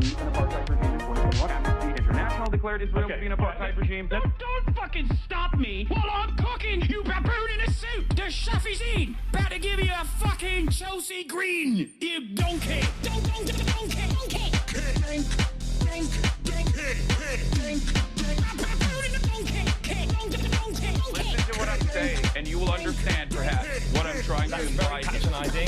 an apartheid regime in 2021. The International declared Israel to be an apartheid regime. Don't fucking stop me while I'm cooking, you baboon in a suit! The chef is in! Better give me a fucking Chelsea Green, you donkey! Donkey! Listen to what I'm saying, and you will understand, perhaps, what I'm trying to imply. Patronizing.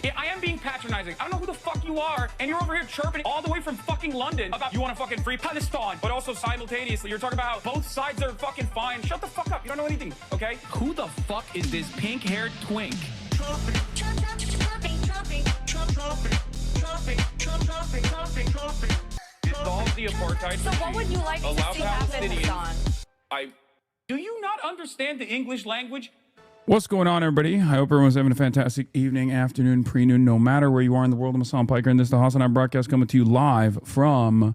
Yeah, I am being patronizing. I don't know who the fuck you are, and you're over here chirping all the way from fucking London about you want to fucking free Palestine, but also simultaneously you're talking about both sides are fucking fine. Shut the fuck up. You don't know anything, okay? Who the fuck is this pink-haired twink? Dissolve the apartheid So what would you like to Allow see happen, Palestinians- Hassan? Do you not understand the English language? What's going on, everybody? I hope everyone's having a fantastic evening, afternoon, pre-noon, no matter where you are in the world. I'm Hassan Piker, and this is the Hassan broadcast coming to you live from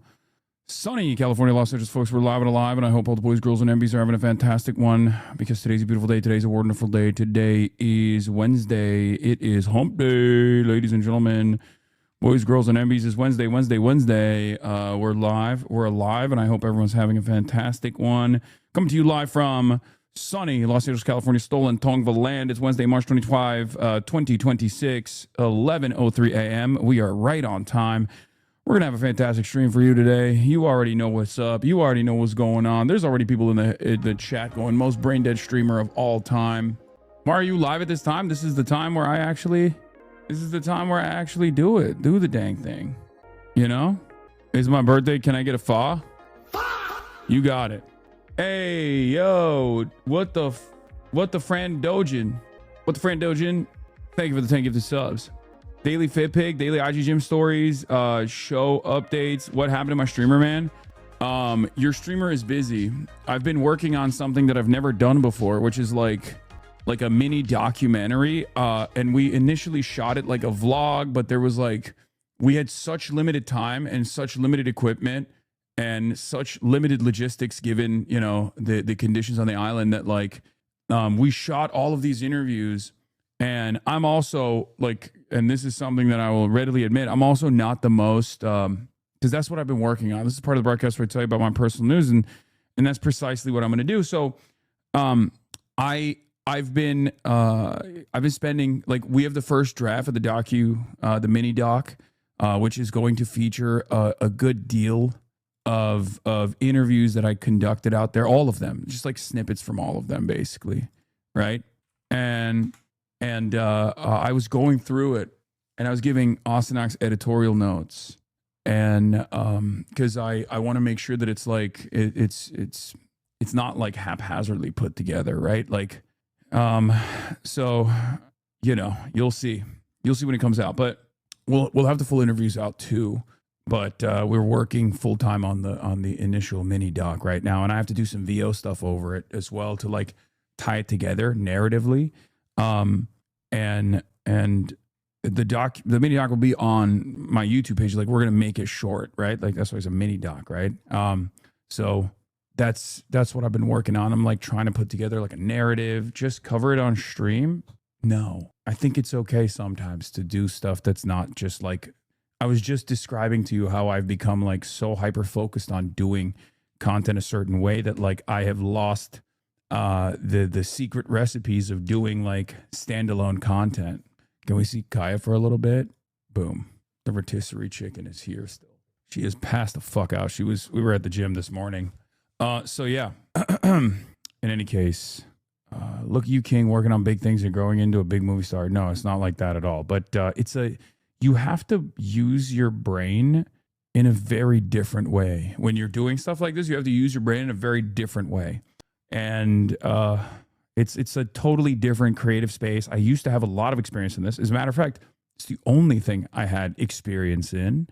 sunny California, Los Angeles. Folks, we're live and alive, and I hope all the boys, girls, and MBs are having a fantastic one because today's a beautiful day. Today's a wonderful day. Today is Wednesday. It is hump day, ladies and gentlemen. Boys, girls, and MBs, is Wednesday. We're live. We're alive, and I hope everyone's having a fantastic one. Coming to you live from sunny Los Angeles, California, stolen Tongva land. It's Wednesday, March 25, 2026, 11:03 a.m. We are right on time. We're going to have a fantastic stream for you today. You already know what's up. You already know what's going on. There's already people in the chat going, most brain dead streamer of all time. Why are you live at this time? This is the time where I actually do it. Do the dang thing. You know? It's my birthday. Can I get a fa? You got it. Hey, yo, what the Fran Dojin? Thank you for the 10 gifted subs. Daily Fit Pig, daily IG Gym stories, show updates. What happened to my streamer, man? Your streamer is busy. I've been working on something that I've never done before, which is like a mini documentary. And we initially shot it like a vlog, but there was we had such limited time and such limited equipment and such limited logistics given, you know, the conditions on the island that we shot all of these interviews. And I'm also and this is something that I will readily admit, I'm also not the most, because that's what I've been working on. This is part of the broadcast where I tell you about my personal news, and that's precisely what I'm going to do. So I've been spending, we have the first draft of the mini doc, which is going to feature a good deal of interviews that I conducted out there, all of them, just snippets from all of them, basically, right? And I was going through it, and I was giving Austinox editorial notes, and because I want to make sure that it's it's not haphazardly put together, right? So you know, you'll see when it comes out, but we'll have the full interviews out too. But we're working full time on the initial mini doc right now, and I have to do some VO stuff over it as well to tie it together narratively. And the mini doc will be on my YouTube page. We're gonna make it short, right? That's why it's a mini doc, right? So that's what I've been working on. I'm trying to put together a narrative, just cover it on stream. No, I think it's okay sometimes to do stuff that's not just I was just describing to you how I've become so hyper focused on doing content a certain way that I have lost the secret recipes of doing standalone content. Can we see Kaya for a little bit? Boom. The rotisserie chicken is here still. She is passed the fuck out. We were at the gym this morning. So yeah. In any case, look, you King working on big things and growing into a big movie star. No, it's not like that at all. But you have to use your brain in a very different way. When you're doing stuff like this, you have to use your brain in a very different way. And it's a totally different creative space. I used to have a lot of experience in this. As a matter of fact, it's the only thing I had experience in,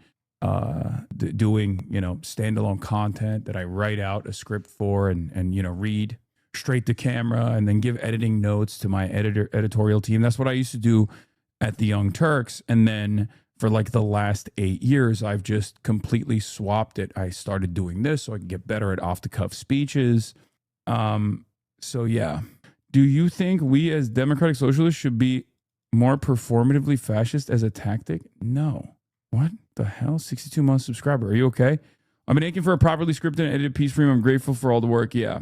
doing, standalone content that I write out a script for and read straight to camera and then give editing notes to my editorial team. That's what I used to do at the Young Turks. And then for the last 8 years, I've just completely swapped it. I started doing this so I can get better at off the cuff speeches. So yeah. Do you think we as democratic socialists should be more performatively fascist as a tactic? No. What? The hell? 62 month subscriber. Are you okay? I've been aching for a properly scripted and edited piece for you. I'm grateful for all the work. Yeah.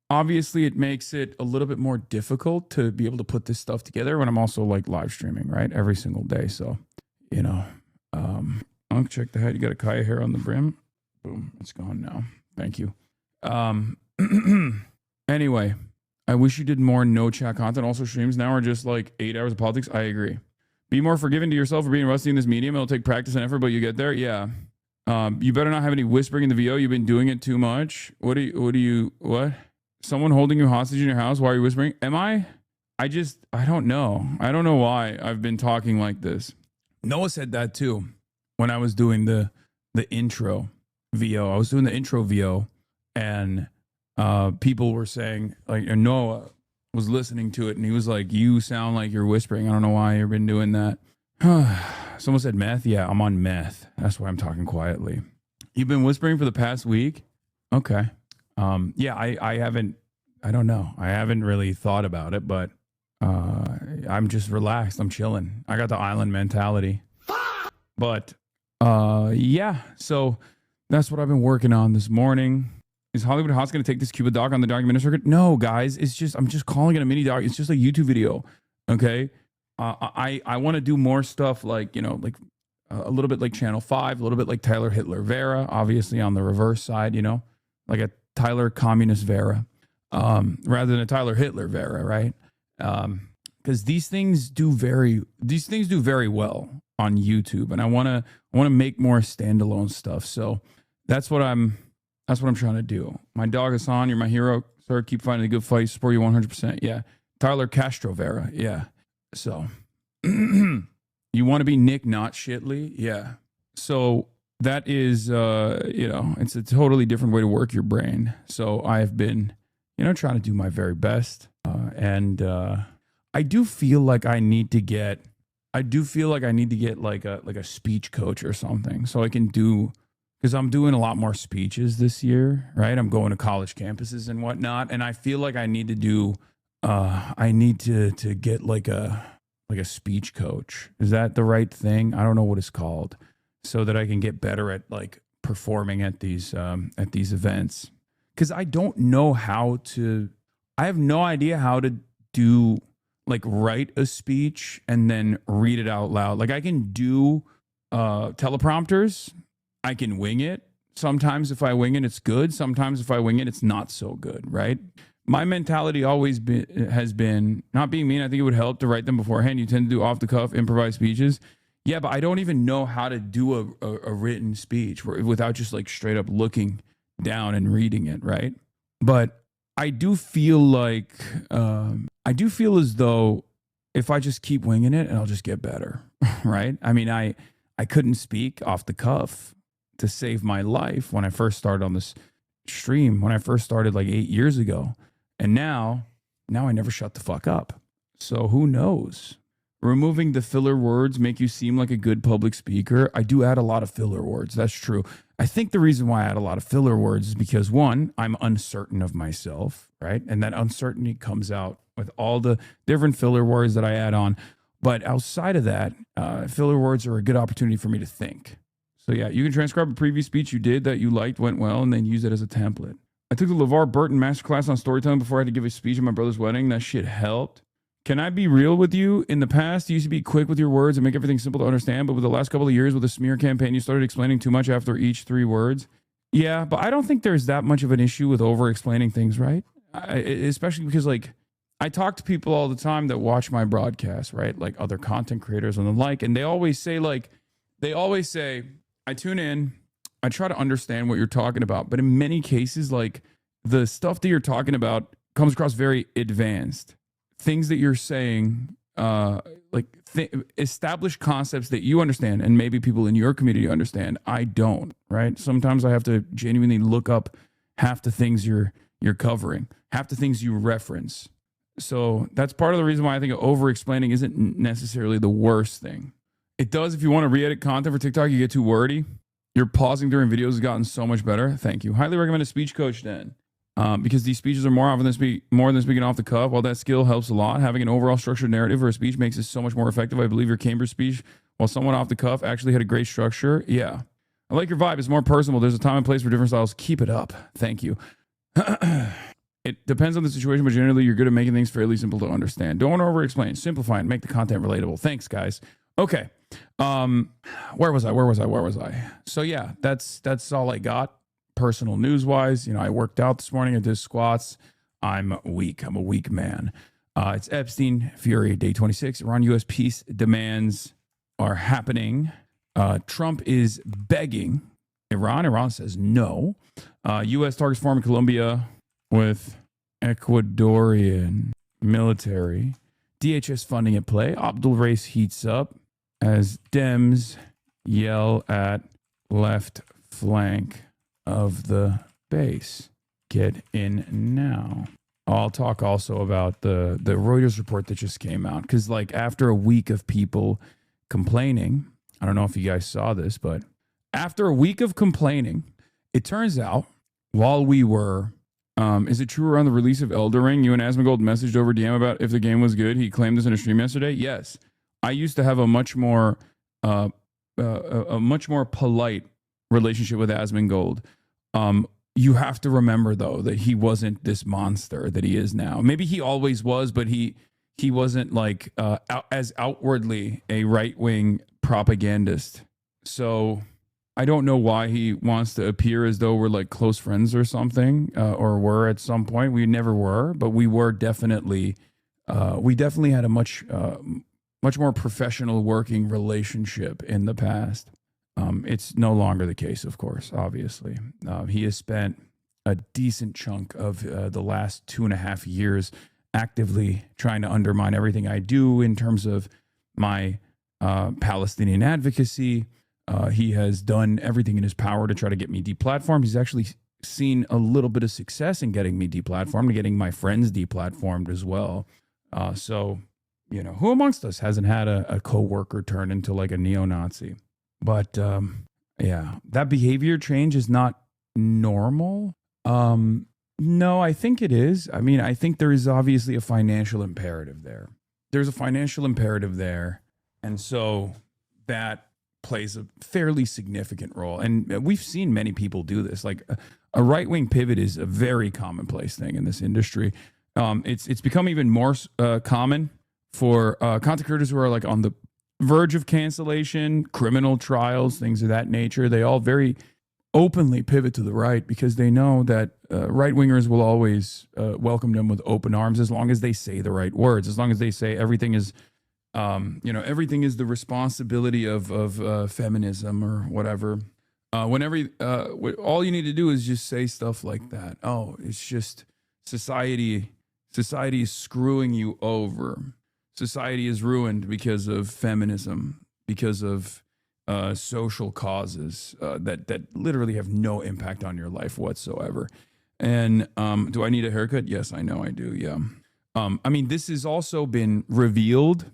Obviously, it makes it a little bit more difficult to be able to put this stuff together when I'm also like live streaming, right? Every single day. So, you know, Unc, check the hat. You got a Kaya hair on the brim. Boom. It's gone now. Thank you. Anyway, I wish you did more no chat content. Also, streams now are just like 8 hours of politics. I agree. Be more forgiving to yourself for being rusty in this medium. It'll take practice and effort, but you get there. Yeah. You better not have any whispering in the VO. You've been doing it too much. What? Someone holding you hostage in your house while you're whispering? Am I? I don't know. I don't know why I've been talking like this. Noah said that too when I was doing the intro VO. I was doing the intro VO and people were saying, like, and Noah was listening to it and he was like, you sound like you're whispering. I don't know why you've been doing that. Someone said meth. Yeah, I'm on meth. That's why I'm talking quietly. You've been whispering for the past week? Okay. Yeah, I don't know. I haven't really thought about it, but I'm just relaxed. I'm chilling. I got the island mentality. But yeah, so that's what I've been working on this morning. Is Hollywood Hot's going to take this Cuba doc on the documentary circuit? No, guys. I'm just calling it a mini doc. It's just a YouTube video. Okay. I want to do more stuff like, you know, like a little bit like Channel 5, a little bit like Tyler Hitler Vera, obviously on the reverse side, you know, like a Tyler Communist Vera, rather than a Tyler Hitler Vera, right? Because these things do very well on YouTube, and I want to make more standalone stuff. So that's what I'm trying to do. My dog Hassan, you're my hero, sir. Keep fighting a good fight. Support you 100%. Yeah, Tyler Castro Vera. Yeah. So you want to be Nick, not Shitley? Yeah. So that is, you know, it's a totally different way to work your brain. So I've been, you know, trying to do my very best. And I do feel like I need to get like a speech coach or something. So I can do, because I'm doing a lot more speeches this year, right? I'm going to college campuses and whatnot. And I feel like I need to do, I need to get like a speech coach. Is that the right thing? I don't know what it's called. So that I can get better at like performing at these events. Because I don't know how to, I have no idea how to do, like, write a speech and then read it out loud. Like, I can do teleprompters. I can wing it. Sometimes if I wing it, it's good. Sometimes if I wing it, it's not so good, right? My mentality always has been, not being mean, I think it would help to write them beforehand. You tend to do off-the-cuff, improvised speeches. Yeah, but I don't even know how to do a written speech without just like straight up looking down and reading it, right? But I do feel like, I do feel as though if I just keep winging it, and I'll just get better, right? I mean, I couldn't speak off the cuff to save my life when I first started on this stream, when I first started like 8 years ago. And now I never shut the fuck up. So who knows? Removing the filler words make you seem like a good public speaker. I do add a lot of filler words. That's true. I think the reason why I add a lot of filler words is because, one, I'm uncertain of myself, right? And that uncertainty comes out with all the different filler words that I add on. But outside of that, filler words are a good opportunity for me to think. So yeah, you can transcribe a previous speech you did that you liked, went well, and then use it as a template. I took the LeVar Burton masterclass on storytelling before I had to give a speech at my brother's wedding. That shit helped. Can I be real with you? In the past, you used to be quick with your words and make everything simple to understand. But with the last couple of years with the smear campaign, you started explaining too much after each 3 words. Yeah, but I don't think there's that much of an issue with over-explaining things, right? Especially because, like, I talk to people all the time that watch my broadcast, right? Like other content creators and the like. And they always say, I tune in, I try to understand what you're talking about. But in many cases, like, the stuff that you're talking about comes across very advanced. Things that you're saying, established concepts that you understand and maybe people in your community understand. I don't, right? Sometimes I have to genuinely look up half the things you're covering, half the things you reference. So that's part of the reason why I think over-explaining isn't necessarily the worst thing. It does if you want to re-edit content for TikTok, you get too wordy. Your pausing during videos has gotten so much better. Thank you. Highly recommend a speech coach then. Because these speeches are more than speaking off the cuff. While that skill helps a lot, having an overall structured narrative for a speech makes it so much more effective. I believe your Cambridge speech while someone off the cuff actually had a great structure. Yeah. I like your vibe. It's more personal. There's a time and place for different styles. Keep it up. Thank you. It depends on the situation, but generally you're good at making things fairly simple to understand. Don't over-explain. Simplify and make the content relatable. Thanks, guys. Okay. Where was I? So yeah, that's all I got. Personal news-wise, I worked out this morning. I did squats. I'm weak. I'm a weak man. It's Epstein Fury, day 26. Iran-U.S. peace demands are happening. Trump is begging Iran. Iran says no. U.S. targets former Colombia with Ecuadorian military. DHS funding at play. Abdul race heats up as Dems yell at left flank of the base. Get in now. I'll talk also about the Reuters report that just came out. Because after a week of people complaining, I don't know if you guys saw this, but after a week of complaining, it turns out while we were, is it true around the release of Elden Ring, you and Asmongold messaged over DM about if the game was good? He claimed this in a stream yesterday. Yes. I used to have a much more polite relationship with Asmongold. You have to remember though that he wasn't this monster that he is now. Maybe he always was, but he wasn't as outwardly a right-wing propagandist. So I don't know why he wants to appear as though we're close friends or something, or were at some point. We never were, but we were definitely. We definitely had a much more professional working relationship in the past. It's no longer the case, of course. Obviously, he has spent a decent chunk of the last 2.5 years actively trying to undermine everything I do in terms of my Palestinian advocacy. He has done everything in his power to try to get me deplatformed. He's actually seen a little bit of success in getting me deplatformed and getting my friends deplatformed as well. So, who amongst us hasn't had a coworker turn into a neo-Nazi? But yeah, that behavior change is not normal. No, I think it is. I mean, I think there is obviously a financial imperative there. There's a financial imperative there. And so that plays a fairly significant role. And we've seen many people do this. A right-wing pivot is a very commonplace thing in this industry. It's become even more common for content creators who are on the verge of cancellation, criminal trials, things of that nature. They all very openly pivot to the right because they know that right-wingers will always welcome them with open arms as long as they say the right words, as long as they say everything is, everything is the responsibility of feminism or whatever. All you need to do is just say stuff like that. Oh, it's just society is screwing you over. Society is ruined because of feminism, because of social causes that literally have no impact on your life whatsoever. And do I need a haircut? Yes, I know I do. Yeah. I mean, this has also been revealed.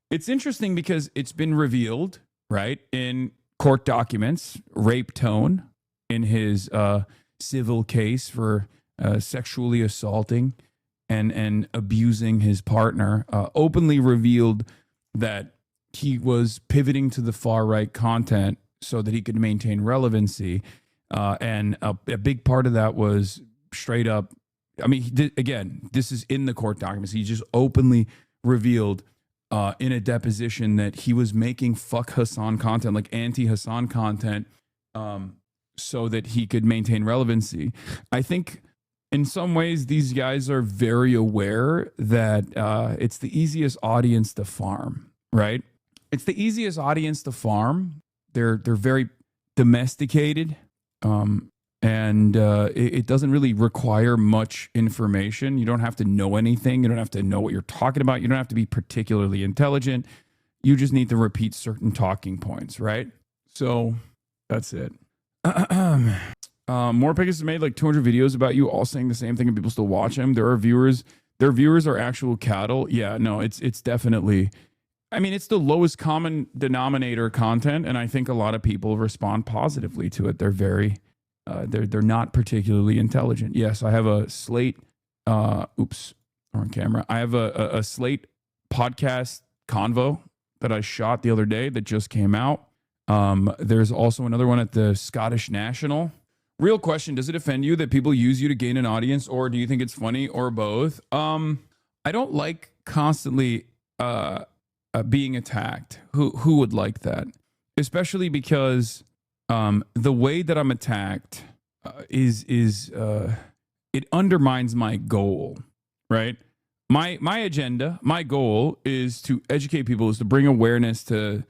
It's interesting because it's been revealed, right, in court documents. Rape Tone in his civil case for sexually assaulting and abusing his partner, openly revealed that he was pivoting to the far right content so that he could maintain relevancy. And a big part of that was straight up. I mean, again, this is in the court documents. He just openly revealed in a deposition that he was making fuck Hassan content, anti-Hassan content, so that he could maintain relevancy. I think in some ways, these guys are very aware that it's the easiest audience to farm, right? It's the easiest audience to farm. They're very domesticated, and it doesn't really require much information. You don't have to know anything. You don't have to know what you're talking about. You don't have to be particularly intelligent. You just need to repeat certain talking points, right? So that's it. More Pegasus made 200 videos about you all saying the same thing and people still watch him. Their viewers are actual cattle. Yeah, no, it's definitely, I mean, it's the lowest common denominator content. And I think a lot of people respond positively to it. They're very, they're not particularly intelligent. Yes, I have a Slate, oops, on camera. I have a Slate podcast convo that I shot the other day that just came out. There's also another one at the Scottish National. Real question, does it offend you that people use you to gain an audience, or do you think it's funny, or both? I don't like constantly being attacked. Who would like that? Especially because the way that I'm attacked is it undermines my goal, right? My agenda, my goal is to educate people, is to bring awareness to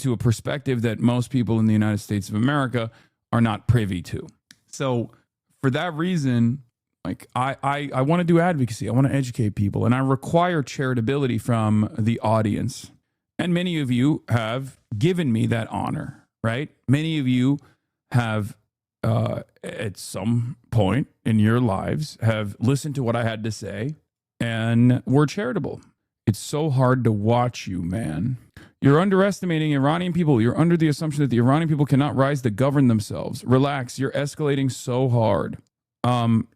a perspective that most people in the United States of America are not privy to. So for that reason, like I want to do advocacy. I want to educate people, and I require charitability from the audience. And many of you have given me that honor, right? Many of you have at some point in your lives have listened to what I had to say and were charitable. It's so hard to watch you, man. You're underestimating Iranian people. You're under the assumption that the Iranian people cannot rise to govern themselves. Relax. You're escalating so hard.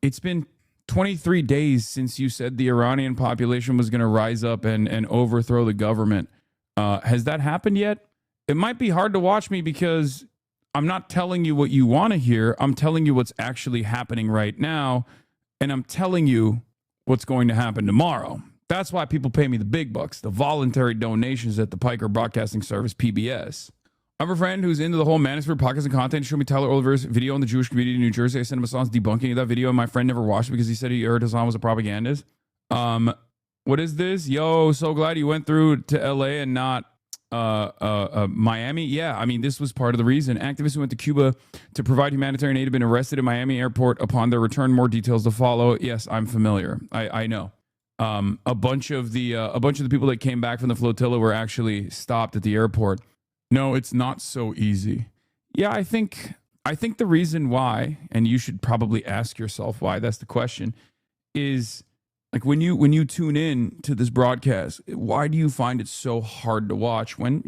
It's been 23 days since you said the Iranian population was going to rise up and overthrow the government. Has that happened yet? It might be hard to watch me because I'm not telling you what you want to hear. I'm telling you what's actually happening right now. And I'm telling you what's going to happen tomorrow. That's why people pay me the big bucks, the voluntary donations at the Piker Broadcasting Service, PBS. I have a friend who's into the whole Manosphere podcast and content. He showed me Tyler Oliver's video on the Jewish community in New Jersey. I sent him Hassan's debunking of that video, and my friend never watched it because he said he heard Hassan was a propagandist. What is this? Yo, so glad you went through to LA and not Miami. Yeah, I mean, this was part of the reason. Activists who went to Cuba to provide humanitarian aid have been arrested at Miami airport upon their return. More details to follow. Yes, I'm familiar. I know. A bunch of the people that came back from the flotilla were actually stopped at the airport. No, it's not so easy. Yeah, I think the reason why, and you should probably ask yourself why, that's the question, is like when you tune in to this broadcast, why do you find it so hard to watch when,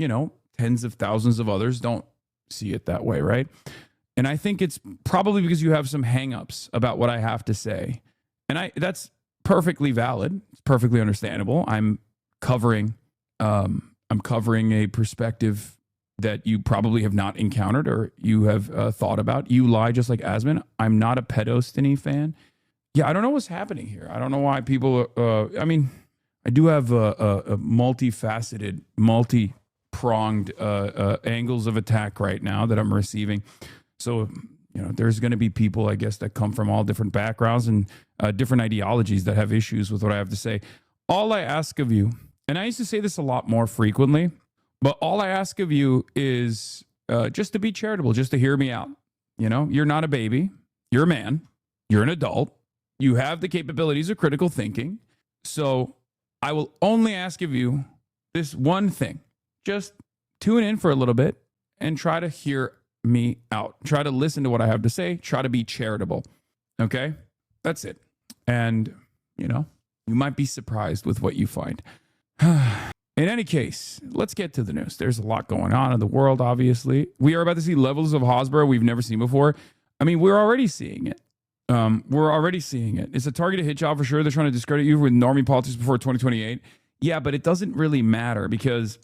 tens of thousands of others don't see it that way, right? And I think it's probably because you have some hangups about what I have to say. And that's perfectly valid. It's perfectly understandable. I'm covering a perspective that you probably have not encountered or you have thought about. You lie just like Asman. I'm not a Pedostiny fan. Yeah, I don't know what's happening here. I don't know why people. I do have a multifaceted, multi-pronged angles of attack right now that I'm receiving. So, there's going to be people, I guess, that come from all different backgrounds and different ideologies that have issues with what I have to say. All I ask of you, and I used to say this a lot more frequently, but all I ask of you is just to be charitable, just to hear me out. You're not a baby. You're a man. You're an adult. You have the capabilities of critical thinking. So I will only ask of you this one thing. Just tune in for a little bit and try to hear me out. Try to listen to what I have to say. Try to be charitable. Okay? That's it. And, you might be surprised with what you find. In any case, let's get to the news. There's a lot going on in the world, obviously. We are about to see levels of Hasbro we've never seen before. I mean, we're already seeing it. It's a targeted hit job for sure. They're trying to discredit you with normie politics before 2028. Yeah, but it doesn't really matter because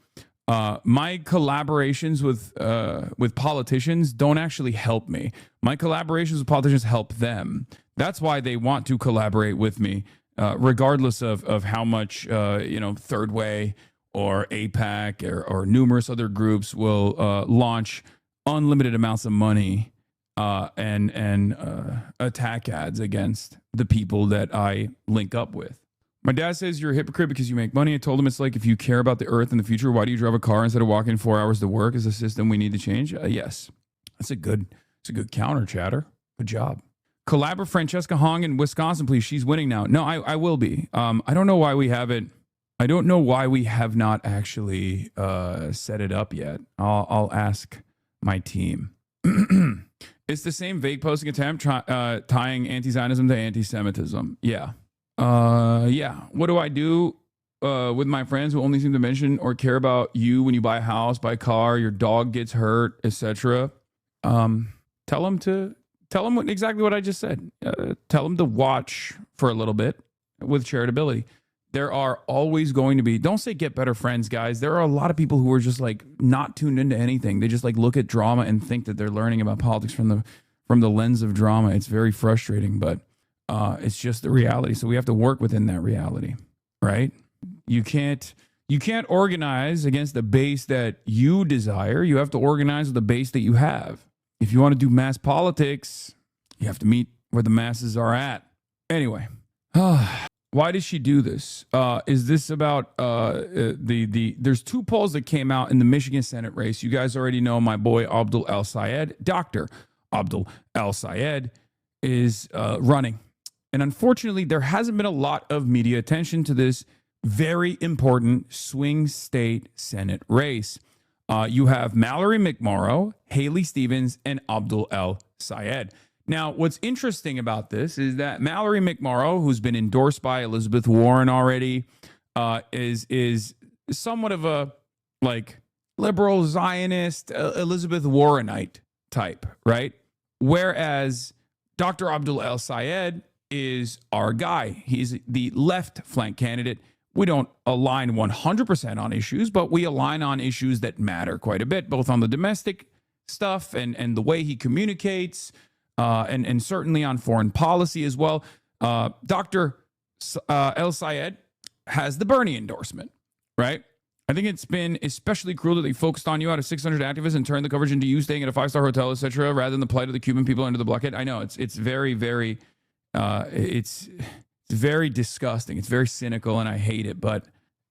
my collaborations with politicians don't actually help me. My collaborations with politicians help them. That's why they want to collaborate with me, regardless of how much Third Way or AIPAC or numerous other groups will launch unlimited amounts of money and attack ads against the people that I link up with. My dad says you're a hypocrite because you make money. I told him it's like, if you care about the earth and the future, why do you drive a car instead of walking 4 hours to work? Is a system we need to change? Yes. It's a good counter, chatter. Good job. Collab with Francesca Hong in Wisconsin, please. She's winning now. No, I will be. I don't know why we haven't. I don't know why we have not actually set it up yet. I'll ask my team. It's the same vague posting attempt tying anti-Zionism to anti-Semitism. Yeah. What do I do with my friends who only seem to mention or care about you when you buy a house, buy a car, your dog gets hurt, etc.? Tell them exactly what I just said. Tell them to watch for a little bit with charitability. there are always going to be, don't say get better friends, guys. There are a lot of people who are just like not tuned into anything. They just like look at drama and think that they're learning about politics from the lens of drama. It's very frustrating, but it's just the reality. So we have to work within that reality, right? You can't organize against the base that you desire. You have to organize with the base that you have. If you want to do mass politics, you have to meet where the masses are at. Anyway, why does she do this? Is this about there's two polls that came out in the Michigan Senate race. You guys already know my boy Abdul El-Sayed. Dr. Abdul El-Sayed is running. And unfortunately, there hasn't been a lot of media attention to this very important swing state Senate race. You have Mallory McMorrow, Haley Stevens, and Abdul El-Sayed. Now, what's interesting about this is that Mallory McMorrow, who's been endorsed by Elizabeth Warren already, is somewhat of a like liberal Zionist Elizabeth Warrenite type, right? Whereas Dr. Abdul El-Sayed is our guy. He's the left flank candidate. We don't align 100% on issues, but we align on issues that matter quite a bit, both on the domestic stuff and the way he communicates, and certainly on foreign policy as well. Dr. El-Sayed has the Bernie endorsement, right? I think it's been especially cruel that they focused on you out of 600 activists and turned the coverage into you staying at a 5-star hotel, etc., rather than the plight of the Cuban people under the blockade. I know it's very, very, it's very disgusting. It's very cynical, and I hate it, but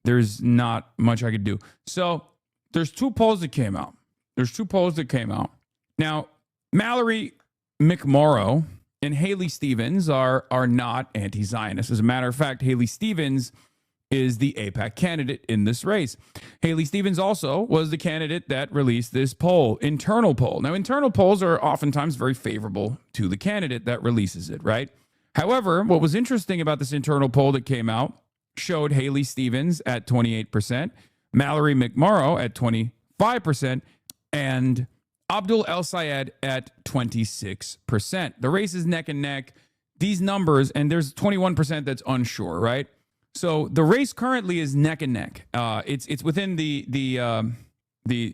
there's not much I could do. So there's two polls that came out. Now, Mallory McMorrow and Haley Stevens are not anti-Zionist. As a matter of fact, Haley Stevens is the AIPAC candidate in this race. Haley Stevens also was the candidate that released this poll, internal poll. Now, internal polls are oftentimes very favorable to the candidate that releases it, right? However, what was interesting about this internal poll that came out showed Haley Stevens at 28%, Mallory McMorrow at 25%, and Abdul El-Sayed at 26%. The race is neck and neck. These numbers, and there's 21% that's unsure, right? So the race currently is neck and neck. It's within the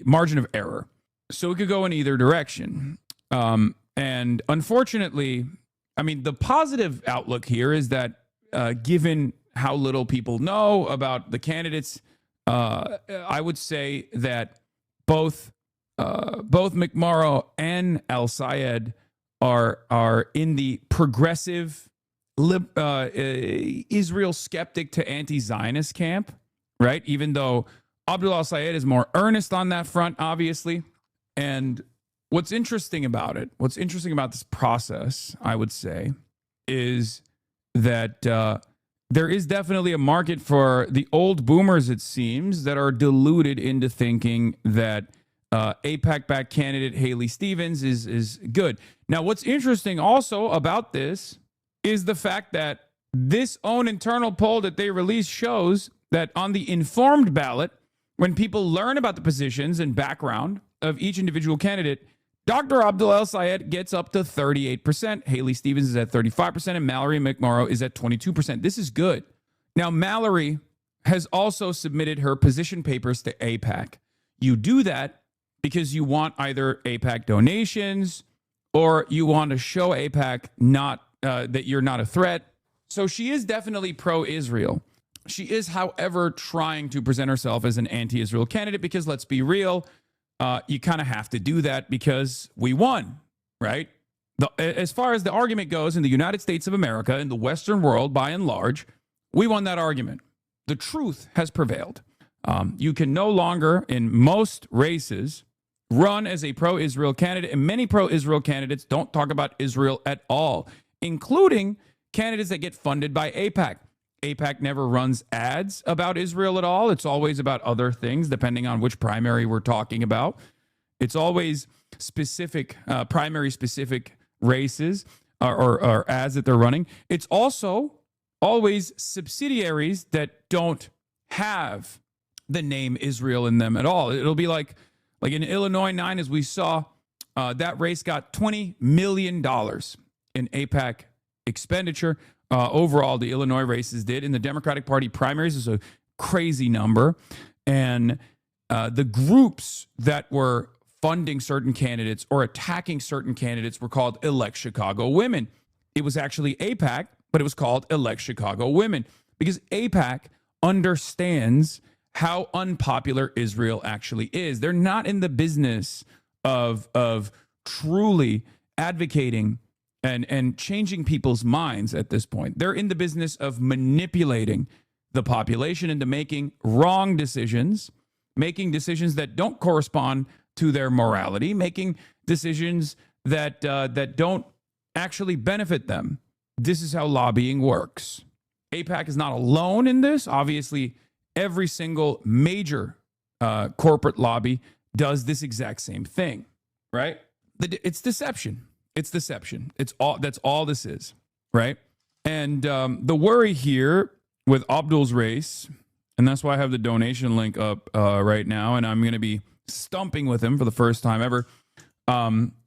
margin of error, so it could go in either direction. And unfortunately, I mean, the positive outlook here is that given how little people know about the candidates, I would say that both McMorrow and El-Sayed are in the progressive Israel skeptic to anti-Zionist camp, right? Even though Abdul El-Sayed is more earnest on that front, obviously. And what's interesting about this process, I would say, is that there is definitely a market for the old boomers, it seems, that are deluded into thinking that AIPAC-backed candidate Haley Stevens is good. Now, what's interesting also about this is the fact that this own internal poll that they released shows that on the informed ballot, when people learn about the positions and background of each individual candidate, Dr. Abdul El-Sayed gets up to 38%. Haley Stevens is at 35%, and Mallory McMorrow is at 22%. This is good. Now, Mallory has also submitted her position papers to AIPAC. You do that because you want either AIPAC donations or you want to show AIPAC that you're not a threat. So she is definitely pro-Israel. She is, however, trying to present herself as an anti-Israel candidate because, let's be real, you kind of have to do that because we won, right? As far as the argument goes in the United States of America, in the Western world, by and large, we won that argument. The truth has prevailed. You can no longer, in most races, run as a pro-Israel candidate, and many pro-Israel candidates don't talk about Israel at all, including candidates that get funded by AIPAC. AIPAC never runs ads about Israel at all. It's always about other things, depending on which primary we're talking about. It's always specific, primary-specific races or ads that they're running. It's also always subsidiaries that don't have the name Israel in them at all. It'll be like in Illinois 9, as we saw, that race got $20 million in AIPAC expenditure. overall the Illinois races did. In the Democratic Party primaries, is a crazy number. And the groups that were funding certain candidates or attacking certain candidates were called Elect Chicago Women. It was actually AIPAC, but it was called Elect Chicago Women because AIPAC understands how unpopular Israel actually is. They're not in the business of truly advocating and changing people's minds at this point. They're in the business of manipulating the population into making wrong decisions, making decisions that don't correspond to their morality, making decisions that don't actually benefit them. This is how lobbying works. AIPAC is not alone in this. Obviously, every single major corporate lobby does this exact same thing, right? It's deception. It's deception. That's all this is, right? And the worry here with Abdul's race, and that's why I have the donation link up right now, and I'm going to be stumping with him for the first time ever,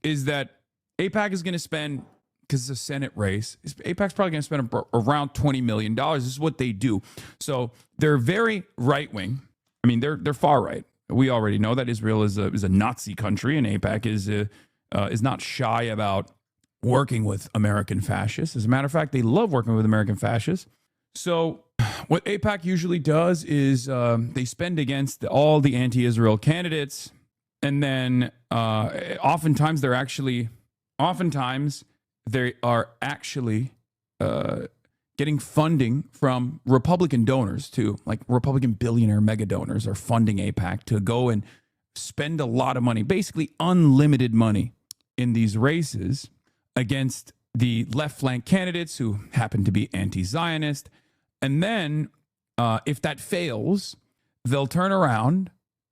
is that AIPAC is going to spend, because it's a Senate race, AIPAC's probably going to spend around $20 million. This is what they do. So they're very right-wing. I mean, they're far right. We already know that Israel is a Nazi country, and AIPAC is not shy about working with American fascists. As a matter of fact, they love working with American fascists. So what AIPAC usually does is they spend against all the anti-Israel candidates, and then oftentimes they are actually getting funding from Republican donors too, like Republican billionaire mega donors are funding AIPAC to go and spend a lot of money, basically unlimited money in these races against the left flank candidates who happen to be anti-Zionist. And then if that fails, they'll turn around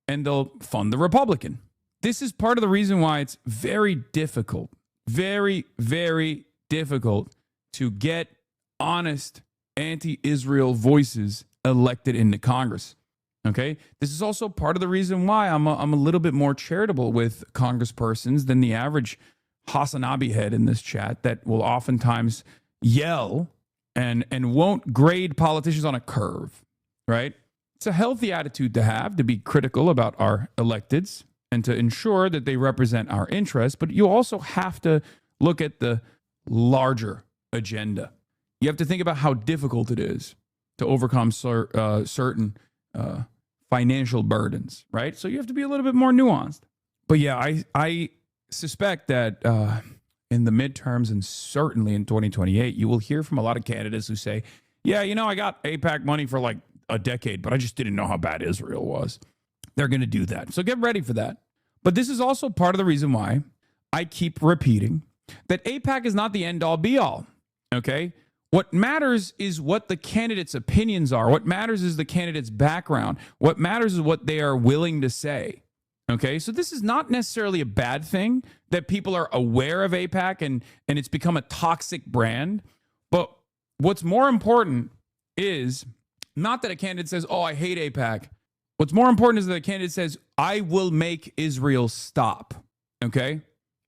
and they'll fund the Republican. This is part of the reason why it's very difficult, very, very difficult to get honest anti-Israel voices elected into Congress. Okay, this is also part of the reason why I'm a little bit more charitable with congresspersons than the average Hassanabi head in this chat that will oftentimes yell and won't grade politicians on a curve, right? It's a healthy attitude to have, to be critical about our electeds and to ensure that they represent our interests, but you also have to look at the larger agenda. You have to think about how difficult it is to overcome certain financial burdens, right? So you have to be a little bit more nuanced. But yeah, I suspect that in the midterms and certainly in 2028, you will hear from a lot of candidates who say, yeah, you know, I got AIPAC money for like a decade, but I just didn't know how bad Israel was. They're going to do that. So get ready for that. But this is also part of the reason why I keep repeating that AIPAC is not the end all be all. Okay. What matters is what the candidate's opinions are. What matters is the candidate's background. What matters is what they are willing to say. Okay, so this is not necessarily a bad thing that people are aware of AIPAC and it's become a toxic brand. But what's more important is not that a candidate says, oh, I hate AIPAC. What's more important is that a candidate says, I will make Israel stop. Okay,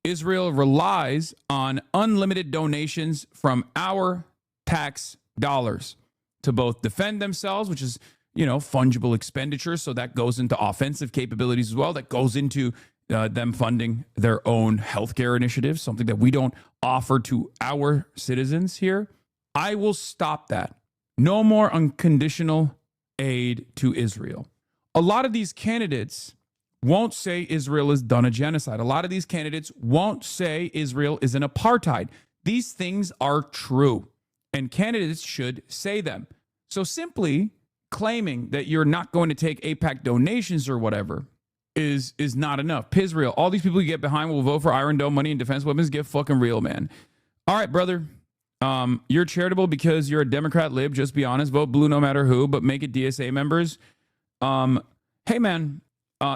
Israel relies on unlimited donations from our tax dollars to both defend themselves, which is, you know, fungible expenditure. So that goes into offensive capabilities as well. That goes into them funding their own healthcare initiatives, something that we don't offer to our citizens here. I will stop that. No more unconditional aid to Israel. A lot of these candidates won't say Israel has done a genocide. A lot of these candidates won't say Israel is an apartheid. These things are true, and candidates should say them. So simply claiming that you're not going to take AIPAC donations or whatever is not enough. Pizreal, all these people you get behind will vote for Iron Dome money and defense weapons. Get fucking real, man. All right, brother. You're charitable because you're a Democrat lib. Just be honest. Vote blue no matter who, but make it DSA members. Hey, man,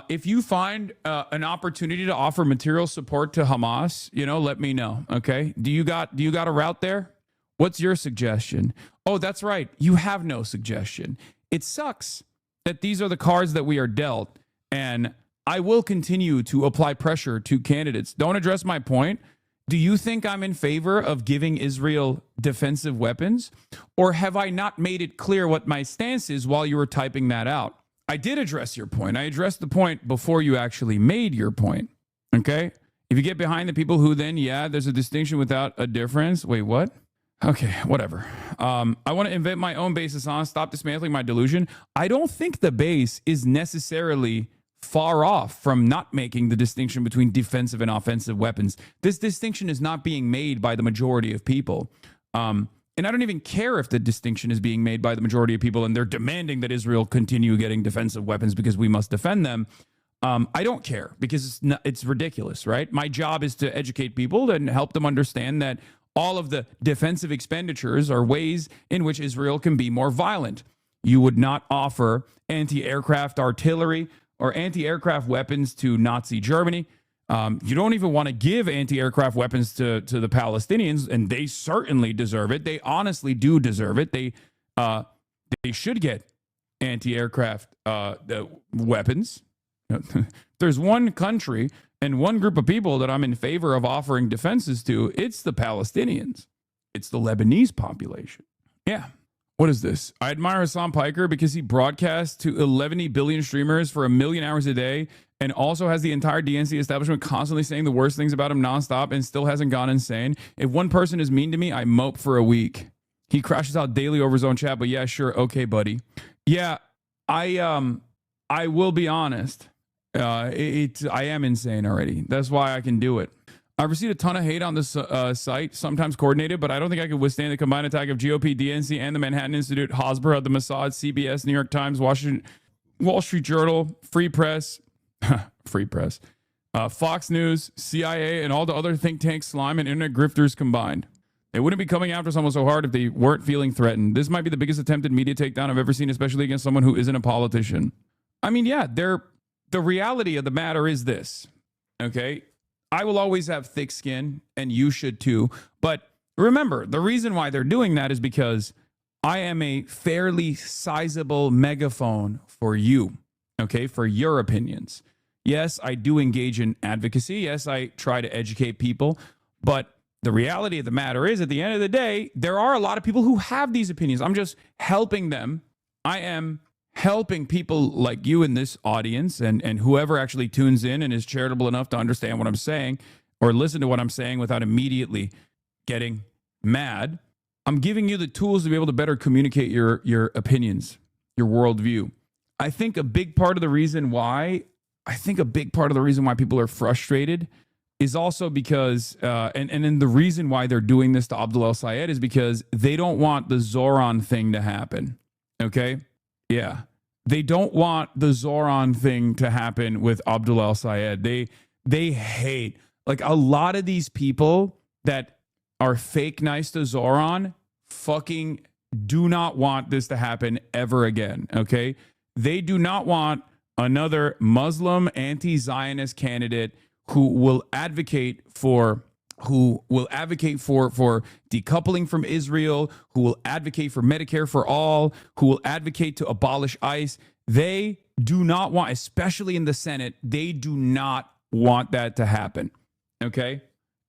if you find an opportunity to offer material support to Hamas, you know, let me know. Okay. Do you got a route there? What's your suggestion? Oh, that's right. You have no suggestion. It sucks that these are the cards that we are dealt, and I will continue to apply pressure to candidates. Don't address my point. Do you think I'm in favor of giving Israel defensive weapons? Or have I not made it clear what my stance is while you were typing that out? I did address your point. I addressed the point before you actually made your point. Okay? If you get behind the people who then, there's a distinction without a difference. Wait, what? Okay, whatever. I want to invent my own basis on, stop dismantling my delusion. I don't think the base is necessarily far off from not making the distinction between defensive and offensive weapons. This distinction is not being made by the majority of people. And I don't even care if the distinction is being made by the majority of people and they're demanding that Israel continue getting defensive weapons because we must defend them. I don't care because it's ridiculous, right? My job is to educate people and help them understand that all of the defensive expenditures are ways in which Israel can be more violent. You would not offer anti-aircraft artillery or anti-aircraft weapons to Nazi Germany. You don't even want to give anti-aircraft weapons to the Palestinians, and they certainly deserve it. They honestly do deserve it. They should get anti-aircraft weapons. There's one country and one group of people that I'm in favor of offering defenses to. It's the Palestinians. It's the Lebanese population. Yeah. What is this? I admire Hassan Piker because he broadcasts to 11 billion streamers for 1 million hours a day and also has the entire DNC establishment constantly saying the worst things about him nonstop and still hasn't gone insane. If one person is mean to me, I mope for a week. He crashes out daily over his own chat, but yeah, sure. Okay, buddy. Yeah, I will be honest. I am insane already. That's why I can do it. I've received a ton of hate on this site, sometimes coordinated, but I don't think I could withstand the combined attack of GOP, DNC, and the Manhattan Institute, Hasbro, the Mossad, CBS, New York Times, Wall Street Journal, Free Press, Fox News, CIA, and all the other think tanks, slime, and internet grifters combined. They wouldn't be coming after someone so hard if they weren't feeling threatened. This might be the biggest attempted media takedown I've ever seen, especially against someone who isn't a politician. I mean, yeah, the reality of the matter is this, okay? I will always have thick skin, and you should too. But remember, the reason why they're doing that is because I am a fairly sizable megaphone for you, okay, for your opinions. Yes, I do engage in advocacy. Yes, I try to educate people. But the reality of the matter is, at the end of the day, there are a lot of people who have these opinions. I'm just helping them. I am helping people like you in this audience and whoever actually tunes in and is charitable enough to understand what I'm saying or listen to what I'm saying without immediately getting mad. I'm giving you the tools to be able to better communicate your opinions, your worldview. I think a big part of the reason why people are frustrated is also because, and then the reason why they're doing this to Abdul El-Sayed is because they don't want the Zoran thing to happen. Okay? Yeah. They don't want the Zoran thing to happen with Abdul El-Sayed. They hate, like, a lot of these people that are fake nice to Zoran fucking do not want this to happen ever again, okay? They do not want another Muslim anti-Zionist candidate who will advocate for decoupling from Israel, who will advocate for Medicare for all, who will advocate to abolish ICE. They do not want, especially in the Senate, they do not want that to happen. Okay?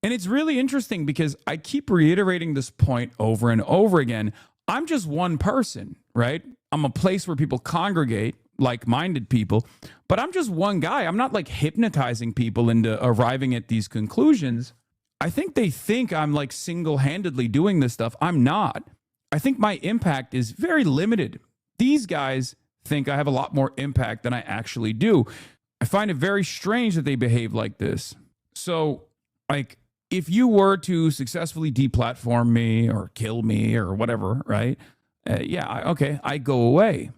And it's really interesting because I keep reiterating this point over and over again. I'm just one person, right? I'm a place where people congregate, like-minded people, but I'm just one guy. I'm not like hypnotizing people into arriving at these conclusions. I think they think I'm like single-handedly doing this stuff. I'm not. I think my impact is very limited. These guys think I have a lot more impact than I actually do. I find it very strange that they behave like this. So, like, if you were to successfully deplatform me or kill me or whatever, right? I go away.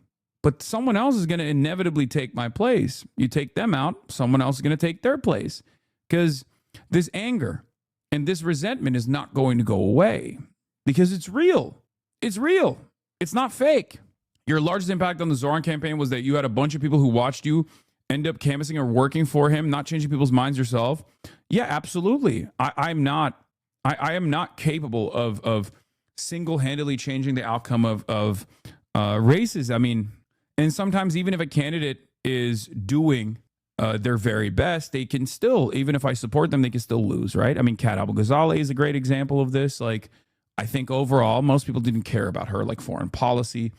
But someone else is going to inevitably take my place. You take them out, someone else is going to take their place. Because this anger and this resentment is not going to go away because it's real. It's real. It's not fake. Your largest impact on the Zoran campaign was that you had a bunch of people who watched you end up canvassing or working for him, not changing people's minds yourself. Yeah, absolutely. I am not capable of single-handedly changing the outcome of races. I mean, and sometimes even if a candidate is doing their very best, they can still, even if I support them, they can still lose, right? I mean, Kat Abel-Ghazaleh is a great example of this. Like, I think overall, most people didn't care about her, like foreign policy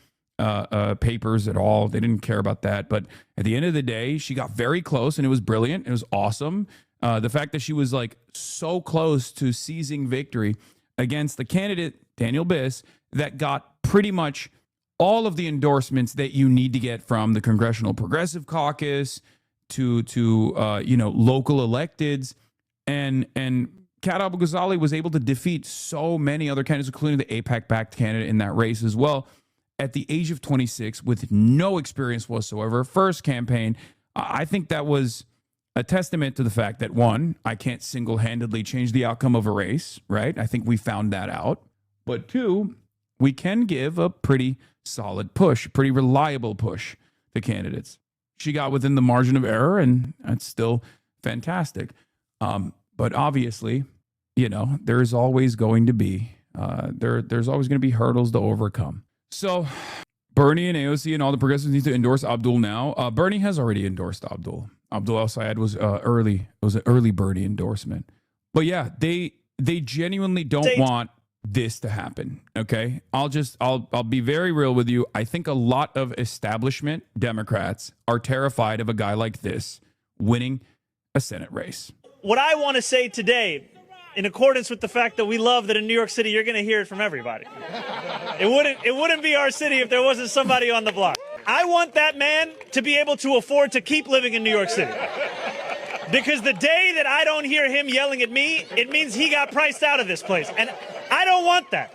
papers at all. They didn't care about that. But at the end of the day, she got very close, and it was brilliant. It was awesome. The fact that she was like so close to seizing victory against the candidate, Daniel Biss, that got pretty much all of the endorsements that you need to get from the Congressional Progressive Caucus to local electeds, and Kat Abel-Ghazaleh was able to defeat so many other candidates, including the AIPAC-backed candidate in that race as well, at the age of 26 with no experience whatsoever. First campaign. I think that was a testament to the fact that, one, I can't single-handedly change the outcome of a race, right? I think we found that out. But two, we can give a pretty solid push, pretty reliable push to candidates. She got within the margin of error, and that's still fantastic. But obviously, there's always going to be there's always going to be hurdles to overcome. So Bernie and AOC and all the progressives need to endorse Abdul now. Bernie has already endorsed Abdul. Abdul El-Sayed was early. It was an early Bernie endorsement. But yeah, they genuinely don't want this to happen. Okay, I'll be very real with you. I think a lot of establishment Democrats are terrified of a guy like this winning a Senate race. What I want to say today, in accordance with the fact that we love that in New York City you're going to hear it from everybody. It wouldn't be our city if there wasn't somebody on the block. I want that man to be able to afford to keep living in New York City. Because the day that I don't hear him yelling at me, it means he got priced out of this place. And I don't want that.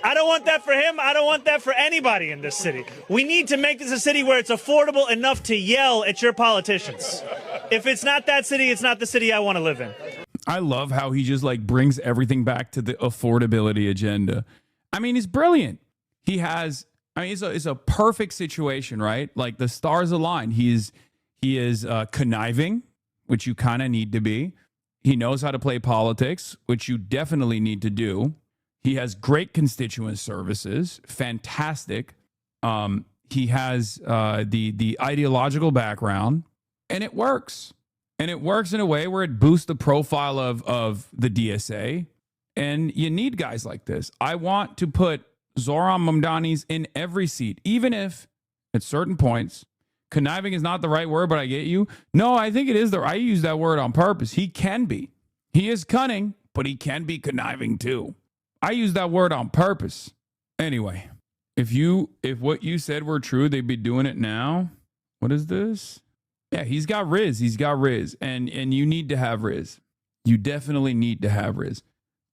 I don't want that for him. I don't want that for anybody in this city. We need to make this a city where it's affordable enough to yell at your politicians. If it's not that city, it's not the city I want to live in. I love how he just like brings everything back to the affordability agenda. I mean, he's brilliant. It's a perfect situation, right? Like the stars align. He is conniving, which you kind of need to be. He knows how to play politics, which you definitely need to do. He has great constituent services, fantastic. He has the ideological background, and it works. And it works in a way where it boosts the profile of the DSA. And you need guys like this. I want to put Zohran Mamdani's in every seat, even if at certain points, conniving is not the right word, but I get you. No, I think it is. I use that word on purpose. He can be. He is cunning, but he can be conniving too. I use that word on purpose. Anyway, if what you said were true, they'd be doing it now. What is this? Yeah, he's got Riz. He's got Riz. And you need to have Riz. You definitely need to have Riz.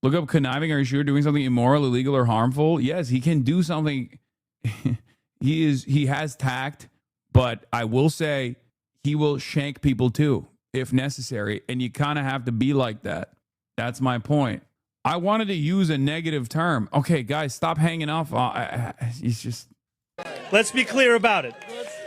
Look up conniving. Are you sure doing something immoral, illegal, or harmful? Yes, he can do something. He has tact, but I will say he will shank people too, if necessary. And you kind of have to be like that. That's my point. I wanted to use a negative term. Okay, guys, stop hanging off. He's just... Let's be clear about it.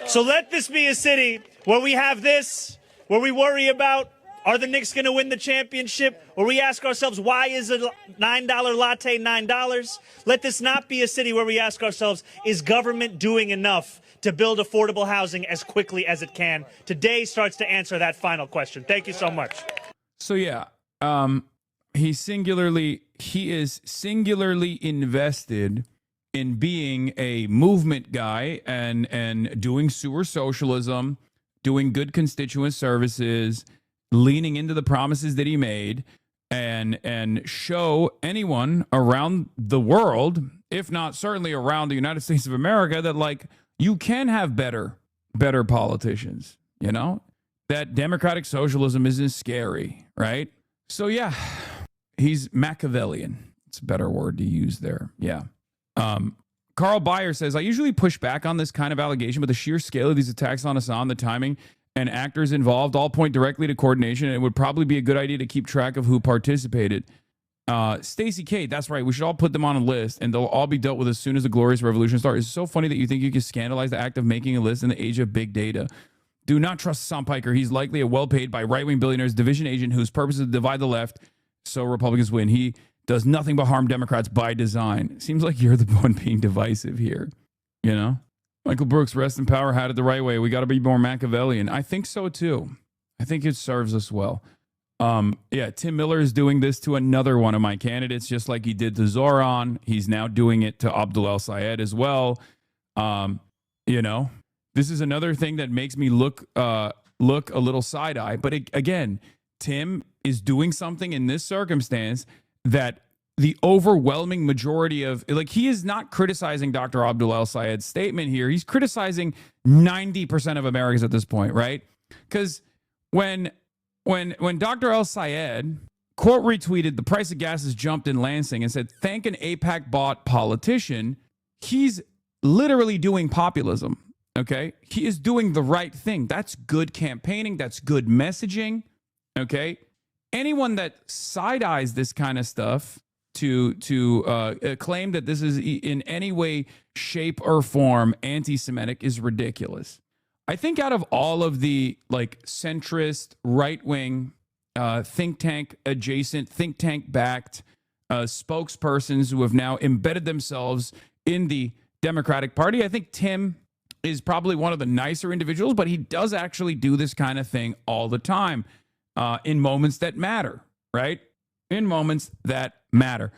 So let this be a city where we have this, where we worry about, are the Knicks going to win the championship? Or we ask ourselves, why is a $9 latte $9? Let this not be a city where we ask ourselves, is government doing enough to build affordable housing as quickly as it can? Today starts to answer that final question. Thank you so much. So, yeah, he is singularly invested in being a movement guy and doing sewer socialism, doing good constituent services, leaning into the promises that he made, and show anyone around the world, if not certainly around the United States of America, that like you can have better politicians, that democratic socialism isn't scary, right? So yeah, he's Machiavellian. It's a better word to use there. Yeah. Carl Beyer says, I usually push back on this kind of allegation, but the sheer scale of these attacks on Hassan, the timing, and actors involved all point directly to coordination, and it would probably be a good idea to keep track of who participated. Stacey Kate, that's right. We should all put them on a list, and they'll all be dealt with as soon as the glorious revolution starts. It's so funny that you think you can scandalize the act of making a list in the age of big data. Do not trust Hassan Piker. He's likely a well-paid by right-wing billionaires division agent whose purpose is to divide the left so Republicans win. He does nothing but harm Democrats by design. Seems like you're the one being divisive here, Michael Brooks, rest in power, had it the right way. We got to be more Machiavellian. I think so, too. I think it serves us well. Yeah, Tim Miller is doing this to another one of my candidates, just like he did to Zoran. He's now doing it to Abdul El Sayed as well. You know, this is another thing that makes me look a little side eye. But again, Tim is doing something in this circumstance that the overwhelming majority of, like, he is not criticizing Dr. Abdul El Sayed's statement here. He's criticizing 90% of Americans at this point, right? Because when Dr. El Sayed quote retweeted the price of gas has jumped in Lansing and said, thank an AIPAC bought politician, he's literally doing populism. Okay. He is doing the right thing. That's good campaigning. That's good messaging. Okay. Anyone that side eyes this kind of stuff to claim that this is in any way, shape, or form anti-Semitic is ridiculous. I think out of all of the like centrist, right-wing, think tank adjacent, think tank backed spokespersons who have now embedded themselves in the Democratic Party, I think Tim is probably one of the nicer individuals, but he does actually do this kind of thing all the time in moments that matter, right? In moments that matter.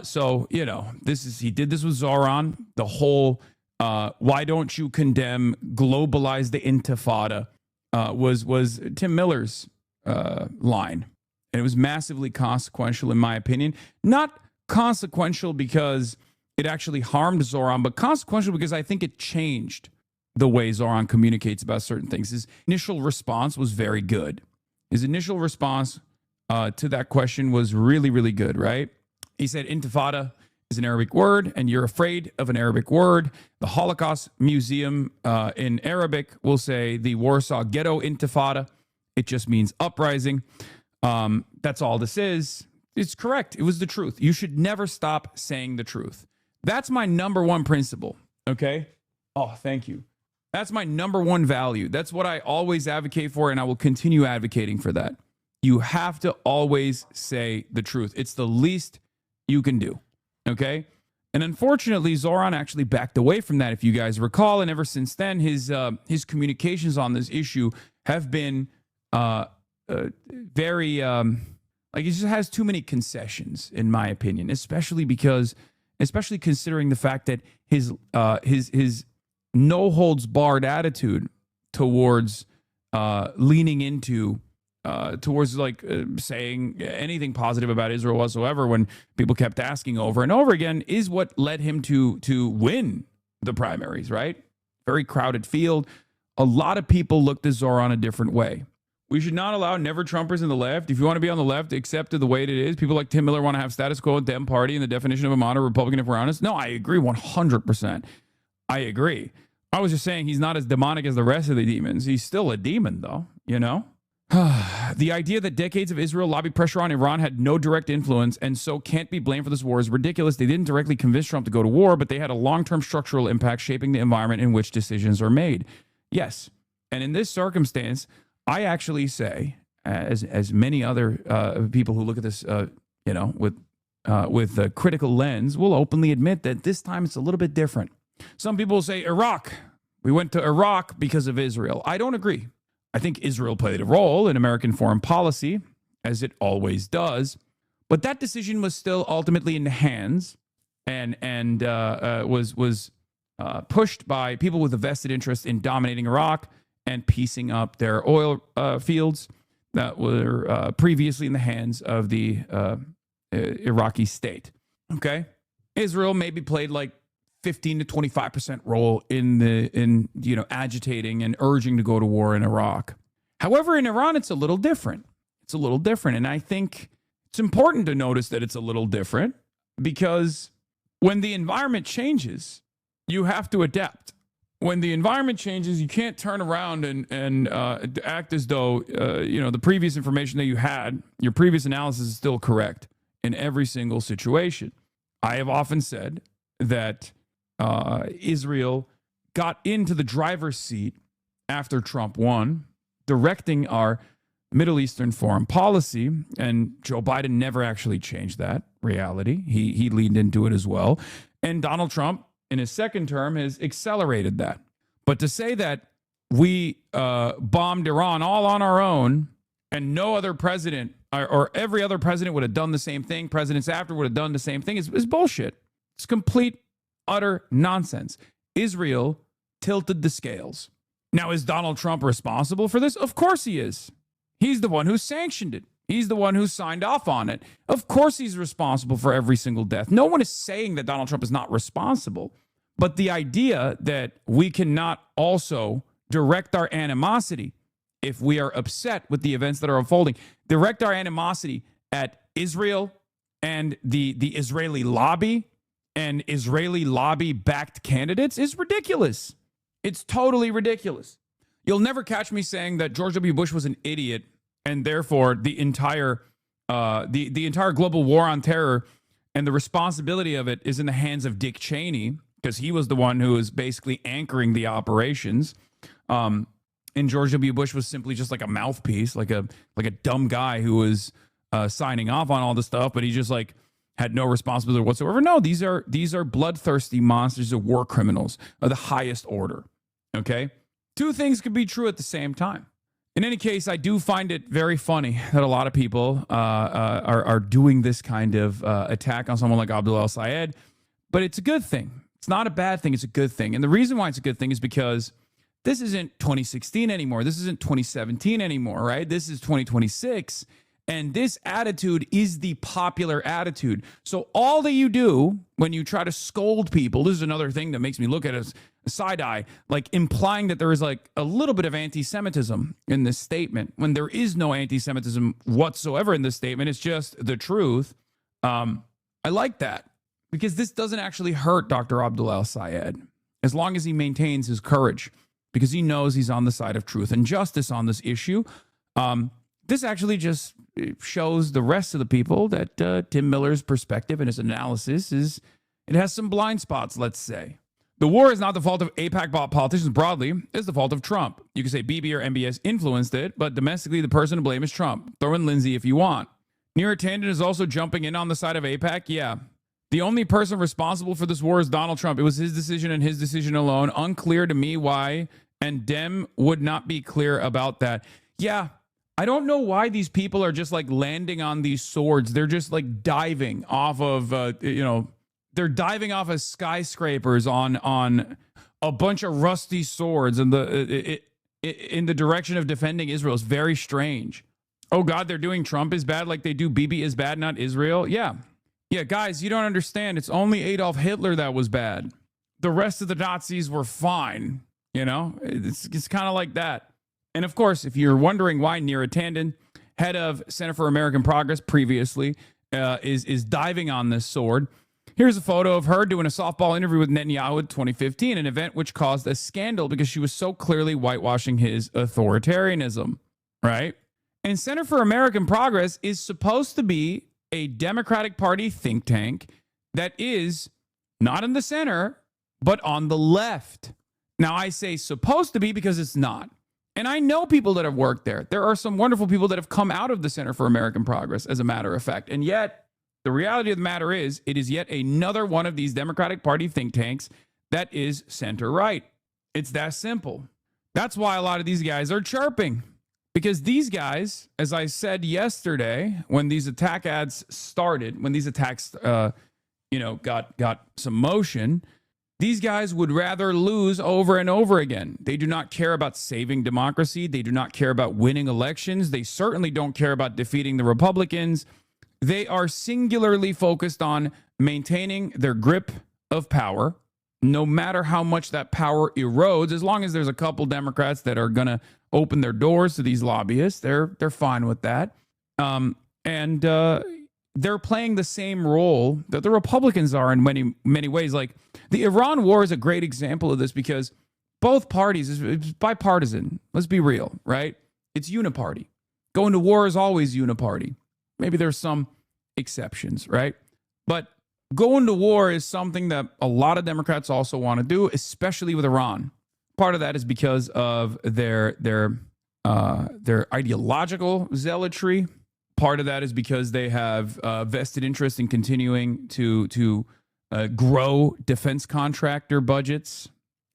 So, you know, he did this with Zoran, the whole why don't you condemn, globalize the intifada was Tim Miller's line. And it was massively consequential, in my opinion. Not consequential because it actually harmed Zoran, but consequential because I think it changed the way Zoran communicates about certain things. His initial response was very good. His initial response to that question was really, really good, right? He said, intifada is an Arabic word, and you're afraid of an Arabic word. The Holocaust Museum in Arabic will say the Warsaw Ghetto Intifada. It just means uprising. That's all this is. It's correct. It was the truth. You should never stop saying the truth. That's my number one principle, okay? Oh, thank you. That's my number one value. That's what I always advocate for, and I will continue advocating for that. You have to always say the truth. It's the least you can do, okay? And unfortunately, Zoran actually backed away from that, if you guys recall, and ever since then, his communications on this issue have been very, like, he just has too many concessions, in my opinion, especially considering the fact that his no holds barred attitude towards leaning into towards saying anything positive about Israel whatsoever, when people kept asking over and over again, is what led him to win the primaries, right? Very crowded field. A lot of people looked at Zoran a different way. We should not allow never Trumpers in the left. If you want to be on the left, accept it the way it is. People like Tim Miller want to have status quo, Dem party, and the definition of a moderate Republican, if we're honest. No, I agree 100%. I agree. I was just saying he's not as demonic as the rest of the demons. He's still a demon, though, you know? The idea that decades of Israel lobby pressure on Iran had no direct influence and so can't be blamed for this war is ridiculous. They didn't directly convince Trump to go to war, but they had a long-term structural impact shaping the environment in which decisions are made. Yes. And in this circumstance, I actually say, as many other people who look at this, with a critical lens, will openly admit that this time it's a little bit different. Some people will say, Iraq. We went to Iraq because of Israel. I don't agree. I think Israel played a role in American foreign policy, as it always does. But that decision was still ultimately in the hands and was pushed by people with a vested interest in dominating Iraq and piecing up their oil fields that were previously in the hands of the Iraqi state. Okay, Israel maybe played like 15 to 25% role in agitating and urging to go to war in Iraq. However, in Iran, it's a little different. It's a little different, and I think it's important to notice that it's a little different because when the environment changes, you have to adapt. When the environment changes, you can't turn around and act as though the previous information that you had, your previous analysis is still correct in every single situation. I have often said that Israel got into the driver's seat after Trump won, directing our Middle Eastern foreign policy, and Joe Biden never actually changed that reality. He leaned into it as well. And Donald Trump, in his second term, has accelerated that. But to say that we bombed Iran all on our own, and no other president or every other president would have done the same thing, presidents after would have done the same thing, is bullshit. It's complete, utter nonsense. Israel tilted the scales. Now, is Donald Trump responsible for this? Of course he is. He's the one who sanctioned it. He's the one who signed off on it. Of course he's responsible for every single death. No one is saying that Donald Trump is not responsible. But the idea that we cannot also direct our animosity, if we are upset with the events that are unfolding, direct our animosity at Israel and the Israeli lobby and Israeli lobby-backed candidates is ridiculous. It's totally ridiculous. You'll never catch me saying that George W. Bush was an idiot and therefore the entire global war on terror and the responsibility of it is in the hands of Dick Cheney, because he was the one who was basically anchoring the operations. And George W. Bush was simply just like a mouthpiece, like a dumb guy who was signing off on all this stuff, but he just like had no responsibility whatsoever. No, these are bloodthirsty monsters, of war criminals of the highest order. Okay, two things could be true at the same time. In any case, I do find it very funny that a lot of people are doing this kind of attack on someone like Abdul El-Sayed, but it's a good thing. It's not a bad thing. It's a good thing. And the reason why it's a good thing is because this isn't 2016 anymore. This isn't 2017 anymore, right? This is 2026. And this attitude is the popular attitude. So all that you do when you try to scold people, this is another thing that makes me look at it as a side eye, like implying that there is like a little bit of anti-Semitism in this statement, when there is no anti-Semitism whatsoever in this statement. It's just the truth. I like that, because this doesn't actually hurt Dr. Abdul El-Sayed as long as he maintains his courage, because he knows he's on the side of truth and justice on this issue. This actually just shows the rest of the people that Tim Miller's perspective and his analysis it has some blind spots, let's say. The war is not the fault of AIPAC politicians broadly. It's the fault of Trump. You can say BB or MBS influenced it, but domestically, the person to blame is Trump. Throw in Lindsay if you want. Neera Tanden is also jumping in on the side of AIPAC. Yeah. The only person responsible for this war is Donald Trump. It was his decision and his decision alone. Unclear to me why, and Dem would not be clear about that. Yeah. I don't know why these people are just like landing on these swords. They're just like diving off of, they're diving off of skyscrapers on a bunch of rusty swords in the direction of defending Israel. It's very strange. Oh God, they're doing Trump is bad like they do Bibi is bad, not Israel. Yeah, guys, you don't understand. It's only Adolf Hitler that was bad. The rest of the Nazis were fine. You know, it's kind of like that. And of course, if you're wondering why Neera Tanden, head of Center for American Progress previously, is diving on this sword, here's a photo of her doing a softball interview with Netanyahu in 2015, an event which caused a scandal because she was so clearly whitewashing his authoritarianism, right? And Center for American Progress is supposed to be a Democratic Party think tank that is not in the center, but on the left. Now, I say supposed to be because it's not. And I know people that have worked there. There are some wonderful people that have come out of the Center for American Progress, as a matter of fact. And yet, the reality of the matter is, it is yet another one of these Democratic Party think tanks that is center-right. It's that simple. That's why a lot of these guys are chirping. Because these guys, as I said yesterday, when these attack ads started, when these attacks, got some motion, these guys would rather lose over and over again. They do not care about saving democracy. They do not care about winning elections. They certainly don't care about defeating the Republicans. They are singularly focused on maintaining their grip of power, no matter how much that power erodes. As long as there's a couple Democrats that are going to open their doors to these lobbyists, they're fine with that. And they're playing the same role that the Republicans are in many ways. Like the Iran war is a great example of this, because both parties, it's bipartisan. Let's be real, right? It's uniparty. Going to war is always uniparty. Maybe there's some exceptions, right? But going to war is something that a lot of Democrats also want to do, especially with Iran. Part of that is because of their ideological zealotry. Part of that is because they have vested interest in continuing to grow defense contractor budgets,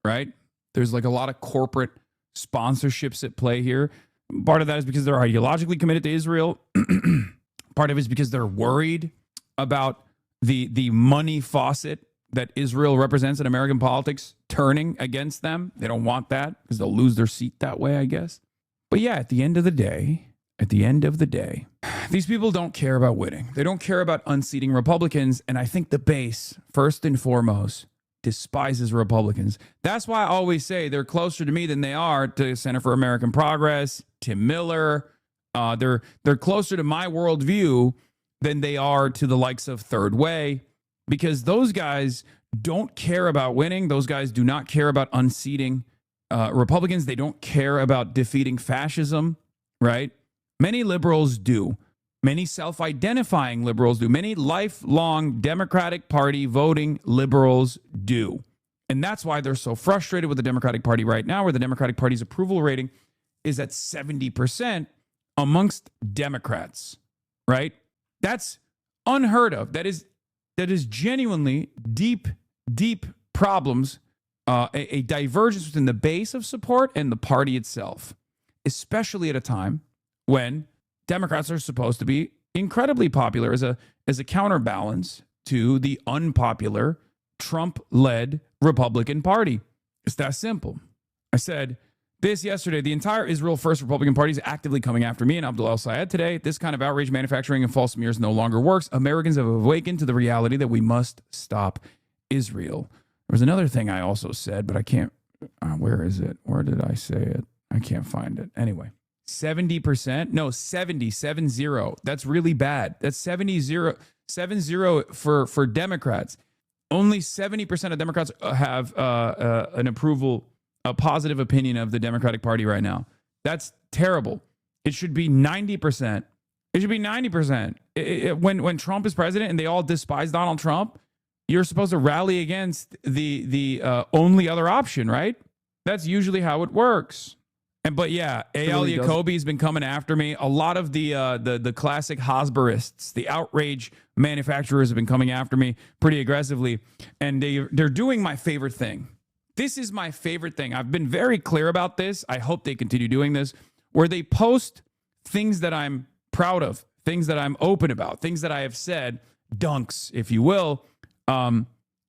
right? There's like a lot of corporate sponsorships at play here. Part of that is because they're ideologically committed to Israel. Part of it is because they're worried about the money faucet that Israel represents in American politics turning against them. They don't want that because they'll lose their seat that way, I guess. But yeah, at the end of the day, these people don't care about winning. They don't care about unseating Republicans. And I think the base, first and foremost, despises Republicans. That's why I always say they're closer to me than they are to Center for American Progress, Tim Miller. They're closer to my worldview than they are to the likes of Third Way, because those guys don't care about winning. Those guys do not care about unseating Republicans. They don't care about defeating fascism, right? Many liberals do. Many self-identifying liberals do. Many lifelong Democratic Party voting liberals do. And that's why they're so frustrated with the Democratic Party right now, where the Democratic Party's approval rating is at 70% amongst Democrats, right? That's unheard of. That is genuinely deep problems, a divergence within the base of support and the party itself, especially at a time when Democrats are supposed to be incredibly popular as a counterbalance to the unpopular Trump-led Republican Party. It's that simple. I said this yesterday. The entire Israel First Republican Party is actively coming after me and Abdul El-Sayed today. This kind of outrage, manufacturing, and false smears no longer works. Americans have awakened to the reality that we must stop Israel. There was another thing I also said, but I can't. Where is it? Where did I say it? I can't find it. Anyway. 70%? No, 70. That's really bad. That's 70 for Democrats. Only 70% of Democrats have an approval, a positive opinion of the Democratic Party right now. That's terrible. It should be 90%. It should be 90%. When Trump is president and they all despise Donald Trump, you're supposed to rally against the only other option, right? That's usually how it works. But yeah, A.L. Jacoby's been coming after me. A lot of the classic Hasburists, the outrage manufacturers, have been coming after me pretty aggressively, and they're doing my favorite thing. This is my favorite thing. I've been very clear about this. I hope they continue doing this, where they post things that I'm proud of, things that I'm open about, things that I have said, dunks, if you will,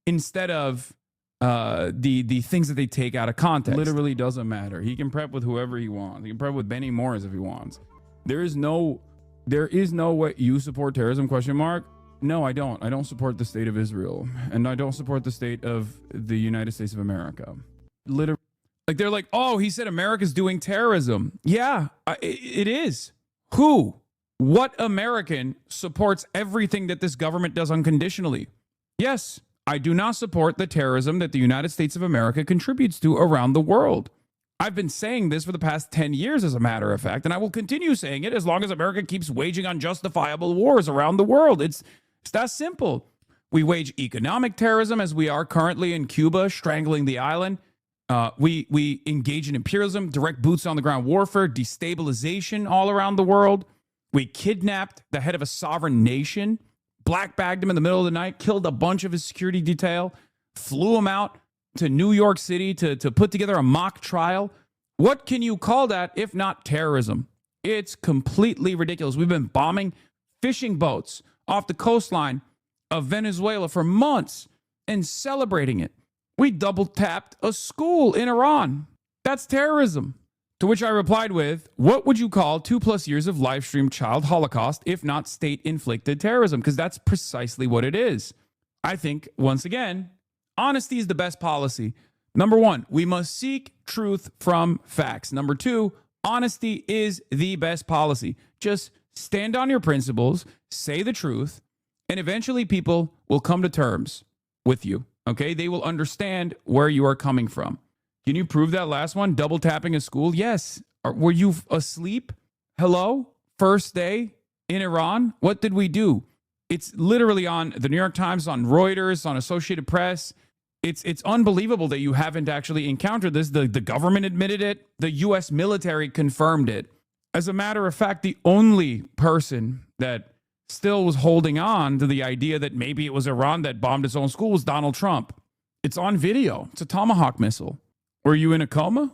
instead of the things that they take out of context. Literally doesn't matter. He can prep with whoever he wants. He can prep with Benny Morris if he wants. There is no way you support terrorism, ? No, I don't. I don't support the state of Israel, and I don't support the state of the United States of America. Literally, like they're like, oh, he said America's doing terrorism. Yeah, it is. Who? What American supports everything that this government does unconditionally? Yes. I do not support the terrorism that the United States of America contributes to around the world. I've been saying this for the past 10 years, as a matter of fact, and I will continue saying it as long as America keeps waging unjustifiable wars around the world. It's that simple. We wage economic terrorism, as we are currently in Cuba, strangling the island. We engage in imperialism, direct boots on the ground warfare, destabilization all around the world. We kidnapped the head of a sovereign nation, black-bagged him in the middle of the night, killed a bunch of his security detail, flew him out to New York City to put together a mock trial. What can you call that if not terrorism? It's completely ridiculous. We've been bombing fishing boats off the coastline of Venezuela for months and celebrating it. We double-tapped a school in Iran. That's terrorism. To which I replied with, what would you call 2+ years of live stream child holocaust if not state-inflicted terrorism? Because that's precisely what it is. I think, once again, honesty is the best policy. Number one, we must seek truth from facts. Number two, honesty is the best policy. Just stand on your principles, say the truth, and eventually people will come to terms with you, okay? They will understand where you are coming from. Can you prove that last one? Double tapping a school? Yes. Were you asleep? Hello? First day in Iran? What did we do? It's literally on the New York Times, on Reuters, on Associated Press. It's unbelievable that you haven't actually encountered this. The government admitted it. The U.S. military confirmed it. As a matter of fact, the only person that still was holding on to the idea that maybe it was Iran that bombed its own school was Donald Trump. It's on video. It's a Tomahawk missile. Were you in a coma?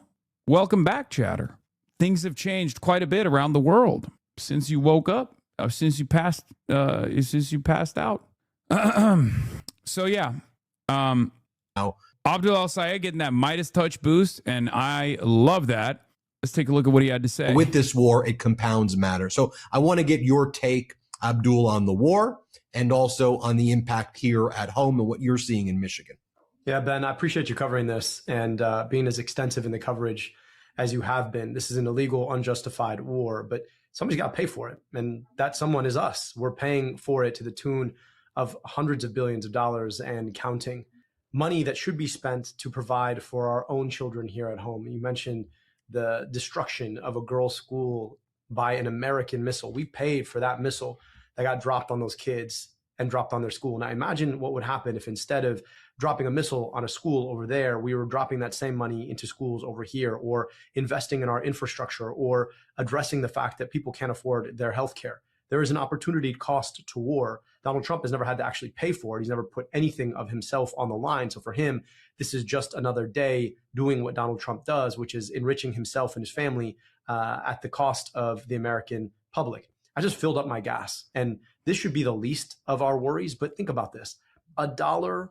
welcome back, chatter. Things have changed quite a bit around the world since you woke up, since you passed out. So yeah, Abdul Al Sayed getting that Midas touch boost, and I love that. Let's take a look at what he had to say. With this war, it compounds matter. So I want to get your take, Abdul, on the war and also on the impact here at home and what you're seeing in Michigan. Yeah, Ben, I appreciate you covering this and being as extensive in the coverage as you have been. This is an illegal, unjustified war, but somebody's got to pay for it. And that someone is us. We're paying for it to the tune of hundreds of billions of dollars and counting. Money that should be spent to provide for our own children here at home. You mentioned the destruction of a girls' school by an American missile. We paid for that missile that got dropped on those kids and dropped on their school. Now imagine what would happen if instead of dropping a missile on a school over there, we were dropping that same money into schools over here, or investing in our infrastructure, or addressing the fact that people can't afford their health care. There is an opportunity cost to war. Donald Trump has never had to actually pay for it. He's never put anything of himself on the line. So for him, this is just another day doing what Donald Trump does, which is enriching himself and his family at the cost of the American public. I just filled up my gas, and this should be the least of our worries. But think about this: $1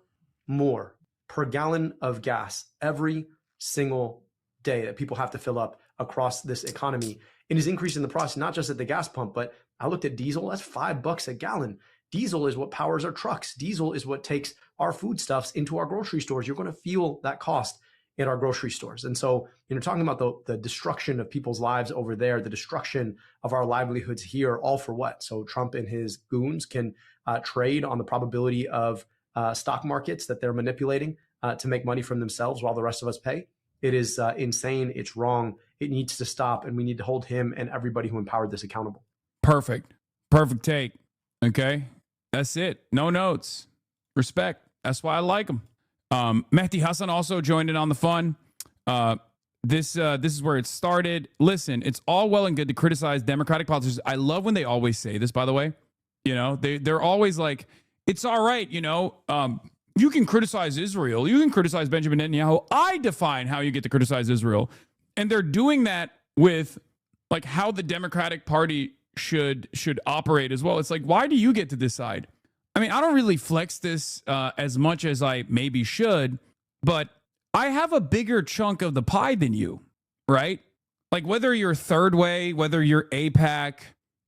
more per gallon of gas every single day that people have to fill up across this economy. It is increasing the price, not just at the gas pump, but I looked at diesel. That's $5 a gallon. Diesel is what powers our trucks. Diesel is what takes our foodstuffs into our grocery stores. You're going to feel that cost in our grocery stores. And so, talking about the destruction of people's lives over there, the destruction of our livelihoods here, all for what? So Trump and his goons can trade on the probability of stock markets that they're manipulating to make money from themselves while the rest of us pay. It is insane. It's wrong. It needs to stop. And we need to hold him and everybody who empowered this accountable. Perfect take. Okay. That's it. No notes. Respect. That's why I like him. Mehdi Hassan also joined in on the fun. This is where it started. Listen, it's all well and good to criticize Democratic politicians. I love when they always say this, by the way. They're always like, it's all right, you can criticize Israel. You can criticize Benjamin Netanyahu. I define how you get to criticize Israel. And they're doing that with like how the Democratic Party should operate as well. It's like, why do you get to decide? I mean, I don't really flex this as much as I maybe should, but I have a bigger chunk of the pie than you, right? Like whether you're Third Way, whether you're AIPAC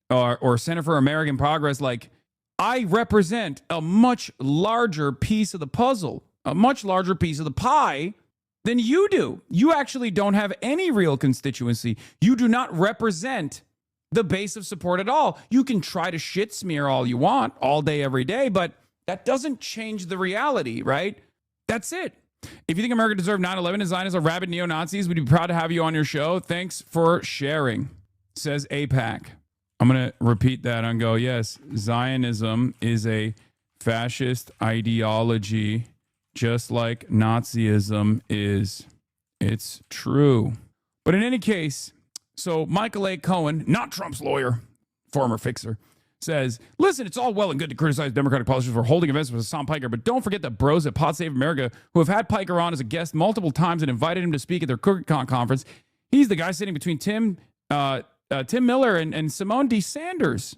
or Center for American Progress, like I represent a much larger piece of the puzzle, a much larger piece of the pie than you do. You actually don't have any real constituency. You do not represent the base of support at all. You can try to shit smear all you want all day, every day, but that doesn't change the reality, right? That's it. If you think America deserved 9/11 and Zionists are rabid neo-Nazis, we'd be proud to have you on your show. Thanks for sharing, says AIPAC. I'm going to repeat that and go, yes, Zionism is a fascist ideology, just like Nazism is. It's true. But in any case, so Michael A. Cohen, not Trump's lawyer, former fixer, says, listen, it's all well and good to criticize Democratic politicians for holding events with Hassan Piker, but don't forget the bros at Pod Save America who have had Piker on as a guest multiple times and invited him to speak at their CookieCon conference. He's the guy sitting between Tim Miller and Simone D. Sanders,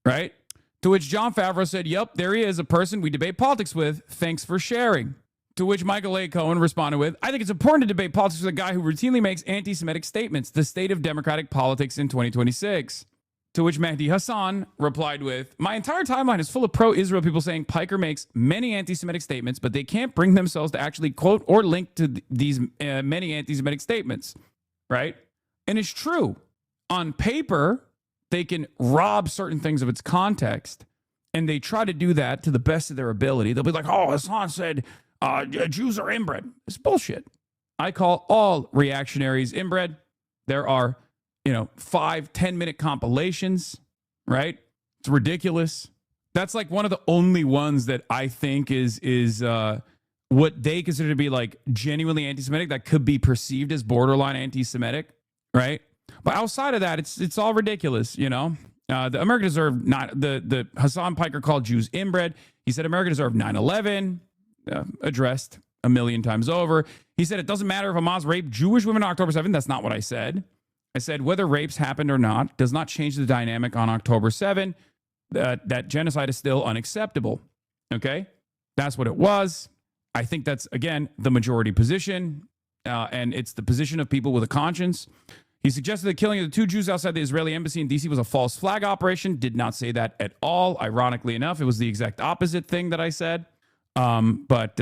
right? To which John Favreau said, yep, there he is, a person we debate politics with. Thanks for sharing. To which Michael A. Cohen responded with, I think it's important to debate politics with a guy who routinely makes anti-Semitic statements, the state of Democratic politics in 2026. To which Mehdi Hassan replied with, my entire timeline is full of pro-Israel people saying Piker makes many anti-Semitic statements, but they can't bring themselves to actually quote or link to these many anti-Semitic statements, right? And it's true. On paper, they can rob certain things of its context, and they try to do that to the best of their ability. They'll be like, oh, Hassan said Jews are inbred. It's bullshit. I call all reactionaries inbred. There are 5-10-minute compilations, right? It's ridiculous. That's like one of the only ones that I think is what they consider to be like genuinely anti-Semitic that could be perceived as borderline anti-Semitic, right? But outside of that, it's all ridiculous, The America deserved not the Hassan Piker called Jews inbred. He said America deserved 9/11, addressed. a million times over. He said it doesn't matter if Hamas raped Jewish women on October 7th. That's not what I said. I said whether rapes happened or not does not change the dynamic on October 7th. That genocide is still unacceptable. Okay? That's what it was. I think that's, again, the majority position, and it's the position of people with a conscience. He suggested the killing of the 2 Jews outside the Israeli embassy in D.C. was a false flag operation. Did not say that at all. Ironically enough, it was the exact opposite thing that I said. But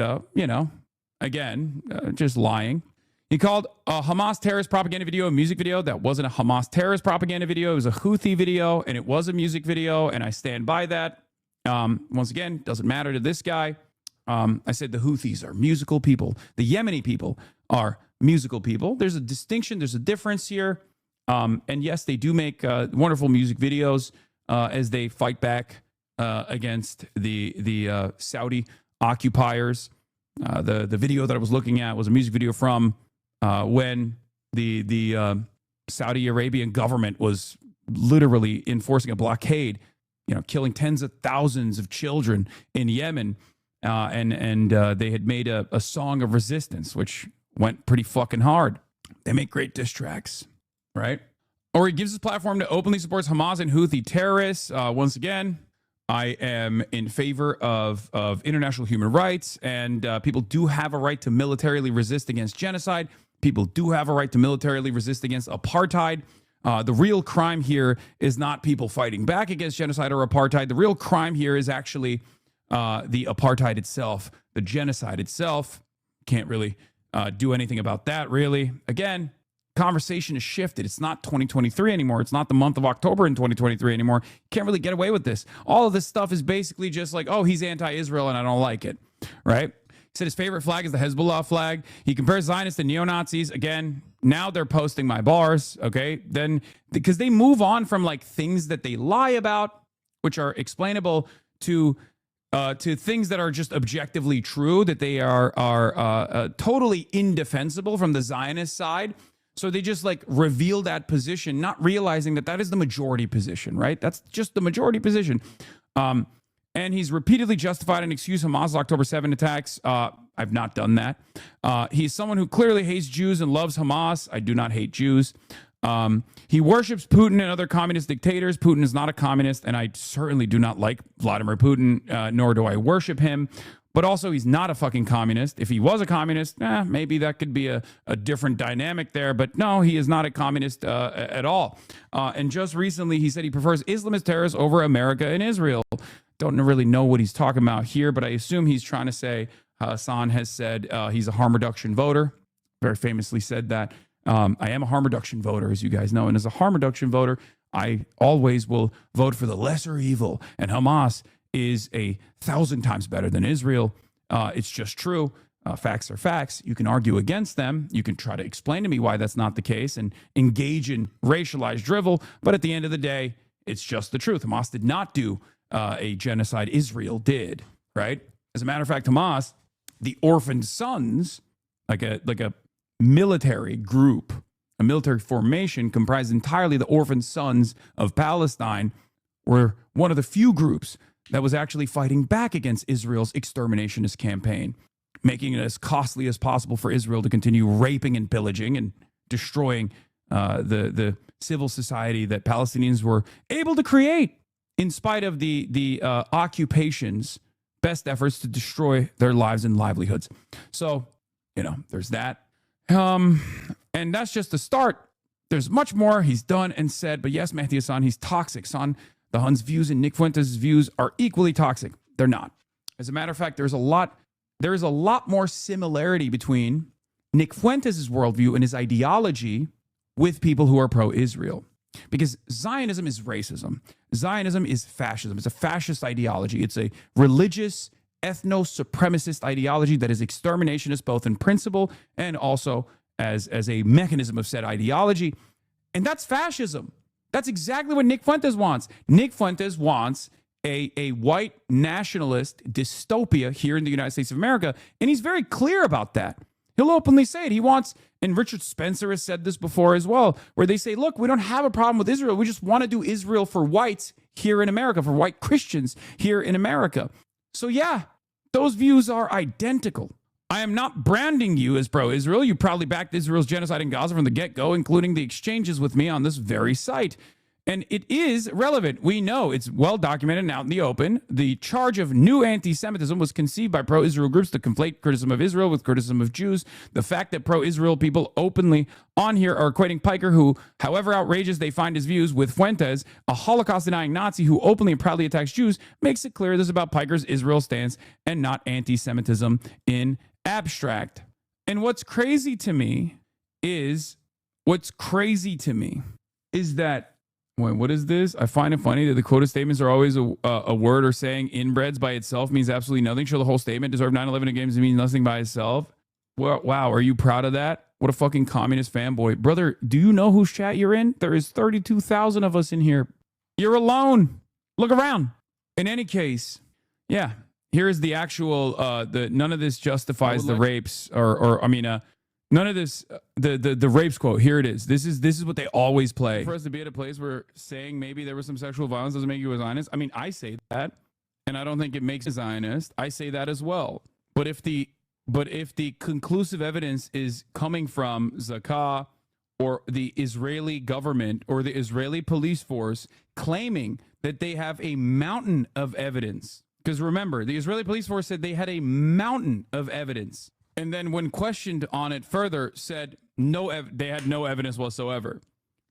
again, just lying. He called a Hamas terrorist propaganda video a music video. That wasn't a Hamas terrorist propaganda video. It was a Houthi video, and it was a music video, and I stand by that. Once again, doesn't matter to this guy. I said the Houthis are musical people. The Yemeni people are musical people. There's a distinction. There's a difference here. And yes, they do make wonderful music videos as they fight back against the Saudi occupiers. The video that I was looking at was a music video from when the Saudi Arabian government was literally enforcing a blockade, killing tens of thousands of children in Yemen. And they had made a song of resistance, which went pretty fucking hard. They make great diss tracks, right? Or he gives his platform to openly supports Hamas and Houthi terrorists. Once again, I am in favor of international human rights, and people do have a right to militarily resist against genocide. People do have a right to militarily resist against apartheid. The real crime here is not people fighting back against genocide or apartheid. The real crime here is actually the apartheid itself, the genocide itself. Can't really do anything about that, really. Again, conversation has shifted. It's not 2023 anymore. It's not the month of October in 2023 anymore. You can't really get away with this. All of this stuff is basically just like, oh, he's anti-Israel and I don't like it, right? He said his favorite flag is the Hezbollah flag. He compares Zionists to neo-Nazis. Again, now they're posting my bars, okay? Then, because they move on from like things that they lie about, which are explainable, to things that are just objectively true, that they are totally indefensible from the Zionist side. So they just like reveal that position, not realizing that that is the majority position, right? That's just the majority position. And he's repeatedly justified and excused Hamas' October 7 attacks. I've not done that. He's someone who clearly hates Jews and loves Hamas. I do not hate Jews. He worships Putin and other communist dictators. Putin is not a communist, and I certainly do not like Vladimir Putin, nor do I worship him. But also, he's not a fucking communist. If he was a communist, maybe that could be a different dynamic there. But no, he is not a communist at all. And just recently, he said he prefers Islamist terrorists over America and Israel. Don't really know what he's talking about here, but I assume he's trying to say Hassan has said he's a harm reduction voter. Very famously said that. I am a harm reduction voter, as you guys know. And as a harm reduction voter, I always will vote for the lesser evil. And Hamas is 1,000 times better than Israel. It's just true. Facts are facts. You can argue against them. You can try to explain to me why that's not the case and engage in racialized drivel. But at the end of the day, it's just the truth. Hamas did not do a genocide. Israel did, right? As a matter of fact, Hamas, the orphaned sons, like a military group, a military formation comprised entirely of the orphaned sons of Palestine, were one of the few groups that was actually fighting back against Israel's exterminationist campaign, making it as costly as possible for Israel to continue raping and pillaging and destroying the civil society that Palestinians were able to create in spite of the occupation's best efforts to destroy their lives and livelihoods. So, there's that. And that's just the start. There's much more he's done and said, but yes, Mehdi Hasan, he's toxic. Son, the Hun's views and Nick Fuentes' views are equally toxic. They're not. As a matter of fact, there is a lot more similarity between Nick Fuentes' worldview and his ideology with people who are pro-Israel. Because Zionism is racism. Zionism is fascism. It's a fascist ideology. It's a religious, ethno-supremacist ideology that is exterminationist both in principle and also as a mechanism of said ideology. And that's fascism. That's exactly what Nick Fuentes wants. Nick Fuentes wants a white nationalist dystopia here in the United States of America, and he's very clear about that. He'll openly say it. He wants, and Richard Spencer has said this before as well, where they say, look, we don't have a problem with Israel. We just want to do Israel for whites here in America, for white Christians here in America. So yeah, those views are identical. I am not branding you as pro-Israel. You proudly backed Israel's genocide in Gaza from the get-go, including the exchanges with me on this very site. And it is relevant. We know it's well documented and out in the open. The charge of new anti-Semitism was conceived by pro-Israel groups to conflate criticism of Israel with criticism of Jews. The fact that pro-Israel people openly on here are equating Piker, who, however outrageous they find his views, with Fuentes, a Holocaust-denying Nazi who openly and proudly attacks Jews, makes it clear this is about Piker's Israel stance and not anti-Semitism in abstract. And what's crazy to me is that, wait, what is this? I find it funny that the quoted statements are always a word, or saying inbreds by itself means absolutely nothing. Sure, the whole statement deserve 9/11 in games means nothing by itself. Well, wow, are you proud of that? What a fucking communist fanboy. Brother, do you know whose chat you're in? There is 32,000 of us in here. You're alone. Look around. In any case, yeah, here is the actual, none of this justifies the rapes none of this, the rapes quote. Here it is. This is what they always play. For us to be at a place where saying maybe there was some sexual violence doesn't make you a Zionist. I mean, I say that, and I don't think it makes a Zionist. I say that as well. But if the conclusive evidence is coming from Zakah or the Israeli government or the Israeli police force claiming that they have a mountain of evidence, because remember, the Israeli police force said they had a mountain of evidence. And then when questioned on it further, said they had no evidence whatsoever.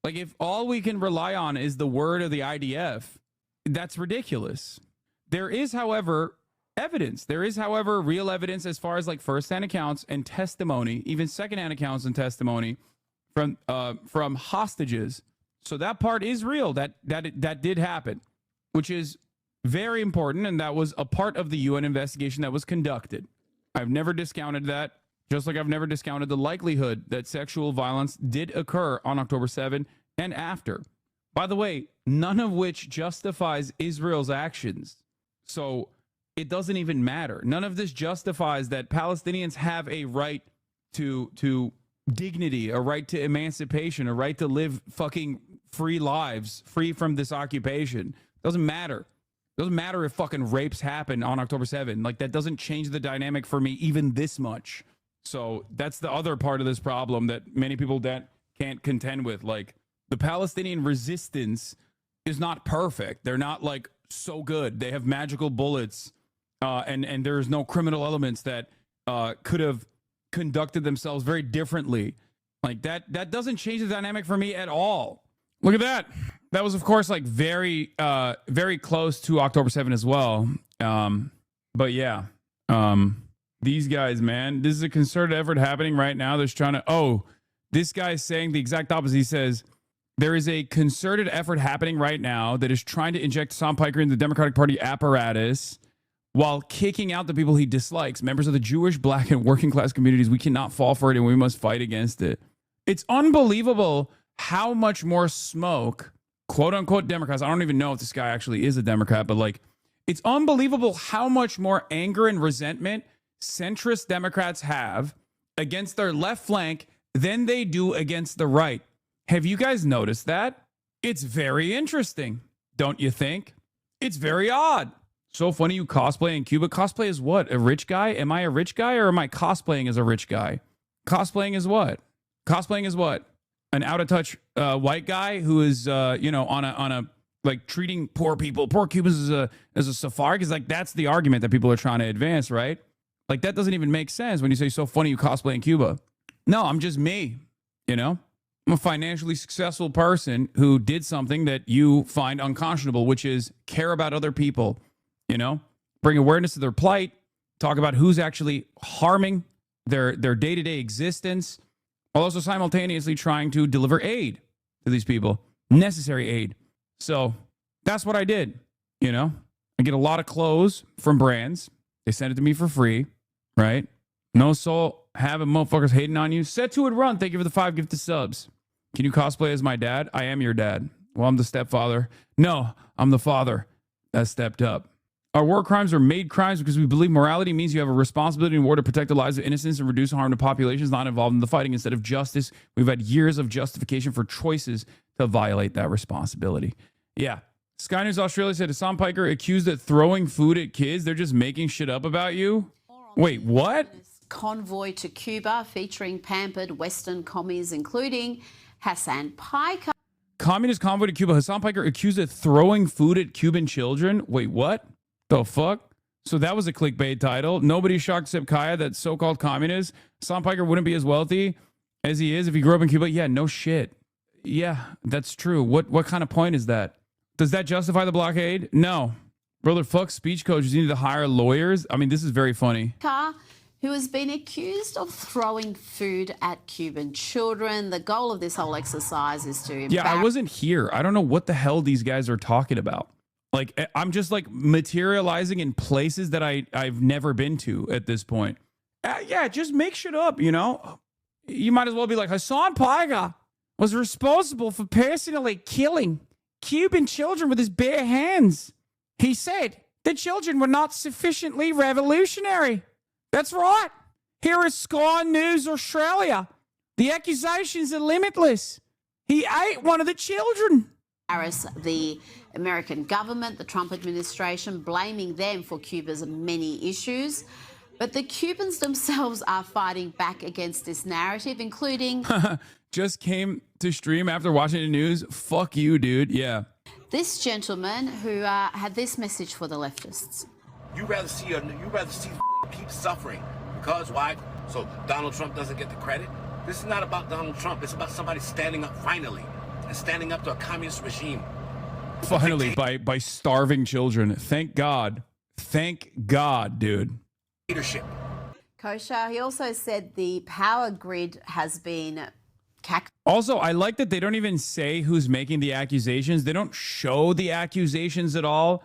Like, if all we can rely on is the word of the IDF, that's ridiculous. There is, however, evidence. There is, however, real evidence as far as like firsthand accounts and testimony, even secondhand accounts and testimony from hostages. So that part is real. That did happen, which is very important, and that was a part of the UN investigation that was conducted. I've never discounted that, just like I've never discounted the likelihood that sexual violence did occur on October 7 and after. By the way, none of which justifies Israel's actions. So it doesn't even matter. None of this justifies that Palestinians have a right to dignity, a right to emancipation, a right to live fucking free lives, free from this occupation. Doesn't matter. Doesn't matter if fucking rapes happen on October 7. Like, that doesn't change the dynamic for me even this much. So that's the other part of this problem that many people that can't contend with. Like, the Palestinian resistance is not perfect. They're not like so good. They have magical bullets, and there's no criminal elements that could have conducted themselves very differently. Like, that doesn't change the dynamic for me at all. Look at that. That was, of course, like very close to October 7 as well. But yeah, these guys, man, this is a concerted effort happening right now. They're trying to, this guy's saying the exact opposite. He says, there is a concerted effort happening right now that is trying to inject Sam Piker into the Democratic Party apparatus while kicking out the people he dislikes, members of the Jewish, black, and working class communities. We cannot fall for it, and we must fight against it. It's unbelievable how much more smoke, quote unquote Democrats, I don't even know if this guy actually is a Democrat, but like, it's unbelievable how much more anger and resentment centrist Democrats have against their left flank than they do against the right. Have you guys noticed that? It's very interesting, don't you think? It's very odd. So funny you cosplay in Cuba. Cosplay is what? A rich guy? Am I a rich guy, or am I cosplaying as a rich guy? Cosplaying is what? Cosplaying is what? An out of touch white guy who is on a like treating poor Cubans as a safari, because like that's the argument that people are trying to advance, right? Like, that doesn't even make sense when you say so funny you cosplay in Cuba. No, I'm just me, I'm a financially successful person who did something that you find unconscionable, which is care about other people, bring awareness to their plight, talk about who's actually harming their day-to-day existence, while also simultaneously trying to deliver aid to these people, necessary aid. So that's what I did, I get a lot of clothes from brands. They send it to me for free, right? No soul having motherfuckers hating on you. Set to it run. Thank you for the 5 gifted subs. Can you cosplay as my dad? I am your dad. Well, I'm the stepfather. No, I'm the father that stepped up. Our war crimes are made crimes because we believe morality means you have a responsibility in war to protect the lives of innocents and reduce harm to populations not involved in the fighting. Instead of justice, we've had years of justification for choices to violate that responsibility. Yeah. Sky News Australia said, Hassan Piker accused of throwing food at kids. They're just making shit up about you. Wait, what? convoy to Cuba featuring pampered Western commies, including Hassan Piker. Communist convoy to Cuba. Hassan Piker accused of throwing food at Cuban children. Wait, what? The fuck? So that was a clickbait title. Nobody shocked except Kaya that so-called communist. Hassan Piker wouldn't be as wealthy as he is if he grew up in Cuba. Yeah, no shit. Yeah, that's true. What kind of point is that? Does that justify the blockade? No. Brother, fuck speech coaches. You need to hire lawyers. I mean, this is very funny. Who has been accused of throwing food at Cuban children. The goal of this whole exercise is to... Yeah, I wasn't here. I don't know what the hell these guys are talking about. Like, I'm just like materializing in places that I've never been to at this point. Yeah, just make shit up, you know? You might as well be like, Hassan Piker was responsible for personally killing Cuban children with his bare hands. He said the children were not sufficiently revolutionary. That's right. Here is Sky News Australia. The accusations are limitless. He ate one of the children. The American government, the Trump administration, blaming them for Cuba's many issues. But the Cubans themselves are fighting back against this narrative, including... Just came to stream after watching the news. Fuck you, dude. Yeah. This gentleman who had this message for the leftists. You rather see keep suffering because why? So Donald Trump doesn't get the credit. This is not about Donald Trump. It's about somebody standing up finally and standing up to a communist regime. Finally, by starving children. Thank God. Thank God, dude. Leadership. Kosher. He also said the power grid has been. Also, I like that they don't even say who's making the accusations. They don't show the accusations at all.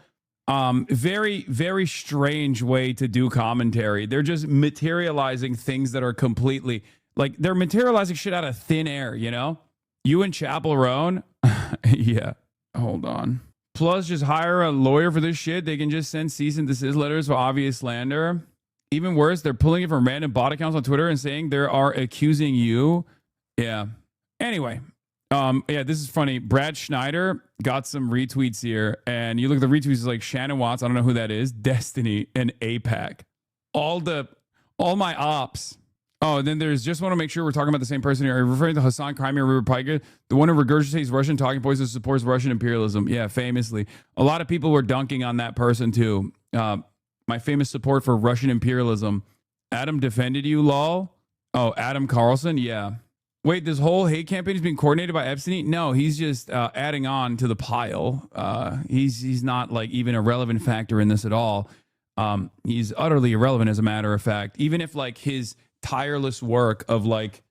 Very, very strange way to do commentary. They're just materializing things that are completely like they're materializing shit out of thin air, you know? You and Chappell Roan. Yeah. Hold on. Plus, just hire a lawyer for this shit. They can just send cease and desist letters for obvious slander. Even worse, they're pulling it from random bot accounts on Twitter and saying they are accusing you. Yeah. Anyway, yeah, this is funny. Brad Schneider got some retweets here, and you look at the retweets like Shannon Watts. I don't know who that is. Destiny and APAC. All my ops. Oh, and then there's just want to make sure we're talking about the same person here. Are you referring to Hassan Crimea River Piker, the one who regurgitates Russian talking points and supports Russian imperialism? Yeah, famously. A lot of people were dunking on that person too. My famous support for Russian imperialism. Adam defended you, lol. Oh, Adam Carlson. Yeah. Wait, this whole hate campaign is being coordinated by Epstein? No, he's just adding on to the pile. He's not like even a relevant factor in this at all. He's utterly irrelevant, as a matter of fact. Even if like his tireless work of like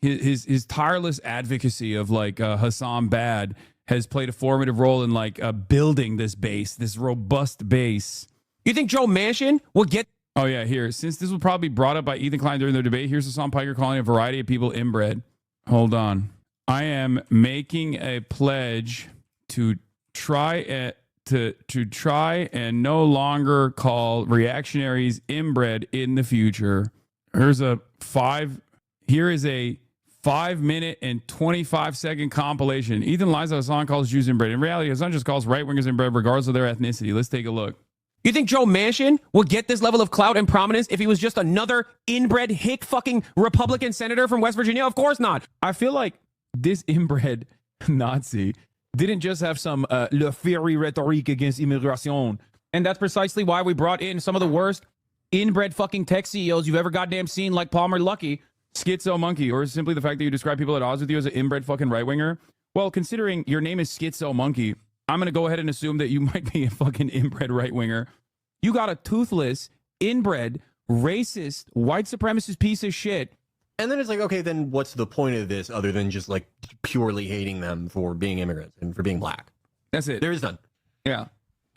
his tireless advocacy of like Hassan Bad has played a formative role in like building this base, this robust base. You think Joe Manchin will get? Oh, yeah, here. Since this was probably brought up by Ethan Klein during their debate, here's Hassan Piker calling a variety of people inbred. Hold on. I am making a pledge to try and no longer call reactionaries inbred in the future. Here is a 5-minute and 25-second compilation. Ethan lies that Hassan calls Jews inbred. In reality, Hassan just calls right-wingers inbred regardless of their ethnicity. Let's take a look. You think Joe Manchin will get this level of clout and prominence if he was just another inbred hick fucking Republican senator from West Virginia? Of course not. I feel like this inbred Nazi didn't just have some le fiery rhetoric against immigration. And that's precisely why we brought in some of the worst inbred fucking tech CEOs you've ever goddamn seen, like Palmer Luckey. Schizo Monkey, or simply the fact that you describe people at odds with you as an inbred fucking right-winger. Well, considering your name is Schizo Monkey, I'm going to go ahead and assume that you might be a fucking inbred right-winger. You got a toothless, inbred, racist, white supremacist piece of shit. And then it's like, okay, then what's the point of this other than just like purely hating them for being immigrants and for being black? That's it. There is none. Yeah.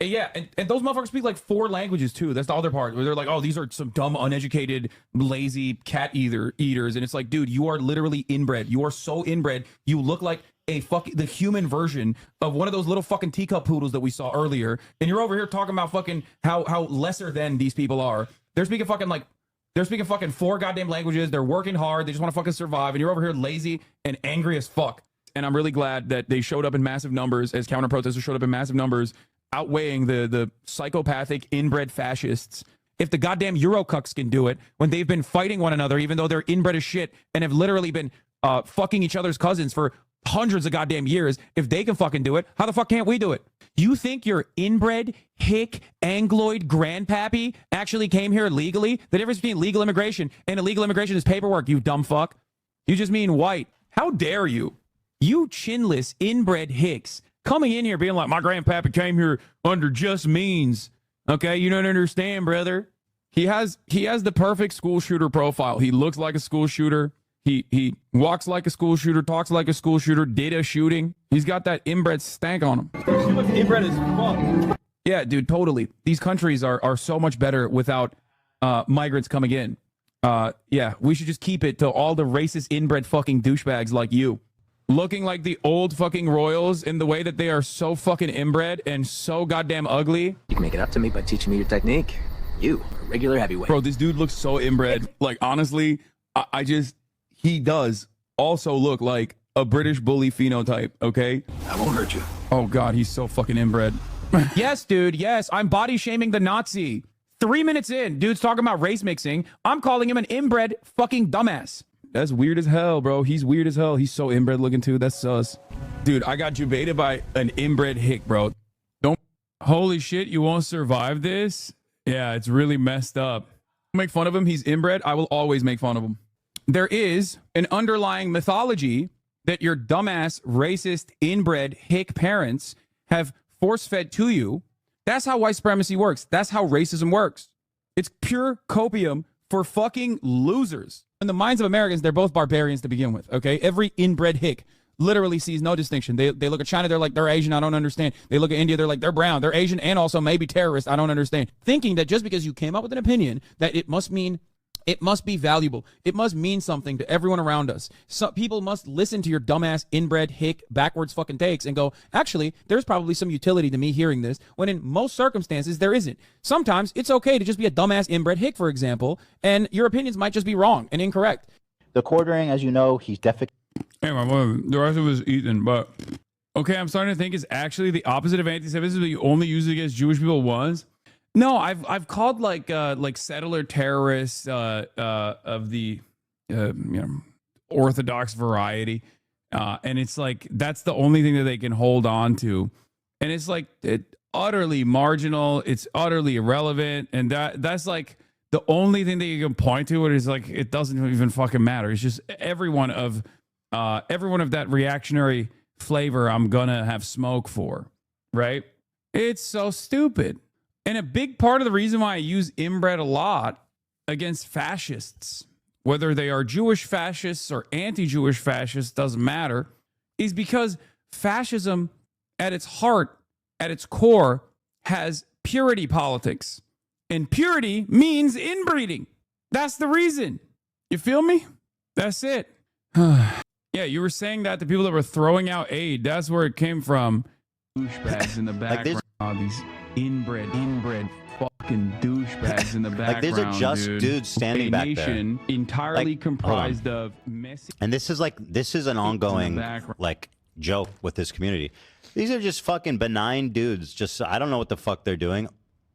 Yeah, and those motherfuckers speak like 4 languages too. That's the other part where they're like, oh, these are some dumb, uneducated, lazy cat eaters. And it's like, dude, you are literally inbred. You are so inbred. You look like the human version of one of those little fucking teacup poodles that we saw earlier. And you're over here talking about fucking how lesser than these people are. They're speaking fucking 4 goddamn languages. They're working hard. They just want to fucking survive. And you're over here lazy and angry as fuck. And I'm really glad that they showed up in massive numbers, as counter protesters showed up in massive numbers, outweighing the psychopathic inbred fascists if the goddamn Eurocucks can do it when they've been fighting one another, even though they're inbred as shit and have literally been fucking each other's cousins for hundreds of goddamn years. If they can fucking do it, how the fuck can't we do it? You think your inbred, hick, Angloid grandpappy actually came here legally? The difference between legal immigration and illegal immigration is paperwork, you dumb fuck. You just mean white. How dare you? You chinless, inbred hicks coming in here being like, my grandpappy came here under just means. Okay, you don't understand, brother. He has the perfect school shooter profile. He looks like a school shooter. He walks like a school shooter, talks like a school shooter, did a shooting. He's got that inbred stank on him. He looks inbred as fuck. Yeah, dude, totally. These countries are so much better without migrants coming in. Yeah, we should just keep it to all the racist inbred fucking douchebags like you. Looking like the old fucking royals in the way that they are so fucking inbred and so goddamn ugly. You can make it up to me by teaching me your technique. You, a regular heavyweight. Bro, this dude looks so inbred. Like, honestly, he does also look like a British bully phenotype, okay? I won't hurt you. Oh, God, he's so fucking inbred. Yes, dude, yes. I'm body shaming the Nazi. 3 minutes in, dude's talking about race mixing. I'm calling him an inbred fucking dumbass. That's weird as hell, bro. He's weird as hell. He's so inbred looking, too. That's sus. Dude, I got baited by an inbred hick, bro. Don't. Holy shit, you won't survive this? Yeah, it's really messed up. Make fun of him. He's inbred. I will always make fun of him. There is an underlying mythology that your dumbass, racist, inbred, hick parents have force-fed to you. That's how white supremacy works. That's how racism works. It's pure copium for fucking losers. In the minds of Americans, they're both barbarians to begin with, okay? Every inbred hick literally sees no distinction. They look at China, they're like, they're Asian, I don't understand. They look at India, they're like, they're brown, they're Asian, and also maybe terrorists, I don't understand. Thinking that just because you came up with an opinion, that it must be valuable. It must mean something to everyone around us. So people must listen to your dumbass, inbred, hick, backwards fucking takes and go, actually, there's probably some utility to me hearing this, when in most circumstances, there isn't. Sometimes it's okay to just be a dumbass, inbred hick, for example, and your opinions might just be wrong and incorrect. The quartering, as you know, he's definitely... Hey, my mother, the rest of it was Ethan, but... Okay, I'm starting to think it's actually the opposite of anti-Semitism that you only use it against Jewish people once. No, I've called like settler terrorists of the Orthodox variety, and it's like that's the only thing that they can hold on to, and it's like utterly marginal, it's utterly irrelevant, and that's like the only thing that you can point to. It is like it doesn't even fucking matter. It's just everyone of that reactionary flavor I'm gonna have smoke for, right? It's so stupid. And a big part of the reason why I use inbred a lot against fascists, whether they are Jewish fascists or anti-Jewish fascists, doesn't matter, is because fascism at its heart, at its core, has purity politics. And purity means inbreeding. That's the reason. You feel me? That's it. Yeah, you were saying that the people that were throwing out aid, that's where it came from. Douchebags in the background. These inbred fucking douchebags in the background. Like, these are just dudes standing back there. Entirely comprised of messy. And this is an ongoing like joke with this community. These are just fucking benign dudes. Just, I don't know what the fuck they're doing.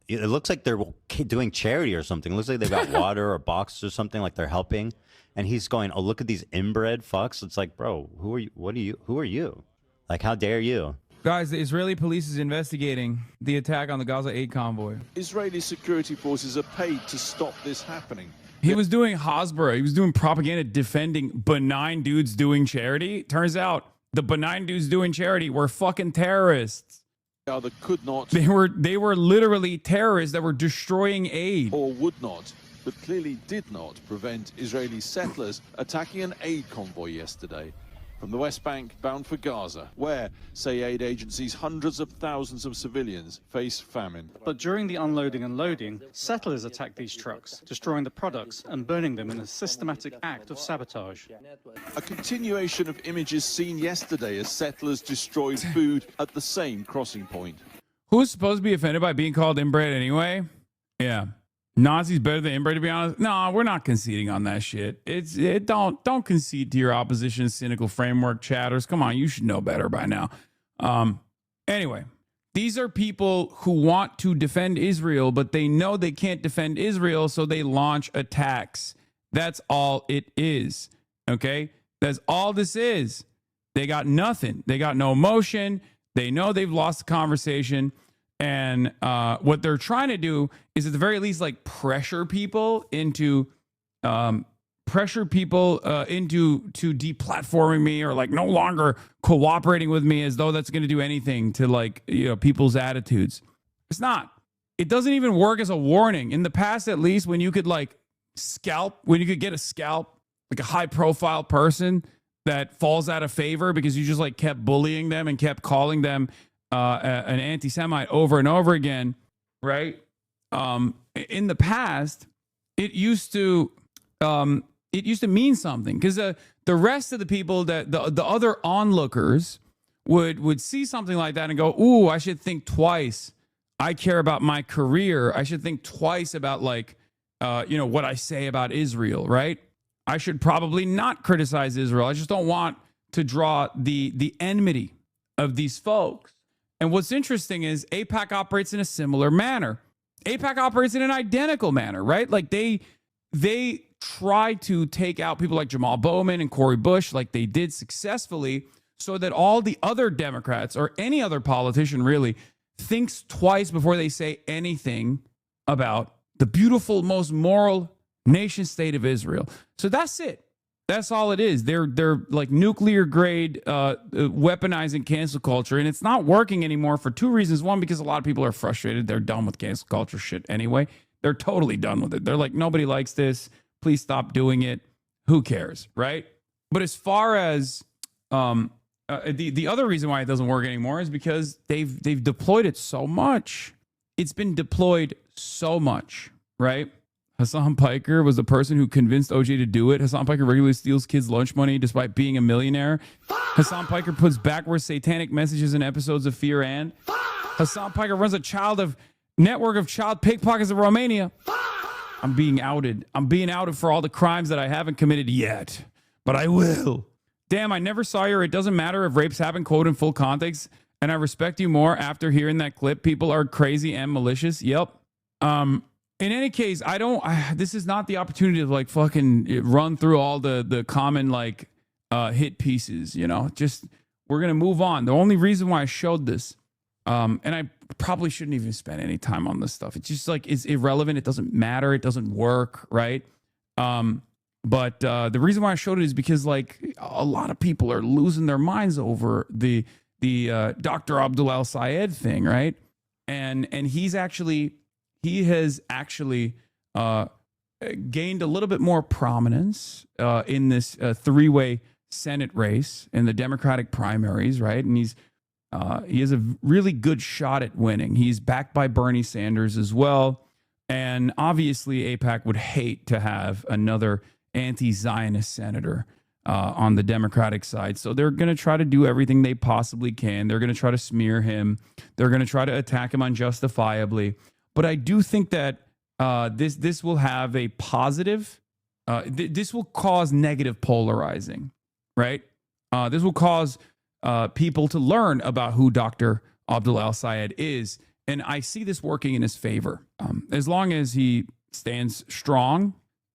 It looks like they're doing charity or something. It looks like they've got water or boxes or something, like they're helping. And he's going, oh, look at these inbred fucks. It's like, bro, who are you? Who are you? Like, how dare you? Guys, the Israeli police is investigating the attack on the Gaza aid convoy. Israeli security forces are paid to stop this happening. He was doing Hasbara. He was doing propaganda defending benign dudes doing charity. Turns out the benign dudes doing charity were fucking terrorists. That could not. They were literally terrorists that were destroying aid. Or would not, but clearly did not prevent Israeli settlers attacking an aid convoy yesterday from the West Bank bound for Gaza, where, say aid agencies, hundreds of thousands of civilians face famine. But during the unloading and loading, settlers attacked these trucks, destroying the products and burning them in a systematic act of sabotage. A continuation of images seen yesterday as settlers destroyed food at the same crossing point. Who's supposed to be offended by being called inbred anyway? Yeah. Nazis better than inbred, to be honest. No, we're not conceding on that shit. Don't concede to your opposition's cynical framework chatters. Come on, you should know better by now. Anyway, These are people who want to defend Israel, but they know they can't defend Israel, so they launch attacks. That's all it is. Okay? That's all this is. They got nothing. They got no emotion. They know they've lost the conversation. And what they're trying to do is at the very least like pressure people into deplatforming me or like no longer cooperating with me, as though that's going to do anything to like, you know, people's attitudes. It's not. It doesn't even work as a warning. In the past, at least, when you could like when you could get a scalp, like a high profile person that falls out of favor because you just like kept bullying them and kept calling them an anti-Semite over and over again, right? In the past, it used to mean something, because the rest of the people, that the other onlookers would see something like that and go, "Ooh, I should think twice. I care about my career. I should think twice about like, you know, what I say about Israel, right? I should probably not criticize Israel. I just don't want to draw the enmity of these folks." And what's interesting is AIPAC operates in a similar manner. AIPAC operates in an identical manner, right? Like they try to take out people like Jamal Bowman and Cori Bush, like they did successfully, so that all the other Democrats or any other politician really thinks twice before they say anything about the beautiful, most moral nation state of Israel. So that's it. That's all it is. They're like nuclear grade weaponizing cancel culture, and it's not working anymore for two reasons. One, because a lot of people are frustrated. They're done with cancel culture shit anyway. They're totally done with it. They're like, nobody likes this. Please stop doing it. Who cares, right? But as far as the other reason why it doesn't work anymore is because they've deployed it so much. It's been deployed so much, right? Hassan Piker was the person who convinced OJ to do it. Hassan Piker regularly steals kids' lunch money despite being a millionaire. Hassan Piker puts backwards satanic messages in episodes of Fear and. Hassan Piker runs a network of child pickpockets in Romania. I'm being outed. I'm being outed for all the crimes that I haven't committed yet, but I will. Damn, I never saw your "it doesn't matter if rapes happen" quote in full context, and I respect you more after hearing that clip. People are crazy and malicious. Yep. In any case, this is not the opportunity to like fucking run through all the common like hit pieces, you know. Just, we're going to move on. The only reason why I showed this, and I probably shouldn't even spend any time on this stuff. It's just like, it's irrelevant. It doesn't matter. It doesn't work, right? But the reason why I showed it is because like a lot of people are losing their minds over the Dr. Abdul al-Sayed thing, right? And he has actually gained a little bit more prominence in this three-way Senate race in the Democratic primaries, right? And he has a really good shot at winning. He's backed by Bernie Sanders as well. And obviously, AIPAC would hate to have another anti-Zionist senator on the Democratic side. So they're going to try to do everything they possibly can. They're going to try to smear him. They're going to try to attack him unjustifiably. But I do think that this will have a positive, this will cause negative polarizing, right? This will cause people to learn about who Dr. Abdul al-Sayed is. And I see this working in his favor. As long as he stands strong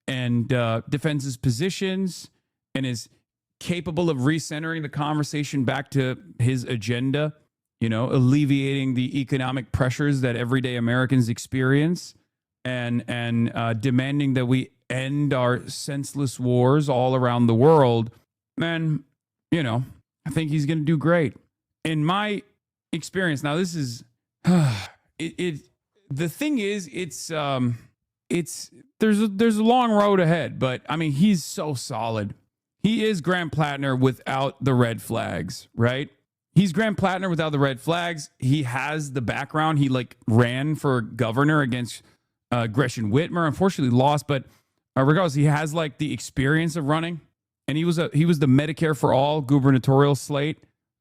and defends his positions and is capable of recentering the conversation back to his agenda, you know, alleviating the economic pressures that everyday Americans experience and demanding that we end our senseless wars all around the world, then, you know, I think he's going to do great. In my experience, now this is, the thing is, there's a long road ahead, but I mean, he's so solid. He is Graham Plattner without the red flags, right? He's Graham Plattner without the red flags. He has the background. He like ran for governor against Gretchen Whitmer. Unfortunately lost, but regardless, he has like the experience of running. And he was the Medicare for All gubernatorial slate.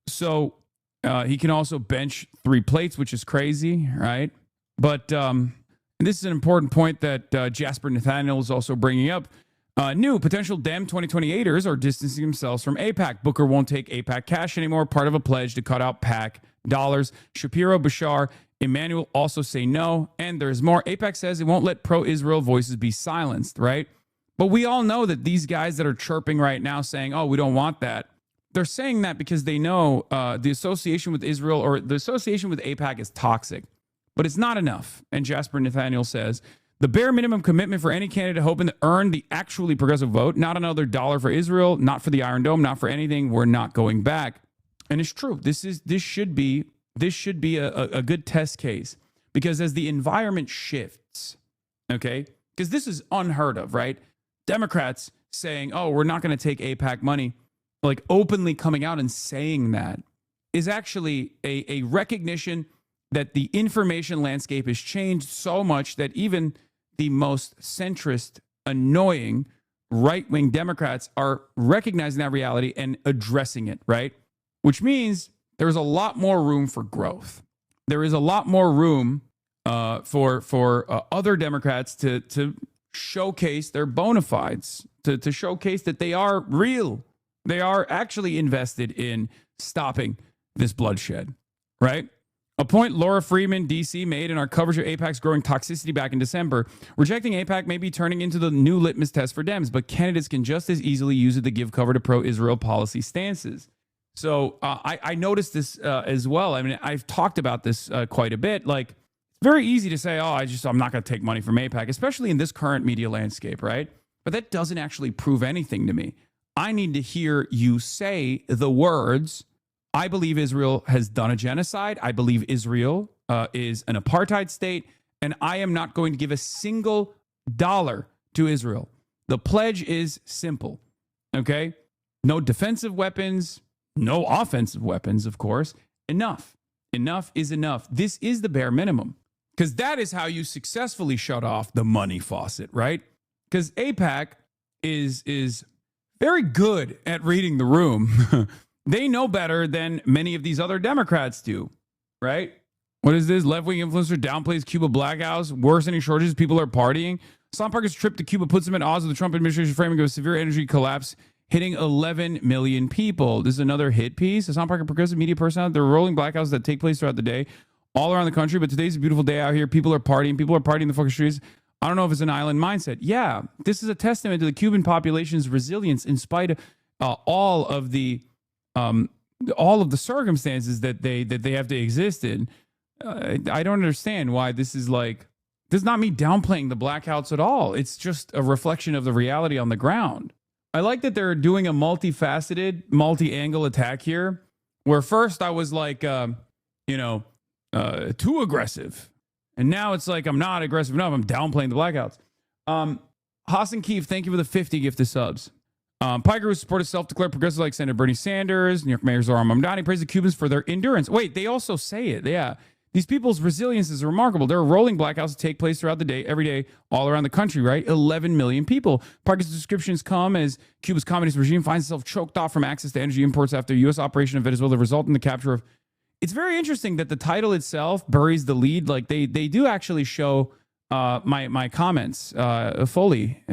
So he can also bench 3 plates, which is crazy, right? But and this is an important point that Jasper Nathaniel is also bringing up. New potential Dem 2028ers are distancing themselves from AIPAC. Booker won't take AIPAC cash anymore, part of a pledge to cut out PAC Shapiro, Bashar, Emmanuel also say no. And there's more. AIPAC says it won't let pro-Israel voices be silenced, right? But we all know that these guys that are chirping right now saying, oh, we don't want that, they're saying that because they know the association with Israel or the association with AIPAC is toxic. But it's not enough. And Jasper Nathaniel says, the bare minimum commitment for any candidate hoping to earn the actually progressive vote, not another dollar for Israel, not for the Iron Dome, not for anything. We're not going back. And it's true. This should be a good test case, because as the environment shifts, okay, because this is unheard of, right? Democrats saying, oh, we're not going to take AIPAC money, like openly coming out and saying that is actually a recognition that the information landscape has changed so much that even the most centrist, annoying right-wing Democrats are recognizing that reality and addressing it, right? Which means there's a lot more room for growth. There is a lot more room for other Democrats to showcase their bona fides, to showcase that they are real. They are actually invested in stopping this bloodshed, right? A point Laura Freeman, D.C., made in our coverage of AIPAC's growing toxicity back in December. Rejecting AIPAC may be turning into the new litmus test for Dems, but candidates can just as easily use it to give cover to pro-Israel policy stances. So I noticed this as well. I mean, I've talked about this quite a bit. Like, it's very easy to say, oh, I'm not going to take money from AIPAC, especially in this current media landscape, right? But that doesn't actually prove anything to me. I need to hear you say the words, I believe Israel has done a genocide. I believe Israel is an apartheid state, and I am not going to give a single dollar to Israel. The pledge is simple, okay? No defensive weapons, no offensive weapons, of course. Enough. Enough is enough. This is the bare minimum, because that is how you successfully shut off the money faucet, right? Because AIPAC is very good at reading the room. They know better than many of these other Democrats do, right? What is this? Left-wing influencer downplays Cuba blackouts, worsening shortages, people are partying. Aslan Parker's trip to Cuba puts him at odds with the Trump administration framing of a severe energy collapse, hitting 11 million people. This is another hit piece. Aslan Parker, progressive media personality. There are rolling blackouts that take place throughout the day all around the country, but today's a beautiful day out here. People are partying. People are partying in the fucking streets. I don't know if it's an island mindset. Yeah, this is a testament to the Cuban population's resilience in spite of all of the circumstances that they have to exist in. I don't understand why this is not me downplaying the blackouts at all. It's just a reflection of the reality on the ground. I like that they're doing a multifaceted, multi-angle attack here, where first I was like, too aggressive. And now it's like, I'm not aggressive enough. I'm downplaying the blackouts. Hassan Keefe, thank you for the 50 gifted subs. Piker, who supported self-declared progressive like Senator Bernie Sanders, New York Mayor Zohran Mamdani, praised the Cubans for their endurance. Wait, they also say it. Yeah. These people's resilience is remarkable. There are rolling blackouts that take place throughout the day, every day, all around the country, right? 11 million people. Parker's descriptions come as Cuba's communist regime finds itself choked off from access to energy imports after U.S. operation in Venezuela, result in the capture of... It's very interesting that the title itself buries the lead. Like, they do actually show my comments fully.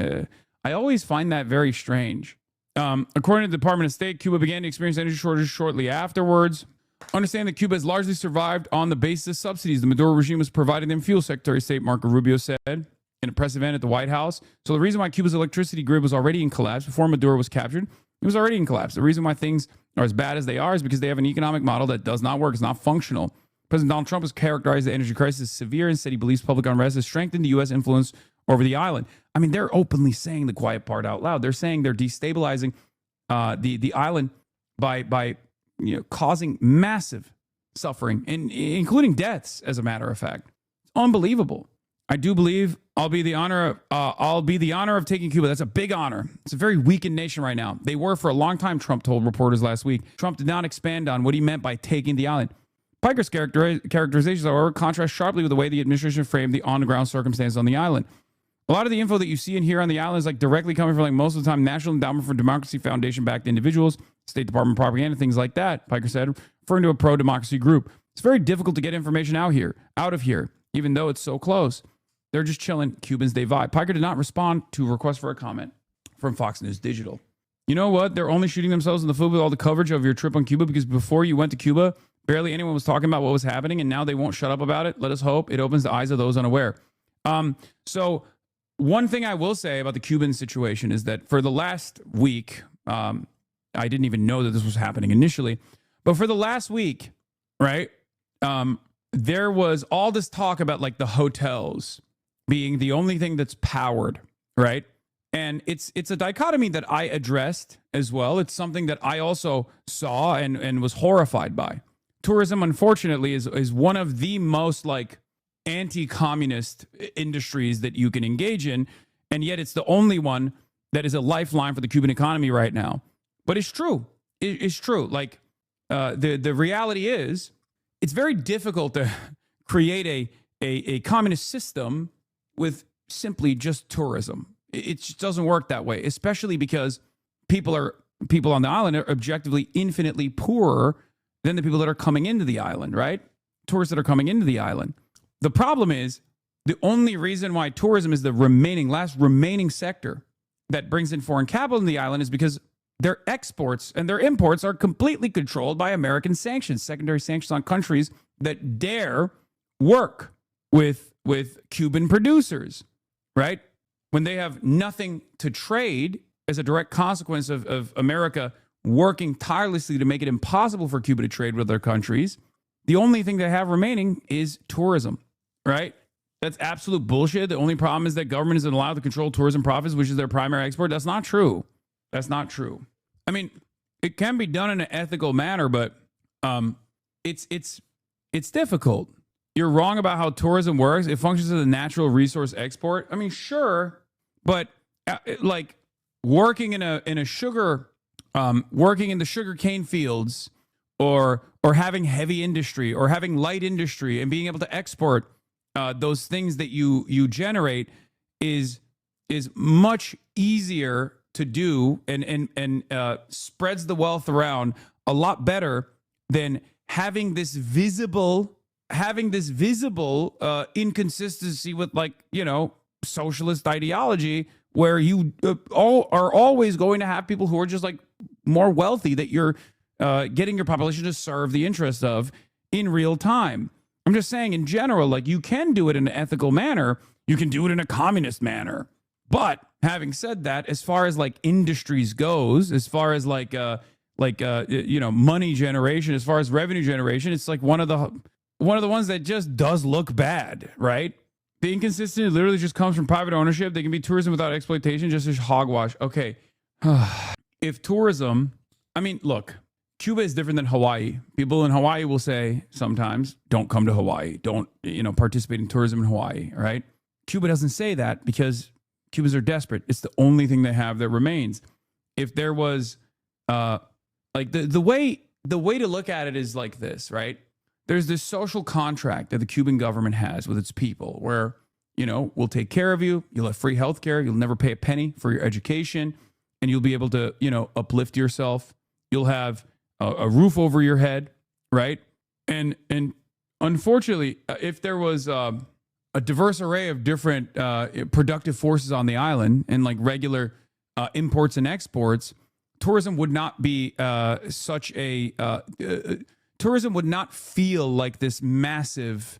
I always find that very strange. According to the Department of State, Cuba began to experience energy shortages shortly afterwards. Understand that Cuba has largely survived on the basis of subsidies. The Maduro regime was providing them fuel, Secretary of State Marco Rubio said in a press event at the White House. So the reason why Cuba's electricity grid was already in collapse before Maduro was captured, it was already in collapse. The reason why things are as bad as they are is because they have an economic model that does not work. It's not functional. President Donald Trump has characterized the energy crisis as severe and said he believes public unrest has strengthened the U.S. influence over the island. I mean, they're openly saying the quiet part out loud. They're saying they're destabilizing the island by causing massive suffering, and including deaths, as a matter of fact. It's unbelievable. I do believe I'll be the honor of taking Cuba. That's a big honor. It's a very weakened nation right now. They were for a long time, Trump told reporters last week. Trump did not expand on what he meant by taking the island. Piker's characterizations, however, contrast sharply with the way the administration framed the on-the-ground circumstances on the island. A lot of the info that you see and hear on the island is directly coming from most of the time National Endowment for Democracy Foundation-backed individuals, State Department propaganda, things like that, Piker said, referring to a pro-democracy group. It's very difficult to get information out of here, even though it's so close. They're just chilling. Cubans, they vibe. Piker did not respond to a request for a comment from Fox News Digital. You know what? They're only shooting themselves in the foot with all the coverage of your trip on Cuba because before you went to Cuba, Barely anyone was talking about what was happening, and now they won't shut up about it. Let us hope it opens the eyes of those unaware. So one thing I will say about the Cuban situation is that for the last week, I didn't even know that this was happening initially, but for the last week, right, there was all this talk about like the hotels being the only thing that's powered, right? And it's a dichotomy that I addressed as well. It's something that I also saw and was horrified by. Tourism, unfortunately, is one of the most like anti-communist industries that you can engage in, and yet it's the only one that is a lifeline for the Cuban economy right now. But it's true. It's true. Like the reality is, it's very difficult to create a communist system with simply just tourism. It just doesn't work that way, especially because people on the island are objectively infinitely poorer than the people that are coming into the island, right? Tourists that are coming into the island. The problem is the only reason why tourism is the last remaining sector that brings in foreign capital in the island is because their exports and their imports are completely controlled by American sanctions, secondary sanctions on countries that dare work with Cuban producers, right? When they have nothing to trade as a direct consequence of America working tirelessly to make it impossible for Cuba to trade with other countries, the only thing they have remaining is tourism, right? That's absolute bullshit. The only problem is that government isn't allowed to control tourism profits, which is their primary export. That's not true. That's not true. I mean, it can be done in an ethical manner, but it's difficult. You're wrong about how tourism works. It functions as a natural resource export. I mean, sure, but like working in the sugar cane fields, or having heavy industry or having light industry and being able to export those things that you generate is much easier to do and spreads the wealth around a lot better than having this visible inconsistency with, like, you know, socialist ideology, where you are always going to have people who are just like more wealthy that you're getting your population to serve the interests of in real time. I'm just saying in general, like, you can do it in an ethical manner. You can do it in a communist manner. But having said that, as far as like industries goes, as far as like money generation, as far as revenue generation, it's like one of the ones that just does look bad, right? The inconsistency literally just comes from private ownership. They can be tourism without exploitation, just as hogwash. Okay. If tourism, I mean, look, Cuba is different than Hawaii. People in Hawaii will say sometimes, don't come to Hawaii. Don't, participate in tourism in Hawaii, right? Cuba doesn't say that because Cubans are desperate. It's the only thing they have that remains. If there was, like the way to look at it is like this, right? There's this social contract that the Cuban government has with its people where, we'll take care of you. You'll have free health care. You'll never pay a penny for your education, and you'll be able to, uplift yourself. You'll have a roof over your head, right? And unfortunately, if there was a diverse array of different productive forces on the island and like regular imports and exports, tourism would not be tourism would not feel like this massive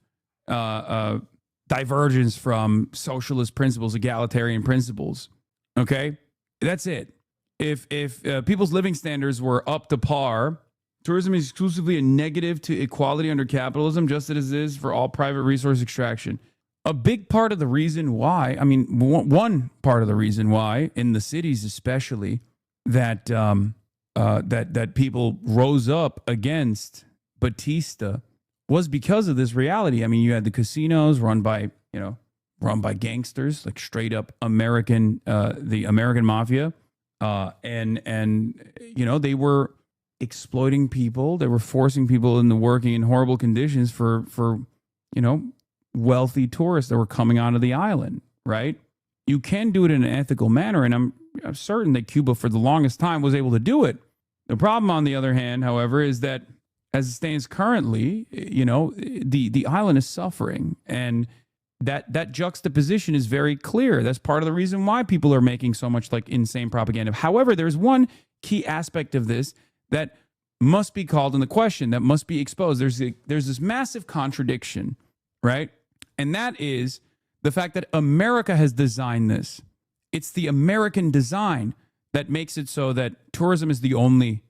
divergence from socialist principles, egalitarian principles. Okay, that's it. If people's living standards were up to par, tourism is exclusively a negative to equality under capitalism, just as it is for all private resource extraction. A big part of the reason why, one part of the reason why, in the cities especially, that that people rose up against Batista was because of this reality. I mean, you had the casinos run by gangsters, like straight up the American mafia. And they were exploiting people. They were forcing people into working in horrible conditions for wealthy tourists that were coming onto the island, right? You can do it in an ethical manner, and I'm certain that Cuba for the longest time was able to do it. The problem, on the other hand, however, is that as it stands currently, the island is suffering, and that juxtaposition is very clear. That's part of the reason why people are making so much like insane propaganda. However, there's one key aspect of this that must be called into question, that must be exposed. There's this massive contradiction, right? And that is the fact that America has designed this. It's the American design that makes it so that tourism is the only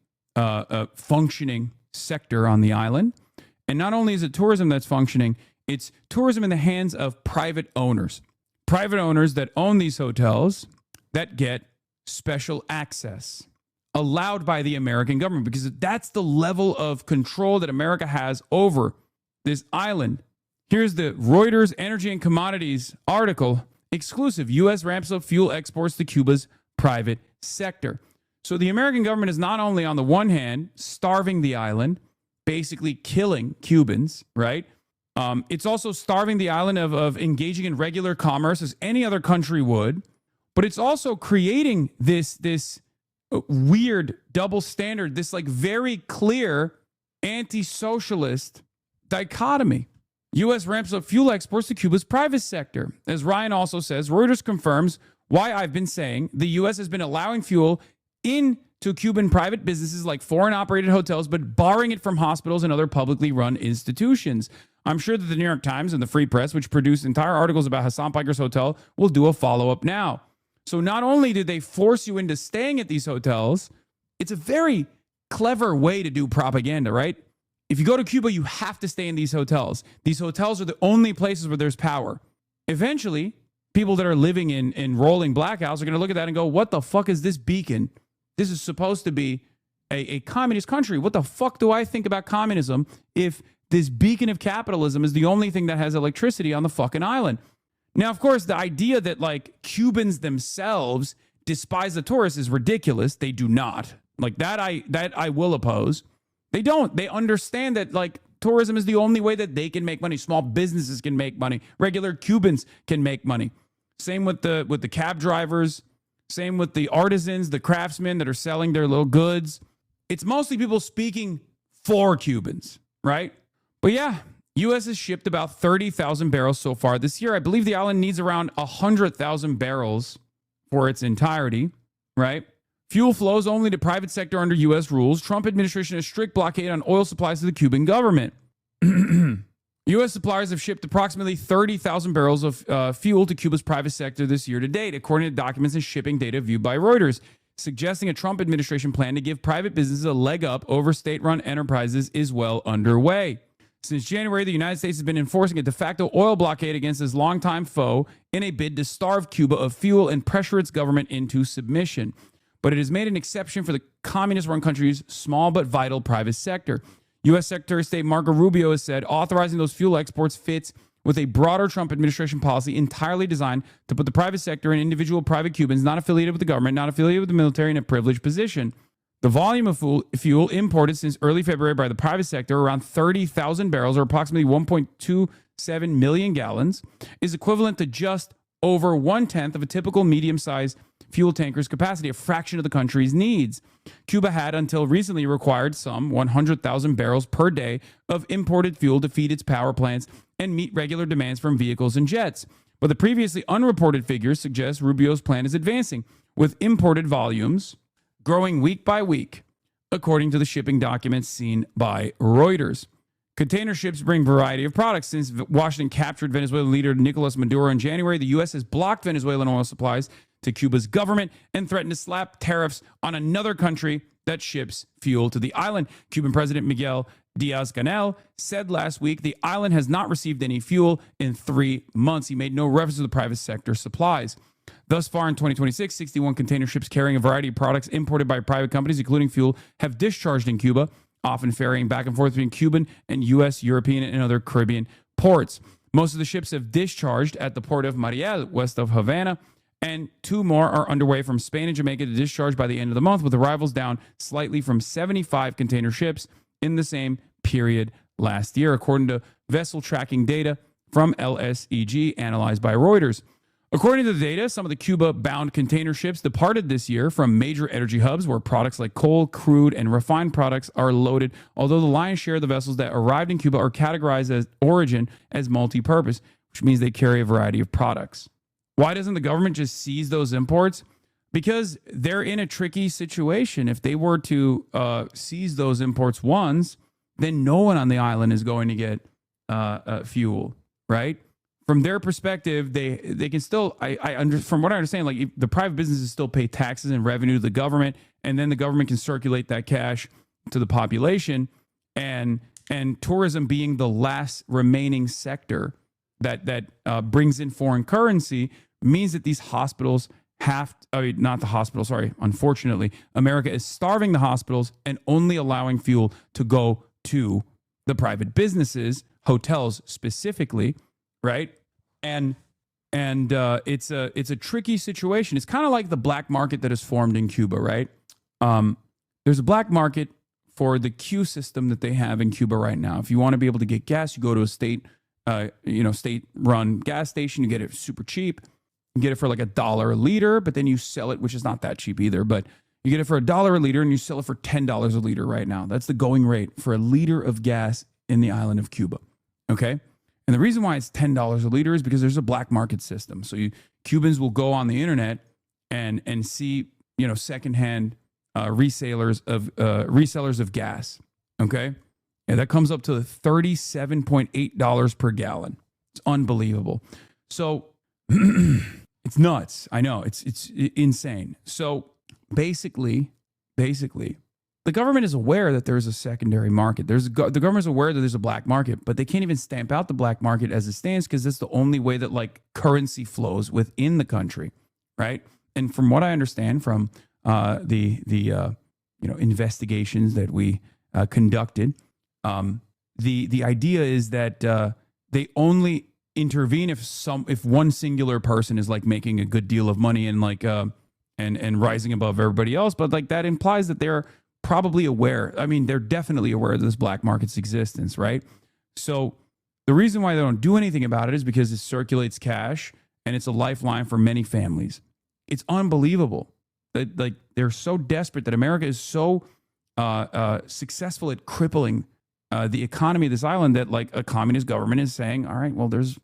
functioning sector on the island. And not only is it tourism that's functioning, it's tourism in the hands of private owners that own these hotels that get special access allowed by the American government, because that's the level of control that America has over this island. Here's the Reuters Energy and Commodities article, exclusive. U.S. ramps up fuel exports to Cuba's private sector. So the American government is not only on the one hand starving the island, basically killing Cubans, right? It's also starving the island of engaging in regular commerce as any other country would, but it's also creating this weird double standard, this like very clear anti-socialist dichotomy. U.S. ramps up fuel exports to Cuba's private sector. As Ryan also says, Reuters confirms why I've been saying the U.S. has been allowing fuel into Cuban private businesses like foreign operated hotels, but barring it from hospitals and other publicly run institutions. I'm sure that the New York Times and the Free Press, which produced entire articles about Hassan Piker's hotel, will do a follow-up now. So not only did they force you into staying at these hotels, it's a very clever way to do propaganda, right? If you go to Cuba, you have to stay in these hotels. These hotels are the only places where there's power. Eventually, people that are living in rolling blackouts are going to look at that and go, what the fuck is this beacon? This is supposed to be a communist country. What the fuck do I think about communism if this beacon of capitalism is the only thing that has electricity on the fucking island? Now, of course, the idea that like Cubans themselves despise the tourists is ridiculous. They do not. Like that I will oppose. They don't. They understand that like tourism is the only way that they can make money. Small businesses can make money. Regular Cubans can make money. Same with the cab drivers. Same with the artisans, the craftsmen that are selling their little goods. It's mostly people speaking for Cubans, right? But yeah, U.S. has shipped about 30,000 barrels so far this year. I believe the island needs around 100,000 barrels for its entirety, right? Fuel flows only to private sector under U.S. rules. Trump administration has strict blockade on oil supplies to the Cuban government. U.S. suppliers have shipped approximately 30,000 barrels of fuel to Cuba's private sector this year to date, according to documents and shipping data viewed by Reuters, suggesting a Trump administration plan to give private businesses a leg up over state-run enterprises is well underway. Since January, the United States has been enforcing a de facto oil blockade against its longtime foe in a bid to starve Cuba of fuel and pressure its government into submission. But it has made an exception for the communist-run country's small but vital private sector. U.S. Secretary of State Marco Rubio has said authorizing those fuel exports fits with a broader Trump administration policy entirely designed to put the private sector and individual private Cubans not affiliated with the government, not affiliated with the military, in a privileged position. The volume of fuel imported since early February by the private sector, around 30,000 barrels or approximately 1.27 million gallons, is equivalent to just over 1/10 of a typical medium-sized fuel tanker's capacity, a fraction of the country's needs. Cuba had until recently required some 100,000 barrels per day of imported fuel to feed its power plants and meet regular demands from vehicles and jets. But the previously unreported figures suggest Rubio's plan is advancing, with imported volumes growing week by week, according to the shipping documents seen by Reuters. Container ships bring a variety of products. Since Washington captured Venezuelan leader Nicolas Maduro in January, the U.S. has blocked Venezuelan oil supplies to Cuba's government and threatened to slap tariffs on another country that ships fuel to the island. Cuban President Miguel Diaz-Canel said last week the island has not received any fuel in 3 months. He made no reference to the private sector supplies. Thus far in 2026, 61 container ships carrying a variety of products imported by private companies, including fuel, have discharged in Cuba, often ferrying back and forth between Cuban and U.S., European, and other Caribbean ports. Most of the ships have discharged at the port of Mariel, west of Havana, and 2 more are underway from Spain and Jamaica to discharge by the end of the month, with arrivals down slightly from 75 container ships in the same period last year, according to vessel tracking data from LSEG analyzed by Reuters. According to the data, some of the Cuba-bound container ships departed this year from major energy hubs where products like coal, crude, and refined products are loaded, although the lion's share of the vessels that arrived in Cuba are categorized as origin as multi-purpose, which means they carry a variety of products. Why doesn't the government just seize those imports? because they're in a tricky situation. If they were to seize those imports once, then no one on the island is going to get fuel, right? From their perspective, they can still, from what I understand, like the private businesses still pay taxes and revenue to the government, and then the government can circulate that cash to the population, and tourism being the last remaining sector that brings in foreign currency means that these hospitals not the hospitals, sorry. Unfortunately, America is starving the hospitals and only allowing fuel to go to the private businesses, hotels specifically, right? And it's a tricky situation. It's kind of like the black market that is formed in Cuba, right? There's a black market for the queue system that they have in Cuba right now. If you want to be able to get gas, you go to a state-run gas station. You get it super cheap. You get it for like $1 a liter, but then you sell it, which is not that cheap either. But you get it for $1 a liter, and you sell it for $10 a liter right now. That's the going rate for a liter of gas in the island of Cuba. Okay. And the reason why it's $10 a liter is because there's a black market system. So Cubans will go on the internet and see, secondhand resellers of gas. Okay. And that comes up to $37.8 per gallon. It's unbelievable. So it's nuts. I know it's insane. So basically, the government is aware that there's a secondary market. The government is aware that there's a black market, but they can't even stamp out the black market as it stands because that's the only way that like currency flows within the country, right? And from what I understand from the investigations that we conducted, the idea is that they only intervene if one singular person is like making a good deal of money and like and rising above everybody else. But like that implies that they're probably aware. I mean, they're definitely aware of this black market's existence, right? So the reason why they don't do anything about it is because it circulates cash and it's a lifeline for many families. It's unbelievable that like they're so desperate that America is so successful at crippling the economy of this island that like a communist government is saying, all right, well, there's,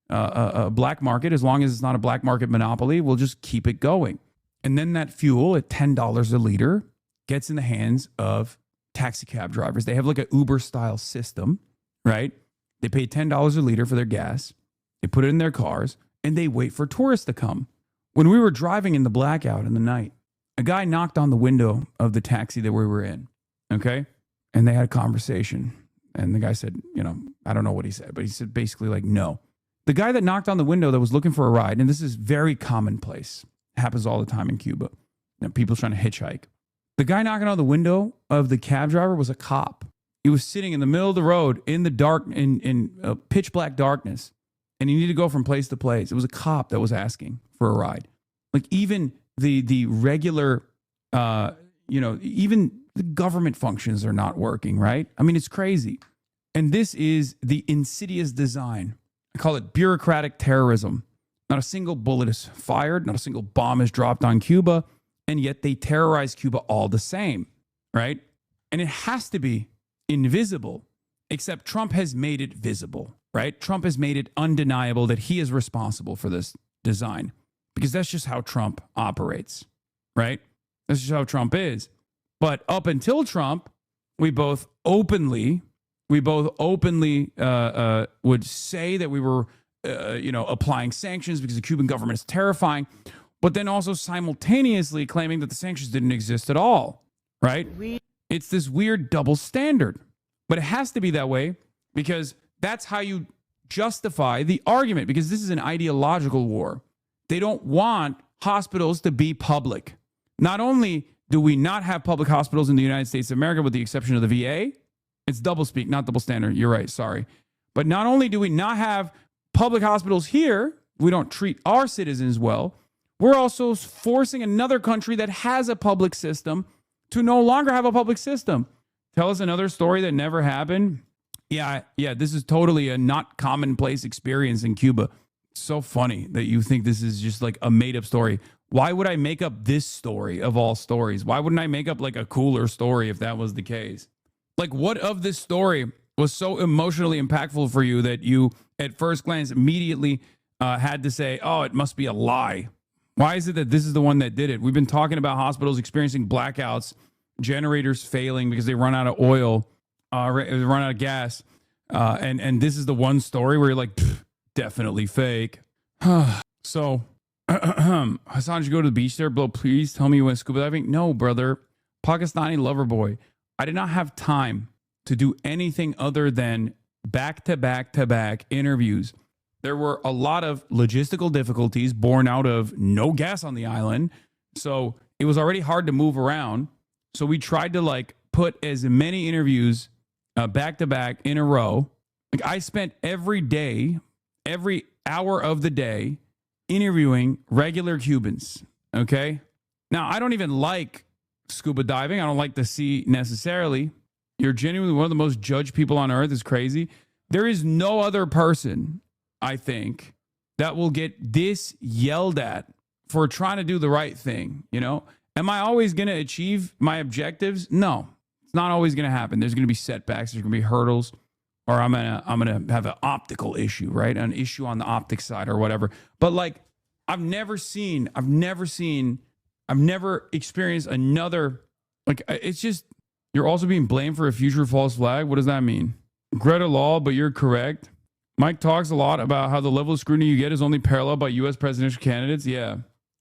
a black market. As long as it's not a black market monopoly, we'll just keep it going. And then that fuel at $10 a liter gets in the hands of taxi cab drivers. They have like an Uber style system, right? They pay $10 a liter for their gas. They put it in their cars and they wait for tourists to come. When we were driving in the blackout in the night, a guy knocked on the window of the taxi that we were in. Okay. And they had a conversation. And the guy said, I don't know what he said, but he said basically like, no. The guy that knocked on the window that was looking for a ride, and this is very commonplace, happens all the time in Cuba. People trying to hitchhike. The guy knocking on the window of the cab driver was a cop. He was sitting in the middle of the road in the dark, in pitch black darkness, and he needed to go from place to place. It was a cop that was asking for a ride. Like even the regular, even the government functions are not working, right? I mean, it's crazy. And this is the insidious design. I call it bureaucratic terrorism. Not a single bullet is fired. Not a single bomb is dropped on Cuba. And yet they terrorize Cuba all the same, right? And it has to be invisible, except Trump has made it visible, right? Trump has made it undeniable that he is responsible for this design because that's just how Trump operates, right? That's just how Trump is. But up until Trump, we both openly would say that we were, applying sanctions because the Cuban government is terrifying, but then also simultaneously claiming that the sanctions didn't exist at all, right? It's this weird double standard, but it has to be that way because that's how you justify the argument, because this is an ideological war. They don't want hospitals to be public. Not only do we not have public hospitals in the United States of America with the exception of the VA, it's doublespeak, not double standard. You're right, sorry. But not only do we not have public hospitals here, we don't treat our citizens well, we're also forcing another country that has a public system to no longer have a public system. Tell us another story that never happened. Yeah, this is totally a not commonplace experience in Cuba. It's so funny that you think this is just like a made-up story. Why would I make up this story of all stories? Why wouldn't I make up like a cooler story if that was the case? Like, what of this story was so emotionally impactful for you that you, at first glance, immediately had to say, oh, it must be a lie? Why is it that this is the one that did it? We've been talking about hospitals experiencing blackouts, generators failing because they run out of oil, they run out of gas. And this is the one story where you're like, definitely fake. So, Hassan, did you go to the beach there? Bro, please tell me you went scuba diving. No, brother. Pakistani lover boy. I did not have time to do anything other than back-to-back-to-back interviews. There were a lot of logistical difficulties born out of no gas on the island. So it was already hard to move around. So we tried to like put as many interviews back-to-back in a row. Like I spent every day, every hour of the day interviewing regular Cubans. Okay. Now, I don't even like scuba diving. I don't like the sea necessarily. You're genuinely one of the most judged people on earth. Is crazy. There is no other person, I think, that will get this yelled at for trying to do the right thing. You know, am I always going to achieve my objectives? No, it's not always going to happen. There's going to be setbacks. There's going to be hurdles, or I'm gonna have an optical issue, right? An issue on the optic side or whatever. But like, I've never experienced another, like, it's just, you're also being blamed for a future false flag. What does that mean? Greta Law, but you're correct. Mike talks a lot about how the level of scrutiny you get is only paralleled by U.S. presidential candidates. Yeah,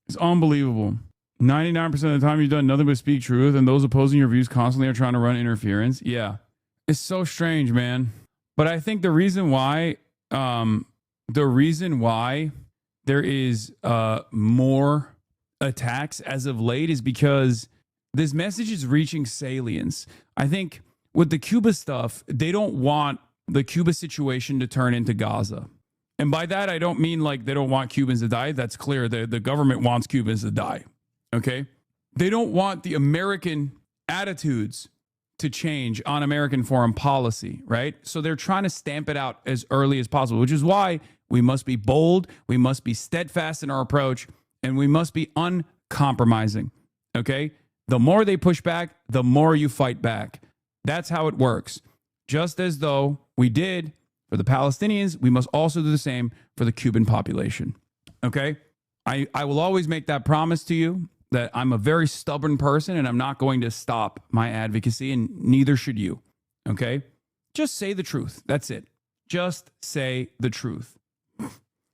it's unbelievable. 99% of the time you've done nothing but speak truth, and those opposing your views constantly are trying to run interference. Yeah, it's so strange, man. But I think the reason why there is more attacks as of late is because this message is reaching salience. I think with the Cuba stuff, they don't want the Cuba situation to turn into Gaza. And by that, I don't mean like they don't want Cubans to die. That's clear. The government wants Cubans to die. Okay? They don't want the American attitudes to change on American foreign policy, right? So they're trying to stamp it out as early as possible, which is why we must be bold, we must be steadfast in our approach, and we must be uncompromising, okay? The more they push back, the more you fight back. That's how it works. Just as though we did for the Palestinians, we must also do the same for the Cuban population, okay? I will always make that promise to you, that I'm a very stubborn person and I'm not going to stop my advocacy, and neither should you, okay? Just say the truth. That's it. Just say the truth.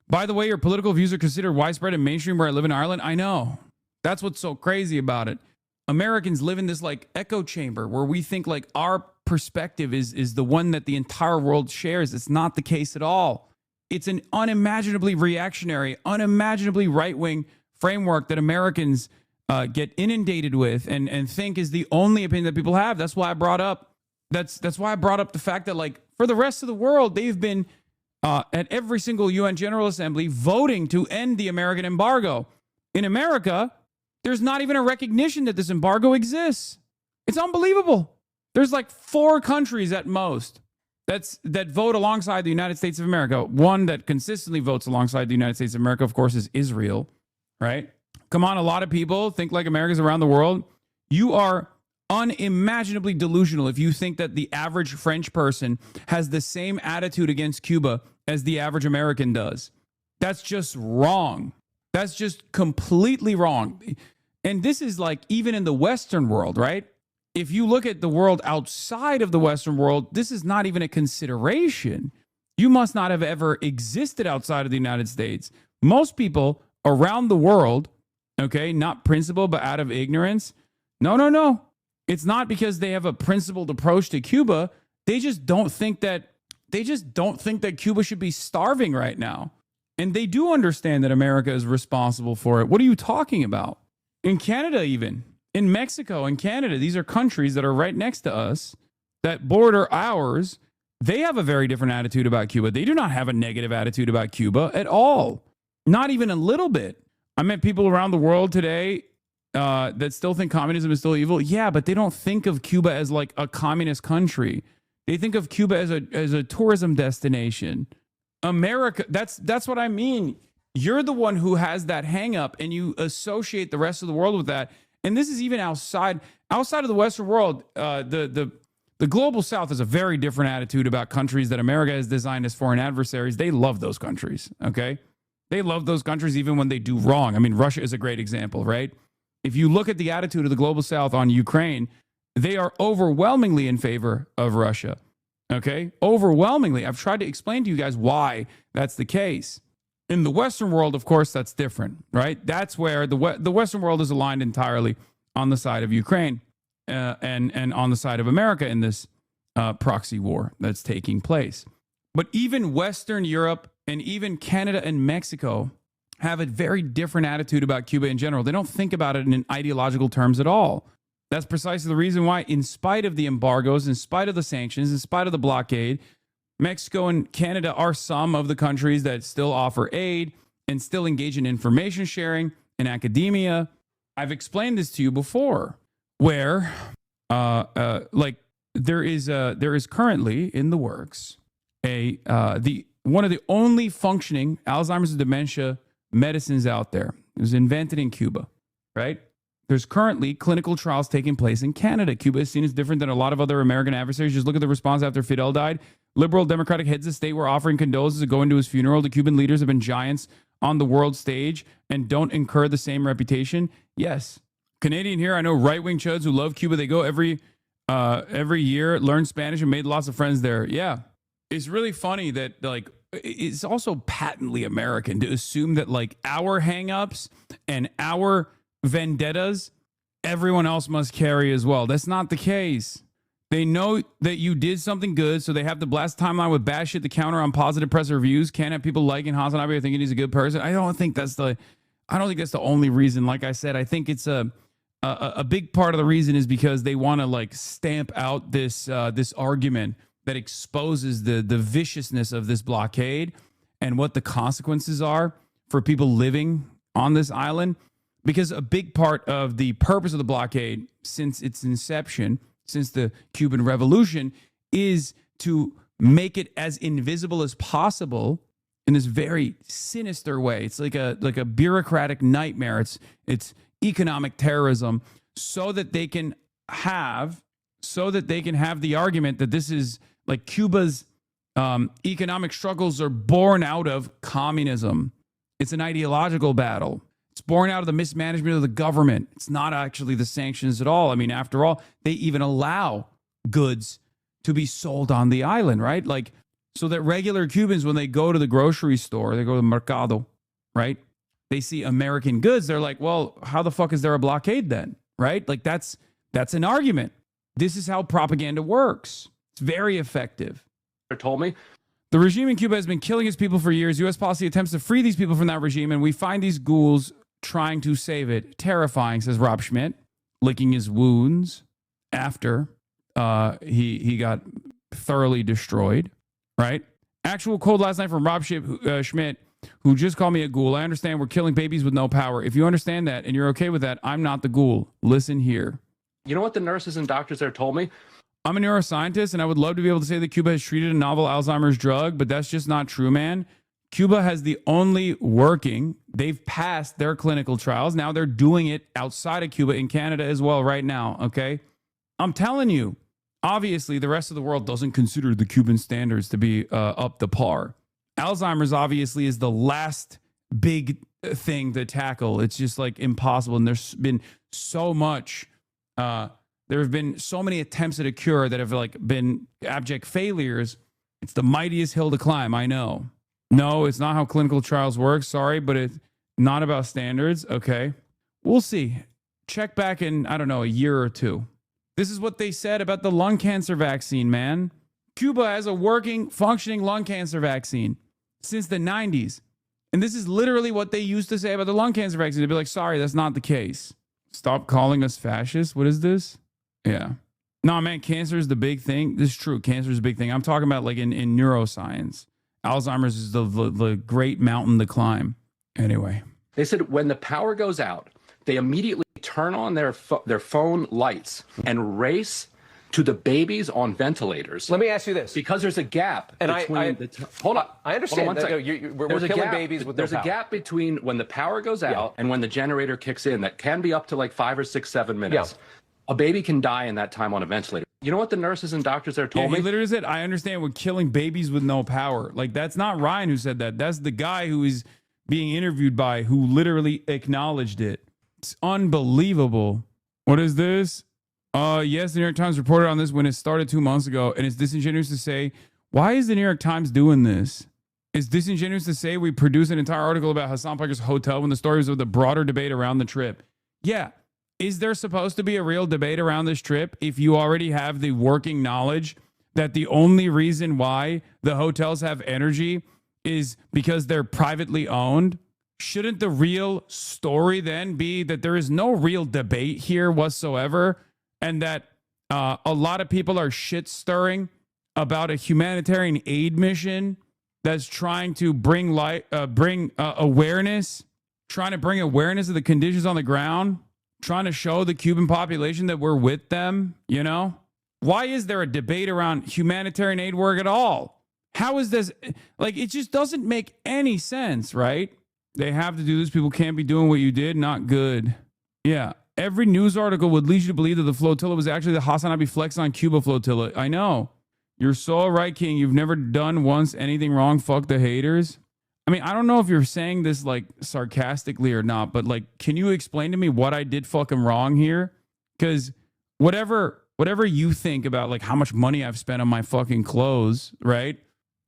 By the way, your political views are considered widespread and mainstream where I live in Ireland. I know. That's what's so crazy about it. Americans live in this like echo chamber where we think like our perspective is the one that the entire world shares. It's not the case at all. It's an unimaginably reactionary, unimaginably right-wing framework that Americans get inundated with and think is the only opinion that people have. That's why I brought up the fact that like for the rest of the world, they've been at every single UN General Assembly voting to end the American embargo. In America, there's not even a recognition that this embargo exists. It's unbelievable. There's like 4 countries at most that vote alongside the United States of America. One that consistently votes alongside the United States of America, of course, is Israel, right? Come on, a lot of people think like Americans around the world. You are unimaginably delusional if you think that the average French person has the same attitude against Cuba as the average American does. That's just wrong. That's just completely wrong. And this is like even in the Western world, right? If you look at the world outside of the Western world, this is not even a consideration. You must not have ever existed outside of the United States. Most people around the world, okay, not principled, but out of ignorance. No. It's not because they have a principled approach to Cuba. They just don't think that Cuba should be starving right now. And they do understand that America is responsible for it. What are you talking about? In Canada, even in Mexico and Canada, these are countries that are right next to us that border ours. They have a very different attitude about Cuba. They do not have a negative attitude about Cuba at all. Not even a little bit. I met people around the world today that still think communism is still evil. Yeah, but they don't think of Cuba as like a communist country. They think of Cuba as a tourism destination. America, that's what I mean. You're the one who has that hang up and you associate the rest of the world with that. And this is even outside of the Western world. The global South has a very different attitude about countries that America has designed as foreign adversaries. They love those countries, okay? They love those countries even when they do wrong. I mean, Russia is a great example, right? If you look at the attitude of the global south on Ukraine, they are overwhelmingly in favor of Russia. Okay? Overwhelmingly. I've tried to explain to you guys why that's the case. In the Western world, of course, that's different, right? That's where the Western world is aligned entirely on the side of Ukraine and on the side of America in this proxy war that's taking place. But even Western Europe and even Canada and Mexico have a very different attitude about Cuba in general. They don't think about it in ideological terms at all. That's precisely the reason why, in spite of the embargoes, in spite of the sanctions, in spite of the blockade, Mexico and Canada are some of the countries that still offer aid and still engage in information sharing in academia. I've explained this to you before, where there is currently in the works one of the only functioning Alzheimer's and dementia medicines out there. It was invented in Cuba, right? There's currently clinical trials taking place in Canada. Cuba is seen as different than a lot of other American adversaries. Just look at the response after Fidel died. Liberal Democratic heads of state were offering condolences to go into his funeral. The Cuban leaders have been giants on the world stage and don't incur the same reputation. Yes. Canadian here. I know right-wing chuds who love Cuba. They go every year, learn Spanish, and made lots of friends there. Yeah. It's really funny that, like, it's also patently American to assume that, like, our hang-ups and our vendettas, everyone else must carry as well. That's not the case. They know that you did something good, so they have to blast timeline with bad shit to counter on positive press reviews. Can't have people liking Hasan Abi or thinking he's a good person. I don't think that's the only reason. Like I said, I think it's a big part of the reason is because they want to, like, stamp out this argument that exposes the viciousness of this blockade and what the consequences are for people living on this island. Because a big part of the purpose of the blockade since its inception, since the Cuban Revolution, is to make it as invisible as possible in this very sinister way. It's like a bureaucratic nightmare. It's economic terrorism, so that they can have the argument that this is like Cuba's economic struggles are born out of communism. It's an ideological battle. It's born out of the mismanagement of the government. It's not actually the sanctions at all. I mean, after all, they even allow goods to be sold on the island, right? Like, so that regular Cubans, when they go to the grocery store, they go to the mercado, right? They see American goods. They're like, well, how the fuck is there a blockade then, right? Like, that's an argument. This is how propaganda works. It's very effective. Told me. The regime in Cuba has been killing its people for years. U.S. policy attempts to free these people from that regime, and we find these ghouls trying to save it. Terrifying, says Rob Schmidt, licking his wounds after he got thoroughly destroyed, right? Actual quote last night from Rob Schmidt, who just called me a ghoul. I understand we're killing babies with no power. If you understand that and you're okay with that, I'm not the ghoul. Listen here. You know what the nurses and doctors there told me? I'm a neuroscientist, and I would love to be able to say that Cuba has treated a novel Alzheimer's drug, but that's just not true, man. Cuba has the only working, they've passed their clinical trials. Now they're doing it outside of Cuba in Canada as well right now, okay? I'm telling you, obviously the rest of the world doesn't consider the Cuban standards to be up to par. Alzheimer's obviously is the last big thing to tackle. It's just like impossible, and there's been so much... there have been so many attempts at a cure that have like been abject failures. It's the mightiest hill to climb, I know. No, it's not how clinical trials work. Sorry, but it's not about standards. Okay. We'll see. Check back in, I don't know, a year or two. This is what they said about the lung cancer vaccine, man. Cuba has a working, functioning lung cancer vaccine since the 90s. And this is literally what they used to say about the lung cancer vaccine. They'd be like, sorry, that's not the case. Stop calling us fascists. What is this? Yeah. No, man, cancer is the big thing. This is true. Cancer is a big thing. I'm talking about like in neuroscience. Alzheimer's is the great mountain to climb. Anyway. They said when the power goes out, they immediately turn on their phone lights and race to the babies on ventilators. Let me ask you this. Because there's a gap between hold on. I understand. Hold on one second. We're killing babies with no power. There's a gap between when the power goes out and when the generator kicks in that can be up to like 5 or 6, 7 minutes. Yeah. A baby can die in that time on a ventilator. You know what the nurses and doctors there told me? He literally said, I understand we're killing babies with no power. Like, that's not Ryan who said that. That's the guy who is being interviewed by who literally acknowledged it. It's unbelievable. What is this? Yes, the New York Times reported on this when it started 2 months ago, and it's disingenuous to say, why is the New York Times doing this? It's disingenuous to say we produced an entire article about Hasan Piker's hotel when the story was of the broader debate around the trip. Yeah. Is there supposed to be a real debate around this trip if you already have the working knowledge that the only reason why the hotels have energy is because they're privately owned? Shouldn't the real story then be that there is no real debate here whatsoever, and that a lot of people are shit stirring about a humanitarian aid mission that's trying to bring awareness, trying to bring awareness of the conditions on the ground, trying to show the Cuban population that we're with them, you know? Why is there a debate around humanitarian aid work at all? How is this? Like, it just doesn't make any sense, right? They have to do this. People can't be doing what you did. Not good. Yeah. Every news article would lead you to believe that the flotilla was actually the Hassan Abi Flex on Cuba flotilla. I know. You're so right, King. You've never done once anything wrong. Fuck the haters. I mean, I don't know if you're saying this like sarcastically or not, but like, can you explain to me what I did fucking wrong here? Because whatever you think about like how much money I've spent on my fucking clothes, right?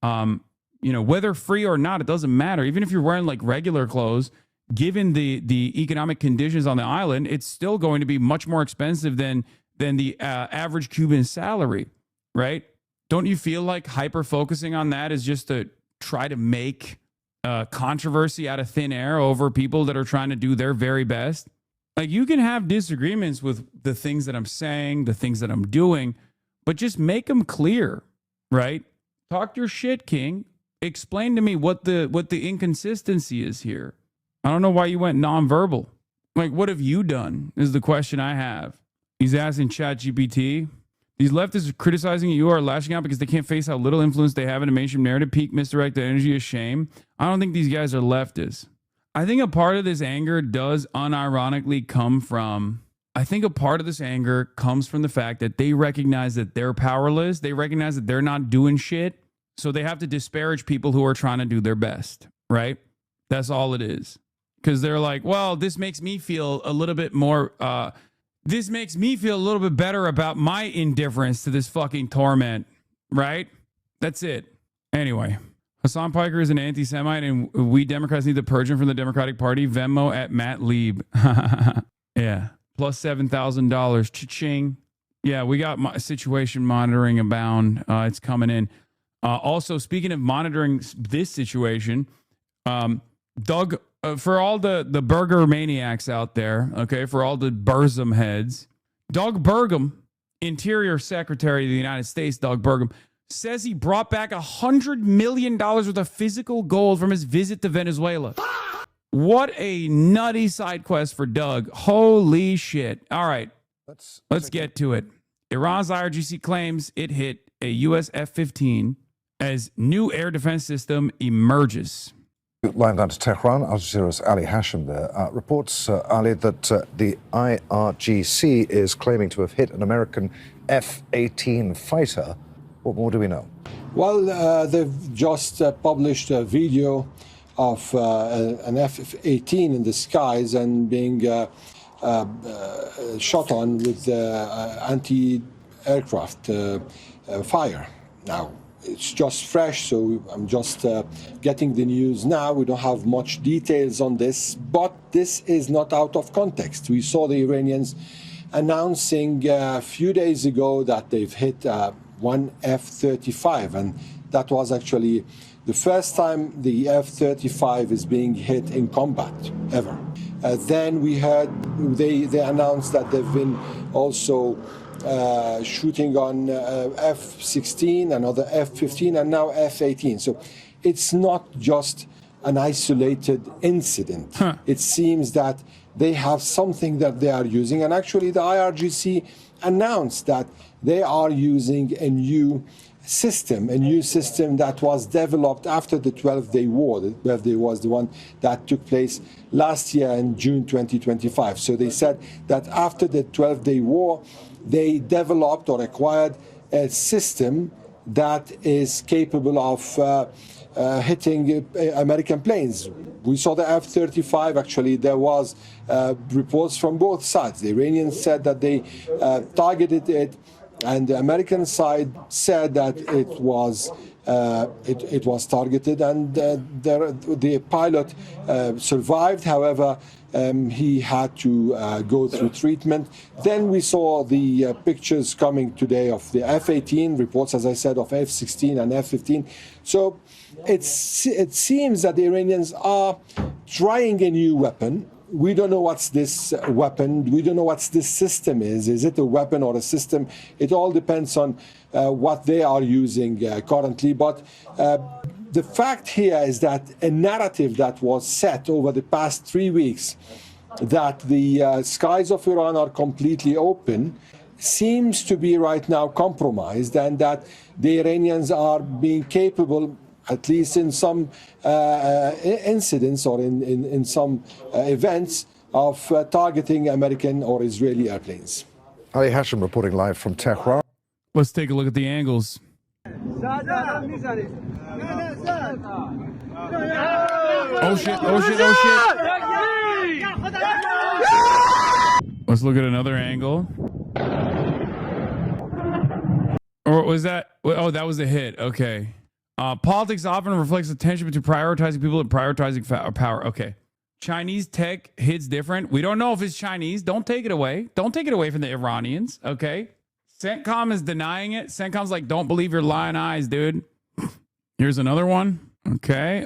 You know, whether free or not, it doesn't matter. Even if you're wearing like regular clothes, given the economic conditions on the island, it's still going to be much more expensive than the average Cuban salary, right? Don't you feel like hyper focusing on that is just to try to make controversy out of thin air over people that are trying to do their very best? Like, you can have disagreements with the things that I'm saying, the things that I'm doing, but just make them clear, right? Talk your shit, King. Explain to me what the inconsistency is here. I don't know why you went nonverbal. Like, what have you done is the question I have. He's asking ChatGPT. These leftists criticizing you are lashing out because they can't face how little influence they have in a mainstream narrative. Peak misdirected energy is shame. I don't think these guys are leftists. I think a part of this anger does unironically come from, the fact that they recognize that they're powerless. They recognize that they're not doing shit. So they have to disparage people who are trying to do their best, right? That's all it is. Because they're like, well, this makes me feel a little bit more, this makes me feel a little bit better about my indifference to this fucking torment, right? That's it. Anyway, Hasan Piker is an anti-Semite, and we Democrats need to purge him from the Democratic Party. Venmo at Matt Lieb. Yeah. Plus $7,000. Cha-ching. Yeah, we got situation monitoring abound. It's coming in. Also, speaking of monitoring this situation, Doug, for all the burger maniacs out there, okay, for all the Burzum heads, Doug Burgum, Interior Secretary of the United States, Doug Burgum, says he brought back $100 million worth of physical gold from his visit to Venezuela. What a nutty side quest for Doug. Holy shit. All right, let's get to it. Iran's IRGC claims it hit a U.S. F-15 as new air defense system emerges. Live down to Tehran, Al Jazeera's Ali Hashim there. Reports, Ali, that the IRGC is claiming to have hit an American F-18 fighter. What more do we know? Well, they've just published a video of an F-18 in the skies and being shot on with anti-aircraft fire. Now, it's just fresh, so I'm just getting the news now. We don't have much details on this, but this is not out of context. We saw the Iranians announcing a few days ago that they've hit one F-35, and that was actually the first time the F-35 is being hit in combat ever. Then we heard they announced that they've been also shooting on F-16, another F-15, and now F-18. So it's not just an isolated incident. It seems that they have something that they are using. And actually, the IRGC announced that they are using a new system that was developed after the 12-day war. The 12-day was the one that took place last year in June 2025. So they said that after the 12-day war, they developed or acquired a system that is capable of hitting American planes. We saw the F-35. Actually, there was reports from both sides. The Iranians said that they targeted it, and the American side said that it was targeted, and the pilot survived. However, he had to go through treatment. Then we saw the pictures coming today of the F-18, reports, as I said, of F-16 and F-15. So it seems that the Iranians are trying a new weapon. We don't know what's this weapon. We don't know what this system is. Is it a weapon or a system? It all depends on what they are using currently. But the fact here is that a narrative that was set over the past 3 weeks, that the skies of Iran are completely open, seems to be right now compromised, and that the Iranians are being capable, at least in some incidents or in some events, of targeting American or Israeli airplanes. Ali Hashem reporting live from Tehran. Let's take a look at the angles. Oh shit, oh shit, oh shit. Let's look at another angle. Or was that? Oh, that was a hit. Okay. Politics often reflects the tension between prioritizing people and prioritizing power. Okay. Chinese tech hits different. We don't know if it's Chinese. Don't take it away. Don't take it away from the Iranians. Okay. CENTCOM is denying it. CENTCOM's like, don't believe your lying eyes, dude. Here's another one. Okay.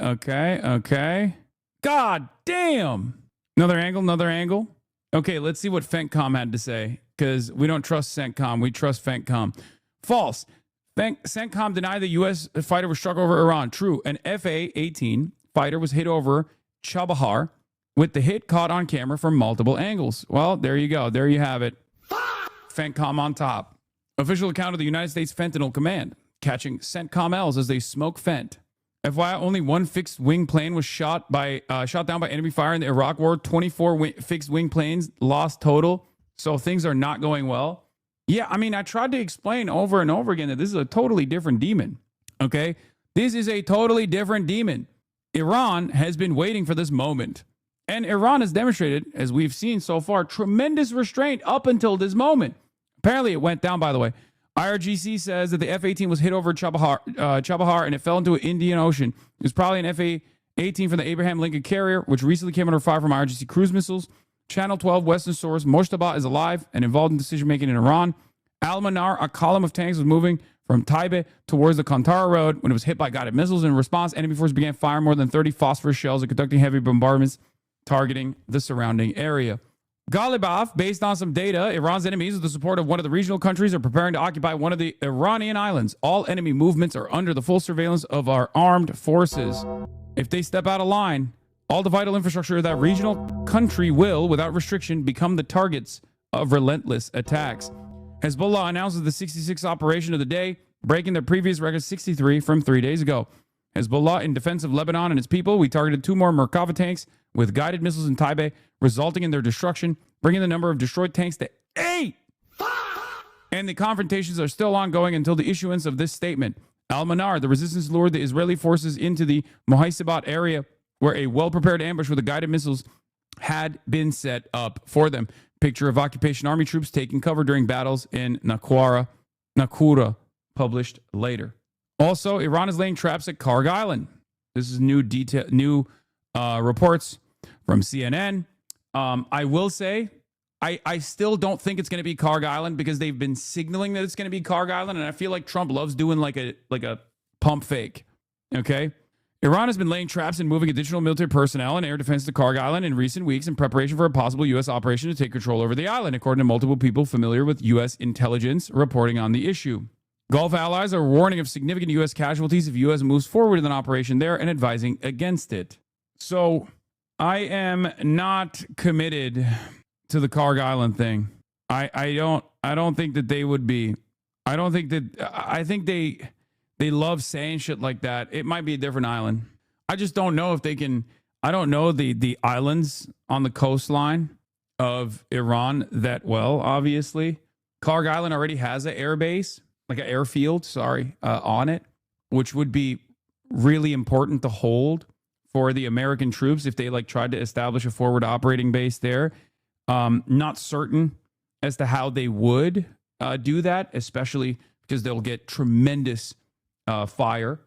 God damn. Another angle. Okay, let's see what CENTCOM had to say, because we don't trust CENTCOM. We trust CENTCOM. False. CENTCOM denied the U.S. fighter was struck over Iran. True. An FA-18 fighter was hit over Chabahar, with the hit caught on camera from multiple angles. Well, there you go. There you have it. CENTCOM on top. Official account of the United States Fentanyl Command catching CENTCOM-Ls as they smoke Fent. FYI, only one fixed-wing plane was shot down by enemy fire in the Iraq War. 24 fixed-wing planes lost total. So things are not going well. Yeah, I mean, I tried to explain over and over again that this is a totally different demon. Okay? This is a totally different demon. Iran has been waiting for this moment. And Iran has demonstrated, as we've seen so far, tremendous restraint up until this moment. Apparently, it went down, by the way. IRGC says that the F-18 was hit over Chabahar and it fell into an Indian Ocean. It was probably an F-18 from the Abraham Lincoln carrier, which recently came under fire from IRGC cruise missiles. Channel 12 Western source, Moshtaba is alive and involved in decision-making in Iran. Al-Manar, a column of tanks, was moving from Taibeh towards the Kantara Road when it was hit by guided missiles. In response, enemy forces began firing more than 30 phosphorus shells and conducting heavy bombardments targeting the surrounding area. Ghalibaf, based on some data, Iran's enemies, with the support of one of the regional countries, are preparing to occupy one of the Iranian islands. All enemy movements are under the full surveillance of our armed forces. If they step out of line, all the vital infrastructure of that regional country will, without restriction, become the targets of relentless attacks. Hezbollah announces the 66th operation of the day, breaking their previous record 63 from 3 days ago. Hezbollah, in defense of Lebanon and its people, we targeted 2 more Merkava tanks with guided missiles in Taibeh, resulting in their destruction, bringing the number of destroyed tanks to 8. And the confrontations are still ongoing until the issuance of this statement. Al-Manar, the resistance lured the Israeli forces into the Mohaisibat area, where a well-prepared ambush with the guided missiles had been set up for them. Picture of occupation army troops taking cover during battles in Nakura, published later. Also, Iran is laying traps at Karg Island. This is new reports from CNN. I will say, I still don't think it's going to be Karg Island, because they've been signaling that it's going to be Karg Island, and I feel like Trump loves doing like a pump fake. Okay? Iran has been laying traps and moving additional military personnel and air defense to Karg Island in recent weeks in preparation for a possible U.S. operation to take control over the island, according to multiple people familiar with U.S. intelligence reporting on the issue. Gulf allies are warning of significant U.S. casualties if U.S. moves forward with an operation there and advising against it. So I am not committed to the Karg Island thing. I don't think that they would be. I think they love saying shit like that. It might be a different island. I just don't know if they can. I don't know the islands on the coastline of Iran that well, obviously. Karg Island already has an air base, like an airfield, on it, which would be really important to hold for the American troops if they like tried to establish a forward operating base there. Not certain as to how they would do that, especially because they'll get tremendous fire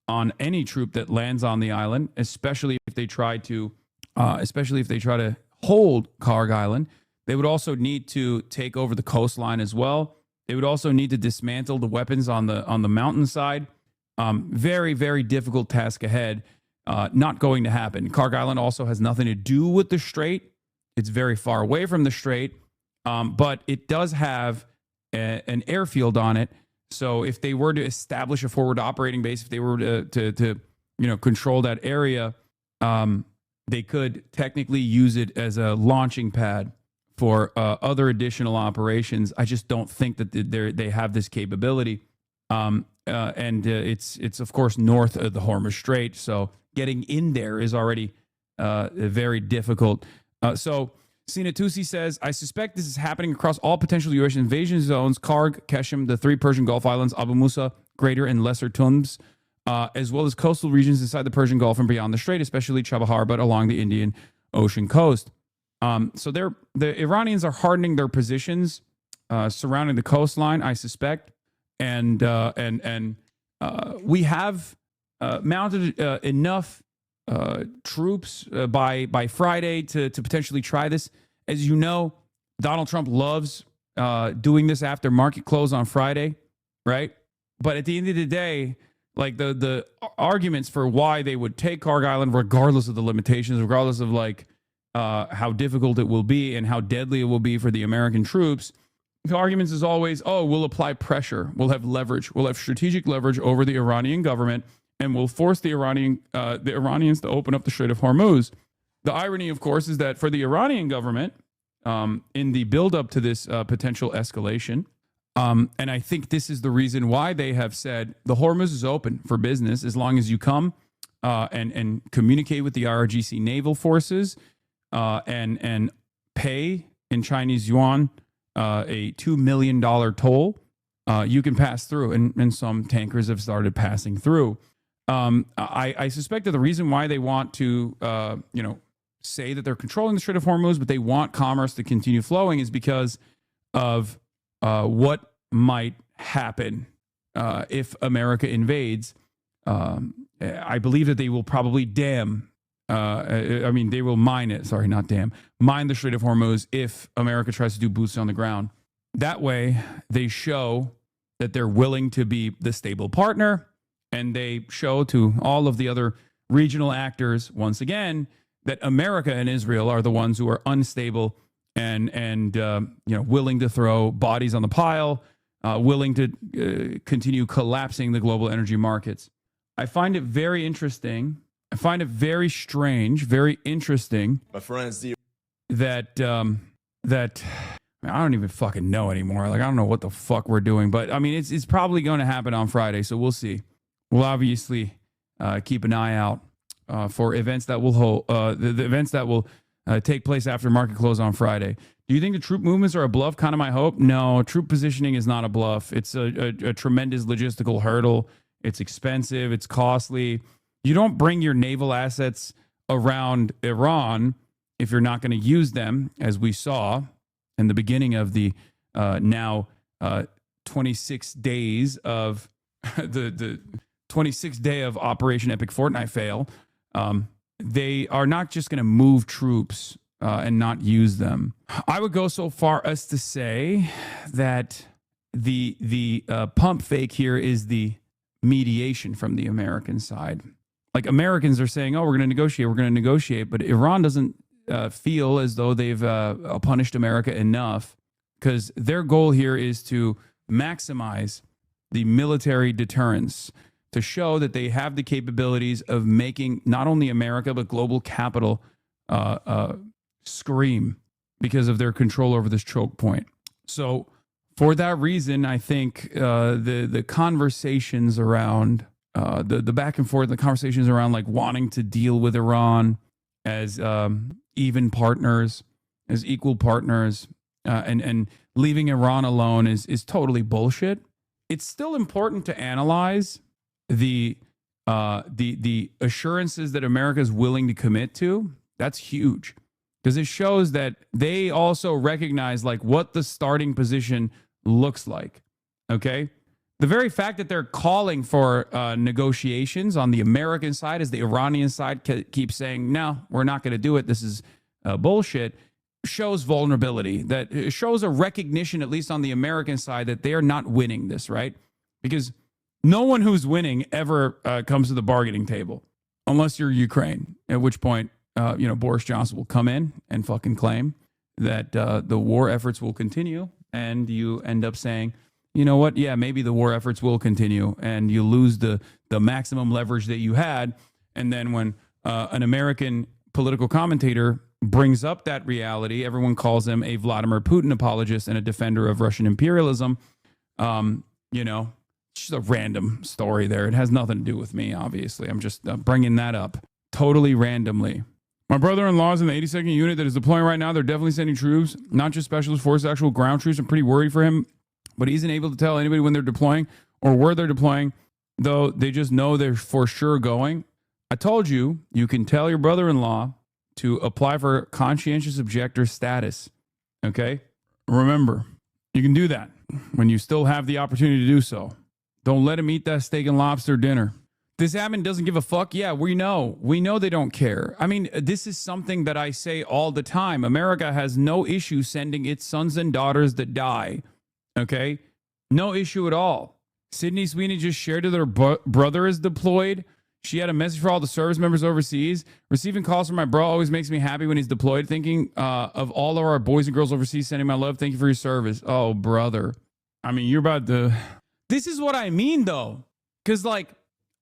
on any troop that lands on the island, especially if they try to hold Karg Island. They would also need to take over the coastline as well. They would also need to dismantle the weapons on the mountainside. Very, very difficult task ahead. Not going to happen. Karg Island also has nothing to do with the strait. It's very far away from the strait, but it does have an airfield on it. So if they were to establish a forward operating base, if they were to control that area, they could technically use it as a launching pad for other additional operations. I just don't think that they have this capability. And it's of course north of the Hormuz Strait, so getting in there is already very difficult. So Sinatusi says, I suspect this is happening across all potential U.S. invasion zones: Karg, Keshem, the 3 Persian Gulf islands, Abu Musa, Greater and Lesser Tums, as well as coastal regions inside the Persian Gulf and beyond the strait, especially Chabahar, but along the Indian Ocean coast. So the Iranians are hardening their positions surrounding the coastline, I suspect, and we have mounted enough troops by Friday to potentially try this. As you know, Donald Trump loves doing this after market close on Friday, right? But at the end of the day, like the arguments for why they would take Karg Island, regardless of the limitations, regardless of like how difficult it will be and how deadly it will be for the American troops, the arguments is always, oh, we'll apply pressure, we'll have leverage, we'll have strategic leverage over the Iranian government, and we'll force the Iranians to open up the Strait of Hormuz. The irony, of course, is that for the Iranian government, in the buildup to this potential escalation, and I think this is the reason why they have said the Hormuz is open for business as long as you come and communicate with the IRGC naval forces and pay in Chinese yuan a $2 million toll. You can pass through, and some tankers have started passing through. I suspect that the reason why they want to, say that they're controlling the Strait of Hormuz, but they want commerce to continue flowing, is because of what might happen if America invades. I believe that they will probably they will mine it. Sorry, not dam. Mine the Strait of Hormuz if America tries to do boots on the ground. That way, they show that they're willing to be the stable partner, and they show to all of the other regional actors, once again, that America and Israel are the ones who are unstable and willing to throw bodies on the pile, willing to continue collapsing the global energy markets. I find it very interesting. I find it very strange, very interesting. My friends, that I don't even fucking know anymore. Like, I don't know what the fuck we're doing, but I mean, it's probably going to happen on Friday, so we'll see. We'll obviously keep an eye out for events that will hold the events that will take place after market close on Friday. Do you think the troop movements are a bluff? Kind of my hope. No, troop positioning is not a bluff. It's a tremendous logistical hurdle. It's expensive. It's costly. You don't bring your naval assets around Iran if you're not going to use them, as we saw in the beginning of the now 26 days of the 26th day of Operation Epic Fortnite Fail. They are not just going to move troops and not use them. I would go so far as to say that the pump fake here is the mediation from the American side. Like, Americans are saying, oh, we're going to negotiate, but Iran doesn't feel as though they've punished America enough, because their goal here is to maximize the military deterrence, to show that they have the capabilities of making not only America but global capital scream because of their control over this choke point. So for that reason, I think the conversations around the back and forth, the conversations around like wanting to deal with Iran as even partners, as equal partners, and leaving Iran alone is totally bullshit. It's still important to analyze the the assurances that America is willing to commit to, that's huge. Because it shows that they also recognize like what the starting position looks like. Okay. The very fact that they're calling for negotiations on the American side as the Iranian side keeps saying, no, we're not going to do it. This is bullshit, shows vulnerability. That it shows a recognition, at least on the American side, that they are not winning this, right? Because no one who's winning ever comes to the bargaining table unless you're Ukraine, at which point, Boris Johnson will come in and fucking claim that the war efforts will continue. And you end up saying, you know what? Yeah, maybe the war efforts will continue, and you lose the maximum leverage that you had. And then when an American political commentator brings up that reality, everyone calls him a Vladimir Putin apologist and a defender of Russian imperialism. It's just a random story there. It has nothing to do with me, obviously. I'm just bringing that up totally randomly. My brother-in-law is in the 82nd unit that is deploying right now. They're definitely sending troops, not just specialist forces, actual ground troops. I'm pretty worried for him, but he isn't able to tell anybody when they're deploying or where they're deploying, though they just know they're for sure going. I told you, you can tell your brother-in-law to apply for conscientious objector status, okay? Remember, you can do that when you still have the opportunity to do so. Don't let him eat that steak and lobster dinner. This admin doesn't give a fuck. Yeah, we know. We know they don't care. I mean, this is something that I say all the time. America has no issue sending its sons and daughters that die. Okay? No issue at all. Sydney Sweeney just shared that her brother is deployed. She had a message for all the service members overseas. Receiving calls from my bro always makes me happy when he's deployed. Thinking of all of our boys and girls overseas, sending my love. Thank you for your service. Oh, brother. I mean, you're about to... This is what I mean, though. Because, like,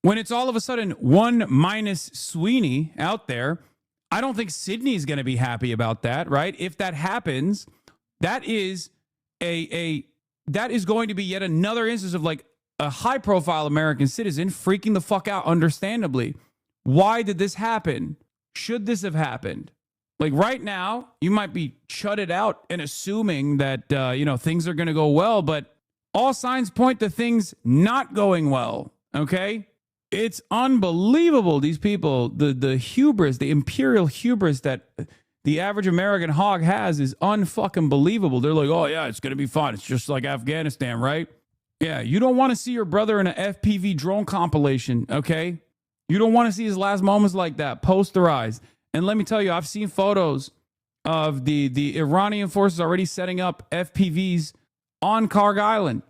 when it's all of a sudden one minus Sweeney out there, I don't think Sydney's going to be happy about that, right? If that happens, that is that is going to be yet another instance of like a high-profile American citizen freaking the fuck out, understandably. Why did this happen? Should this have happened? Like right now, you might be shutted out and assuming that things are going to go well, but all signs point to things not going well. Okay. It's unbelievable. These people, the hubris, the imperial hubris that the average American hog has is unfucking believable. They're like, oh yeah, it's going to be fun. It's just like Afghanistan, right? Yeah. You don't want to see your brother in an FPV drone compilation. Okay. You don't want to see his last moments like that, posterized. And let me tell you, I've seen photos of the Iranian forces already setting up FPVs on Karg Island.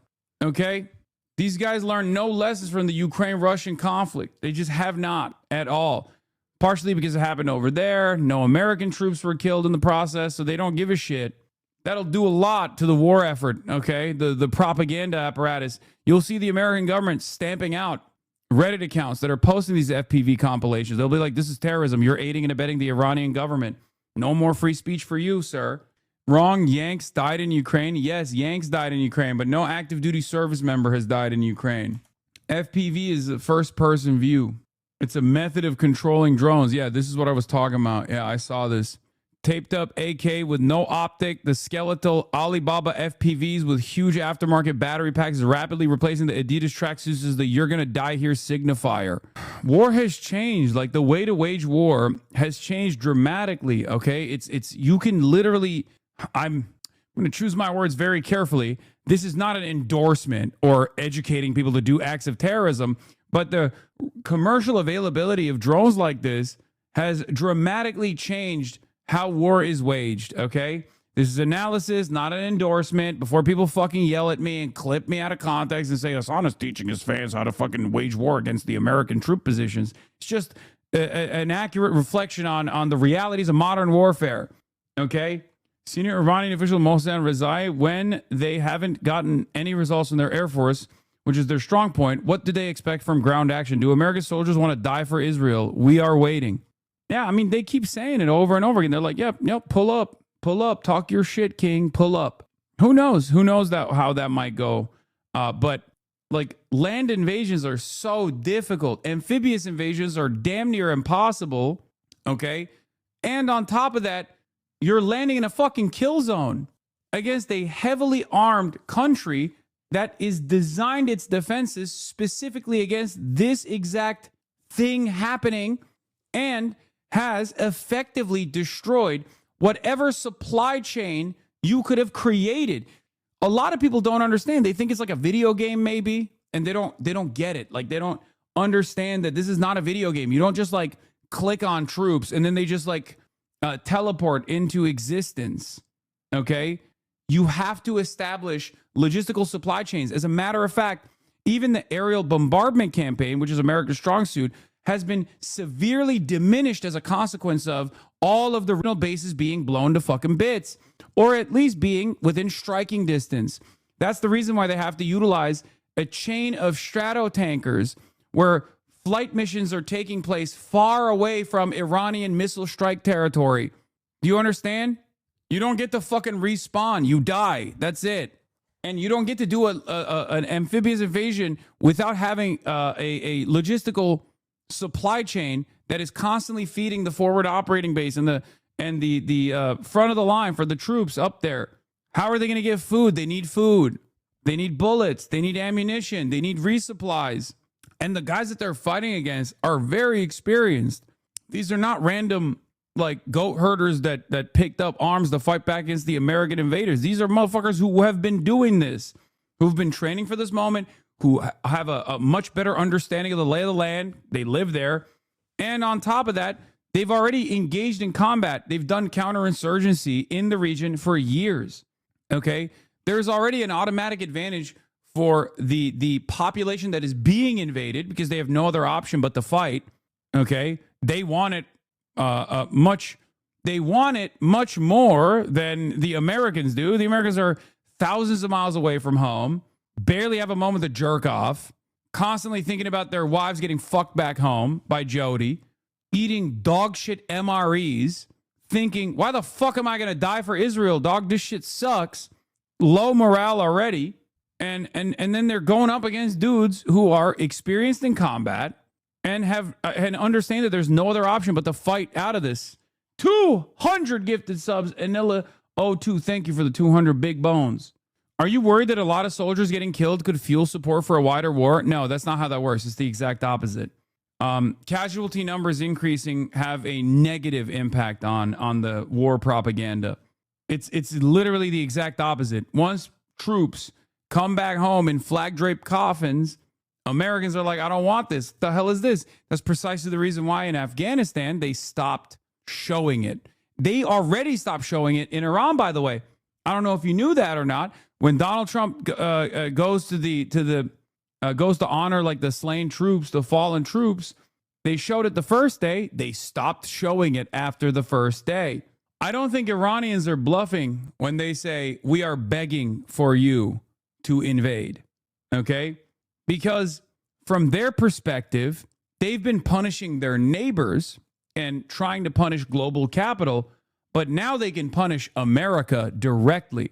Okay. These guys learned no lessons from the Ukraine-Russian conflict. They just have not at all. Partially because it happened over there. No American troops were killed in the process, so they don't give a shit. That'll do a lot to the war effort, okay? The propaganda apparatus. You'll see the American government stamping out Reddit accounts that are posting these FPV compilations. They'll be like, this is terrorism. You're aiding and abetting the Iranian government. No more free speech for you, sir. Wrong. Yanks died in Ukraine. Yes, Yanks died in Ukraine, but no active duty service member has died in Ukraine. FPV is a first person view. It's a method of controlling drones. Yeah, this is what I was talking about. Yeah, I saw this. Taped up AK with no optic. The skeletal Alibaba FPVs with huge aftermarket battery packs is rapidly replacing the Adidas tracksuits as the "You're Gonna Die Here" signifier. War has changed. Like the way to wage war has changed dramatically. Okay, it's you can literally. I'm going to choose my words very carefully. This is not an endorsement or educating people to do acts of terrorism, but the commercial availability of drones like this has dramatically changed how war is waged, okay? This is analysis, not an endorsement. Before people fucking yell at me and clip me out of context and say, Hassan teaching his fans how to fucking wage war against the American troop positions. It's just an accurate reflection on the realities of modern warfare, okay? Senior Iranian official Mohsen Rezai, when they haven't gotten any results from their Air Force, which is their strong point, what do they expect from ground action? Do American soldiers want to die for Israel? We are waiting. Yeah, I mean, they keep saying it over and over again. They're like, yep, pull up, talk your shit, King, pull up. Who knows? Who knows how that might go? But like land invasions are so difficult. Amphibious invasions are damn near impossible, okay? And on top of that, you're landing in a fucking kill zone against a heavily armed country that is designed its defenses specifically against this exact thing happening and has effectively destroyed whatever supply chain you could have created. A lot of people don't understand. They think it's like a video game maybe, and they don't get it. Like, they don't understand that this is not a video game. You don't just like click on troops and then they just like teleport into existence. Okay? You have to establish logistical supply chains. As a matter of fact, even the aerial bombardment campaign, which is America's strong suit, has been severely diminished as a consequence of all of the regional bases being blown to fucking bits, or at least being within striking distance. That's the reason why they have to utilize a chain of strato tankers where flight missions are taking place far away from Iranian missile strike territory. Do you understand? You don't get to fucking respawn. You die. That's it. And you don't get to do an amphibious invasion without having a logistical supply chain that is constantly feeding the forward operating base and the front of the line for the troops up there. How are they going to get food? They need food. They need bullets. They need ammunition. They need resupplies. And the guys that they're fighting against are very experienced. These are not random like goat herders that picked up arms to fight back against the American invaders. These are motherfuckers who have been doing this, who've been training for this moment, who have a much better understanding of the lay of the land. They live there. And on top of that, they've already engaged in combat. They've done counterinsurgency in the region for years. Okay? There's already an automatic advantage for the population that is being invaded because they have no other option but to fight. Okay? They want it much more than the Americans do. The Americans are thousands of miles away from home, barely have a moment to jerk off, constantly thinking about their wives getting fucked back home by Jody, eating dog shit MREs, thinking, why the fuck am I going to die for Israel, dog? This shit sucks. Low morale already. And then they're going up against dudes who are experienced in combat and have and understand that there's no other option but to fight out of this. 200 gifted subs. Anilla 02, thank you for the 200 big bones. Are you worried that a lot of soldiers getting killed could fuel support for a wider war? No, that's not how that works. It's the exact opposite. Casualty numbers increasing have a negative impact on the war propaganda. It's literally the exact opposite. Once troops come back home in flag-draped coffins, Americans are like, I don't want this. The hell is this? That's precisely the reason why in Afghanistan they stopped showing it. They already stopped showing it in Iran, by the way. I don't know if you knew that or not. When Donald Trump goes to honor like the slain troops, the fallen troops, they showed it the first day. They stopped showing it after the first day. I don't think Iranians are bluffing when they say we are begging for you to invade. Okay? Because from their perspective, they've been punishing their neighbors and trying to punish global capital, but now they can punish America directly.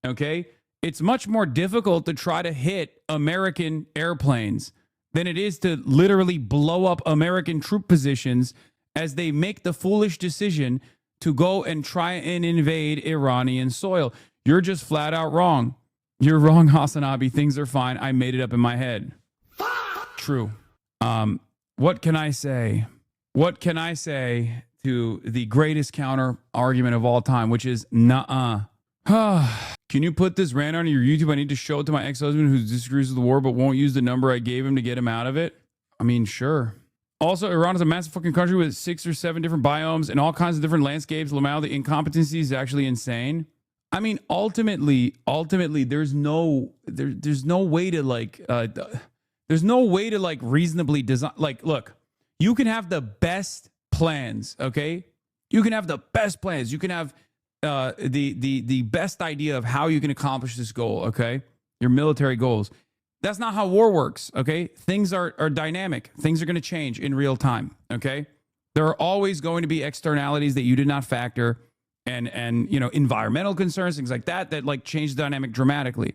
Okay? It's much more difficult to try to hit American airplanes than it is to literally blow up American troop positions as they make the foolish decision to go and try and invade Iranian soil. You're just flat out wrong. You're wrong, Hasanabi. Things are fine. I made it up in my head. True. What can I say? What can I say to the greatest counter argument of all time, which is nuh-uh. Can you put this rant on your YouTube? I need to show it to my ex-husband who disagrees with the war but won't use the number I gave him to get him out of it. I mean, sure. Also, Iran is a massive fucking country with 6 or 7 different biomes and all kinds of different landscapes. Lamau, the incompetency is actually insane. I mean, ultimately, there's no way to reasonably design. Like, look, you can have the best plans, okay? You can have the best plans. You can have the best idea of how you can accomplish this goal, okay? Your military goals. That's not how war works, okay? Things are dynamic. Things are going to change in real time, okay? There are always going to be externalities that you did not factor and you know, environmental concerns, things like that like change the dynamic dramatically.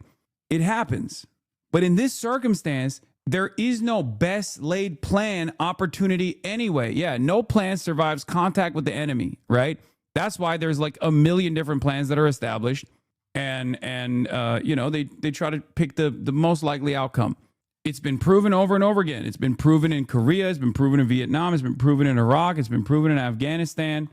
It happens. But in this circumstance, there is no best laid plan opportunity anyway. Yeah, no plan survives contact with the enemy, right? That's why there's like a million different plans that are established. And you know, they try to pick the most likely outcome. It's been proven over and over again. It's been proven in Korea. It's been proven in Vietnam. It's been proven in Iraq. It's been proven in Afghanistan.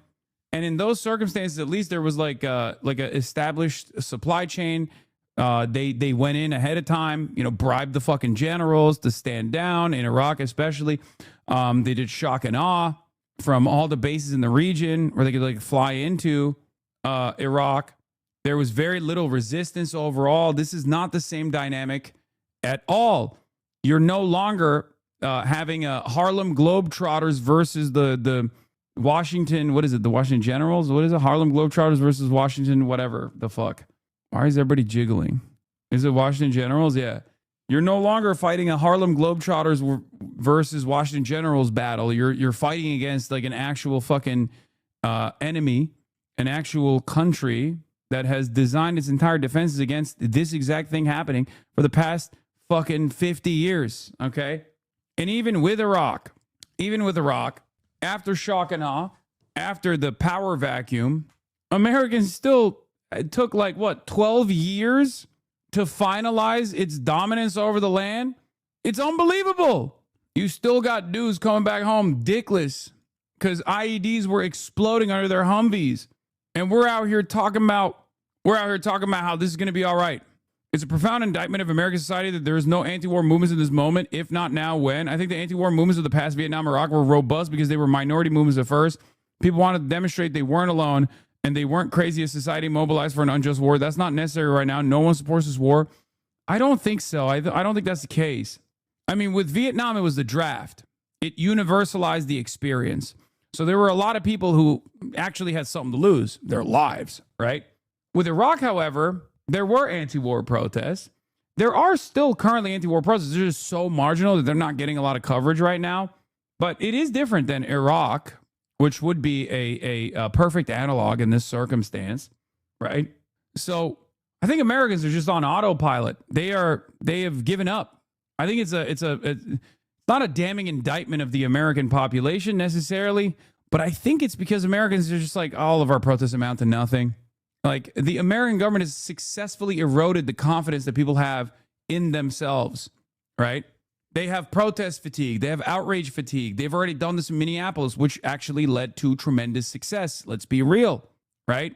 And in those circumstances, at least there was like a established supply chain. They went in ahead of time, bribed the fucking generals to stand down in Iraq, especially. They did shock and awe from all the bases in the region where they could fly into Iraq. There was very little resistance overall. This is not the same dynamic at all. You're no longer having a Harlem Globetrotters versus the Washington, what is it? The Washington Generals? What is it? Harlem Globetrotters versus Washington, whatever the fuck. Why is everybody jiggling? Is it Washington Generals? Yeah. You're no longer fighting a Harlem Globetrotters versus Washington Generals battle. You're fighting against an actual fucking enemy, an actual country that has designed its entire defenses against this exact thing happening for the past fucking 50 years. Okay. And even with Iraq, after shock and awe, after the power vacuum, Americans still took 12 years to finalize its dominance over the land. It's unbelievable. You still got dudes coming back home dickless because IEDs were exploding under their Humvees. And we're out here talking about how this is going to be all right. It's a profound indictment of American society that there is no anti-war movements in this moment. If not now, when? I think the anti-war movements of the past, Vietnam, Iraq, were robust because they were minority movements at first. People wanted to demonstrate they weren't alone and they weren't crazy as society mobilized for an unjust war. That's not necessary right now. No one supports this war. I don't think so. I don't think that's the case. I mean, with Vietnam, it was the draft. It universalized the experience. So there were a lot of people who actually had something to lose, their lives, right? With Iraq, however, there were anti-war protests. There are still currently anti-war protests. They're just so marginal that they're not getting a lot of coverage right now. But it is different than Iraq, which would be a perfect analog in this circumstance, right? So I think Americans are just on autopilot. They have given up. I think it's not a damning indictment of the American population necessarily, but I think it's because Americans are just all of our protests amount to nothing. The American government has successfully eroded the confidence that people have in themselves, right? They have protest fatigue. They have outrage fatigue. They've already done this in Minneapolis, which actually led to tremendous success. Let's be real, right?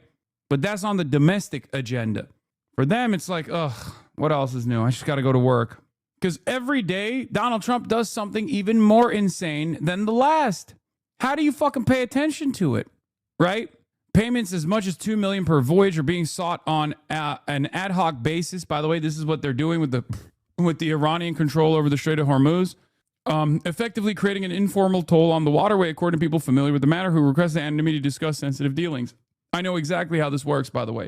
But that's on the domestic agenda. For them, it's ugh, what else is new? I just got to go to work. Because every day, Donald Trump does something even more insane than the last. How do you fucking pay attention to it, right? Payments as much as $2 million per voyage are being sought on an ad hoc basis. By the way, this is what they're doing with the Iranian control over the Strait of Hormuz, effectively creating an informal toll on the waterway, according to people familiar with the matter who requested anonymity to discuss sensitive dealings. I know exactly how this works, by the way.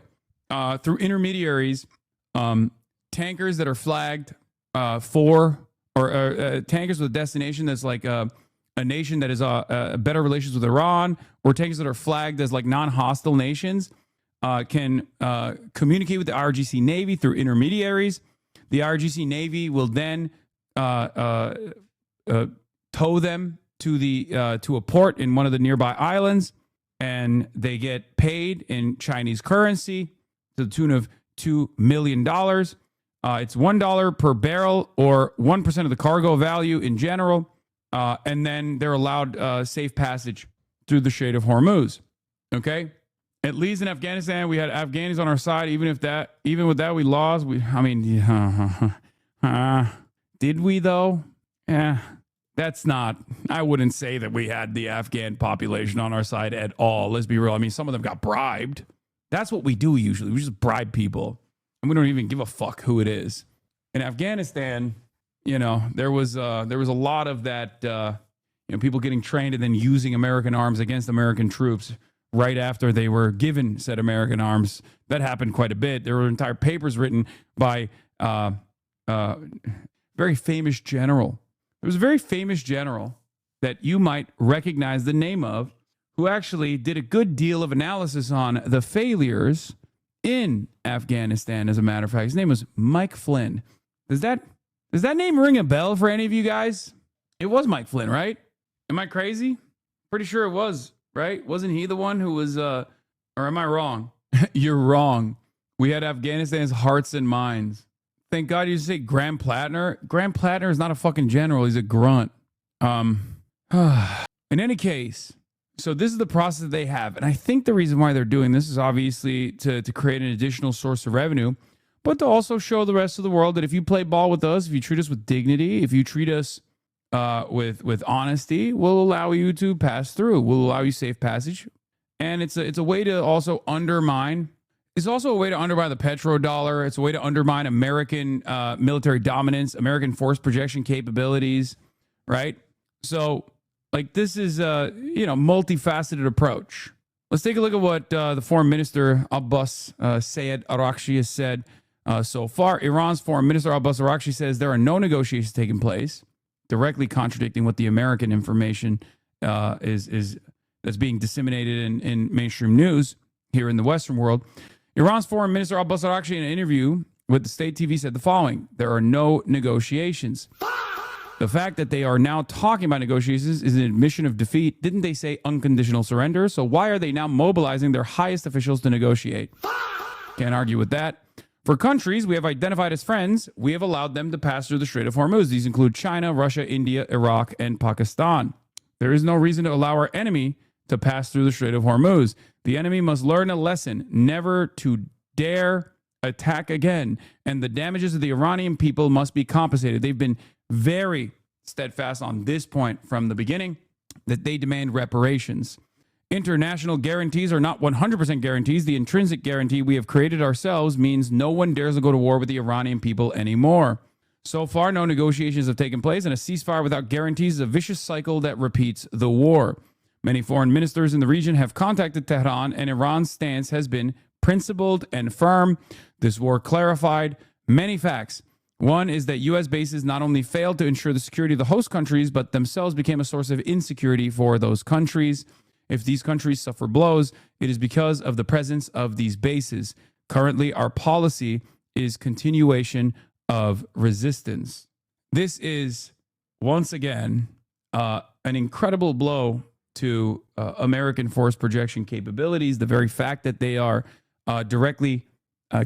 Through intermediaries, tankers that are flagged tankers with a destination that's a nation that has better relations with Iran, or tankers that are flagged as non-hostile nations, can communicate with the IRGC Navy through intermediaries. The IRGC Navy will then tow them to a port in one of the nearby islands, and they get paid in Chinese currency to the tune of $2 million. It's $1 per barrel or 1% of the cargo value in general. And then they're allowed safe passage through the Strait of Hormuz. Okay? At least in Afghanistan, we had Afghanis on our side. Even with that, we lost. Did we though? Yeah, that's not. I wouldn't say that we had the Afghan population on our side at all. Let's be real. I mean, some of them got bribed. That's what we do usually. We just bribe people, and we don't even give a fuck who it is. In Afghanistan, there was a lot of that. People getting trained and then using American arms against American troops right after they were given said American arms. That happened quite a bit. There were entire papers written by very famous general. There was a very famous general that you might recognize the name of, who actually did a good deal of analysis on the failures in Afghanistan, as a matter of fact. His name was Mike Flynn. Does that name ring a bell for any of you guys? It was Mike Flynn, right? Am I crazy? Pretty sure it was, right? Wasn't he the one who was, or am I wrong? You're wrong. We had Afghanistan's hearts and minds. Thank God you say Graham Plattner. Graham Plattner is not a fucking general. He's a grunt. In any case, so this is the process that they have. And I think the reason why they're doing this is obviously to create an additional source of revenue, but to also show the rest of the world that if you play ball with us, if you treat us with dignity, if you treat us with honesty, we'll allow you to pass through. We'll allow you safe passage. And it's a way to also undermine. It's also a way to undermine the petrodollar. It's a way to undermine American military dominance, American force projection capabilities, right? So, like, this is a multifaceted approach. Let's take a look at what the Foreign Minister Abbas Sayed Araghchi has said so far. Iran's Foreign Minister Abbas Araghchi says there are no negotiations taking place, directly contradicting what the American information is that's being disseminated in mainstream news here in the Western world. Iran's Foreign Minister Abbas Araghchi, in an interview with the state TV, said the following: there are no negotiations. The fact that they are now talking about negotiations is an admission of defeat. Didn't they say unconditional surrender? So why are they now mobilizing their highest officials to negotiate? Can't argue with that. For countries we have identified as friends, we have allowed them to pass through the Strait of Hormuz. These include China, Russia, India, Iraq, and Pakistan. There is no reason to allow our enemy to pass through the Strait of Hormuz. The enemy must learn a lesson, never to dare attack again. And the damages of the Iranian people must be compensated. They've been very steadfast on this point from the beginning, that they demand reparations. International guarantees are not 100% guarantees. The intrinsic guarantee we have created ourselves means no one dares to go to war with the Iranian people anymore. So far, no negotiations have taken place, and a ceasefire without guarantees is a vicious cycle that repeats the war. Many foreign ministers in the region have contacted Tehran, and Iran's stance has been principled and firm. This war clarified many facts. One is that U.S. bases not only failed to ensure the security of the host countries, but themselves became a source of insecurity for those countries. If these countries suffer blows, it is because of the presence of these bases. Currently, our policy is continuation of resistance. This is, once again, an incredible blow to American force projection capabilities. The very fact that they are directly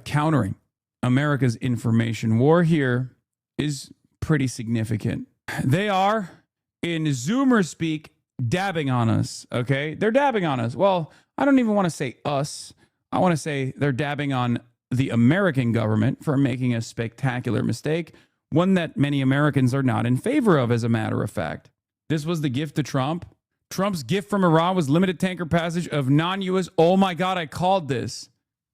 countering America's information war here is pretty significant. They are, in Zoomer speak, dabbing on us, okay? They're dabbing on us. Well, I don't even want to say us. I want to say they're dabbing on the American government for making a spectacular mistake, one that many Americans are not in favor of, as a matter of fact. This was the gift to Trump. Trump's gift from Iran was limited tanker passage of non-U.S. Oh my God, I called this.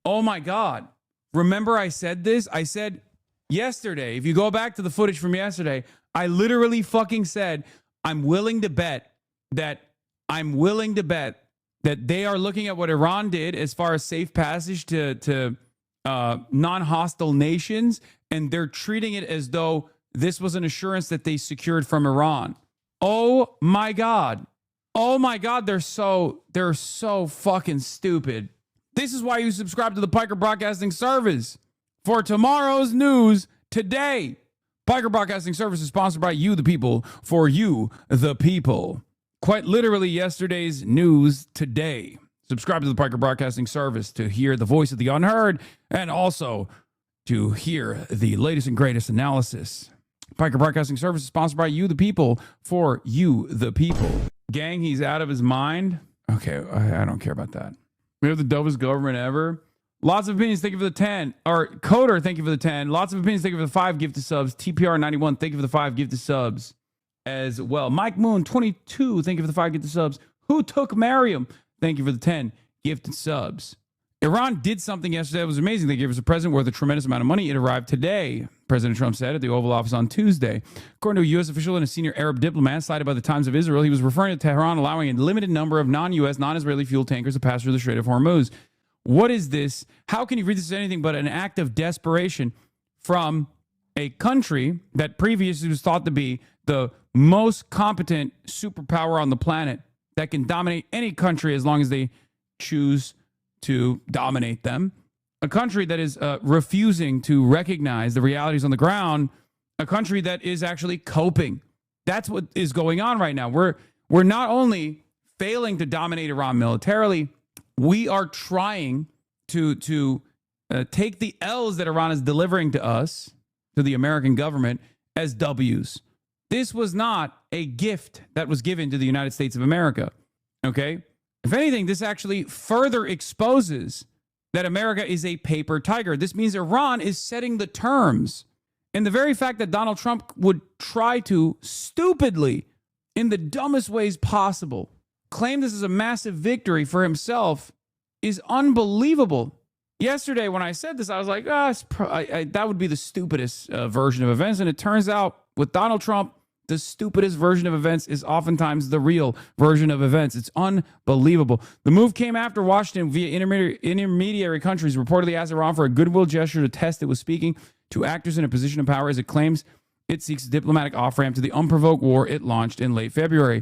Oh my God. Remember I said this? I said yesterday, if you go back to the footage from yesterday, I literally fucking said, I'm willing to bet that they are looking at what Iran did as far as safe passage to non-hostile nations, and they're treating it as though this was an assurance that they secured from Iran. Oh my God. Oh my God, they're so fucking stupid. This is why you subscribe to the Piker Broadcasting Service. For tomorrow's news today. Piker Broadcasting Service is sponsored by you, the people, for you, the people. Quite literally yesterday's news today. Subscribe to the Piker Broadcasting Service to hear the voice of the unheard and also to hear the latest and greatest analysis. Piker Broadcasting Service is sponsored by you, the people, for you, the people. Gang, he's out of his mind. Okay, I don't care about that. We have the dopest government ever. Lots of opinions, thank you for the 10. Or Coder, thank you for the 10. Lots of opinions, thank you for the 5 gifted subs. TPR91, thank you for the 5 gifted subs as well. Mike Moon, 22, thank you for the 5 gifted subs. Who took Mariam? Thank you for the 10 gifted subs. Iran did something yesterday that was amazing. They gave us a present worth a tremendous amount of money. It arrived today, President Trump said at the Oval Office on Tuesday. According to a U.S. official and a senior Arab diplomat cited by the Times of Israel, he was referring to Tehran allowing a limited number of non-U.S., non-Israeli fuel tankers to pass through the Strait of Hormuz. What is this? How can you read this as anything but an act of desperation from a country that previously was thought to be the most competent superpower on the planet that can dominate any country as long as they choose to dominate them? A country that is refusing to recognize the realities on the ground, a country that is actually coping. That's what is going on right now. We're not only failing to dominate Iran militarily, we are trying to take the L's that Iran is delivering to us to the American government as W's. This was not a gift that was given to the United States of America. Okay? If anything, this actually further exposes that America is a paper tiger. This means Iran is setting the terms. And the very fact that Donald Trump would try to stupidly, in the dumbest ways possible, claim this is a massive victory for himself is unbelievable. Yesterday, when I said this, I was like, that would be the stupidest version of events. And it turns out with Donald Trump, the stupidest version of events is oftentimes the real version of events. It's unbelievable. The move came after Washington, via intermediary countries, reportedly asked Iran for a goodwill gesture to test it was speaking to actors in a position of power as it claims it seeks a diplomatic off-ramp to the unprovoked war it launched in late February.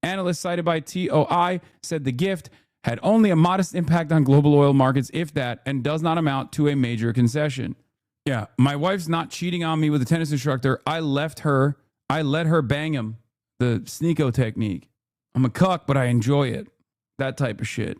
Analysts cited by TOI said the gift had only a modest impact on global oil markets, if that, and does not amount to a major concession. Yeah, my wife's not cheating on me with a tennis instructor. I let her bang him, the Sneeko technique. I'm a cuck, but I enjoy it. That type of shit.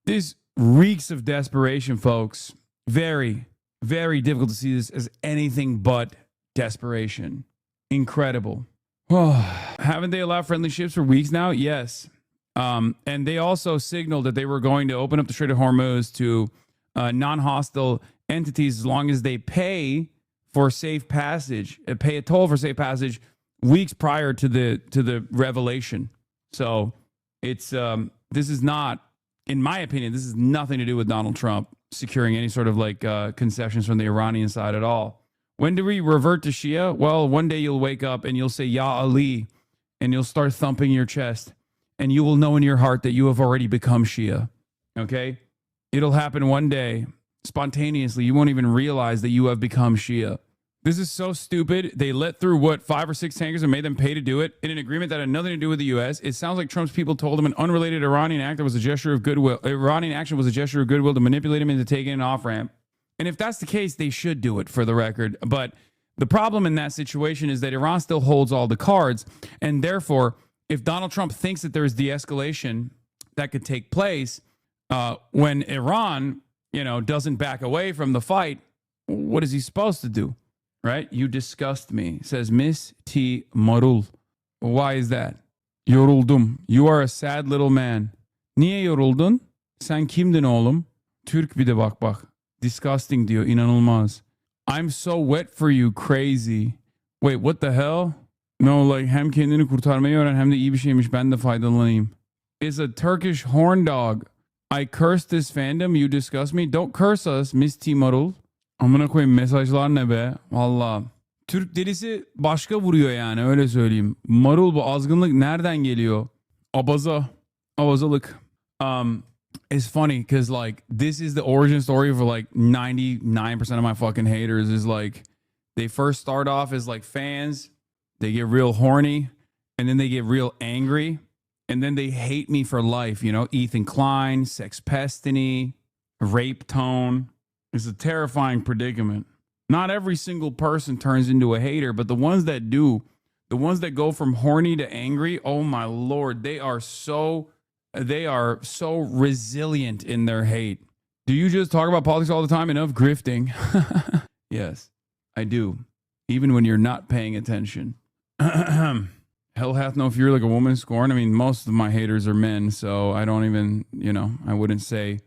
This reeks of desperation, folks. Very, very difficult to see this as anything but desperation. Incredible. Oh, haven't they allowed friendly ships for weeks now? Yes. And they also signaled that they were going to open up the Strait of Hormuz to non-hostile entities as long as they pay for safe passage, pay a toll for safe passage weeks prior to the revelation. So it's this is not, in my opinion, this is nothing to do with Donald Trump securing any sort of like concessions from the Iranian side at all. When do we revert to Shia? Well, one day you'll wake up and you'll say, Ya Ali, and you'll start thumping your chest, and you will know in your heart that you have already become Shia. Okay? It'll happen one day, spontaneously. You won't even realize that you have become Shia. This is so stupid. They let through, 5 or 6 tankers and made them pay to do it in an agreement that had nothing to do with the U.S. It sounds like Trump's people told him an unrelated Iranian act was a gesture of goodwill. Iranian action was a gesture of goodwill to manipulate him into taking an off-ramp. And if that's the case, they should do it, for the record. But the problem in that situation is that Iran still holds all the cards. And therefore, if Donald Trump thinks that there's de-escalation that could take place when Iran, doesn't back away from the fight, what is he supposed to do? Right? You disgust me, says Miss T. Marul. Why is that? Yoruldum. You are a sad little man. Niye yoruldun? Sen kimdin oğlum? Türk bir de bak. Disgusting diyor. İnanılmaz. I'm so wet for you, crazy. Wait, what the hell? No, like hem kendini kurtarmayı öğren hem de iyi bir şeymiş, ben de faydalanayım. It's a Turkish horn dog. I curse this fandom, you disgust me. Don't curse us, Miss T. Marul. Amına koyayım, mesajlar ne be? Valla. Türk delisi başka vuruyor yani, öyle söyleyeyim. Marul, bu azgınlık nereden geliyor? Abazalık. It's funny because like this is the origin story for like 99% of my fucking haters. Is like they first start off as like fans, they get real horny, and then they get real angry, and then they hate me for life. Ethan Klein, Sexpestiny, Rape Tone. It's a terrifying predicament. Not every single person turns into a hater, but the ones that do, the ones that go from horny to angry, oh my Lord, they are so resilient in their hate. Do you just talk about politics all the time? Enough grifting. Yes, I do. Even when you're not paying attention. Hell hath no fury like a woman scorned. I mean, most of my haters are men, so I don't even, I wouldn't say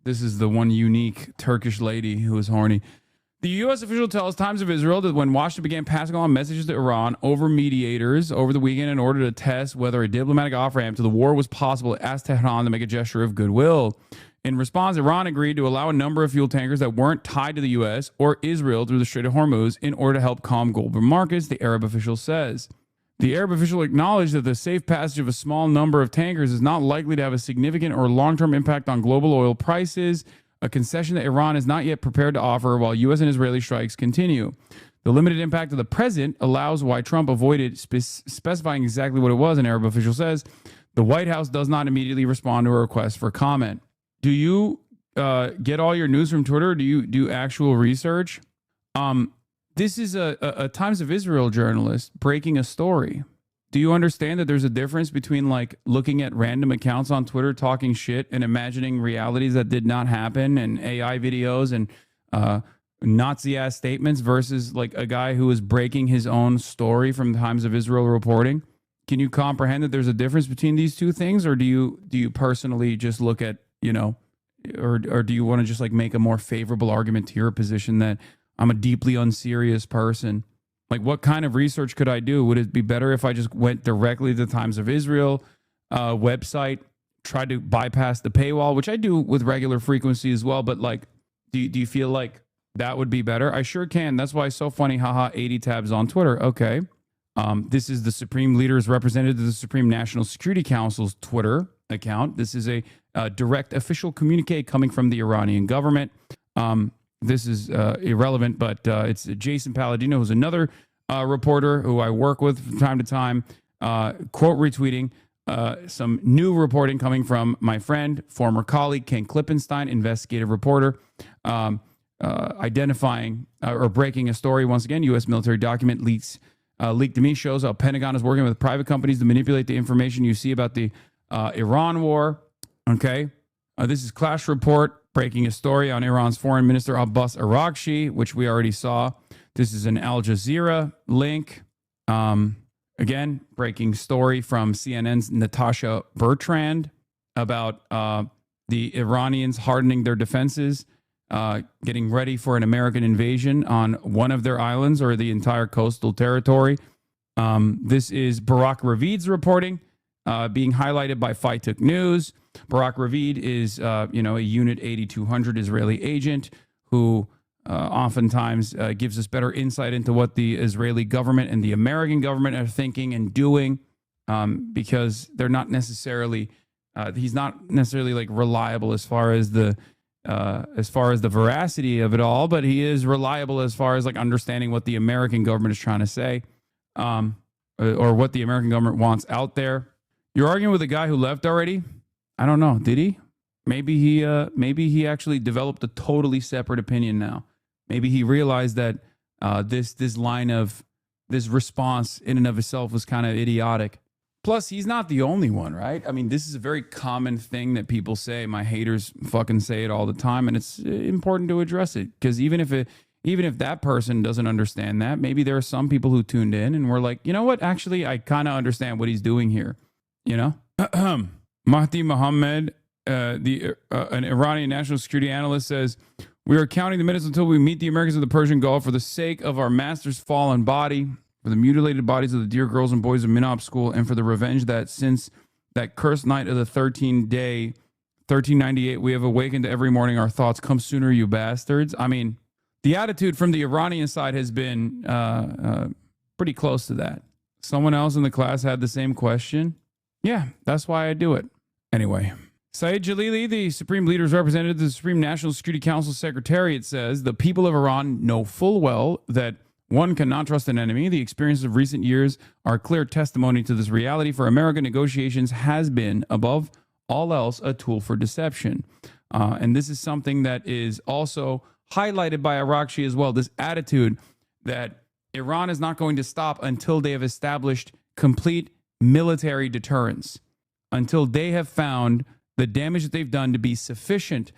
this is the one unique Turkish lady who is horny. The U.S. official tells Times of Israel that when Washington began passing on messages to Iran over mediators over the weekend in order to test whether a diplomatic off-ramp to the war was possible, it asked Tehran to make a gesture of goodwill. In response, Iran agreed to allow a number of fuel tankers that weren't tied to the U.S. or Israel through the Strait of Hormuz in order to help calm global markets, the Arab official says. The Arab official acknowledged that the safe passage of a small number of tankers is not likely to have a significant or long-term impact on global oil prices, a concession that Iran is not yet prepared to offer while U.S. and Israeli strikes continue. The limited impact of the present allows why Trump avoided specifying exactly what it was, an Arab official says. The White House does not immediately respond to a request for comment. Do you get all your news from Twitter? Do you do actual research? This is a Times of Israel journalist breaking a story. Do you understand that there's a difference between like looking at random accounts on Twitter talking shit and imagining realities that did not happen and AI videos and Nazi ass statements versus like a guy who is breaking his own story from the Times of Israel reporting? Can you comprehend that there's a difference between these two things, or do you personally just look at, you know, or do you want to just like make a more favorable argument to your position that I'm a deeply unserious person? Like, what kind of research could I do? Would it be better if I just went directly to the Times of Israel website, tried to bypass the paywall, which I do with regular frequency as well? But like, do you feel like that would be better? I sure can. That's why it's so funny. Haha, 80 tabs on Twitter. Okay. This is the Supreme Leaders represented to the Supreme National Security Council's Twitter account. This is a direct official communique coming from the Iranian government. This is irrelevant, but it's Jason Palladino, who's another reporter who I work with from time to time, quote retweeting some new reporting coming from my friend, former colleague Ken Klippenstein, investigative reporter, identifying or breaking a story. Once again, U.S. military document leaked to me shows how Pentagon is working with private companies to manipulate the information you see about the Iran war. Okay. This is Clash Report breaking a story on Iran's Foreign Minister Abbas Araghchi, which we already saw. This is an Al Jazeera link. Again, breaking story from CNN's Natasha Bertrand about the Iranians hardening their defenses, getting ready for an American invasion on one of their islands or the entire coastal territory. This is Barak Ravid's reporting, being highlighted by FITUK News. Barak Ravid is, a Unit 8200 Israeli agent who oftentimes gives us better insight into what the Israeli government and the American government are thinking and doing, because they're not necessarily, he's not necessarily like reliable as far as the veracity of it all, but he is reliable as far as like understanding what the American government is trying to say, or what the American government wants out there. You're arguing with a guy who left already? I don't know. Did he? Maybe he actually developed a totally separate opinion now. Maybe he realized that this line of this response in and of itself was kind of idiotic. Plus, he's not the only one, right? I mean, this is a very common thing that people say. My haters fucking say it all the time, and it's important to address it, because even if that person doesn't understand that, maybe there are some people who tuned in and were like, you know what? Actually, I kind of understand what he's doing here. You know, Mahdi Mohammed, an Iranian national security analyst, says, "We are counting the minutes until we meet the Americans of the Persian Gulf for the sake of our master's fallen body, for the mutilated bodies of the dear girls and boys of Minop School, and for the revenge that since that cursed night of the 1398, we have awakened every morning our thoughts. Come sooner, you bastards." I mean, the attitude from the Iranian side has been pretty close to that. Someone else in the class had the same question. Yeah, that's why I do it. Anyway, Saeed Jalili, the Supreme Leader's representative to the Supreme National Security Council Secretariat, says the people of Iran know full well that one cannot trust an enemy. The experiences of recent years are clear testimony to this reality. For America, negotiations has been, above all else, a tool for deception. And this is something that is also highlighted by Araghchi as well, this attitude that Iran is not going to stop until they have established complete military deterrence, until they have found the damage that they've done to be sufficient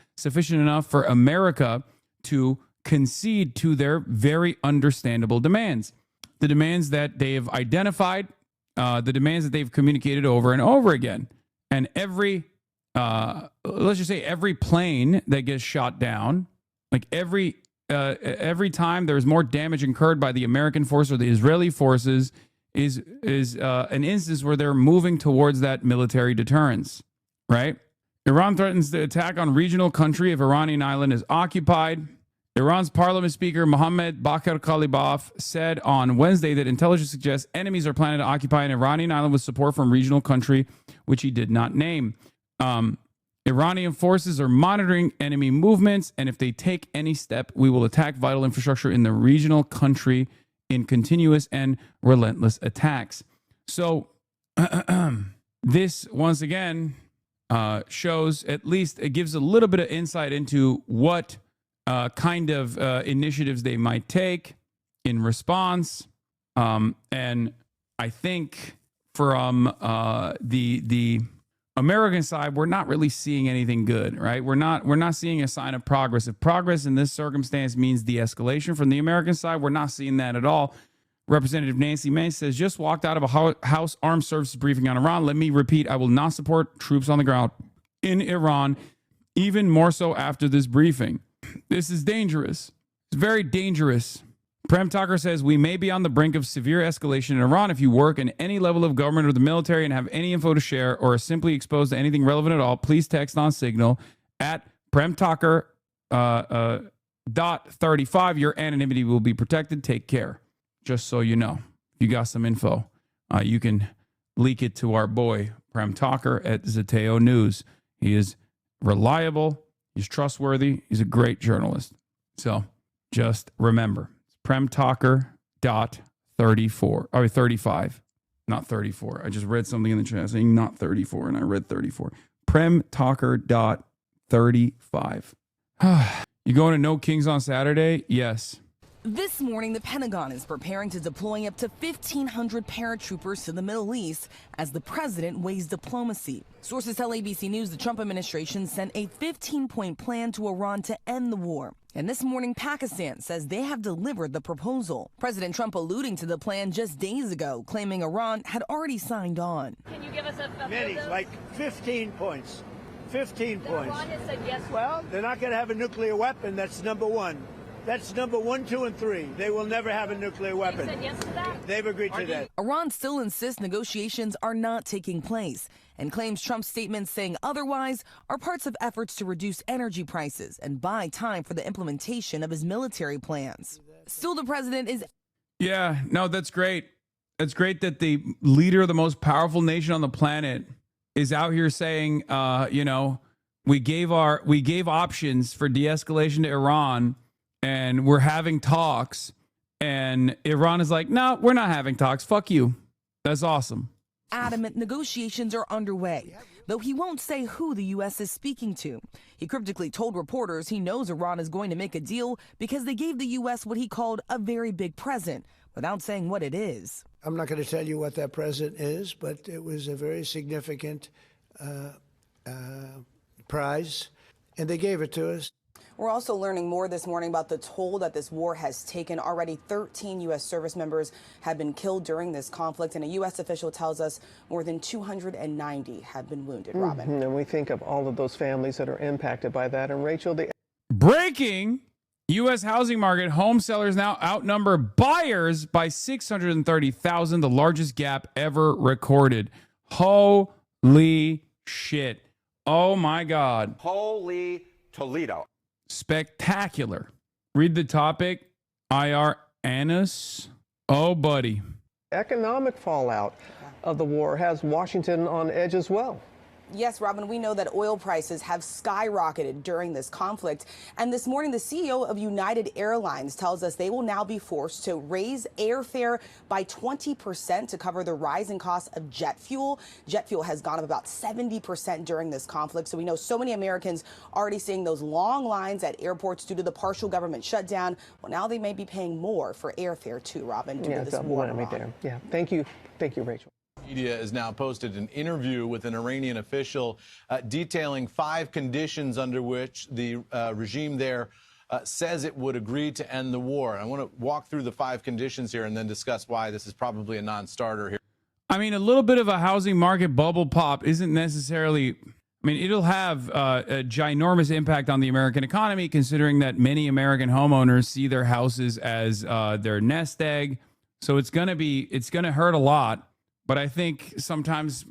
enough for America to concede to their very understandable demands, the demands that they have identified, the demands that they've communicated over and over again. And every, let's just say every plane that gets shot down, like every time there's more damage incurred by the American force or the Israeli forces, is an instance where they're moving towards that military deterrence, right? Iran threatens to attack on regional country if Iranian island is occupied. Iran's parliament speaker Mohammad Bakr Kalibaf said on Wednesday that intelligence suggests enemies are planning to occupy an Iranian island with support from regional country, which he did not name. Iranian forces are monitoring enemy movements, and if they take any step, we will attack vital infrastructure in the regional country in continuous and relentless attacks. So this, once again, shows, at least it gives a little bit of insight into what kind of initiatives they might take in response. And I think from the American side, we're not really seeing anything good, right? We're not seeing a sign of progress. If progress in this circumstance means de-escalation from the American side, we're not seeing that at all. Representative Nancy Mace says, just walked out of a House Armed Services briefing on Iran. Let me repeat, I will not support troops on the ground in Iran, even more so after this briefing. This is dangerous. It's very dangerous. Prem Tucker says, we may be on the brink of severe escalation in Iran. If you work in any level of government or the military and have any info to share or are simply exposed to anything relevant at all, please text on Signal at Prem Tucker .35. Your anonymity will be protected. Take care. Just so you know, if you got some info, you can leak it to our boy, Prem Tucker at Zeteo News. He is reliable. He's trustworthy. He's a great journalist. So just remember, PremTucker.35, not 34. I just read something in the chat saying not 34, and I read 34. PremTucker.35. You going to No Kings on Saturday? Yes. This morning, the Pentagon is preparing to deploy up to 1,500 paratroopers to the Middle East as the president weighs diplomacy. Sources tell ABC News the Trump administration sent a 15-point plan to Iran to end the war. And this morning, Pakistan says they have delivered the proposal. President Trump alluding to the plan just days ago, claiming Iran had already signed on. Can you give us a Many, like 15 points. 15 points. Iran has said yes. Well, they're not going to have a nuclear weapon. That's number one. That's number 1, 2, and 3. They will never have a nuclear weapon. They said yes to that? They've agreed to that. Iran still insists negotiations are not taking place and claims Trump's statements saying otherwise are parts of efforts to reduce energy prices and buy time for the implementation of his military plans. Still, the president is... Yeah, no, that's great. It's great that the leader of the most powerful nation on the planet is out here saying, we gave options for de-escalation to Iran, and we're having talks, and Iran is like, no, we're not having talks. Fuck you. That's awesome. Adamant negotiations are underway, though he won't say who the U.S. is speaking to. He cryptically told reporters he knows Iran is going to make a deal because they gave the U.S. what he called a very big present, without saying what it is. I'm not going to tell you what that present is, but it was a very significant prize, and they gave it to us. We're also learning more this morning about the toll that this war has taken. Already 13 U.S. service members have been killed during this conflict, and a U.S. official tells us more than 290 have been wounded, Robin. And we think of all of those families that are impacted by that. And Rachel, Breaking U.S. housing market, home sellers now outnumber buyers by 630,000, the largest gap ever recorded. Holy shit. Oh, my God. Holy Toledo. Spectacular. Read the topic. IR Anus. Oh, buddy. Economic fallout of the war has Washington on edge as well. Yes, Robin, we know that oil prices have skyrocketed during this conflict. And this morning, the CEO of United Airlines tells us they will now be forced to raise airfare by 20% to cover the rising cost of jet fuel. Jet fuel has gone up about 70% during this conflict. So we know so many Americans already seeing those long lines at airports due to the partial government shutdown. Well, now they may be paying more for airfare too, Robin, due to this war. Yeah, thank you. Thank you, Rachel. Media has now posted an interview with an Iranian official detailing 5 conditions under which the regime there says it would agree to end the war. I want to walk through the 5 conditions here and then discuss why this is probably a non-starter here. I mean, a little bit of a housing market bubble pop isn't necessarily... I mean, it'll have a ginormous impact on the American economy, considering that many American homeowners see their houses as their nest egg. So it's going to hurt a lot. But I think sometimes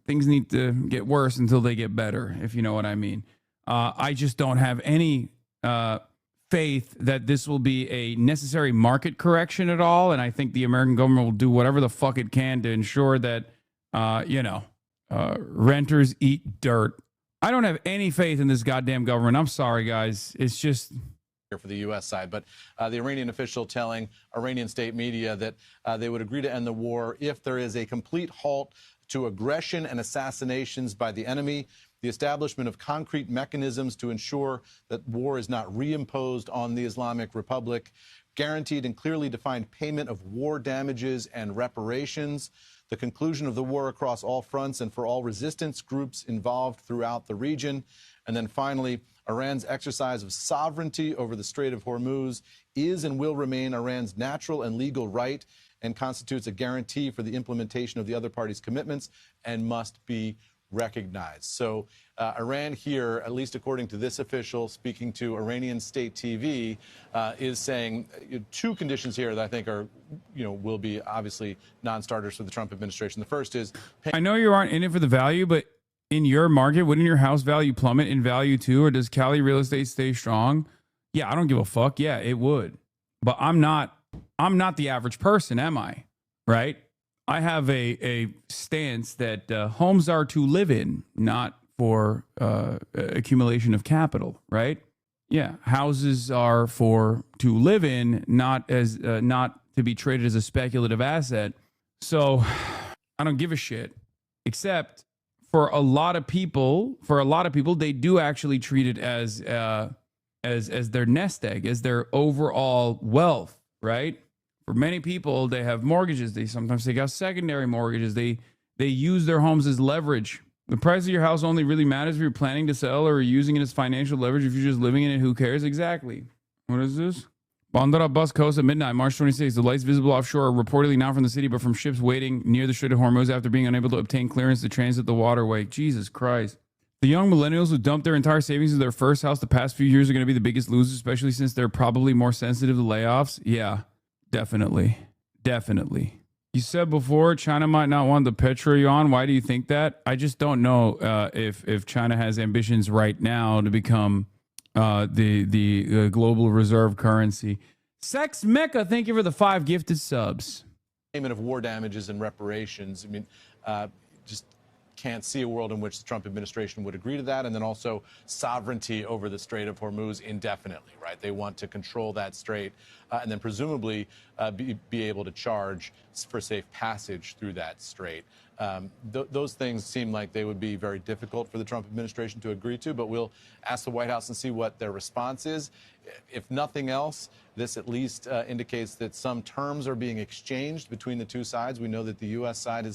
things need to get worse until they get better, if you know what I mean. I just don't have any faith that this will be a necessary market correction at all. And I think the American government will do whatever the fuck it can to ensure that, renters eat dirt. I don't have any faith in this goddamn government. I'm sorry, guys. It's just... for the U.S. side, but the Iranian official telling Iranian state media that they would agree to end the war if there is a complete halt to aggression and assassinations by the enemy, the establishment of concrete mechanisms to ensure that war is not reimposed on the Islamic Republic, guaranteed and clearly defined payment of war damages and reparations, the conclusion of the war across all fronts and for all resistance groups involved throughout the region. And then finally, Iran's exercise of sovereignty over the Strait of Hormuz is and will remain Iran's natural and legal right and constitutes a guarantee for the implementation of the other party's commitments and must be recognized. So Iran here, at least according to this official speaking to Iranian state TV, is saying two conditions here that I think are, will be obviously non-starters for the Trump administration. The first is... I know you aren't in it for the value, but in your market, wouldn't your house value plummet in value too? Or does Cali real estate stay strong? Yeah, I don't give a fuck. Yeah, it would. But I'm not the average person, am I? Right? I have a stance that homes are to live in, not for accumulation of capital, right? Yeah, houses are to live in, not to be traded as a speculative asset. So I don't give a shit. Except for a lot of people, they do actually treat it as their nest egg, as their overall wealth, right? For many people, they have mortgages. They sometimes take out secondary mortgages. They use their homes as leverage. The price of your house only really matters if you're planning to sell or using it as financial leverage. If you're just living in it, who cares? Exactly. What is this? Bandar Abbas coast at midnight, March 26th. The lights visible offshore are reportedly not from the city, but from ships waiting near the Strait of Hormuz after being unable to obtain clearance to transit the waterway. Jesus Christ. The young millennials who dumped their entire savings in their first house the past few years are going to be the biggest losers, especially since they're probably more sensitive to layoffs. Yeah. Definitely. You said before China might not want the petro-yuan. Why do you think that? I just don't know if China has ambitions right now to become the global reserve currency. Sex Mecca, thank you for the 5 gifted subs. Payment of war damages and reparations. I mean, just can't see a world in which the Trump administration would agree to that. And then also sovereignty over the Strait of Hormuz indefinitely, right? They want to control that strait and then presumably be able to charge for safe passage through that strait. Those things seem like they would be very difficult for the Trump administration to agree to, but we'll ask the White House and see what their response is. If nothing else, this at least indicates that some terms are being exchanged between the two sides. We know that the U.S. side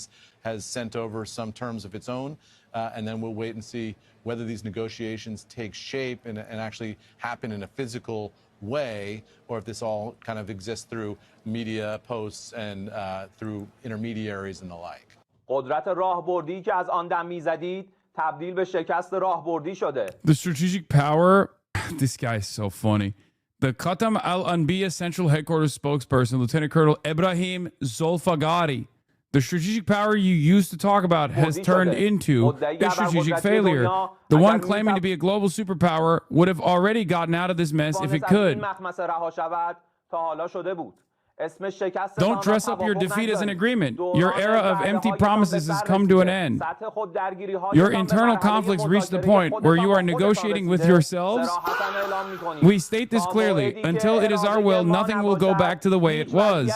has sent over some terms of its own, and then we'll wait and see whether these negotiations take shape and actually happen in a physical way, or if this all kind of exists through media posts and through intermediaries and the like. قدرت راهبردی که از آن دم میزدید تبدیل به شکست راهبردی شده. The strategic power, this guy is so funny. The Qatam al-Anbiya Central Headquarters spokesperson, Lieutenant Colonel Ibrahim Zolfagari. The strategic power you used to talk about has turned into a strategic failure. The one claiming to be a global superpower would have already gotten out of this mess if it could. Don't dress up your defeat as an agreement. Your era of empty promises has come to an end. Your internal conflicts reach the point where you are negotiating with yourselves. We state this clearly. Until it is our will, nothing will go back to the way it was.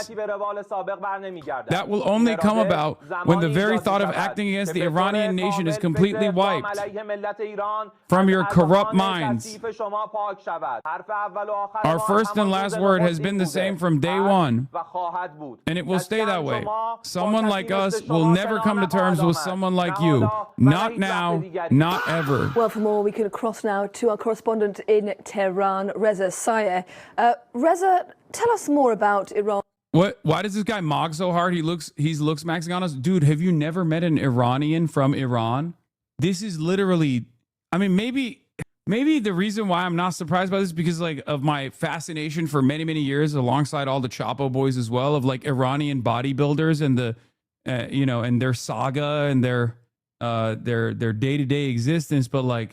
That will only come about when the very thought of acting against the Iranian nation is completely wiped from your corrupt minds. Our first and last word has been the same from day one. And it will stay that way. Someone like us will never come to terms with someone like you. Not now, not ever. Well, for more, we can cross now to our correspondent in Tehran, Reza Sayeh. Reza, tell us more about Iran. What? Why does this guy mog so hard? He looks maxing on us. Dude, have you never met an Iranian from Iran? This is literally, I mean, maybe the reason why I'm not surprised by this is because of my fascination for many, many years alongside all the Chapo boys as well, of Iranian bodybuilders and the and their saga and their day-to-day existence. But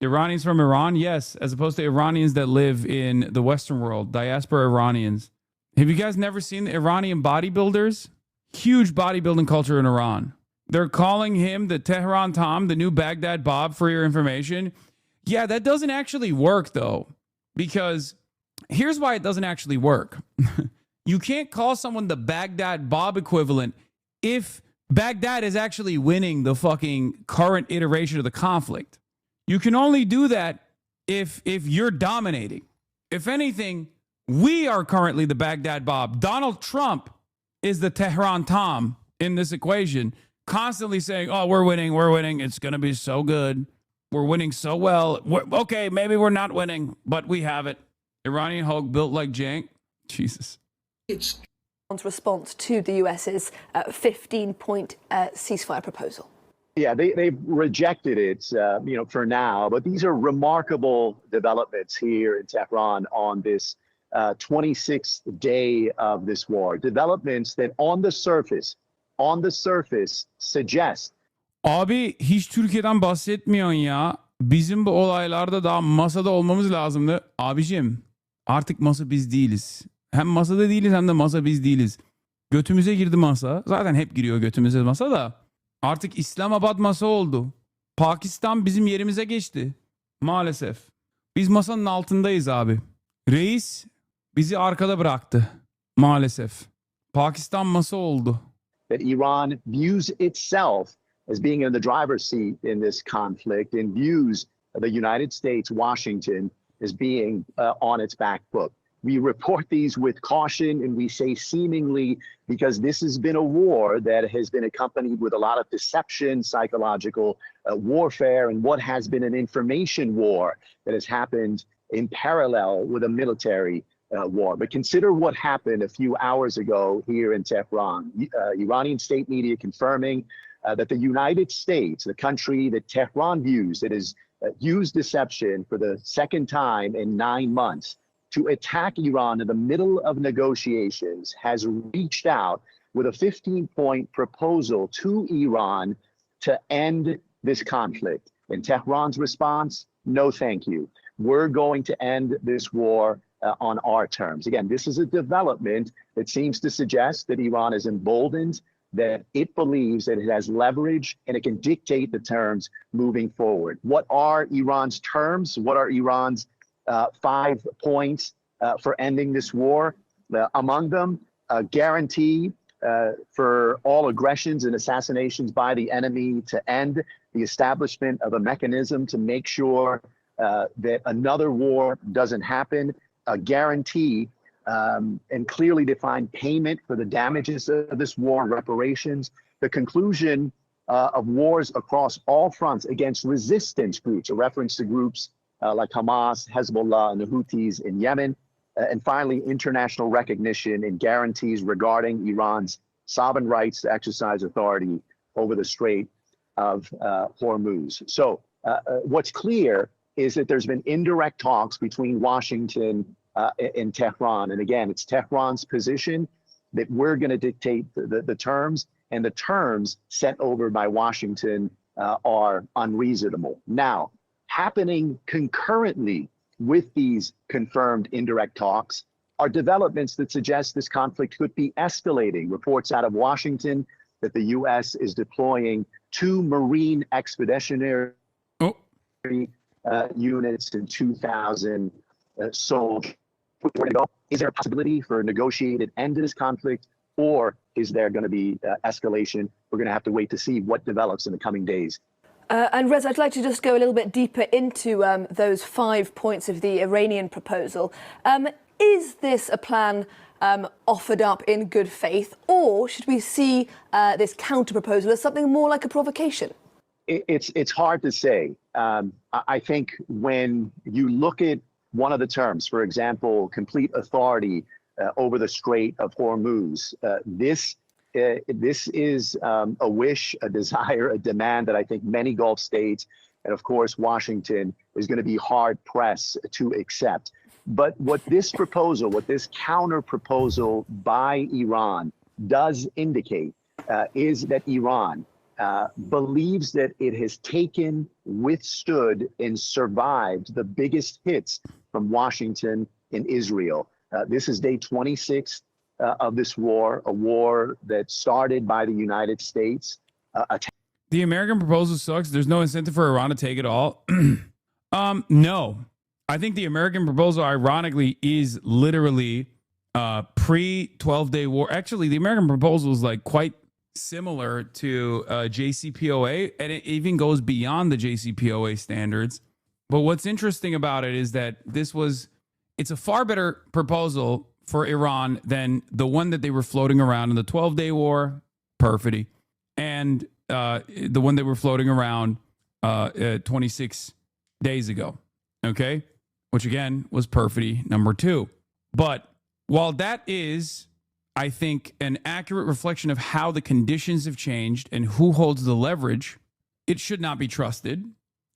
Iranians from Iran, yes, as opposed to Iranians that live in the Western world, diaspora Iranians. Have you guys never seen the Iranian bodybuilders? Huge bodybuilding culture in Iran. They're calling him the Tehran Tom, the new Baghdad Bob, for your information. Yeah, that doesn't actually work, though, because here's why it doesn't actually work. You can't call someone the Baghdad Bob equivalent if Baghdad is actually winning the fucking current iteration of the conflict. You can only do that if you're dominating. If anything, we are currently the Baghdad Bob. Donald Trump is the Tehran Tom in this equation, constantly saying, oh, we're winning. It's going to be so good. We're winning so well. Okay, maybe we're not winning, but we have it. Iranian Hulk built like jank. Jesus. Response to the US's 15-point ceasefire proposal. Yeah, they've rejected it, for now. But these are remarkable developments here in Tehran on this 26th day of this war. Developments that on the surface suggest. Abi hiç Türkiye'den bahsetmiyorsun ya. Bizim bu olaylarda daha masada olmamız lazımdı. Abicim artık masa biz değiliz. Hem masada değiliz hem de masa biz değiliz. Götümüze girdi masa. Zaten hep giriyor götümüze masa da. Artık İslamabad masa oldu. Pakistan bizim yerimize geçti. Maalesef. Biz masanın altındayız abi. Reis bizi arkada bıraktı. Maalesef. Pakistan masa oldu. That Iran views itself as being in the driver's seat in this conflict and views the United States, Washington, as being on its back foot. We report these with caution, and we say seemingly because this has been a war that has been accompanied with a lot of deception, psychological warfare, and what has been an information war that has happened in parallel with a military war. But consider what happened a few hours ago here in Tehran. Iranian state media confirming that the United States, the country that Tehran views that has used deception for the second time in 9 months, to attack Iran in the middle of negotiations, has reached out with a 15-point proposal to Iran to end this conflict. And Tehran's response, no thank you. We're going to end this war on our terms. Again, this is a development that seems to suggest that Iran is emboldened, that it believes that it has leverage and it can dictate the terms moving forward. What are Iran's terms? What are Iran's 5 points for ending this war? Among them, a guarantee for all aggressions and assassinations by the enemy to end, the establishment of a mechanism to make sure that another war doesn't happen, a guarantee and clearly defined payment for the damages of this war, reparations, the conclusion of wars across all fronts against resistance groups, a reference to groups like Hamas, Hezbollah, and the Houthis in Yemen, and finally, international recognition and guarantees regarding Iran's sovereign rights to exercise authority over the Strait of Hormuz. So what's clear is that there's been indirect talks between Washington and Tehran. And again, it's Tehran's position that we're going to dictate the terms, and the terms set over by Washington are unreasonable. Now, happening concurrently with these confirmed indirect talks are developments that suggest this conflict could be escalating. Reports out of Washington that the U.S. is deploying 2 Marine expeditionary units and 2,000 soldiers. Is there a possibility for a negotiated end to this conflict, or is there going to be escalation? We're going to have to wait to see what develops in the coming days. And Reza, I'd like to just go a little bit deeper into those 5 points of the Iranian proposal. Is this a plan offered up in good faith, or should we see this counter-proposal as something more like a provocation? It's hard to say. I think when you look at one of the terms, for example, complete authority over the Strait of Hormuz, this is a wish, a desire, a demand that I think many Gulf states, and of course Washington, is going to be hard pressed to accept. But what this proposal, what this counter proposal by Iran does indicate is that Iran believes that it has taken, withstood, and survived the biggest hits from Washington and Israel. This is day 26 of this war, a war that started by the United States. The American proposal sucks. There's no incentive for Iran to take it all. No. I think the American proposal, ironically, is literally pre-12-day war. Actually, the American proposal is like quite similar to JCPOA, and it even goes beyond the JCPOA standards. But what's interesting about it is that it's a far better proposal for Iran than the one that they were floating around in the 12-day war, perfidy. And the one that were floating around 26 days ago, okay? Which again was perfidy number 2. But while that is, I think, an accurate reflection of how the conditions have changed and who holds the leverage, it should not be trusted,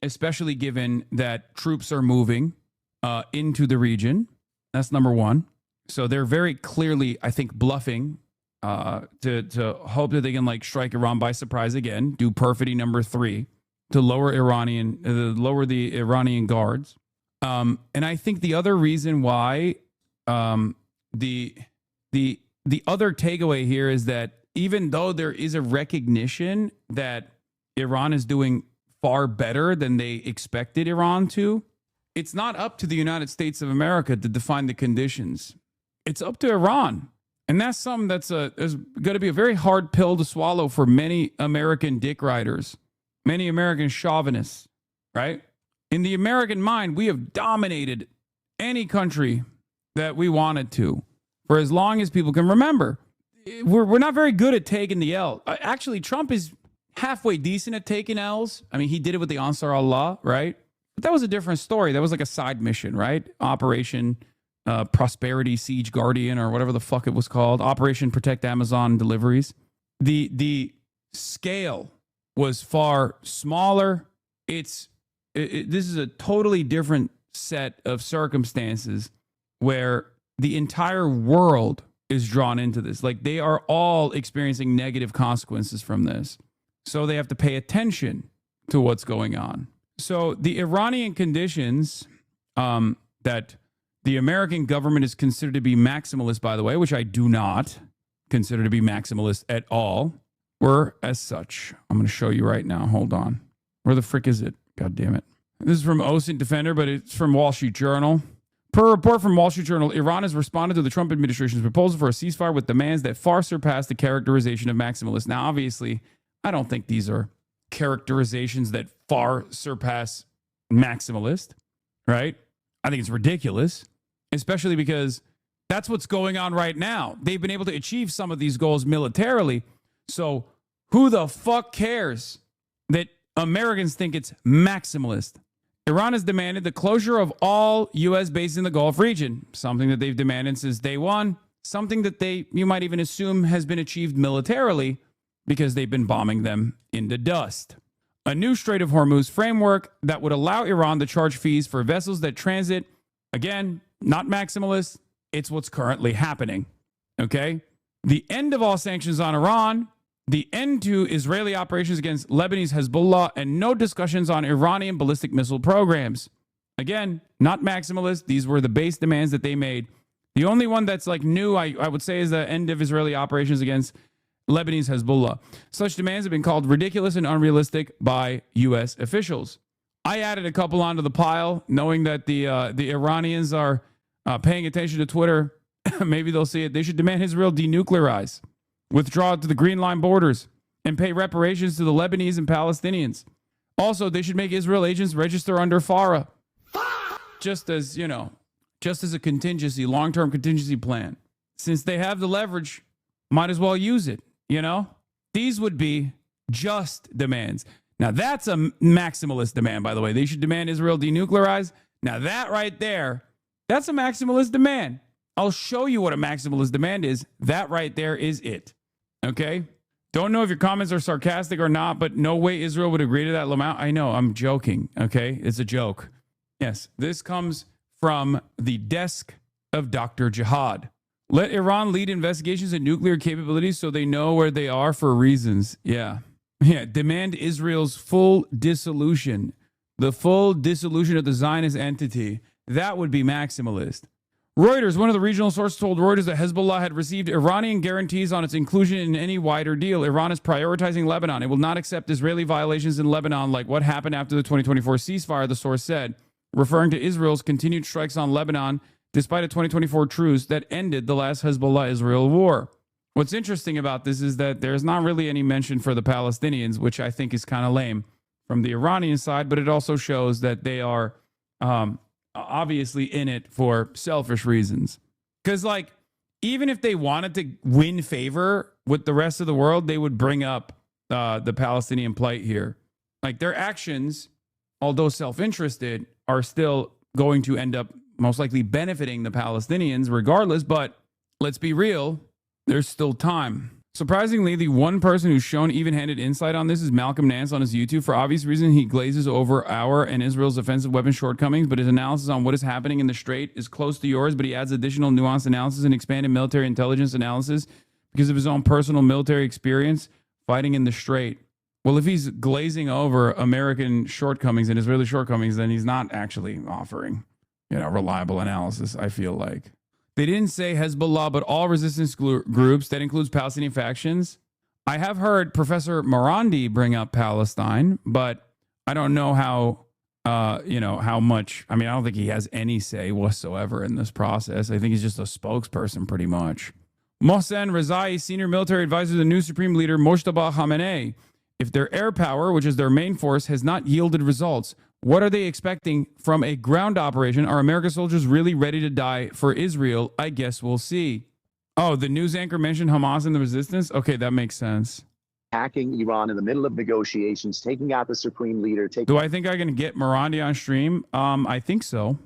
especially given that troops are moving into the region. That's number 1. So they're very clearly, I think, bluffing to hope that they can like strike Iran by surprise again, do perfidy number 3 to lower the Iranian guards. And I think the other reason why the other takeaway here is that even though there is a recognition that Iran is doing far better than they expected Iran to, it's not up to the United States of America to define the conditions. It's up to Iran. And that's something that's going to be a very hard pill to swallow for many American dick riders, many American chauvinists, right? In the American mind, we have dominated any country that we wanted to for as long as people can remember. We're not very good at taking the L. Actually, Trump is halfway decent at taking L's. I mean, he did it with the Ansar Allah, right? But that was a different story. That was like a side mission, right? Operation Prosperity Siege Guardian or whatever the fuck it was called. Operation Protect Amazon Deliveries. The scale was far smaller. This is a totally different set of circumstances where the entire world is drawn into this. Like they are all experiencing negative consequences from this. So they have to pay attention to what's going on. So the Iranian conditions that the American government is considered to be maximalist, by the way, which I do not consider to be maximalist at all, were as such. I'm going to show you right now. Hold on. Where the frick is it? God damn it. This is from OSINT Defender, but it's from Wall Street Journal. Per report from Wall Street Journal, Iran has responded to the Trump administration's proposal for a ceasefire with demands that far surpass the characterization of maximalist. Now, obviously, I don't think these are characterizations that far surpass maximalist, right? I think it's ridiculous, especially because that's what's going on right now. They've been able to achieve some of these goals militarily. So who the fuck cares that Americans think it's maximalist? Iran has demanded the closure of all U.S. bases in the Gulf region, something that they've demanded since day one, something that you might even assume has been achieved militarily because they've been bombing them into dust. A new Strait of Hormuz framework that would allow Iran to charge fees for vessels that transit. Again, not maximalist. It's what's currently happening. Okay? The end of all sanctions on Iran, the end to Israeli operations against Lebanese Hezbollah, and no discussions on Iranian ballistic missile programs. Again, not maximalist. These were the base demands that they made. The only one that's like new, I would say, is the end of Israeli operations against Lebanese Hezbollah. Such demands have been called ridiculous and unrealistic by U.S. officials. I added a couple onto the pile, knowing that the Iranians are paying attention to Twitter. Maybe they'll see it. They should demand Israel denuclearize, withdraw to the Green Line borders, and pay reparations to the Lebanese and Palestinians. Also, they should make Israel agents register under FARA, just as a contingency, long-term contingency plan. Since they have the leverage, might as well use it, These would be just demands. Now, that's a maximalist demand, by the way. They should demand Israel denuclearize. Now, that right there, that's a maximalist demand. I'll show you what a maximalist demand is. That right there is it. Okay? Don't know if your comments are sarcastic or not, but no way Israel would agree to that amount. I know, I'm joking. Okay? It's a joke. Yes, this comes from the desk of Dr. Jihad. Let Iran lead investigations in nuclear capabilities so they know where they are for reasons. Yeah. Demand Israel's full dissolution. The full dissolution of the Zionist entity. That would be maximalist. Reuters, one of the regional sources, told Reuters that Hezbollah had received Iranian guarantees on its inclusion in any wider deal. Iran is prioritizing Lebanon. It will not accept Israeli violations in Lebanon like what happened after the 2024 ceasefire, the source said, referring to Israel's continued strikes on Lebanon despite a 2024 truce that ended the last Hezbollah-Israel war. What's interesting about this is that there's not really any mention for the Palestinians, which I think is kind of lame from the Iranian side, but it also shows that they are obviously in it for selfish reasons. Because, even if they wanted to win favor with the rest of the world, they would bring up the Palestinian plight here. Like their actions, although self-interested, are still going to end up most likely benefiting the Palestinians regardless. But let's be real, there's still time. Surprisingly, the one person who's shown even-handed insight on this is Malcolm Nance on his YouTube. For obvious reason, he glazes over our and Israel's offensive weapon shortcomings, but his analysis on what is happening in the Strait is close to yours, but he adds additional nuanced analysis and expanded military intelligence analysis because of his own personal military experience fighting in the Strait. Well, if he's glazing over American shortcomings and Israeli shortcomings, then he's not actually offering, reliable analysis, I feel like. They didn't say Hezbollah, but all resistance groups. That includes Palestinian factions. I have heard Professor Morandi bring up Palestine, but I don't know how much. I mean, I don't think he has any say whatsoever in this process. I think he's just a spokesperson pretty much. Mohsen Rezai, senior military advisor to the new supreme leader, Mojtaba Khamenei. If their air power, which is their main force, has not yielded results, what are they expecting from a ground operation? Are American soldiers really ready to die for Israel? I guess we'll see. Oh, the news anchor mentioned Hamas and the resistance? Okay, that makes sense. Attacking Iran in the middle of negotiations, taking out the supreme leader. Do I think I can get Morandi on stream? I think so.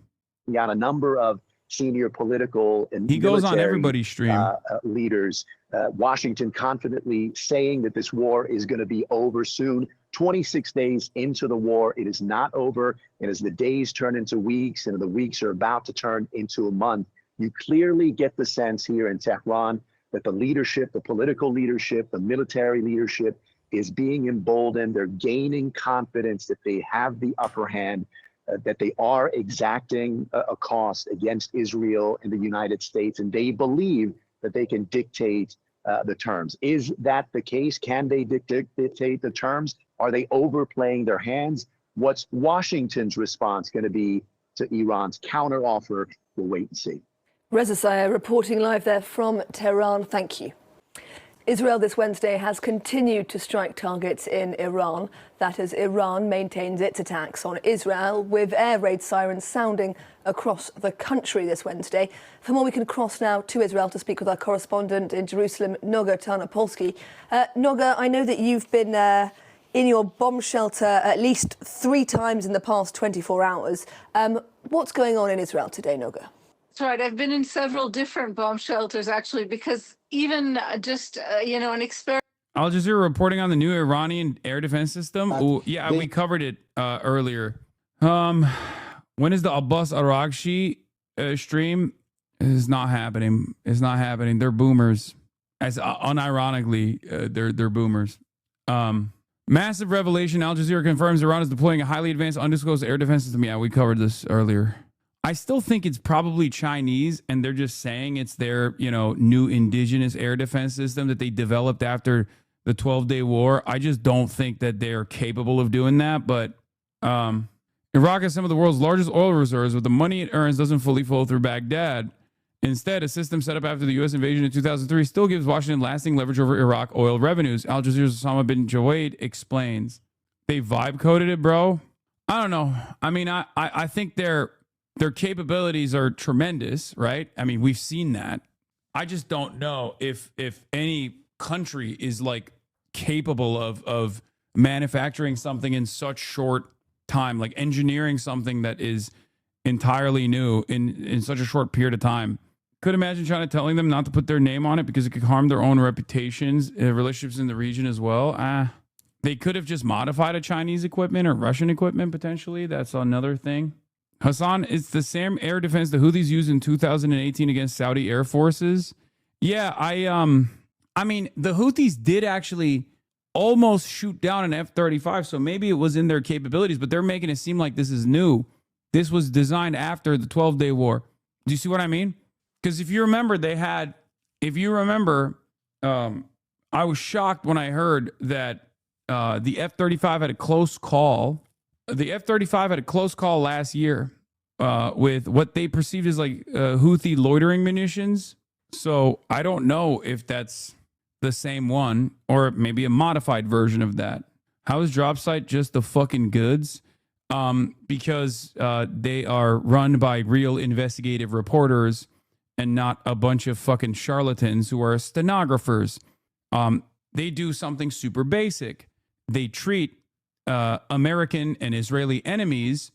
Got a number of senior political and he goes on everybody's stream. Leaders. Washington confidently saying that this war is going to be over soon. 26 days into the war, it is not over. And as the days turn into weeks and the weeks are about to turn into a month, you clearly get the sense here in Tehran that the leadership, the political leadership, the military leadership is being emboldened. They're gaining confidence that they have the upper hand, that they are exacting a cost against Israel and the United States, and they believe that they can dictate the terms. Is that the case? Can they dictate the terms? Are they overplaying their hands? What's Washington's response going to be to Iran's counteroffer? We'll wait and see. Reza Sayar reporting live there from Tehran. Thank you. Israel this Wednesday has continued to strike targets in Iran. That as Iran maintains its attacks on Israel, with air raid sirens sounding across the country this Wednesday. For more, we can cross now to Israel to speak with our correspondent in Jerusalem, Noga Tarnopolsky. Noga, I know that you've been in your bomb shelter at least 3 times in the past 24 hours. What's going on in Israel today, Noga? That's right. I've been in several different bomb shelters, actually, because even an experiment. Al Jazeera reporting on the new Iranian air defense system. We covered it earlier. When is the Abbas Araghchi stream? It's not happening. It's not happening. They're boomers. As unironically, they're boomers. Massive revelation. Al Jazeera confirms Iran is deploying a highly advanced undisclosed air defense system. Yeah, we covered this earlier. I still think it's probably Chinese, and they're just saying it's their, new indigenous air defense system that they developed after the 12-day war. I just don't think that they're capable of doing that. But Iraq has some of the world's largest oil reserves, but the money it earns doesn't fully flow through Baghdad. Instead, a system set up after the U.S. invasion in 2003 still gives Washington lasting leverage over Iraq oil revenues. Al Jazeera's Osama bin Jawed explains. They vibe coded it, bro. I don't know. I mean, I think their capabilities are tremendous, right? I mean, we've seen that. I just don't know if any country is like capable of manufacturing something in such short time, like engineering something that is entirely new in such a short period of time. Could imagine China telling them not to put their name on it because it could harm their own reputations, relationships in the region as well. They could have just modified a Chinese equipment or Russian equipment potentially. That's another thing. Hassan, it's the same air defense the Houthis used in 2018 against Saudi air forces. Yeah, I mean, the Houthis did actually almost shoot down an F-35, so maybe it was in their capabilities, but they're making it seem like this is new. This was designed after the 12-day war. Do you see what I mean? Because if you remember, I was shocked when I heard that the F-35 had a close call. The F-35 had a close call last year with what they perceived as like Houthi loitering munitions. So I don't know if that's the same one or maybe a modified version of that. How is Dropsite just the fucking goods? Because they are run by real investigative reporters and not a bunch of fucking charlatans who are stenographers. They do something super basic. They treat American and Israeli enemies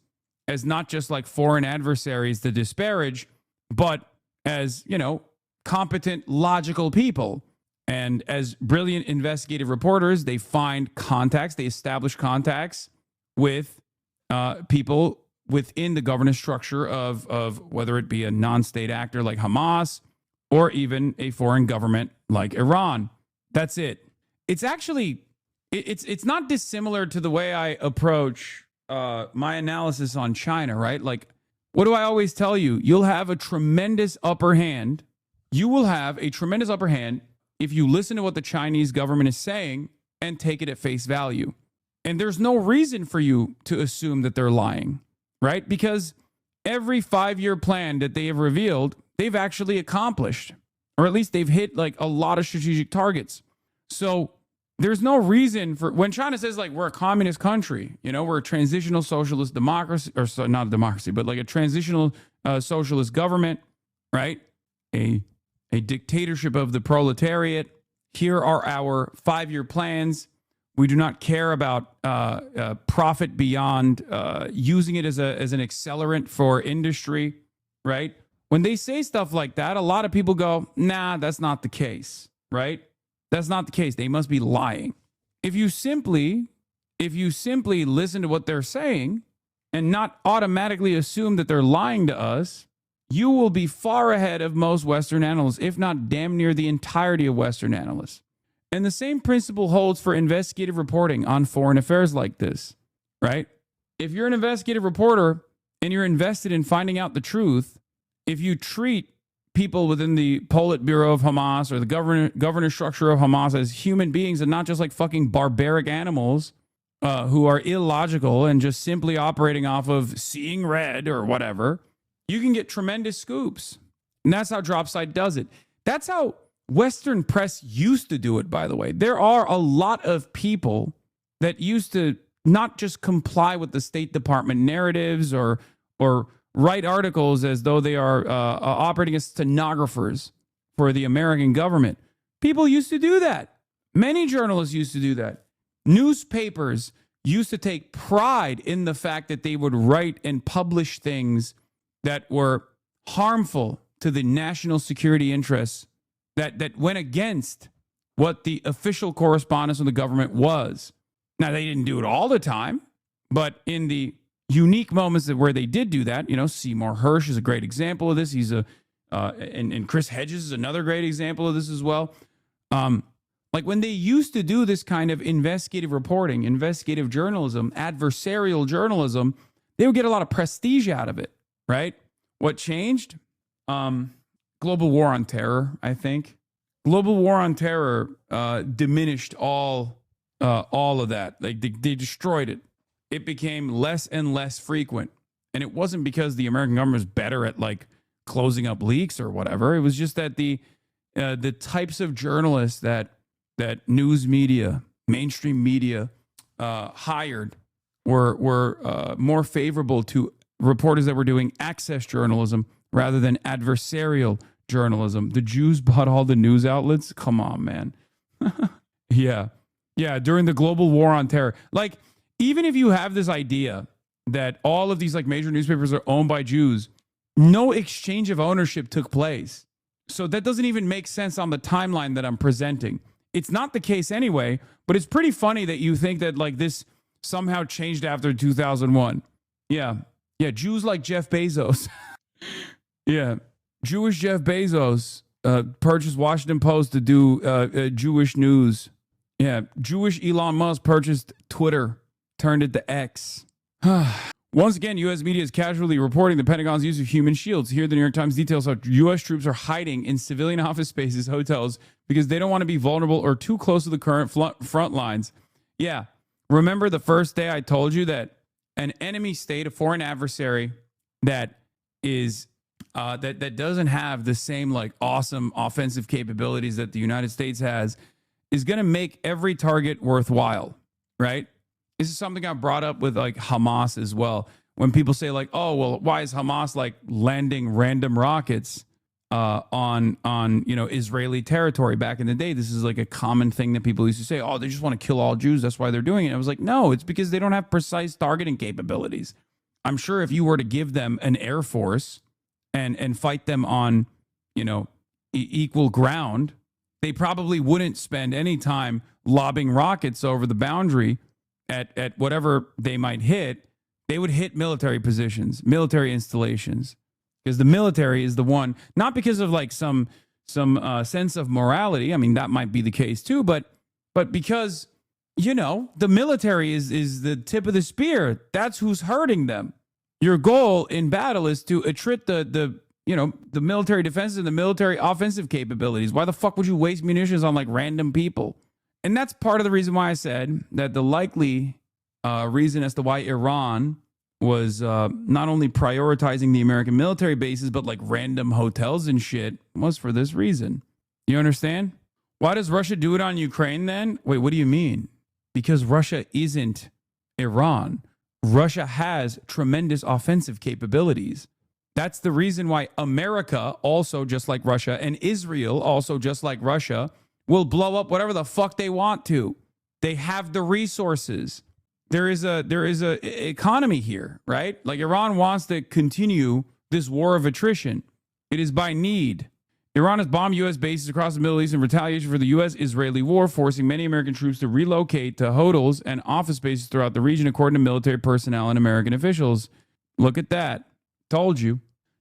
as not just like foreign adversaries to disparage, but as, you know, competent, logical people. And as brilliant investigative reporters, they find contacts, they establish contacts with people within the governance structure of whether it be a non-state actor like Hamas or even a foreign government like Iran. That's it. It's actually, it's not dissimilar to the way I approach my analysis on China, right? Like, what do I always tell you? You'll have a tremendous upper hand. You will have a tremendous upper hand if you listen to what the Chinese government is saying and take it at face value. And there's no reason for you to assume that they're lying, right? Because every 5-year plan that they have revealed, they've actually accomplished, or at least they've hit like a lot of strategic targets. So there's no reason for, when China says like we're a communist country, you know, we're a transitional socialist democracy, or so, not a democracy, but like a transitional socialist government, right? A dictatorship of the proletariat. Here are our 5-year plans. We do not care about profit beyond using it as an accelerant for industry, right? When they say stuff like that, a lot of people go, nah, that's not the case, right? That's not the case. They must be lying. If you simply listen to what they're saying and not automatically assume that they're lying to us, you will be far ahead of most Western analysts, if not damn near the entirety of Western analysts. And the same principle holds for investigative reporting on foreign affairs like this, right? If you're an investigative reporter and you're invested in finding out the truth, if you treat people within the Politburo of Hamas or the governance structure of Hamas as human beings and not just like fucking barbaric animals who are illogical and just simply operating off of seeing red or whatever, you can get tremendous scoops. And that's how Dropsite does it. That's how Western press used to do it, by the way. There are a lot of people that used to not just comply with the State Department narratives or write articles as though they are operating as stenographers for the American government. People used to do that. Many journalists used to do that. Newspapers used to take pride in the fact that they would write and publish things that were harmful to the national security interests, that went against what the official correspondence of the government was. Now, they didn't do it all the time, but in the unique moments where they did do that, you know, Seymour Hersh is a great example of this. He's and Chris Hedges is another great example of this as well. Like when they used to do this kind of investigative reporting, investigative journalism, adversarial journalism, they would get a lot of prestige out of it, right? What changed? Global war on terror, I think. Global war on terror diminished all of that. Like they destroyed it. It became less and less frequent. And it wasn't because the American government was better at like closing up leaks or whatever. It was just that the types of journalists that news media, mainstream media hired were more favorable to reporters that were doing access journalism rather than adversarial journalism. The Jews bought all the news outlets. Come on, man. Yeah. During the global war on terror. Like, even if you have this idea that all of these like major newspapers are owned by Jews, no exchange of ownership took place. So that doesn't even make sense on the timeline that I'm presenting. It's not the case anyway, but it's pretty funny that you think that like this somehow changed after 2001. Yeah, Jews like Jeff Bezos. Yeah, Jewish Jeff Bezos purchased Washington Post to do Jewish news. Yeah, Jewish Elon Musk purchased Twitter, turned it to X. Once again, U.S. media is casually reporting the Pentagon's use of human shields. Here, the New York Times details how U.S. troops are hiding in civilian office spaces, hotels, because they don't want to be vulnerable or too close to the current front lines. Yeah, remember the first day I told you that an enemy state, a foreign adversary that is that doesn't have the same like awesome offensive capabilities that the United States has, is going to make every target worthwhile, right? This is something I brought up with like Hamas as well. When people say like, oh, well, why is Hamas like landing random rockets on Israeli territory back in the day. This is like a common thing that people used to say, oh, they just want to kill all Jews, that's why they're doing it. I was like, no, it's because they don't have precise targeting capabilities. I'm sure if you were to give them an air force and fight them on equal ground, they probably wouldn't spend any time lobbing rockets over the boundary at whatever they might hit. They would hit military positions, military installations, because the military is the one, not because of like some sense of morality. I mean, that might be the case too, but because, the military is the tip of the spear. That's who's hurting them. Your goal in battle is to attrit the military defenses and the military offensive capabilities. Why the fuck would you waste munitions on like random people? And that's part of the reason why I said that the likely reason as to why Iran was not only prioritizing the American military bases, but like random hotels and shit was for this reason. You understand? Why does Russia do it on Ukraine then? Wait, what do you mean? Because Russia isn't Iran. Russia has tremendous offensive capabilities. That's the reason why America, also just like Russia, and Israel, also just like Russia, will blow up whatever the fuck they want to. They have the resources. There is a economy here, right? Like Iran wants to continue this war of attrition. It is by need. Iran has bombed U.S. bases across the Middle East in retaliation for the U.S.-Israeli war, forcing many American troops to relocate to hotels and office bases throughout the region, according to military personnel and American officials. Look at that. Told you.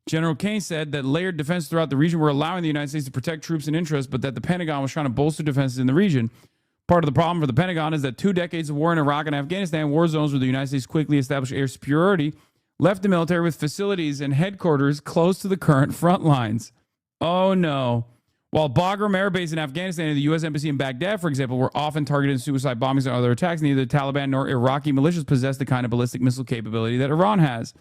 General Kane said that layered defense throughout the region were allowing the United States to protect troops and interests, but that the Pentagon was trying to bolster defenses in the region. Part of the problem for the Pentagon is that 2 decades of war in Iraq and Afghanistan, war zones where the United States quickly established air superiority, left the military with facilities and headquarters close to the current front lines. Oh no. While Bagram Air Base in Afghanistan and the U.S. Embassy in Baghdad, for example, were often targeted in suicide bombings and other attacks, neither the Taliban nor Iraqi militias possess the kind of ballistic missile capability that Iran has.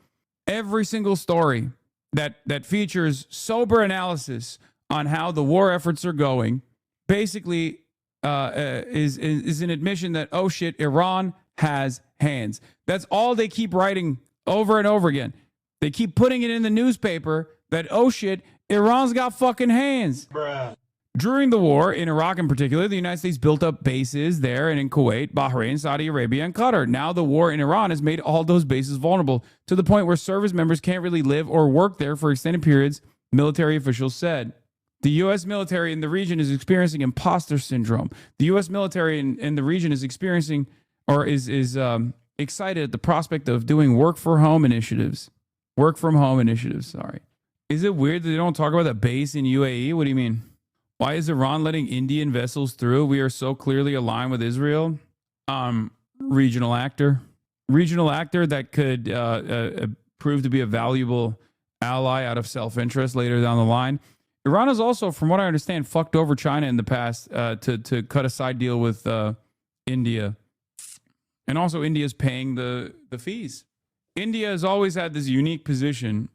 Every single story that features sober analysis on how the war efforts are going basically is an admission that, oh shit, Iran has hands. That's all they keep writing over and over again. They keep putting it in the newspaper that, oh shit, Iran's got fucking hands. Bruh. During the war, in Iraq in particular, the United States built up bases there and in Kuwait, Bahrain, Saudi Arabia, and Qatar. Now the war in Iran has made all those bases vulnerable to the point where service members can't really live or work there for extended periods, military officials said. The U.S. military in the region is experiencing imposter syndrome. The U.S. military in the region is experiencing or is excited at the prospect of doing work from home initiatives. Work from home initiatives, sorry. Is it weird that they don't talk about the base in UAE? What do you mean? Why is Iran letting Indian vessels through? We are so clearly aligned with Israel. Regional actor that could prove to be a valuable ally out of self-interest later down the line. Iran has also, from what I understand, fucked over China in the past to cut a side deal with India. And also India's paying the fees. India has always had this unique position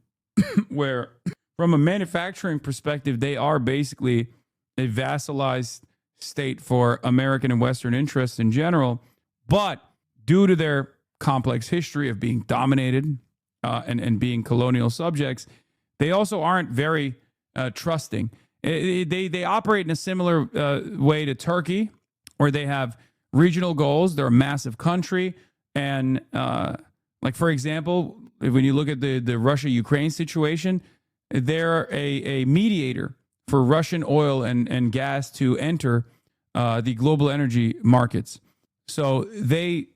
where, from a manufacturing perspective, they are basically a vassalized state for American and Western interests in general. But due to their complex history of being dominated and being colonial subjects, they also aren't very trusting. They operate in a similar way to Turkey, where they have regional goals. They're a massive country. And like, for example, when you look at the Russia-Ukraine situation, they're a mediator for Russian oil and gas to enter the global energy markets. So they,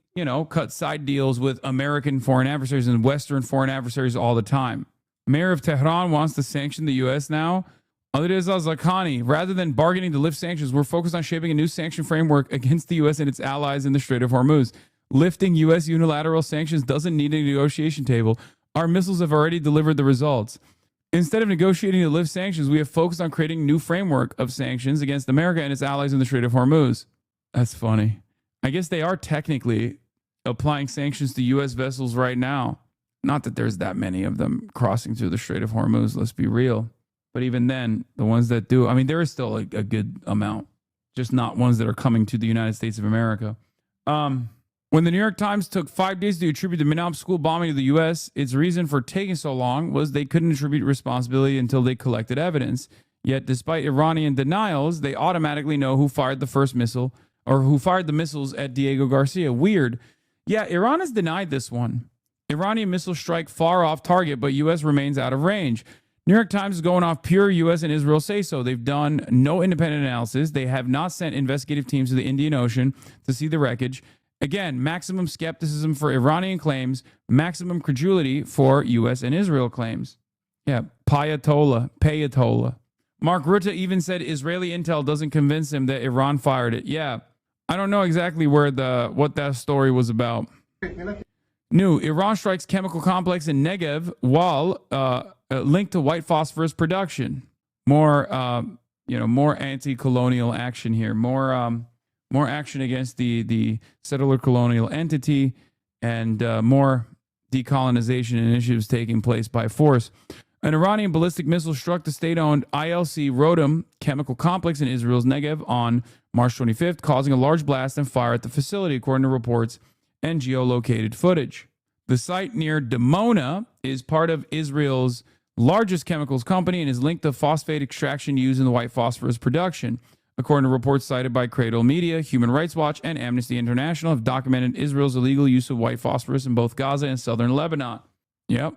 cut side deals with American foreign adversaries and Western foreign adversaries all the time. Mayor of Tehran wants to sanction the U.S. now. Alireza Zaghani, rather than bargaining to lift sanctions, we're focused on shaping a new sanction framework against the U.S. and its allies in the Strait of Hormuz. Lifting U.S. unilateral sanctions doesn't need a negotiation table. Our missiles have already delivered the results. Instead of negotiating to lift sanctions, we have focused on creating a new framework of sanctions against America and its allies in the Strait of Hormuz. That's funny. I guess they are technically applying sanctions to U.S. vessels right now. Not that there's that many of them crossing through the Strait of Hormuz, let's be real. But even then, the ones that do, I mean, there is still a good amount, just not ones that are coming to the United States of America. When the New York Times took 5 days to attribute the Minop school bombing to the U.S., its reason for taking so long was they couldn't attribute responsibility until they collected evidence. Yet, despite Iranian denials, they automatically know who fired the first missile or who fired the missiles at Diego Garcia. Weird. Yeah, Iran has denied this one. Iranian missile strike far off target, but U.S. remains out of range. New York Times is going off pure U.S. and Israel say-so. They've done no independent analysis. They have not sent investigative teams to the Indian Ocean to see the wreckage. Again, maximum skepticism for Iranian claims, maximum credulity for U.S. and Israel claims. Yeah, Payatollah. Mark Rutte even said Israeli intel doesn't convince him that Iran fired it. Yeah, I don't know exactly what that story was about. New, Iran strikes chemical complex in Negev while linked to white phosphorus production. More anti-colonial action here. More action against the settler colonial entity, and more decolonization initiatives taking place by force. An Iranian ballistic missile struck the state-owned ILC Rodam chemical complex in Israel's Negev on March 25th, causing a large blast and fire at the facility, according to reports and geolocated footage. The site near Dimona is part of Israel's largest chemicals company and is linked to phosphate extraction used in the white phosphorus production. According to reports cited by Cradle Media, Human Rights Watch, and Amnesty International have documented Israel's illegal use of white phosphorus in both Gaza and southern Lebanon. Yep.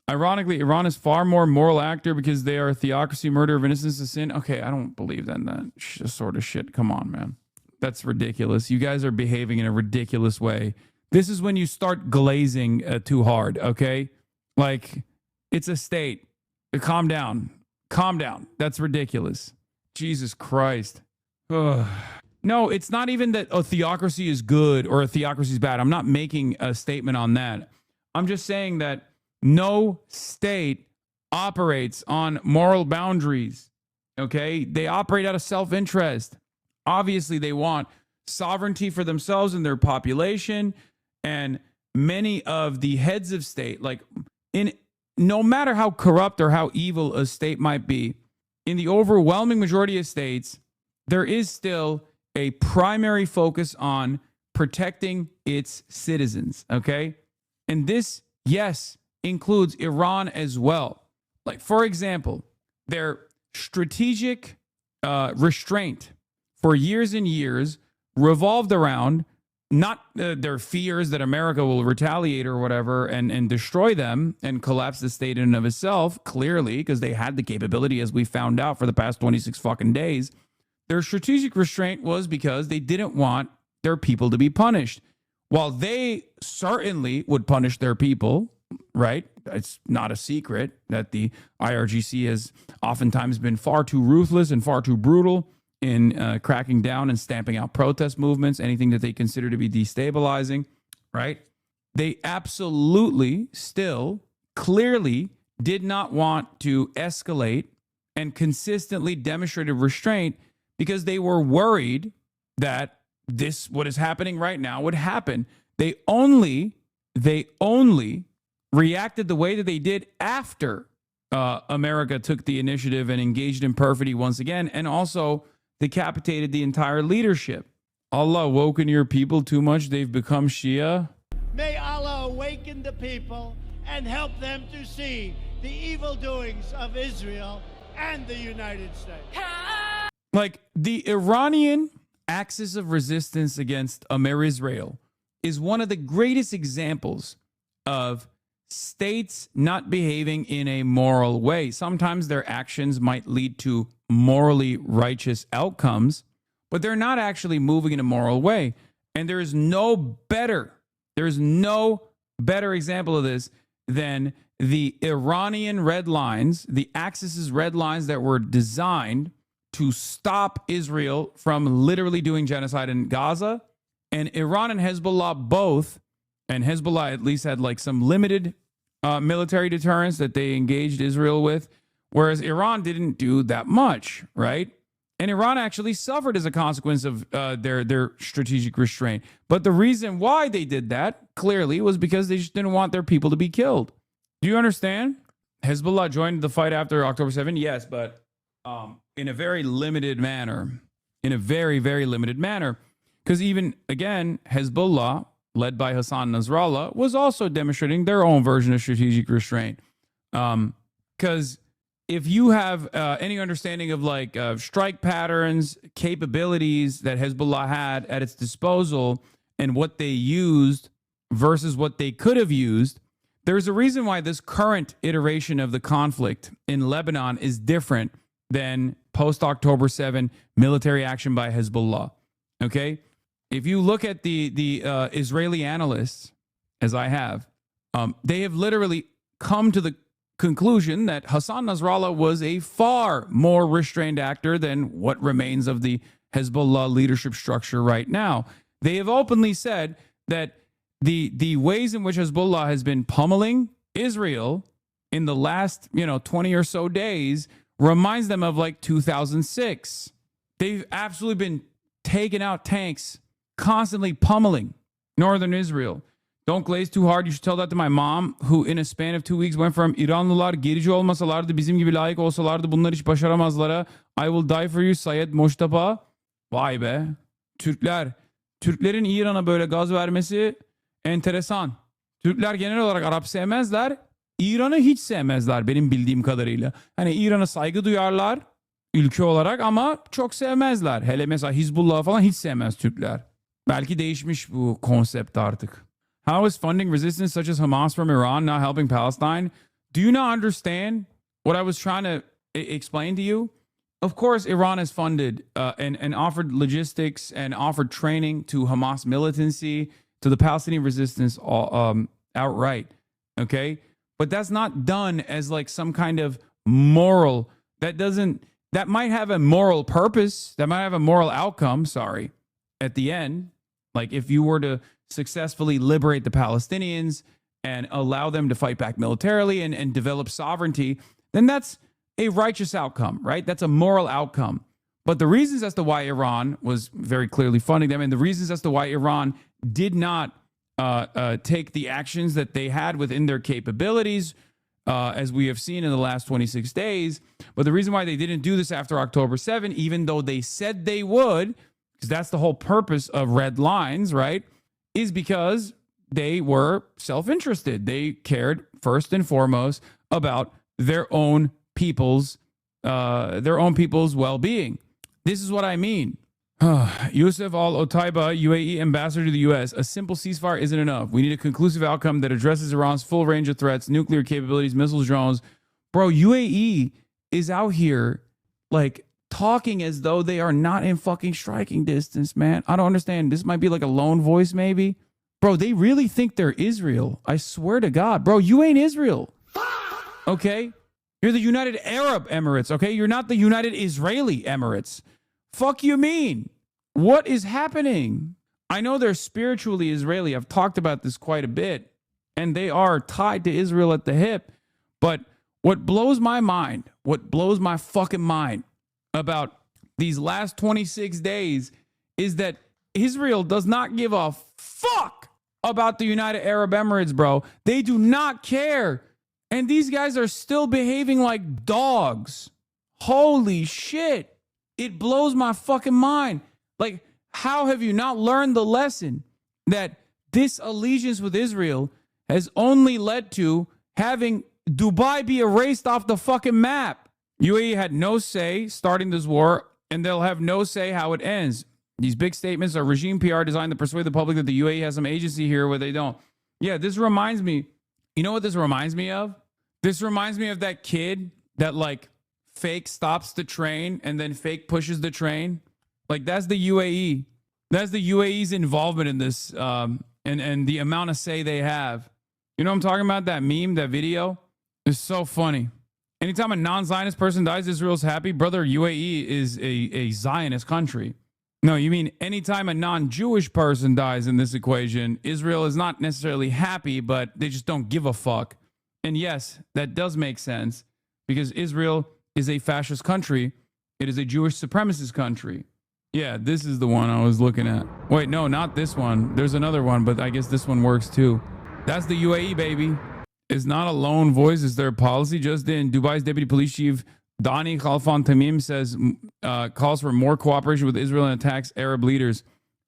Ironically, Iran is far more moral actor because they are a theocracy, murder of innocence is sin. Okay, I don't believe that sort of shit. Come on, man. That's ridiculous. You guys are behaving in a ridiculous way. This is when you start glazing too hard, okay? Like, it's a state. Calm down. Calm down. That's ridiculous. Jesus Christ. Ugh. No, it's not even that a theocracy is good or a theocracy is bad. I'm not making a statement on that. I'm just saying that no state operates on moral boundaries, okay? They operate out of self-interest. Obviously, they want sovereignty for themselves and their population, and many of the heads of state, no matter how corrupt or how evil a state might be, in the overwhelming majority of states, there is still a primary focus on protecting its citizens, okay? And this, yes, includes Iran as well. Like, for example, their strategic restraint for years and years revolved around not their fears that America will retaliate or whatever and destroy them and collapse the state in and of itself, clearly, because they had the capability, as we found out for the past 26 fucking days. Their strategic restraint was because they didn't want their people to be punished. While they certainly would punish their people, right? It's not a secret that the IRGC has oftentimes been far too ruthless and far too brutal in cracking down and stamping out protest movements, anything that they consider to be destabilizing, right? They absolutely still clearly did not want to escalate and consistently demonstrated restraint because they were worried that what is happening right now would happen. They only reacted the way that they did after America took the initiative and engaged in perfidy once again, and also decapitated the entire leadership. Allah awoken your people too much, they've become Shia. May Allah awaken the people and help them to see the evil doings of Israel and the United States. Like, the Iranian axis of resistance against Israel is one of the greatest examples of states not behaving in a moral way. Sometimes their actions might lead to morally righteous outcomes, but they're not actually moving in a moral way. And there's no better example of this than the Iranian red lines, the Axis's red lines that were designed to stop Israel from literally doing genocide in Gaza. And Iran and Hezbollah both, and Hezbollah at least had like some limited military deterrence that they engaged Israel with, whereas Iran didn't do that much, right? And Iran actually suffered as a consequence of their strategic restraint. But the reason why they did that, clearly, was because they just didn't want their people to be killed. Do you understand? Hezbollah joined the fight after October 7th, yes, but in a very limited manner. In a very, very limited manner. Because even, again, Hezbollah, led by Hassan Nasrallah, was also demonstrating their own version of strategic restraint. Because if you have any understanding of like strike patterns, capabilities that Hezbollah had at its disposal and what they used versus what they could have used, there's a reason why this current iteration of the conflict in Lebanon is different than post-October 7 military action by Hezbollah. Okay? If you look at the Israeli analysts, as I have, they have literally come to the conclusion that Hassan Nasrallah was a far more restrained actor than what remains of the Hezbollah leadership structure right now. They have openly said that the ways in which Hezbollah has been pummeling Israel in the last 20 or so days reminds them of like 2006. They've absolutely been taking out tanks, constantly pummeling northern Israel. Don't glaze too hard. You should tell that to my mom, who in a span of 2 weeks went from İranlılar gerici olmasalardı, bizim gibi layık olsalardı bunlar hiç başaramazlara. I will die for you Sayed Moştapa. Vay be. Türklerin İran'a böyle gaz vermesi enteresan. Türkler genel olarak Arap sevmezler. İran'ı hiç sevmezler benim bildiğim kadarıyla. Hani İran'a saygı duyarlar ülke olarak ama çok sevmezler. Hele mesela Hizbullah falan hiç sevmez Türkler. Belki değişmiş bu konsept artık. How is funding resistance such as Hamas from Iran not helping Palestine? Do you not understand what I was trying to explain to you? Of course, Iran has funded and offered logistics and offered training to Hamas militancy, to the Palestinian resistance outright. Okay? But that's not done as like some kind of moral, that might have a moral purpose, that might have a moral outcome, at the end. Like if you were to successfully liberate the Palestinians and allow them to fight back militarily and develop sovereignty, then that's a righteous outcome, right? That's a moral outcome. But the reasons as to why Iran was very clearly funding them and the reasons as to why Iran did not take the actions that they had within their capabilities, as we have seen in the last 26 days. But the reason why they didn't do this after October 7, even though they said they would, because that's the whole purpose of red lines, right, is because they were self-interested. They cared first and foremost about their own people's well-being. This is what I mean. Youssef Al-Otaiba, UAE ambassador to the U.S. A simple ceasefire isn't enough. We need a conclusive outcome that addresses Iran's full range of threats, nuclear capabilities, missiles, drones. Bro, UAE is out here like talking as though they are not in fucking striking distance, man. I don't understand. This might be like a lone voice, maybe. Bro, they really think they're Israel. I swear to God. Bro, you ain't Israel. Okay? You're the United Arab Emirates, okay? You're not the United Israeli Emirates. Fuck you mean? What is happening? I know they're spiritually Israeli. I've talked about this quite a bit. And they are tied to Israel at the hip. But what blows my mind, what blows my fucking mind about these last 26 days is that Israel does not give a fuck about the United Arab Emirates, bro. They do not care. And these guys are still behaving like dogs. Holy shit. It blows my fucking mind. Like, how have you not learned the lesson that this allegiance with Israel has only led to having Dubai be erased off the fucking map? UAE had no say starting this war, and they'll have no say how it ends. These big statements are regime PR designed to persuade the public that the UAE has some agency here where they don't. Yeah, this reminds me. You know what this reminds me of? This reminds me of that kid that like fake stops the train and then fake pushes the train. Like that's the UAE. That's the UAE's involvement in this and the amount of say they have. You know what I'm talking about? That meme, that video? It's so funny. Anytime a non-Zionist person dies, Israel's happy. Brother, UAE is a Zionist country. No, you mean anytime a non-Jewish person dies in this equation, Israel is not necessarily happy, but they just don't give a fuck. And yes, that does make sense because Israel is a fascist country. It is a Jewish supremacist country. Yeah, this is the one I was looking at. Wait, no, not this one. There's another one, but I guess this one works too. That's the UAE, baby. It's not a lone voice. It's their policy. Just in, Dubai's deputy police chief, Dani Khalfan Tamim, says, calls for more cooperation with Israel and attacks Arab leaders.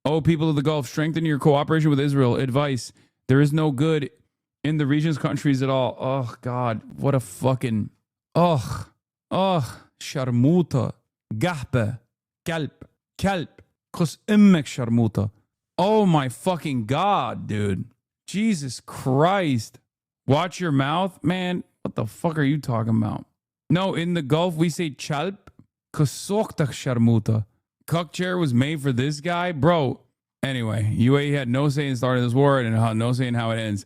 Oh, people of the Gulf, strengthen your cooperation with Israel. Advice. There is no good in the region's countries at all. Oh, God. What a fucking... Sharmuta. Gahpe. Kalp. Kus immek sharmuta. Oh, my fucking God, dude. Jesus Christ. Watch your mouth? Man, what the fuck are you talking about? No, in the Gulf, we say chalp. Kusoktak sharmuta. Cuck chair was made for this guy? Bro. Anyway, UAE had no say in starting this war and no say in how it ends.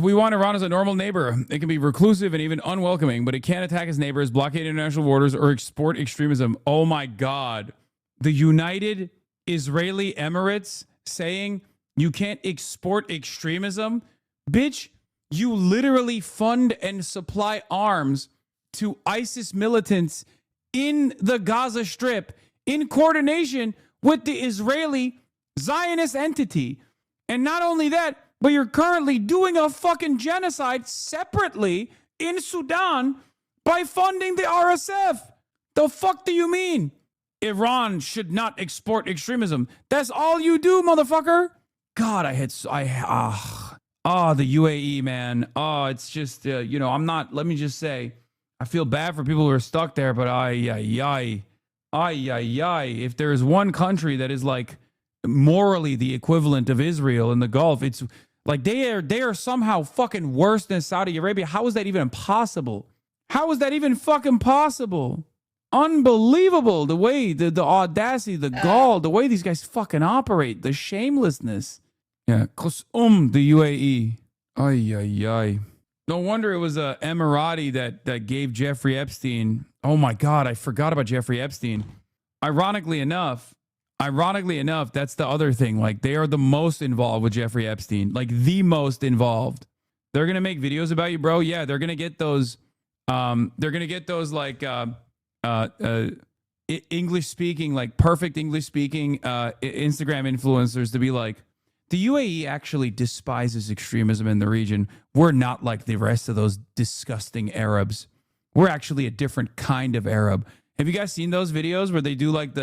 We want Iran as a normal neighbor. It can be reclusive and even unwelcoming, but it can't attack its neighbors, blockade international borders, or export extremism. Oh my God. The United Israeli Emirates saying you can't export extremism? Bitch, you literally fund and supply arms to ISIS militants in the Gaza Strip in coordination with the Israeli Zionist entity. And not only that, but you're currently doing a fucking genocide separately in Sudan by funding the RSF. The fuck do you mean? Iran should not export extremism. That's all you do, motherfucker. God, the UAE, man. It's just, I'm not, let me just say, I feel bad for people who are stuck there, but if there's one country that is like morally the equivalent of Israel in the Gulf, it's like they are somehow fucking worse than Saudi Arabia. How is that even possible? How is that even fucking possible? Unbelievable. The way, the audacity, the gall, the way these guys fucking operate, the shamelessness. Yeah, the UAE. No wonder it was a Emirati that gave Jeffrey Epstein. Oh my God, I forgot about Jeffrey Epstein. Ironically enough, that's the other thing. Like, they are the most involved with Jeffrey Epstein, like the most involved. They're gonna make videos about you, bro. Yeah, they're gonna get those. Like English speaking, like perfect English speaking Instagram influencers to be like, the UAE actually despises extremism in the region. We're not like the rest of those disgusting Arabs. We're actually a different kind of Arab. Have you guys seen those videos where they do like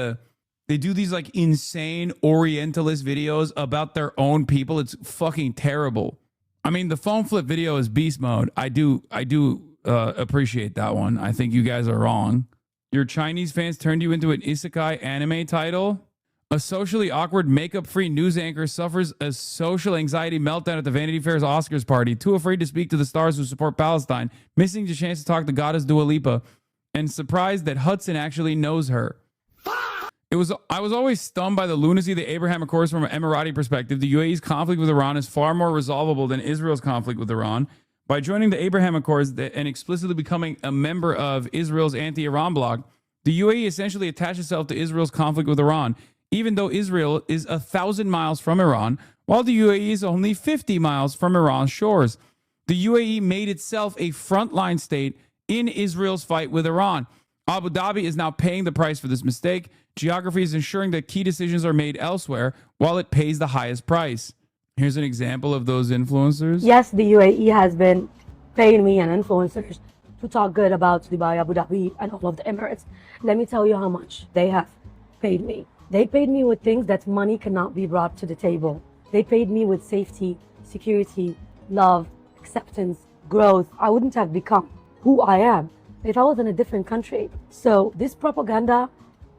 these like insane Orientalist videos about their own people? It's fucking terrible. I mean, the phone flip video is beast mode. I do appreciate that one. I think you guys are wrong. Your Chinese fans turned you into an isekai anime title? A socially awkward, makeup-free news anchor suffers a social anxiety meltdown at the Vanity Fair's Oscars party, too afraid to speak to the stars who support Palestine, missing the chance to talk to goddess Dua Lipa, and surprised that Hudson actually knows her. I was always stunned by the lunacy of the Abraham Accords from an Emirati perspective. The UAE's conflict with Iran is far more resolvable than Israel's conflict with Iran. By joining the Abraham Accords and explicitly becoming a member of Israel's anti-Iran bloc, the UAE essentially attached itself to Israel's conflict with Iran, even though Israel is 1,000 miles from Iran, while the UAE is only 50 miles from Iran's shores. The UAE made itself a frontline state in Israel's fight with Iran. Abu Dhabi is now paying the price for this mistake. Geography is ensuring that key decisions are made elsewhere while it pays the highest price. Here's an example of those influencers. Yes, the UAE has been paying me and influencers to talk good about Dubai, Abu Dhabi, and all of the Emirates. Let me tell you how much they have paid me. They paid me with things that money cannot be brought to the table. They paid me with safety, security, love, acceptance, growth. I wouldn't have become who I am if I was in a different country. So this propaganda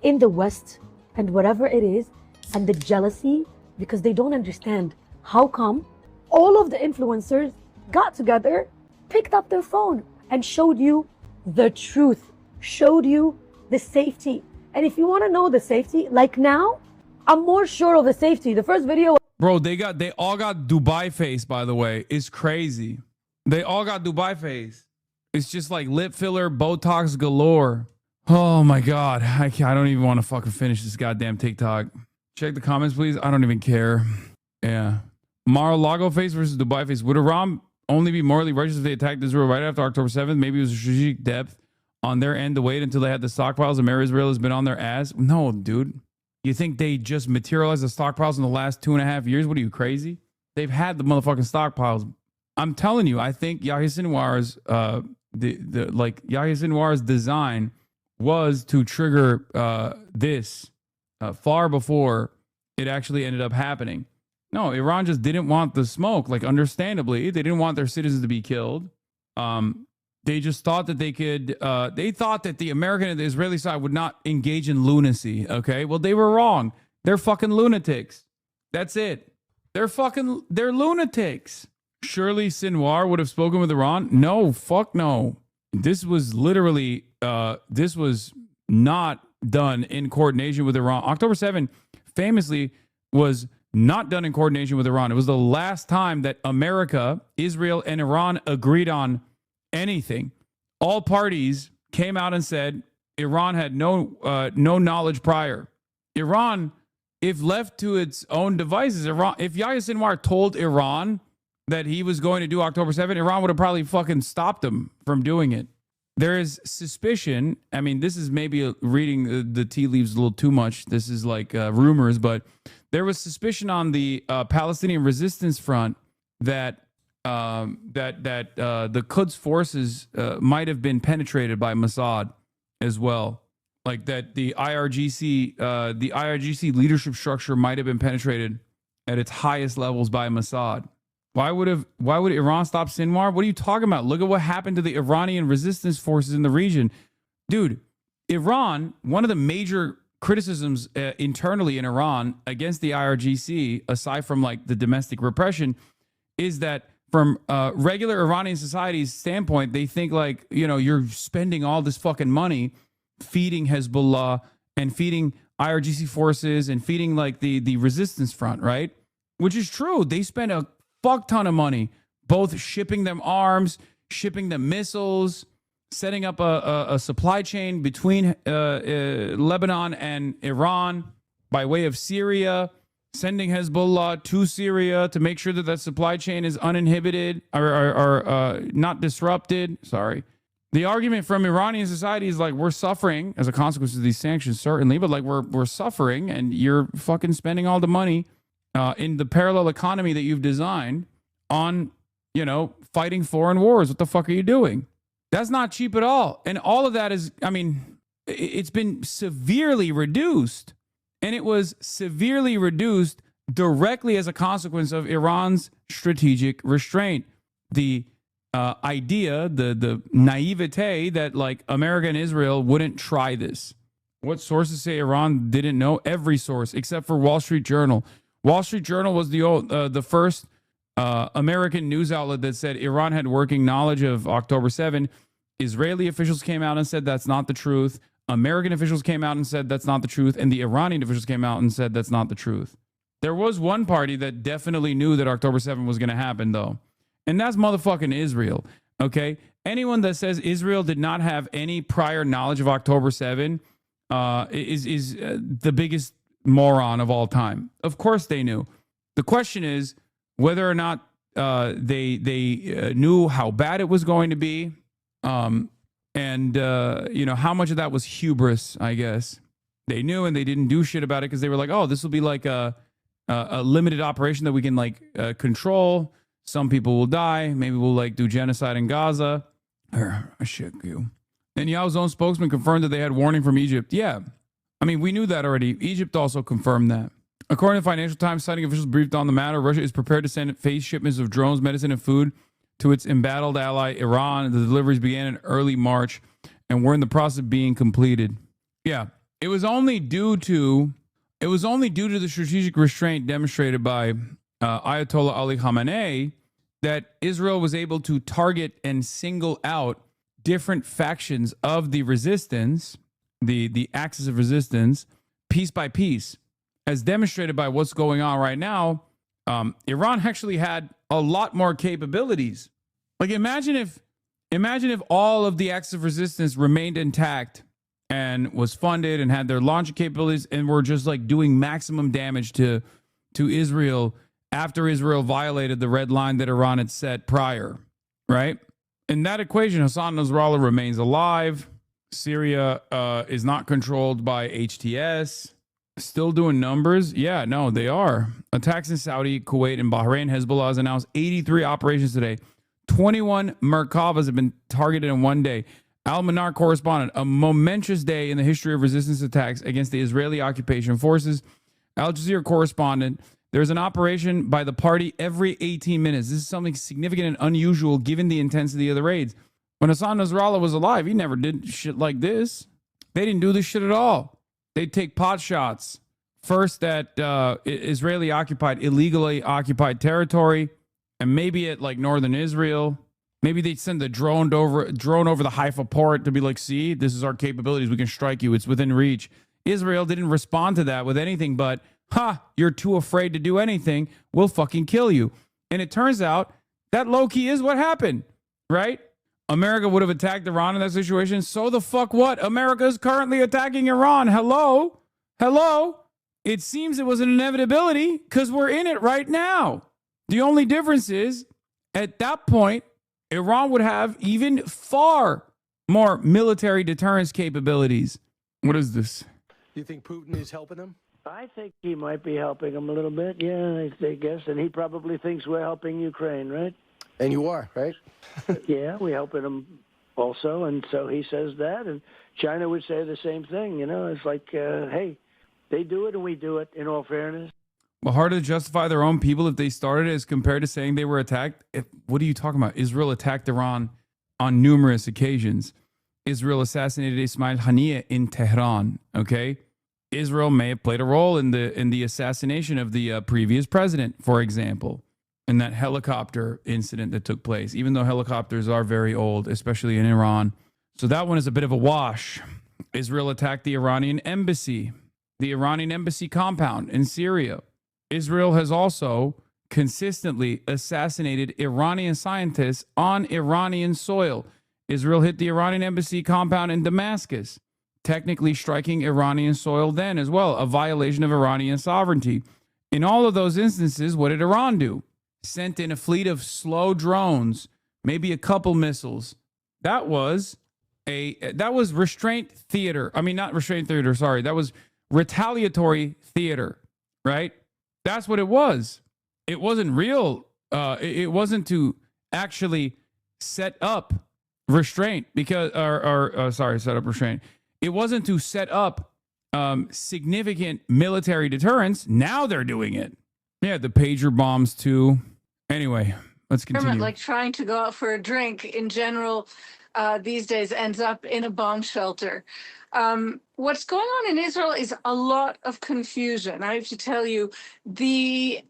in the West and whatever it is, and the jealousy, because they don't understand how come all of the influencers got together, picked up their phone and showed you the truth, showed you the safety. And if you want to know the safety, like now, I'm more sure of the safety. The first video... Bro, they all got Dubai face, by the way. It's crazy. They all got Dubai face. It's just like lip filler, Botox galore. Oh my God. I don't even want to fucking finish this goddamn TikTok. Check the comments, please. I don't even care. Yeah. Mar-a-Lago face versus Dubai face. Would Iran only be morally righteous if they attacked Israel right after October 7th? Maybe it was a strategic depth on their end to wait until they had the stockpiles and Mayor Israel has been on their ass? No, dude. You think they just materialized the stockpiles in the last 2.5 years? What are you, crazy? They've had the motherfucking stockpiles. I'm telling you, I think Yahya Sinwar's Yahya Sinwar's design was to trigger this far before it actually ended up happening. No, Iran just didn't want the smoke. Like, understandably, they didn't want their citizens to be killed. They just thought that they could, they thought that the American and the Israeli side would not engage in lunacy. Okay. Well, they were wrong. They're fucking lunatics. That's it. They're lunatics. Surely Sinwar would have spoken with Iran? No, fuck no. This was literally, this was not done in coordination with Iran. October 7 famously was not done in coordination with Iran. It was the last time that America, Israel, and Iran agreed on anything. All parties came out and said Iran had no knowledge prior. Iran, if left to its own devices, if Yahya Sinwar told Iran that he was going to do October 7, Iran would have probably fucking stopped him from doing it. There is suspicion. I mean, this is maybe reading the tea leaves a little too much. This is like rumors, but there was suspicion on the Palestinian resistance front that the Quds forces might have been penetrated by Mossad as well. Like that the IRGC leadership structure might have been penetrated at its highest levels by Mossad. Why would Iran stop Sinwar? What are you talking about? Look at what happened to the Iranian resistance forces in the region. Dude, Iran, one of the major criticisms internally in Iran against the IRGC, aside from like the domestic repression, is that from regular Iranian society's standpoint, they think like, you're spending all this fucking money feeding Hezbollah and feeding IRGC forces and feeding like the resistance front, right? Which is true. They spend a fuck ton of money, both shipping them arms, shipping them missiles, setting up a supply chain between Lebanon and Iran by way of Syria, sending Hezbollah to Syria to make sure that that supply chain is uninhibited or not disrupted. Sorry. The argument from Iranian society is like, we're suffering as a consequence of these sanctions, certainly, but like we're suffering and you're fucking spending all the money in the parallel economy that you've designed on, fighting foreign wars. What the fuck are you doing? That's not cheap at all. And all of that is, I mean, it's been severely reduced. And it was severely reduced directly as a consequence of Iran's strategic restraint. The idea, the naivete that like America and Israel wouldn't try this. What sources say Iran didn't know? Every source except for Wall Street Journal. Wall Street Journal was the first American news outlet that said Iran had working knowledge of October 7. Israeli officials came out and said that's not the truth. American officials came out and said that's not the truth. And the Iranian officials came out and said that's not the truth. There was one party that definitely knew that October 7 was going to happen, though. And that's motherfucking Israel, okay? Anyone that says Israel did not have any prior knowledge of October 7 is the biggest moron of all time. Of course they knew. The question is whether or not they knew how bad it was going to be, and how much of that was hubris, I guess. They knew and they didn't do shit about it because they were like, oh, this will be like a limited operation that we can like control. Some people will die. Maybe we'll like do genocide in Gaza. Shit, you. Netanyahu's own spokesman confirmed that they had warning from Egypt. Yeah. I mean, we knew that already. Egypt also confirmed that. According to Financial Times, citing officials briefed on the matter, Russia is prepared to send phased shipments of drones, medicine, and food to its embattled ally, Iran. The deliveries began in early March and were in the process of being completed. Yeah. It was only due to the strategic restraint demonstrated by Ayatollah Ali Khamenei that Israel was able to target and single out different factions of the resistance, the axis of resistance, piece by piece. As demonstrated by what's going on right now, Iran actually had a lot more capabilities. Like imagine if all of the axis of resistance remained intact and was funded and had their launch capabilities and were just like doing maximum damage to Israel after Israel violated the red line that Iran had set prior, right? In that equation, Hassan Nasrallah remains alive. Syria is not controlled by HTS. Still doing numbers? Yeah, no, they are. Attacks in Saudi, Kuwait, and Bahrain. Hezbollah has announced 83 operations today. 21 Merkavas have been targeted in one day. Al-Manar correspondent, a momentous day in the history of resistance attacks against the Israeli occupation forces. Al Jazeera correspondent. There's an operation by the party every 18 minutes. This is something significant and unusual given the intensity of the raids. When Hassan Nasrallah was alive, he never did shit like this. They didn't do this shit at all. They'd take pot shots. First at Israeli occupied, illegally occupied territory, and maybe at like northern Israel. Maybe they'd send the drone over the Haifa port to be like, see, this is our capabilities. We can strike you. It's within reach. Israel didn't respond to that with anything but, you're too afraid to do anything. We'll fucking kill you. And it turns out that low-key is what happened, right? America would have attacked Iran in that situation. So the fuck what? America is currently attacking Iran. Hello? It seems it was an inevitability because we're in it right now. The only difference is, at that point, Iran would have even far more military deterrence capabilities. What is this? Do you think Putin is helping them? I think he might be helping him a little bit, yeah, I guess. And he probably thinks we're helping Ukraine, right? And you are, right? Yeah, we're helping him also. And so he says that. And China would say the same thing. You know, it's like, hey, they do it and we do it, in all fairness. Well, hard to justify their own people if they started as compared to saying they were attacked. What are you talking about? Israel attacked Iran on numerous occasions. Israel assassinated Ismail Haniyeh in Tehran, okay? Israel may have played a role in the assassination of the previous president, for example, in that helicopter incident that took place, even though helicopters are very old, especially in Iran. So that one is a bit of a wash. Israel attacked the Iranian embassy compound in Syria. Israel has also consistently assassinated Iranian scientists on Iranian soil. Israel hit the Iranian embassy compound in Damascus, technically striking Iranian soil then as well, a violation of Iranian sovereignty. In all of those instances, what did Iran do? Sent in a fleet of slow drones, maybe a couple missiles. That was restraint theater. I mean, not restraint theater, sorry. That was retaliatory theater, right? That's what it was. It wasn't real. It wasn't to actually set up restraint set up restraint. It wasn't to set up significant military deterrence. Now they're doing it. Yeah, the pager bombs too. Anyway, let's continue. Like trying to go out for a drink in general these days ends up in a bomb shelter. What's going on in Israel is a lot of confusion. I have to tell you,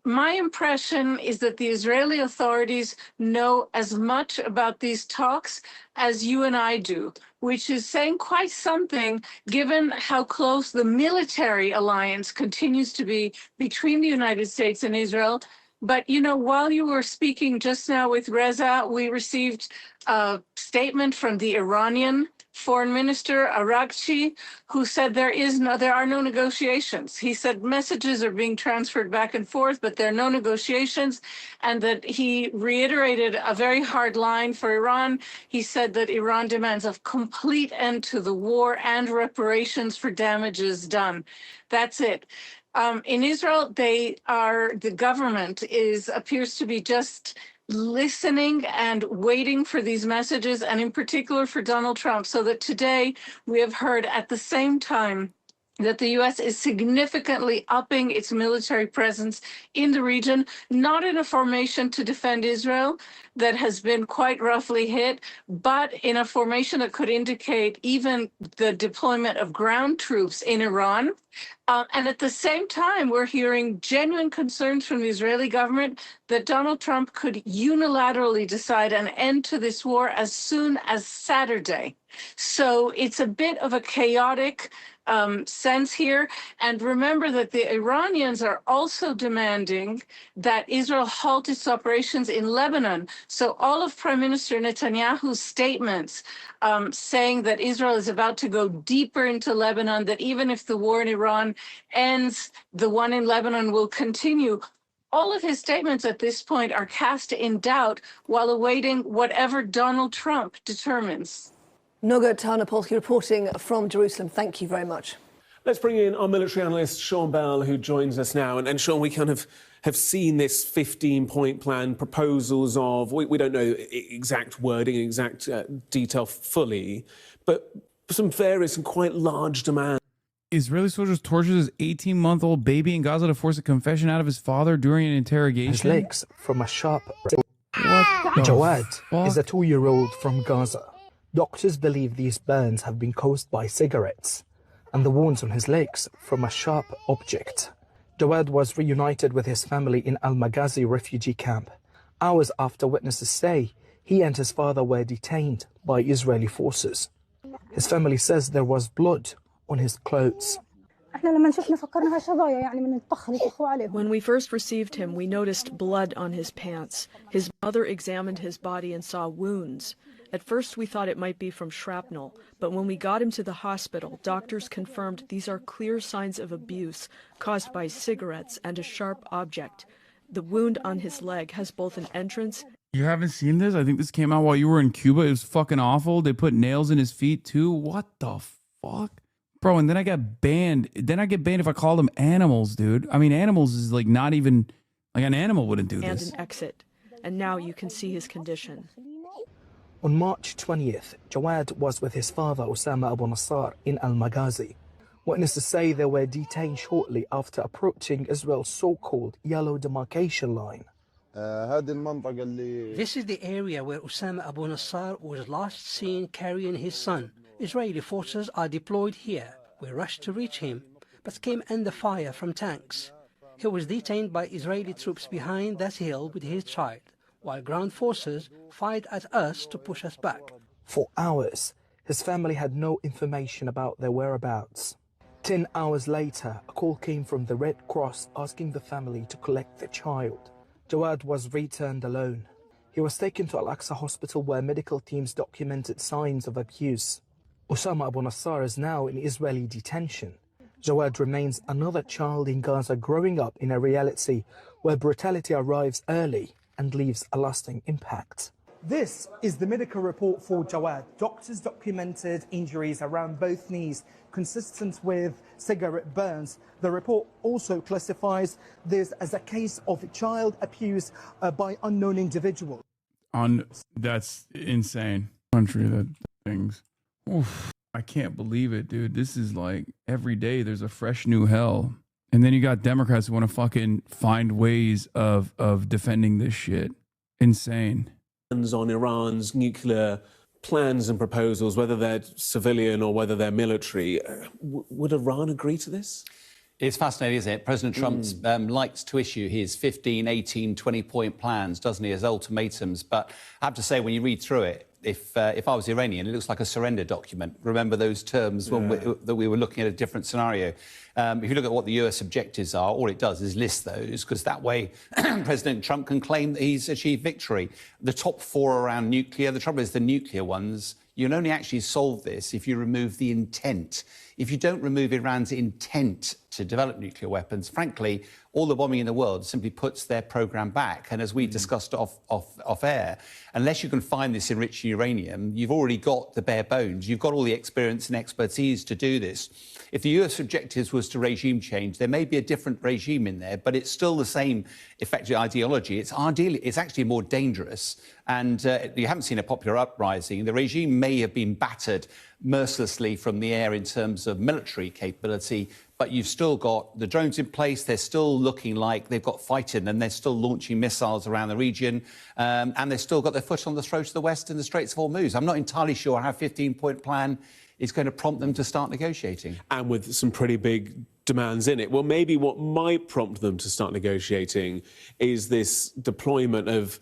my impression is that the Israeli authorities know as much about these talks as you and I do, which is saying quite something given how close the military alliance continues to be between the United States and Israel. But, you know, while you were speaking just now with Reza, we received a statement from the Iranian Foreign Minister Araghchi, who said there are no negotiations. He said messages are being transferred back and forth, but there are no negotiations, and that he reiterated a very hard line for Iran. He said that Iran demands a complete end to the war and reparations for damages done. That's it. In Israel, the government appears to be just listening and waiting for these messages, and in particular for Donald Trump, so that today we have heard at the same time that the U.S. is significantly upping its military presence in the region, not in a formation to defend Israel that has been quite roughly hit, but in a formation that could indicate even the deployment of ground troops in Iran. And at the same time, we're hearing genuine concerns from the Israeli government that Donald Trump could unilaterally decide an end to this war as soon as Saturday. So it's a bit of a chaotic sense here. And remember that the Iranians are also demanding that Israel halt its operations in Lebanon. So all of Prime Minister Netanyahu's statements saying that Israel is about to go deeper into Lebanon, that even if the war in Iran ends, the one in Lebanon will continue. All of his statements at this point are cast in doubt while awaiting whatever Donald Trump determines. Noga Tarnopolsky reporting from Jerusalem. Thank you very much. Let's bring in our military analyst, Sean Bell, who joins us now. And Sean, we kind of have seen this 15-point plan, proposals of, we don't know exact wording, exact detail fully, but some various and quite large demands. Israeli soldiers tortured his 18-month-old baby in Gaza to force a confession out of his father during an interrogation. His legs from a sharp. What the Jawad fuck? is a 2-year-old from Gaza. Doctors believe these burns have been caused by cigarettes and the wounds on his legs from a sharp object. Jawad was reunited with his family in Al-Maghazi refugee camp. Hours after witnesses say he and his father were detained by Israeli forces. His family says there was blood on his clothes. When we first received him, we noticed blood on his pants. His mother examined his body and saw wounds. At first, we thought it might be from shrapnel, but when we got him to the hospital, doctors confirmed these are clear signs of abuse caused by cigarettes and a sharp object. The wound on his leg has both an entrance. You haven't seen this? I think this came out while you were in Cuba. It was fucking awful. They put nails in his feet too. What the fuck? Bro, and then I got banned. Then I get banned if I call them animals, dude. I mean, animals is like not even, like an animal wouldn't do this. And an exit. And now you can see his condition. On March 20th, Jawad was with his father, Osama Abu Nassar, in Al-Maghazi. Witnesses say they were detained shortly after approaching Israel's so-called yellow demarcation line. This is the area where Osama Abu Nassar was last seen carrying his son. Israeli forces are deployed here. We rushed to reach him, but came under fire from tanks. He was detained by Israeli troops behind that hill with his child, while ground forces fired at us to push us back. For hours, his family had no information about their whereabouts. 10 hours later, a call came from the Red Cross asking the family to collect the child. Jawad was returned alone. He was taken to Al-Aqsa Hospital where medical teams documented signs of abuse. Osama Abu Nassar is now in Israeli detention. Jawad remains another child in Gaza growing up in a reality where brutality arrives early and leaves a lasting impact. This is the medical report for Jawad. Doctors documented injuries around both knees consistent with cigarette burns. The report also classifies this as a case of child abuse by unknown individuals. That's insane. Country that things. Oof, I can't believe it, dude. This is like every day there's a fresh new hell. And then you got Democrats who want to fucking find ways of defending this shit. Insane. On Iran's nuclear plans and proposals, whether they're civilian or whether they're military, would Iran agree to this? It's fascinating, isn't it? President Trump likes to issue his 15, 18, 20-point plans, doesn't he, as ultimatums. But I have to say, when you read through it, if I was Iranian, it looks like a surrender document. Remember those terms that we were looking at a different scenario. If you look at what the US objectives are, all it does is list those, because that way President Trump can claim that he's achieved victory. The top 4 around nuclear, the trouble is the nuclear ones, you can only actually solve this if you remove the intent. If you don't remove Iran's intent to develop nuclear weapons, frankly, all the bombing in the world simply puts their program back. And as we discussed off air, unless you can find this enriched uranium, you've already got the bare bones. You've got all the experience and expertise to do this. If the US objectives was to regime change, there may be a different regime in there, but it's still the same effective ideology. It's actually more dangerous. And you haven't seen a popular uprising. The regime may have been battered mercilessly from the air in terms of military capability, but you've still got the drones in place. They're still looking like they've got fighting, and they're still launching missiles around the region, and they've still got their foot on the throat of the West in the Straits of Hormuz. I'm not entirely sure how a 15-point plan is going to prompt them to start negotiating. And with some pretty big demands in it. Well, maybe what might prompt them to start negotiating is this deployment of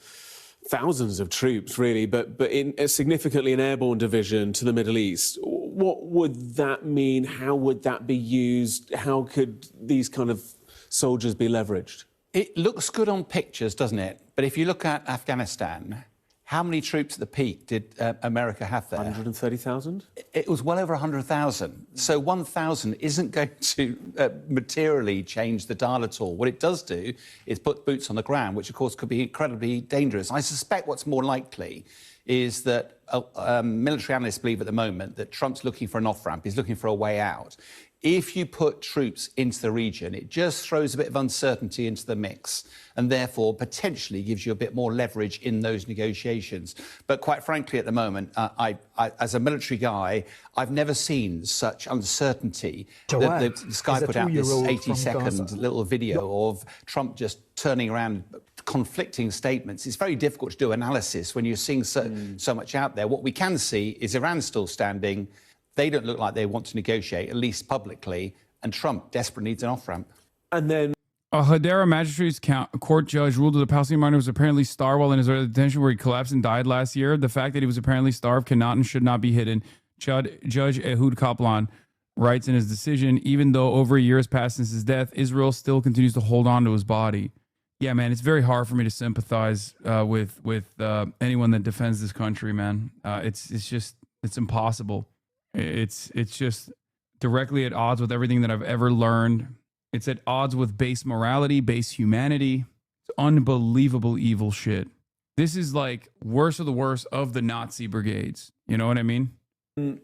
thousands of troops, really, but significantly an airborne division to the Middle East. What would that mean? How would that be used? How could these kind of soldiers be leveraged? It looks good on pictures, doesn't it? But if you look at Afghanistan, how many troops at the peak did America have there? 130,000? It was well over 100,000. So 1,000 isn't going to materially change the dial at all. What it does do is put boots on the ground, which, of course, could be incredibly dangerous. I suspect what's more likely is that military analysts believe at the moment that Trump's looking for an off-ramp. He's looking for a way out. If you put troops into the region, it just throws a bit of uncertainty into the mix and therefore potentially gives you a bit more leverage in those negotiations. But quite frankly, at the moment, I as a military guy, I've never seen such uncertainty. The Sky put out this 80-second little video of Trump just turning around conflicting statements. It's very difficult to do analysis when you're seeing so much out there. What we can see is Iran still standing. They don't look like they want to negotiate, at least publicly, and Trump desperately needs an off-ramp. And then a Hadera Magistrates Court judge ruled that the Palestinian miner was apparently starved while in Israeli detention where he collapsed and died last year. The fact that he was apparently starved cannot and should not be hidden. Judge Ehud Kaplan writes in his decision, even though over a year has passed since his death, Israel still continues to hold on to his body. Yeah, man, it's very hard for me to sympathize with anyone that defends this country, man. It's impossible. It's just directly at odds with everything that I've ever learned. It's at odds with base morality, base humanity. It's unbelievable evil shit. This is like worst of the worst of the Nazi brigades. You know what I mean?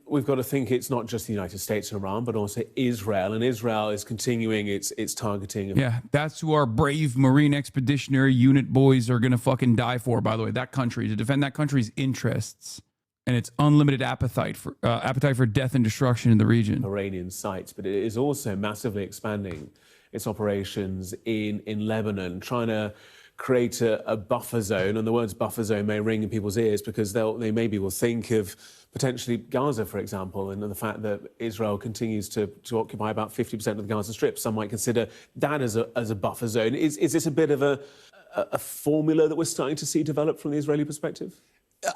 We've got to think it's not just the United States and Iran, but also Israel. And Israel is continuing its targeting. Yeah, that's who our brave Marine Expeditionary Unit boys are going to fucking die for, by the way. That country, to defend that country's interests and its unlimited appetite for death and destruction in the region. Iranian sites, but it is also massively expanding its operations in Lebanon, trying to create a buffer zone. And the words buffer zone may ring in people's ears because they maybe will think of potentially Gaza, for example, and the fact that Israel continues to occupy about 50% of the Gaza Strip. Some might consider that as a buffer zone. Is this a bit of a formula that we're starting to see develop from the Israeli perspective?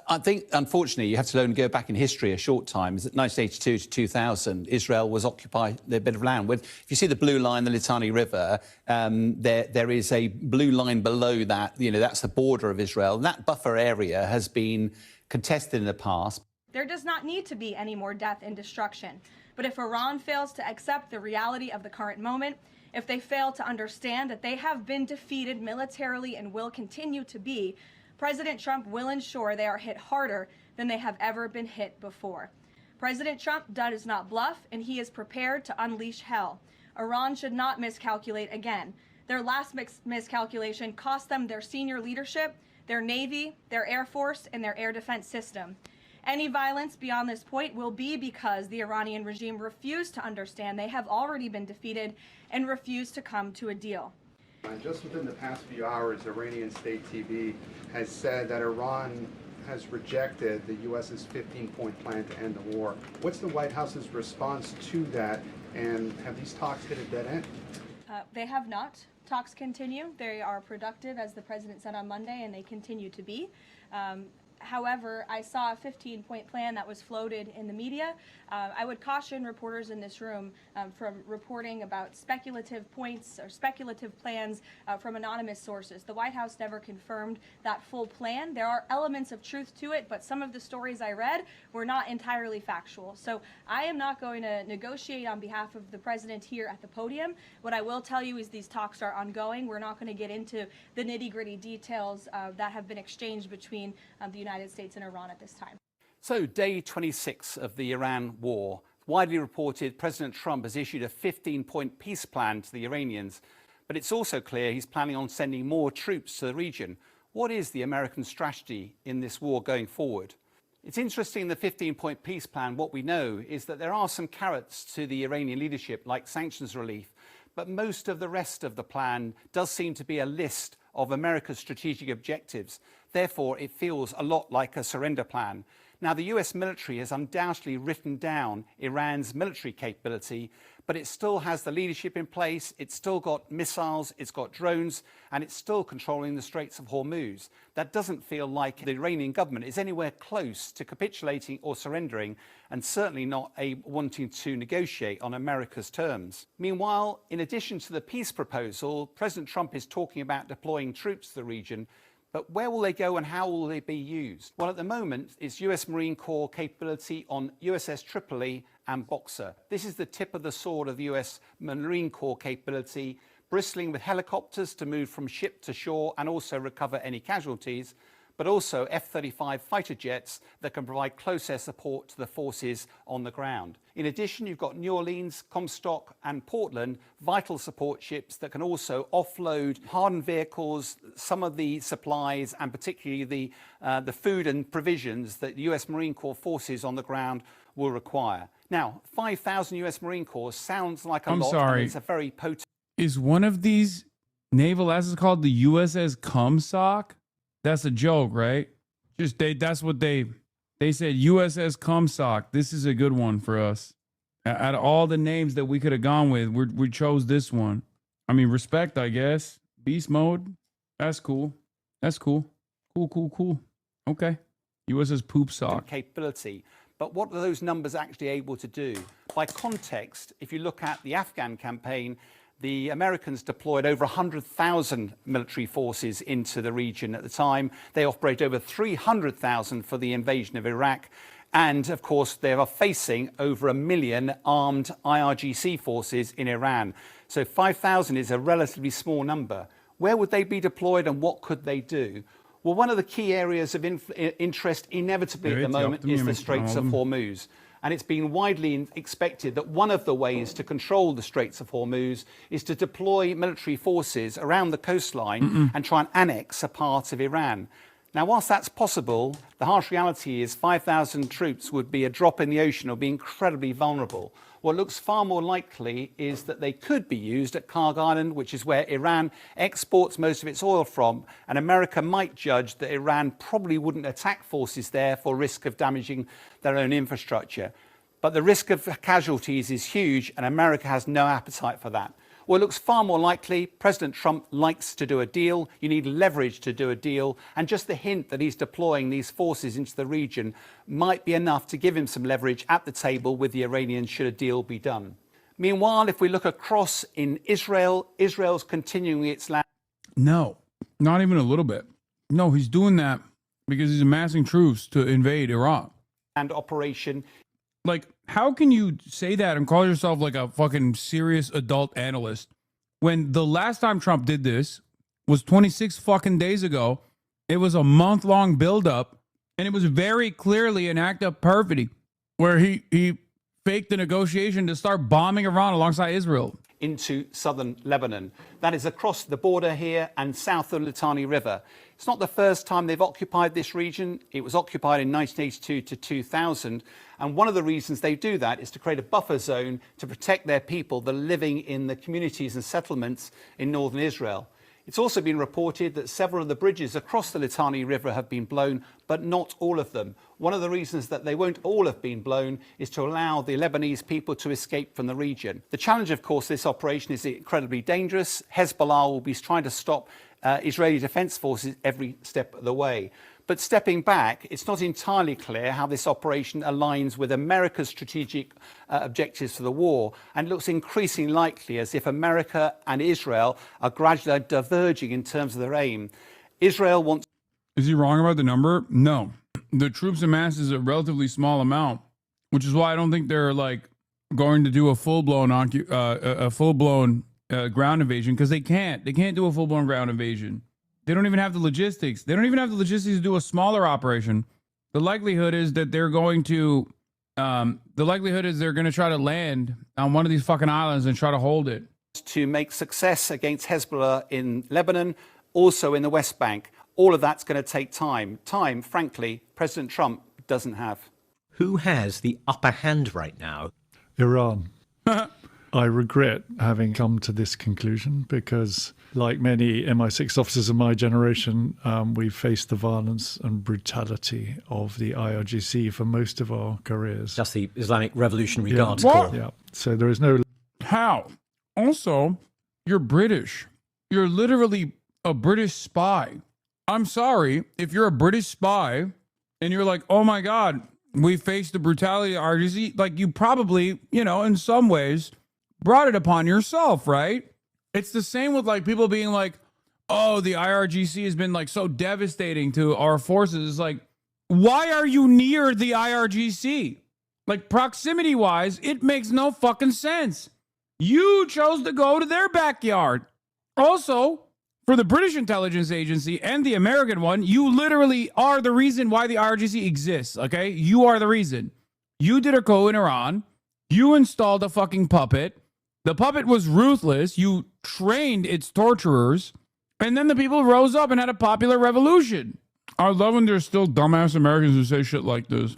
I think, unfortunately, you have to only go back in history a short time. 1982 to 2000, Israel was occupying a bit of land. If you see the blue line, the Litani River, there is a blue line below that. You know, that's the border of Israel. That buffer area has been contested in the past. There does not need to be any more death and destruction. But if Iran fails to accept the reality of the current moment, if they fail to understand that they have been defeated militarily and will continue to be, President Trump will ensure they are hit harder than they have ever been hit before. President Trump does not bluff, and he is prepared to unleash hell. Iran should not miscalculate again. Their last miscalculation cost them their senior leadership, their Navy, their Air Force, and their air defense system. Any violence beyond this point will be because the Iranian regime refused to understand they have already been defeated and refused to come to a deal. Just within the past few hours, Iranian state TV has said that Iran has rejected the U.S.'s 15-point plan to end the war. What's the White House's response to that, and have these talks hit a dead end? They have not. Talks continue. They are productive, as the president said on Monday, and they continue to be. However, I saw a 15-point plan that was floated in the media. I would caution reporters in this room from reporting about speculative points or speculative plans from anonymous sources. The White House never confirmed that full plan. There are elements of truth to it, but some of the stories I read were not entirely factual. So I am not going to negotiate on behalf of the president here at the podium. What I will tell you is these talks are ongoing. We're not going to get into the nitty-gritty details that have been exchanged between the United States and Iran at this time. So, day 26 of the Iran war. Widely reported, President Trump has issued a 15-point peace plan to the Iranians, but it's also clear he's planning on sending more troops to the region. What is the American strategy in this war going forward? It's interesting in the 15-point peace plan, what we know is that there are some carrots to the Iranian leadership, like sanctions relief, but most of the rest of the plan does seem to be a list of America's strategic objectives. Therefore, it feels a lot like a surrender plan. Now, the US military has undoubtedly written down Iran's military capability, but it still has the leadership in place, it's still got missiles, it's got drones, and it's still controlling the Straits of Hormuz. That doesn't feel like the Iranian government is anywhere close to capitulating or surrendering, and certainly not wanting to negotiate on America's terms. Meanwhile, in addition to the peace proposal, President Trump is talking about deploying troops to the region. But where will they go and how will they be used? Well, at the moment, it's US Marine Corps capability on USS Tripoli and Boxer. This is the tip of the sword of the US Marine Corps capability, bristling with helicopters to move from ship to shore and also recover any casualties, but also F-35 fighter jets that can provide close air support to the forces on the ground. In addition, you've got New Orleans, Comstock and Portland, vital support ships that can also offload hardened vehicles, some of the supplies and particularly the food and provisions that the US Marine Corps forces on the ground will require. Now, 5,000 US Marine Corps sounds like a lot. Sorry. And it's a very potent... Is one of these naval assets called the USS Comstock? That's a joke, right? That's what they said, USS Comstock. This is a good one for us. Out of all the names that we could have gone with, we chose this one. I mean, respect, I guess. Beast mode. That's cool. That's cool. Cool. Okay. USS Poop Sock. Capability. But what are those numbers actually able to do? By context, if you look at the Afghan campaign, the Americans deployed over 100,000 military forces into the region at the time. They operate over 300,000 for the invasion of Iraq. And of course, they are facing over 1 million armed IRGC forces in Iran. So 5,000 is a relatively small number. Where would they be deployed and what could they do? Well, one of the key areas of interest inevitably at the moment is the Straits of Hormuz. And it's been widely expected that one of the ways to control the Straits of Hormuz is to deploy military forces around the coastline and try and annex a part of Iran. Now, whilst that's possible, the harsh reality is 5,000 troops would be a drop in the ocean or be incredibly vulnerable. What looks far more likely is that they could be used at Kharg Island, which is where Iran exports most of its oil from, and America might judge that Iran probably wouldn't attack forces there for risk of damaging their own infrastructure. But the risk of casualties is huge, and America has no appetite for that. Well, it looks far more likely President Trump likes to do a deal. You need leverage to do a deal. And just the hint that he's deploying these forces into the region might be enough to give him some leverage at the table with the Iranians should a deal be done. Meanwhile, if we look across in Israel, Israel's continuing its land. No, not even a little bit. No, he's doing that because he's amassing troops to invade Iraq. And operation. Like, how can you say that and call yourself like a fucking serious adult analyst when the last time Trump did this was 26 fucking days ago? It was a month-long buildup, and it was very clearly an act of perfidy where he faked the negotiation to start bombing Iran alongside Israel. Into southern Lebanon. That is across the border here and south of the Litani River. It's not the first time they've occupied this region. It was occupied in 1982 to 2000. And one of the reasons they do that is to create a buffer zone to protect their people that are living in the communities and settlements in northern Israel. It's also been reported that several of the bridges across the Litani River have been blown, but not all of them. One of the reasons that they won't all have been blown is to allow the Lebanese people to escape from the region. The challenge, of course, this operation is incredibly dangerous. Hezbollah will be trying to stop Israeli defense forces every step of the way. But stepping back, it's not entirely clear how this operation aligns with America's strategic objectives for the war, and it looks increasingly likely as if America and Israel are gradually diverging in terms of their aim. Israel wants... Is he wrong about the number? No. The troops amassed is a relatively small amount, which is why I don't think they're like going to do a full-blown ground invasion, because they can't. They can't do a full-blown ground invasion. They don't even have the logistics. They don't even have the logistics to do a smaller operation. The likelihood is that they're going to, try to land on one of these fucking islands and try to hold it. To make success against Hezbollah in Lebanon, also in the West Bank. All of that's going to take time. Time, frankly, President Trump doesn't have. Who has the upper hand right now? Iran. I regret having come to this conclusion because, like many MI6 officers of my generation, we faced the violence and brutality of the IRGC for most of our careers. That's the Islamic Revolutionary Guards Corps. Yeah. So there is no... How? Also, you're British. You're literally a British spy. I'm sorry, if you're a British spy and you're like, oh my God, we faced the brutality of IRGC, like you probably, in some ways... brought it upon yourself, right? It's the same with like people being like, oh, the IRGC has been like so devastating to our forces. It's like, why are you near the IRGC? Like proximity wise, it makes no fucking sense. You chose to go to their backyard. Also, for the British intelligence agency and the American one, you literally are the reason why the IRGC exists, okay? You are the reason. You did a coup in Iran. You installed a fucking puppet. The puppet was ruthless. You trained its torturers. And then the people rose up and had a popular revolution. I love when there's still dumbass Americans who say shit like this.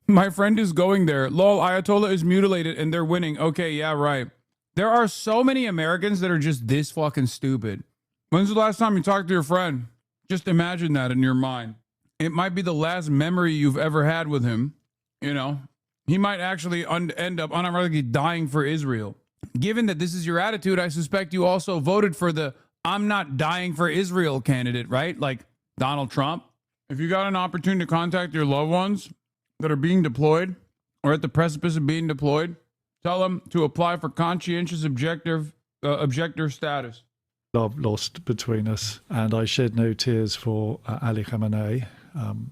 My friend is going there. Lol, Ayatollah is mutilated and they're winning. Okay, yeah, right. There are so many Americans that are just this fucking stupid. When's the last time you talked to your friend? Just imagine that in your mind. It might be the last memory you've ever had with him. You know, he might actually end up unironically dying for Israel. Given that this is your attitude, I suspect you also voted for the I'm not dying for Israel candidate, right? Like Donald Trump. If you got an opportunity to contact your loved ones that are being deployed or at the precipice of being deployed, tell them to apply for conscientious objector status. Love lost between us, and I shed no tears for Ali Khamenei,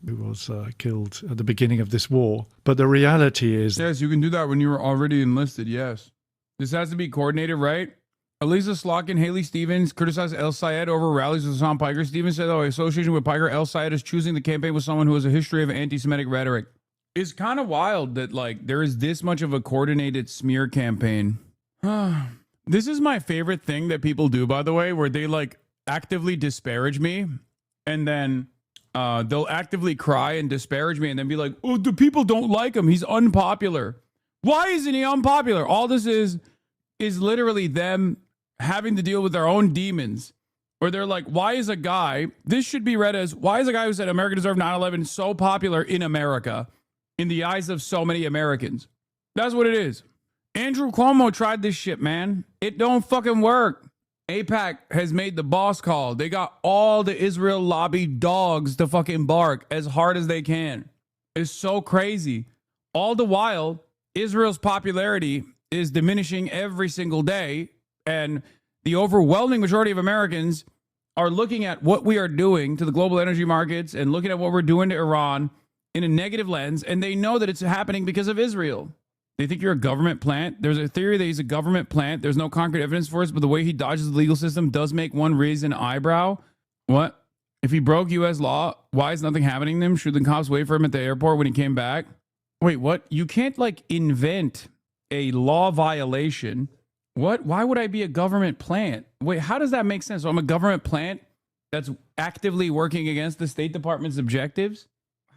who was killed at the beginning of this war. But the reality is... Yes, you can do that when you were already enlisted, yes. This has to be coordinated, right? Elisa Slock and Haley Stevens criticized El Sayed over rallies with Hassan Piker. Stevens said, oh, association with Piker, El Sayed is choosing the campaign with someone who has a history of anti-Semitic rhetoric. It's kind of wild that, like, there is this much of a coordinated smear campaign. This is my favorite thing that people do, by the way, where they, like, actively disparage me, and then they'll actively cry and disparage me, and then be like, oh, the people don't like him. He's unpopular. Why isn't he unpopular? All this is literally them having to deal with their own demons, where they're like, why is a guy, this should be read as, why is a guy who said America deserved 9/11 so popular in America in the eyes of so many Americans? That's what it is. Andrew Cuomo tried this shit, man. It don't fucking work. AIPAC has made the boss call. They got all the Israel lobby dogs to fucking bark as hard as they can. It's so crazy. All the while, Israel's popularity is diminishing every single day, and the overwhelming majority of Americans are looking at what we are doing to the global energy markets and looking at what we're doing to Iran in a negative lens, and they know that it's happening because of Israel. They think you're a government plant. There's a theory that he's a government plant. There's no concrete evidence for it, but the way he dodges the legal system does make one raise an eyebrow. What? If he broke U.S. law, why is nothing happening to him? Should the cops wait for him at the airport when he came back? Wait, what? You can't, like, invent a law violation. What? Why would I be a government plant? Wait, how does that make sense? So I'm a government plant that's actively working against the State Department's objectives?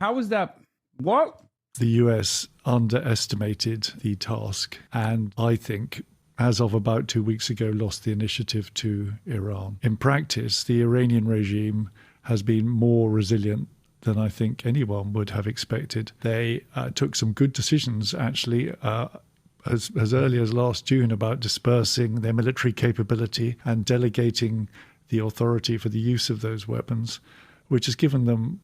How is that? What? The US underestimated the task, and I think, as of about 2 weeks ago, lost the initiative to Iran. In practice, the Iranian regime has been more resilient than I think anyone would have expected. They took some good decisions, actually, as early as last June, about dispersing their military capability and delegating the authority for the use of those weapons, which has given them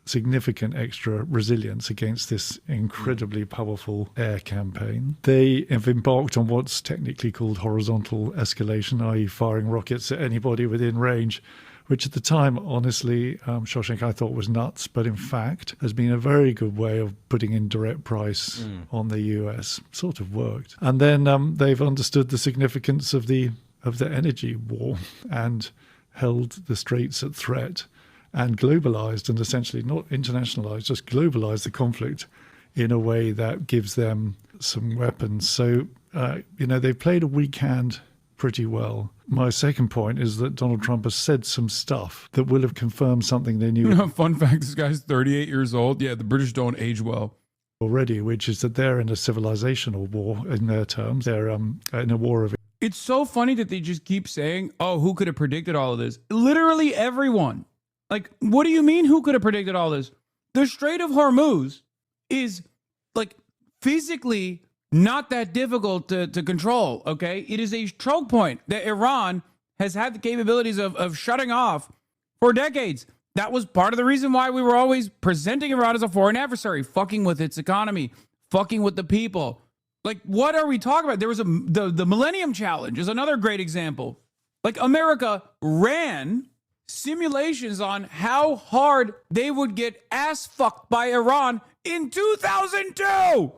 significant extra resilience against this incredibly powerful air campaign. They have embarked on what's technically called horizontal escalation, i.e. firing rockets at anybody within range, which at the time, honestly, Shawshank, I thought was nuts, but in fact has been a very good way of putting in direct price on the US. Sort of worked. And then they've understood the significance of the energy war and held the Straits at threat and globalized, and essentially not internationalized, just globalized the conflict in a way that gives them some weapons. So, they've played a weak hand pretty well. My second point is that Donald Trump has said some stuff that will have confirmed something they knew. Fun fact, this guy's 38 years old. Yeah, the British don't age well. Already, which is that they're in a civilizational war in their terms. They're in a war of... It's so funny that they just keep saying, oh, who could have predicted all of this? Literally everyone. Like, what do you mean who could have predicted all this? The Strait of Hormuz is, like, physically not that difficult to control, okay? It is a choke point that Iran has had the capabilities of shutting off for decades. That was part of the reason why we were always presenting Iran as a foreign adversary, fucking with its economy, fucking with the people. Like, what are we talking about? There was the Millennium Challenge is another great example. Like, America ran simulations on how hard they would get ass fucked by Iran in 2002.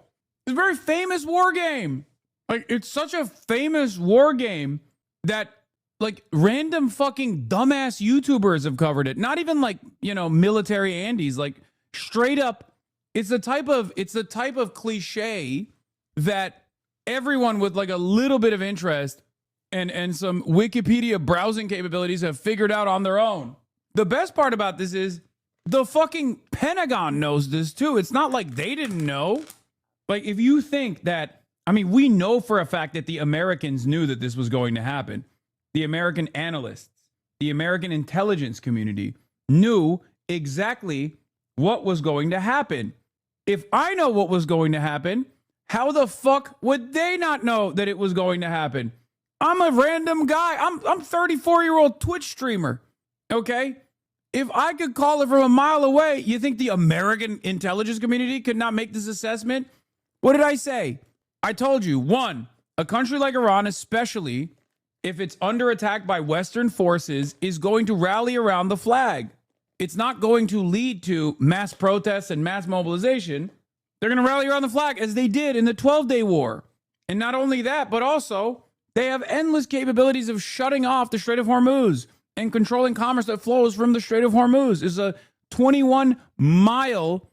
It's a very famous war game. Like, it's such a famous war game that, like, random fucking dumbass YouTubers have covered it. Not even, like, military Andes. Like, straight up, it's the type of cliche that everyone with like a little bit of interest and some Wikipedia browsing capabilities have figured out on their own. The best part about this is the fucking Pentagon knows this too. It's not like they didn't know. Like, if you think that, I mean, we know for a fact that the Americans knew that this was going to happen. The American analysts, the American intelligence community knew exactly what was going to happen. If I know what was going to happen, how the fuck would they not know that it was going to happen? I'm a random guy. I'm 34-year-old Twitch streamer. Okay? If I could call it from a mile away, you think the American intelligence community could not make this assessment? What did I say? I told you, one, a country like Iran, especially if it's under attack by Western forces, is going to rally around the flag. It's not going to lead to mass protests and mass mobilization. They're going to rally around the flag as they did in the 12-Day War. And not only that, but also they have endless capabilities of shutting off the Strait of Hormuz and controlling commerce that flows from the Strait of Hormuz. Is a 21-mile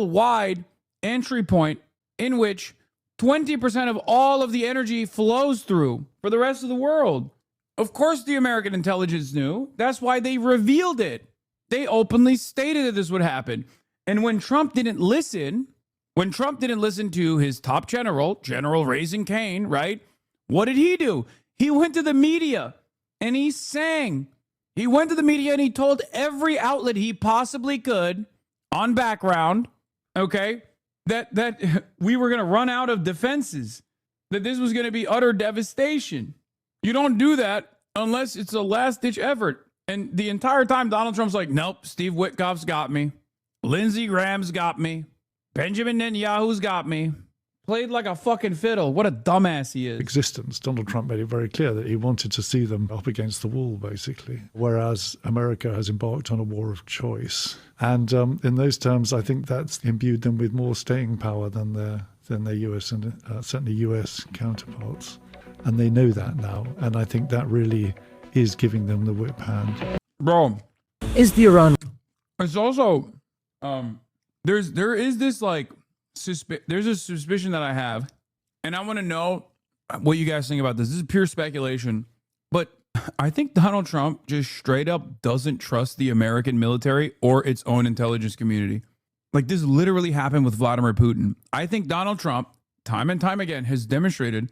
wide entry point in which 20% of all of the energy flows through for the rest of the world. Of course, the American intelligence knew. That's why they revealed it. They openly stated that this would happen. And when Trump didn't listen to his top general, General Raising Cane, right? What did he do? He went to the media and he sang. He went to the media and he told every outlet he possibly could on background, okay, that we were going to run out of defenses, that this was going to be utter devastation. You don't do that unless it's a last-ditch effort. And the entire time, Donald Trump's like, nope, Steve Witkoff's got me. Lindsey Graham's got me. Benjamin Netanyahu's got me. Played like a fucking fiddle. What a dumbass he is. Existence. Donald Trump made it very clear that he wanted to see them up against the wall, basically, whereas America has embarked on a war of choice. And in those terms, I think that's imbued them with more staying power than their US and certainly US counterparts. And they know that now. And I think that really is giving them the whip hand. Bro. Is the Iran... It's also... there is this like... there's a suspicion that I have, and I want to know what you guys think about this. This is pure speculation, but I think Donald Trump just straight up doesn't trust the American military or its own intelligence community. Like, this literally happened with Vladimir Putin. I think Donald Trump, time and time again, has demonstrated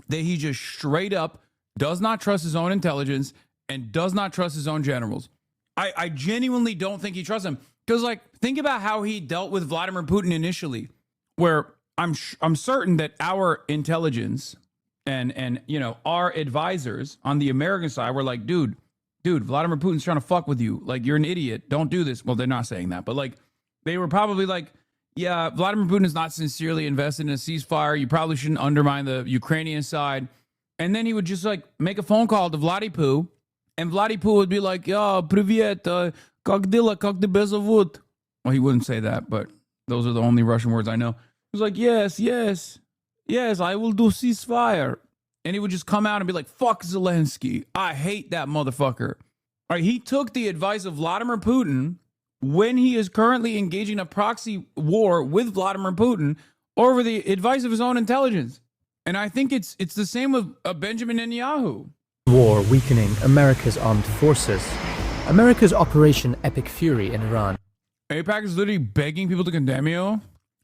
that he just straight up does not trust his own intelligence and does not trust his own generals. I genuinely don't think he trusts them. Because, like, think about how he dealt with Vladimir Putin initially, where I'm certain that our intelligence and you know, our advisors on the American side were like, dude, Vladimir Putin's trying to fuck with you. Like, you're an idiot. Don't do this. Well, they're not saying that, but like, they were probably like, yeah, Vladimir Putin is not sincerely invested in a ceasefire. You probably shouldn't undermine the Ukrainian side. And then he would just like make a phone call to Vladipu, and Vladipu would be like, "Yeah, привет, как дела, как тебя зовут?" Well, he wouldn't say that, but those are the only Russian words I know. He was like, yes, I will do ceasefire. And he would just come out and be like, fuck Zelensky. I hate that motherfucker. All right, he took the advice of Vladimir Putin when he is currently engaging a proxy war with Vladimir Putin over the advice of his own intelligence. And I think it's the same with Benjamin Netanyahu. War weakening America's armed forces. America's Operation Epic Fury in Iran. AIPAC is literally begging people to condemn you.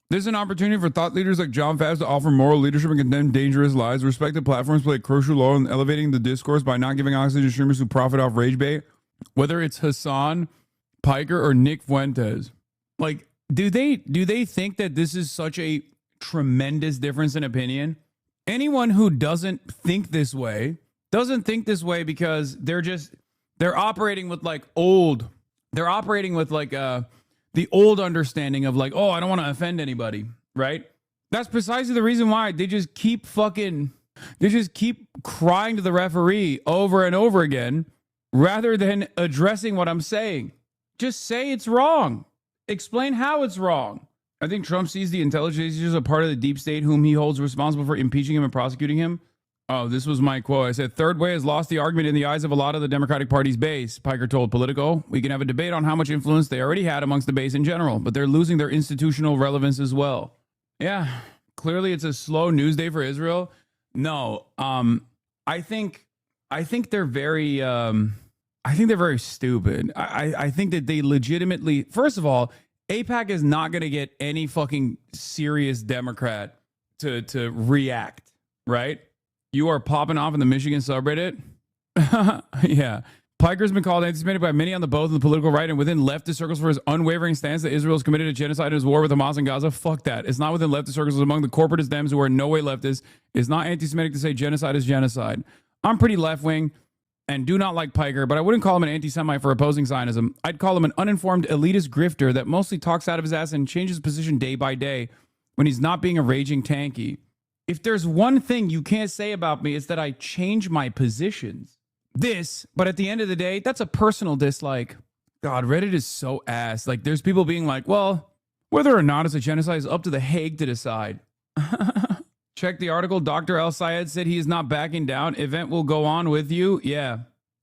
This is an opportunity for thought leaders like John Fast to offer moral leadership and condemn dangerous lies. Respected platforms play a crucial role in elevating the discourse by not giving oxygen to streamers who profit off rage bait, whether it's Hassan Piker or Nick Fuentes. Like, do they think that this is such a tremendous difference in opinion? Anyone who doesn't think this way because they're operating with like the old understanding of like, oh, I don't want to offend anybody, right? That's precisely the reason why they just keep crying to the referee over and over again rather than addressing what I'm saying. Just say it's wrong. Explain how it's wrong. I think Trump sees the intelligence agencies as a part of the deep state whom he holds responsible for impeaching him and prosecuting him. Oh, this was my quote. I said, third way has lost the argument in the eyes of a lot of the Democratic Party's base. Piker told Politico, we can have a debate on how much influence they already had amongst the base in general, but they're losing their institutional relevance as well. Yeah, clearly it's a slow news day for Israel. No, I think they're very stupid. I think that they legitimately, first of all, AIPAC is not going to get any fucking serious Democrat to react, right? You are popping off in the Michigan subreddit. Yeah. Piker's been called anti-Semitic by many on the both and the political right and within leftist circles for his unwavering stance that Israel is committed to genocide in his war with Hamas and Gaza. Fuck that. It's not within leftist circles. It's among the corporatist Dems who are in no way leftist. It's not anti-Semitic to say genocide is genocide. I'm pretty left-wing and do not like Piker, but I wouldn't call him an anti-Semite for opposing Zionism. I'd call him an uninformed elitist grifter that mostly talks out of his ass and changes position day by day when he's not being a raging tanky. If there's one thing you can't say about me, it's that I change my positions. But at the end of the day, that's a personal dislike. God, Reddit is so ass. Like, there's people being like, well, whether or not it's a genocide is up to The Hague to decide. Check the article. Dr. El Sayed said he is not backing down. Event will go on with you. Yeah.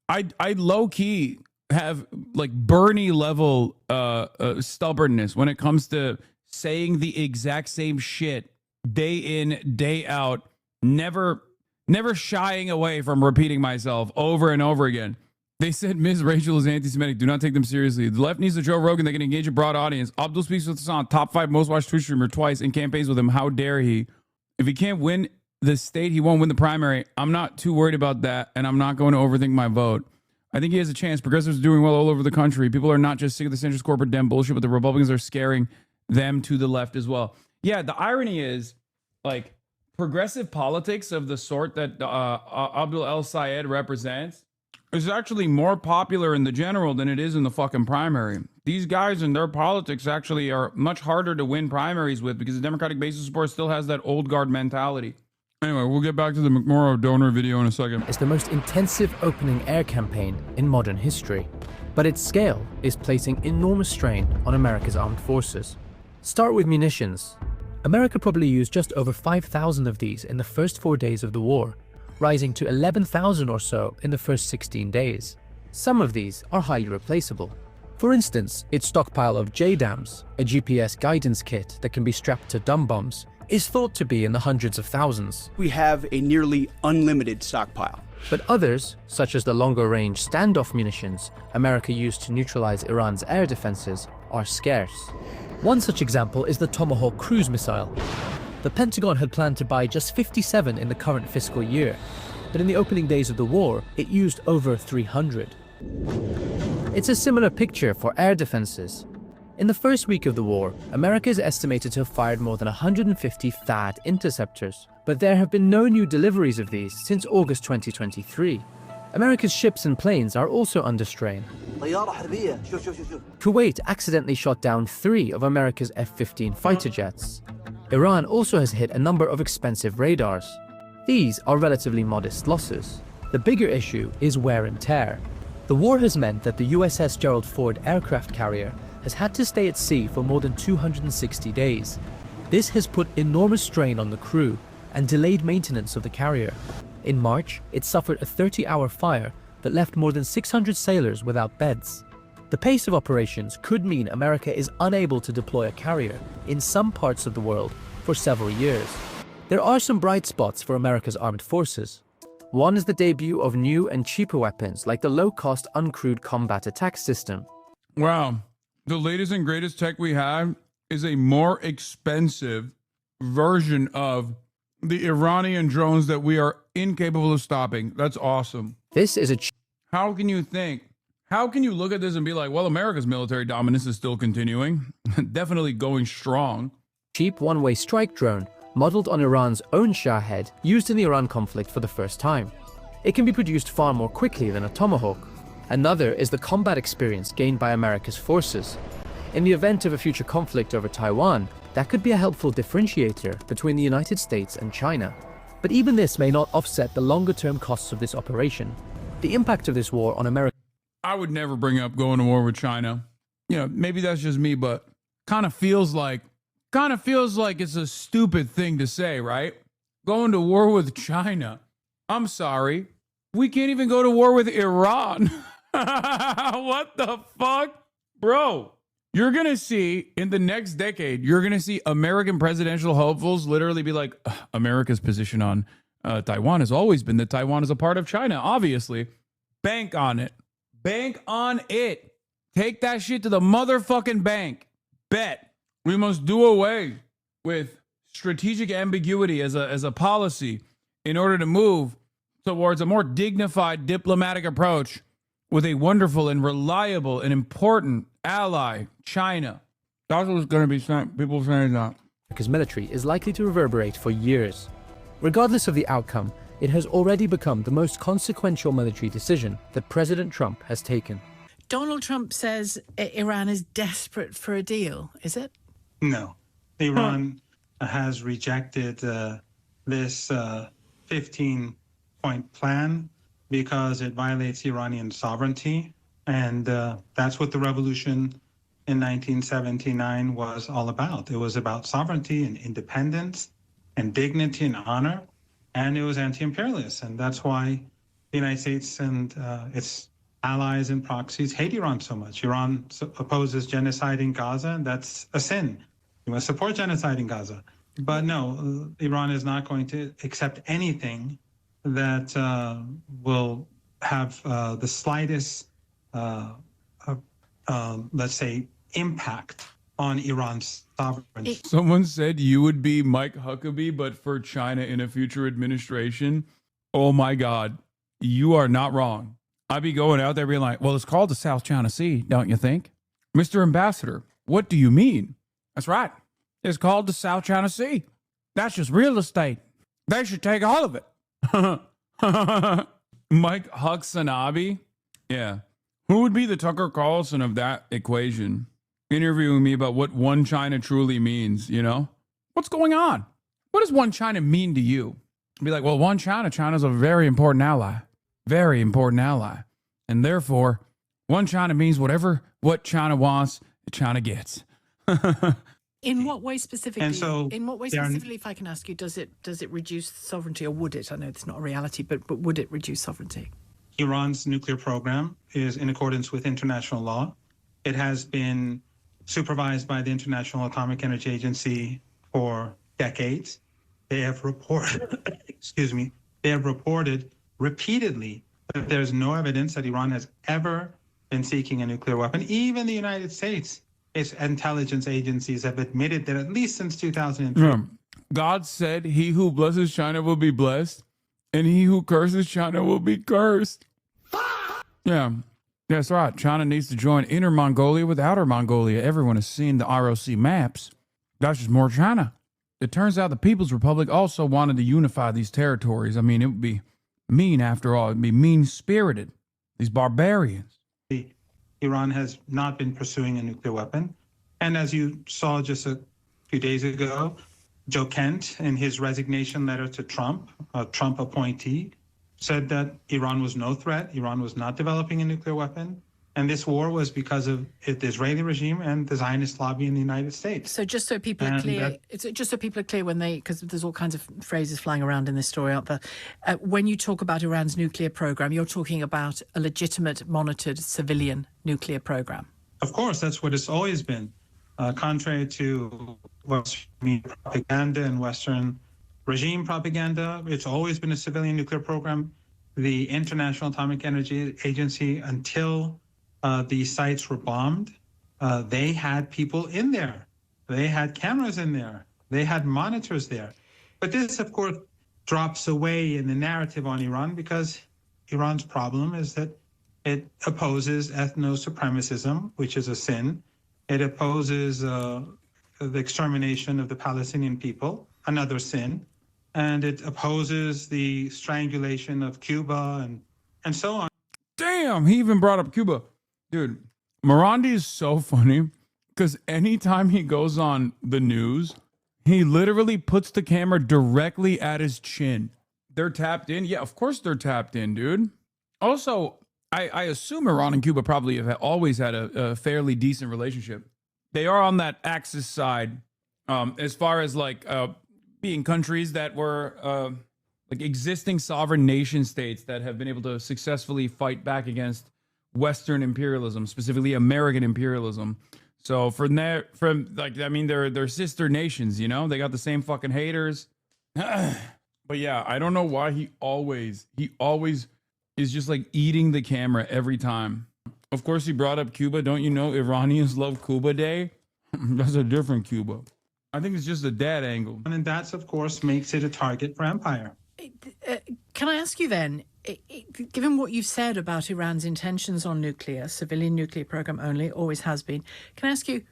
I low-key have, like, Bernie level stubbornness when it comes to saying the exact same shit day in, day out. Never shying away from repeating myself over and over again. They said Ms. Rachel is anti-Semitic. Do not take them seriously. The left needs a Joe Rogan that can engage a broad audience. Abdul speaks with Hassan, top 5 most watched Twitch streamer twice in campaigns with him. How dare he? If he can't win the state, he won't win the primary. I'm not too worried about that, and I'm not going to overthink my vote. I think he has a chance. Progressives are doing well all over the country. People are not just sick of the centrist corporate Dem bullshit, but the Republicans are scaring them to the left as well. Yeah, the irony is, like, progressive politics of the sort that Abdul El Sayed represents is actually more popular in the general than it is in the fucking primary. These guys and their politics actually are much harder to win primaries with because the Democratic base of support still has that old guard mentality. Anyway, we'll get back to the McMorrow donor video in a second. It's the most intensive opening air campaign in modern history, but its scale is placing enormous strain on America's armed forces. Start with munitions. America probably used just over 5,000 of these in the first 4 days of the war, rising to 11,000 or so in the first 16 days. Some of these are highly replaceable. For instance, its stockpile of JDAMs, a GPS guidance kit that can be strapped to dumb bombs, is thought to be in the hundreds of thousands. We have a nearly unlimited stockpile. But others, such as the longer-range standoff munitions America used to neutralize Iran's air defenses, are scarce. One such example is the Tomahawk cruise missile. The Pentagon had planned to buy just 57 in the current fiscal year, but in the opening days of the war, it used over 300. It's a similar picture for air defenses. In the first week of the war, America is estimated to have fired more than 150 THAAD interceptors, but there have been no new deliveries of these since August 2023. America's ships and planes are also under strain. Kuwait accidentally shot down 3 of America's F-15 fighter jets. Iran also has hit a number of expensive radars. These are relatively modest losses. The bigger issue is wear and tear. The war has meant that the USS Gerald Ford aircraft carrier has had to stay at sea for more than 260 days. This has put enormous strain on the crew and delayed maintenance of the carrier. In March, it suffered a 30-hour fire that left more than 600 sailors without beds. The pace of operations could mean America is unable to deploy a carrier in some parts of the world for several years. There are some bright spots for America's armed forces. One is the debut of new and cheaper weapons like the low-cost uncrewed combat attack system. Wow. The latest and greatest tech we have is a more expensive version of the Iranian drones that we are incapable of stopping. That's awesome. This is How can you look at this and be like, well, America's military dominance is still continuing, definitely going strong. Cheap one-way strike drone, modeled on Iran's own Shahed, used in the Iran conflict for the first time. It can be produced far more quickly than a Tomahawk. Another is the combat experience gained by America's forces. In the event of a future conflict over Taiwan, that could be a helpful differentiator between the United States and China. But even this may not offset the longer-term costs of this operation. The impact of this war on America... I would never bring up going to war with China. You know, maybe that's just me, but kind of feels like it's a stupid thing to say, right? Going to war with China. I'm sorry. We can't even go to war with Iran. What the fuck? Bro, You're going to see in the next decade, you're going to see American presidential hopefuls literally be like, America's position on Taiwan has always been that Taiwan is a part of China, obviously. Bank on it. Bank on it. Take that shit to the motherfucking bank. Bet. We must do away with strategic ambiguity as a policy in order to move towards a more dignified diplomatic approach with a wonderful and reliable and important ally, China. That's what's going to be saying. People saying that. America's military is likely to reverberate for years. Regardless of the outcome, it has already become the most consequential military decision that President Trump has taken. Donald Trump says Iran is desperate for a deal, is it? No. Iran has rejected this 15-point plan because it violates Iranian sovereignty. And that's what the revolution in 1979 was all about. It was about sovereignty and independence and dignity and honor, and it was anti-imperialist. And that's why the United States and its allies and proxies hate Iran so much. Iran opposes genocide in Gaza, and that's a sin. You must support genocide in Gaza. But no, Iran is not going to accept anything that will have the slightest, let's say, impact on Iran's sovereignty. Someone said you would be Mike Huckabee, but for China in a future administration. Oh my God, you are not wrong. I'd be going out there being like, well, it's called the South China Sea, don't you think? Mr. Ambassador, what do you mean? That's right. It's called the South China Sea. That's just real estate. They should take all of it. Mike Hucksanabi? Yeah. Who would be the Tucker Carlson of that equation? Interviewing me about what one China truly means, you know? What's going on? What does one China mean to you? Be like, well, one China's a very important ally. Very important ally. And therefore, one China means what China wants, China gets. In what way specifically? And so in what way specifically, if I can ask you, does it reduce sovereignty, or would it? I know it's not a reality, but would it reduce sovereignty? Iran's nuclear program is in accordance with international law. It has been supervised by the International Atomic Energy Agency for decades. They have reported, they have reported repeatedly that there's no evidence that Iran has ever been seeking a nuclear weapon. Even the United States, its intelligence agencies have admitted that at least since 2003. God said, he who blesses China will be blessed, and he who curses China will be cursed. Yeah, that's right. China needs to join Inner Mongolia with Outer Mongolia. Everyone has seen the ROC maps. That's just more China. It turns out the People's Republic also wanted to unify these territories. I mean, it would be mean after all. It would be mean-spirited. These barbarians. Iran has not been pursuing a nuclear weapon. And as you saw just a few days ago, Joe Kent, in his resignation letter to Trump, a Trump appointee, said that Iran was no threat. Iran was not developing a nuclear weapon. And this war was because of the Israeli regime and the Zionist lobby in the United States. So just so people are clear, it's just so people are clear when because there's all kinds of phrases flying around in this story out there. When you talk about Iran's nuclear program, you're talking about a legitimate, monitored civilian nuclear program. Of course, that's what it's always been. Contrary to Western propaganda and Western regime propaganda, it's always been a civilian nuclear program. The International Atomic Energy Agency, until these sites were bombed, they had people in there. They had cameras in there. They had monitors there. But this, of course, drops away in the narrative on Iran because Iran's problem is that it opposes ethno-supremacism, which is a sin. It opposes the extermination of the Palestinian people, another sin. And it opposes the strangulation of Cuba and so on. Damn, he even brought up Cuba. Dude, Morandi is so funny because anytime he goes on the news, he literally puts the camera directly at his chin. They're tapped in. Yeah, of course they're tapped in, dude. Also, I assume Iran and Cuba probably have always had a fairly decent relationship. They are on that Axis side as far as like being countries that were like existing sovereign nation states that have been able to successfully fight back against Western imperialism, specifically American imperialism. So they're sister nations, you know? They got the same fucking haters. But yeah, I don't know why he always is just like eating the camera every time. Of course, he brought up Cuba. Don't you know Iranians love Cuba Day? That's a different Cuba. I think it's just a dad angle. And that's, of course, makes it a target for empire. Can I ask you then, given what you've said about Iran's intentions on nuclear, civilian nuclear program only, always has been, can I ask you,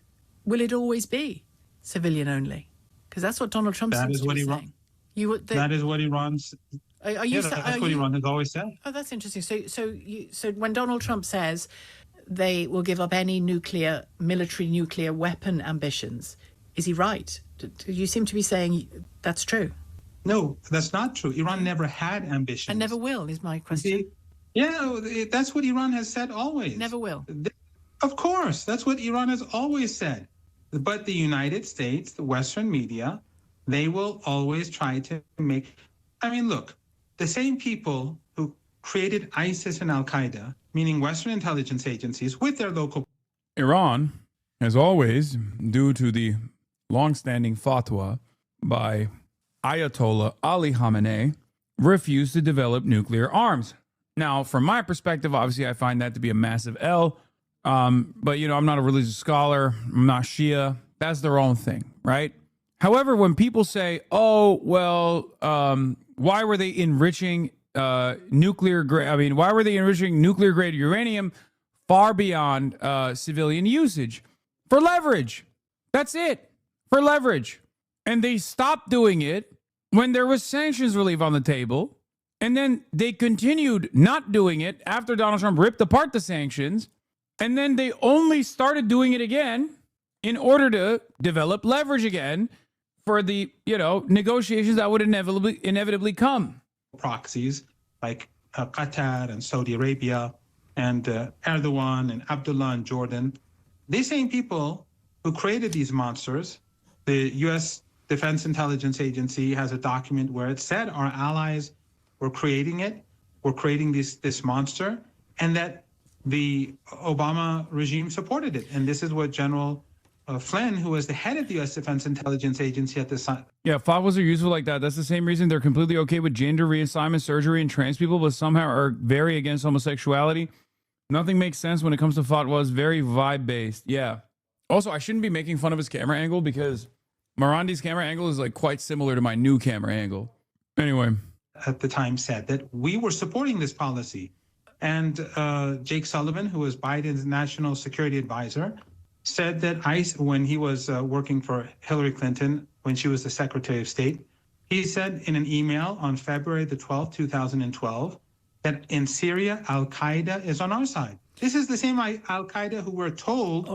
will it always be civilian only? Because that's what Donald Trump seems to be saying. That is what Iran's... that's what Iran has always said. Oh, that's interesting. So when Donald Trump says they will give up any military nuclear weapon ambitions, is he right? You seem to be saying that's true. No, that's not true. Iran never had ambitions. And never will, is my question. That's what Iran has said always. Never will. Of course, that's what Iran has always said. But the United States, the Western media, they will always try to make... I mean, look, the same people who created ISIS and Al-Qaeda, meaning Western intelligence agencies, with their local... Iran, as always, due to the long-standing fatwa by Ayatollah Ali Khamenei, refused to develop nuclear arms. Now, from my perspective, obviously, I find that to be a massive L. But, you know, I'm not a religious scholar. I'm not Shia. That's their own thing, right? However, when people say, oh, well, why were they enriching nuclear grade? Why were they enriching nuclear grade uranium far beyond civilian usage? For leverage. That's it. For leverage. And they stopped doing it when there was sanctions relief on the table. And then they continued not doing it after Donald Trump ripped apart the sanctions. And then they only started doing it again in order to develop leverage again for the, negotiations that would inevitably come. Proxies like Qatar and Saudi Arabia and Erdogan and Abdullah and Jordan. These same people who created these monsters, the U.S. Defense Intelligence Agency has a document where it said our allies were creating it, were creating this monster, and that the Obama regime supported it. And this is what General Flynn, who was the head of the U.S. Defense Intelligence Agency at this time. Yeah, fatwas are useful like that. That's the same reason they're completely okay with gender reassignment surgery and trans people, but somehow are very against homosexuality. Nothing makes sense when it comes to fatwas. Very vibe-based. Yeah. Also, I shouldn't be making fun of his camera angle because Marandi's camera angle is like quite similar to my new camera angle. Anyway. At the time said that we were supporting this policy. And Jake Sullivan, who was Biden's national security advisor, said that when he was working for Hillary Clinton, when she was the Secretary of State, he said in an email on February the 12th, 2012, that in Syria, Al-Qaeda is on our side. This is the same Al-Qaeda who we're told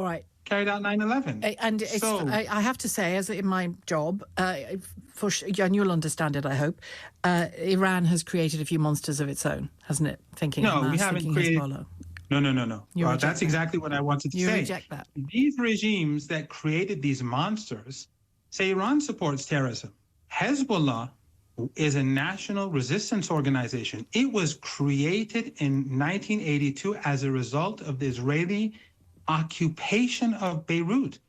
carried out 9/11. And I have to say, as in my job, and you'll understand it, I hope, Iran has created a few monsters of its own, hasn't it? No, we haven't created... No. That's exactly what I wanted to say. You reject that. These regimes that created these monsters say Iran supports terrorism. Hezbollah is a national resistance organization. It was created in 1982 as a result of the Israeli occupation of Beirut.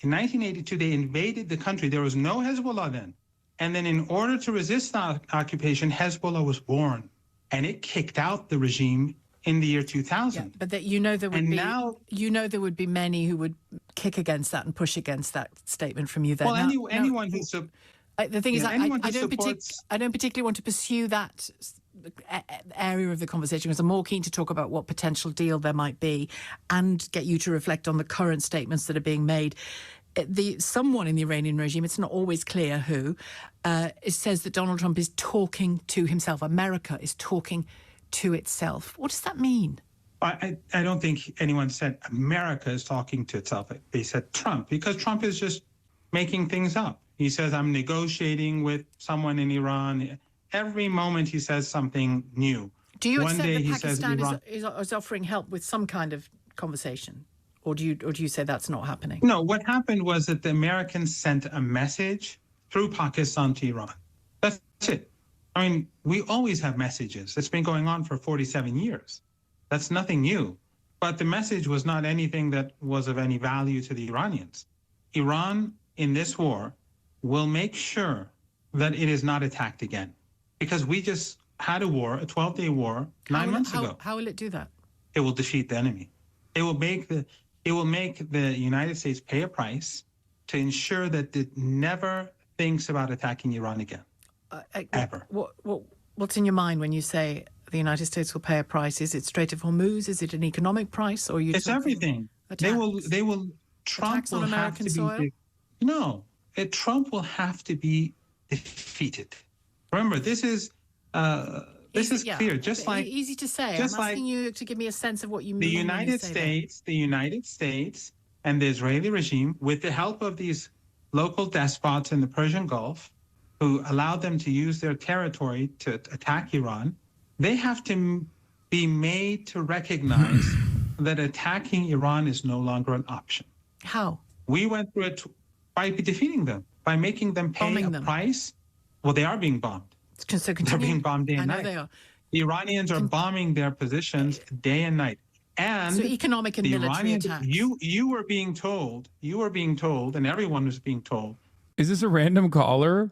In 1982, they invaded the country. There was no Hezbollah then. And then in order to resist the occupation, Hezbollah was born. And it kicked out the regime in the year 2000. Yeah, but there would be many who would kick against that and push against that statement from you there. Well, anyone who... The thing is, I don't particularly want to pursue that area of the conversation because I'm more keen to talk about what potential deal there might be and get you to reflect on the current statements that are being made. Someone in the Iranian regime, it's not always clear who, it says that Donald Trump is talking to himself. America is talking to itself. What does that mean? I don't think anyone said America is talking to itself. They said Trump, because Trump is just making things up. He says, I'm negotiating with someone in Iran. Every moment he says something new. Do you accept that Pakistan is offering help with some kind of conversation? Or do you say that's not happening? No, what happened was that the Americans sent a message through Pakistan to Iran. That's it. I mean, we always have messages. It's been going on for 47 years. That's nothing new. But the message was not anything that was of any value to the Iranians. Iran, in this war, will make sure that it is not attacked again. Because we just had a war, a 12-day war, 9 months ago. How will it do that? It will defeat the enemy. It will make the United States pay a price to ensure that it never thinks about attacking Iran again. Ever. What's in your mind when you say the United States will pay a price? Is it Strait of Hormuz? Is it an economic price? Or It's everything. They will. Trump Attacks on will have American to soil? be. No, Trump will have to be defeated. Remember, this is clear. Just like easy to say. Just I'm asking like you to give me a sense of what you mean. the when you United States, and the Israeli regime, with the help of these local despots in the Persian Gulf, who allowed them to use their territory to attack Iran, they have to be made to recognize that attacking Iran is no longer an option. How? We went through it by defeating them, by making them pay a price. Well, they are being bombed. They're being bombed day and night. They are. The Iranians are bombing their positions day and night. And So economic and the military Iranians, attacks. you were being told, and everyone was being told. Is this a random caller?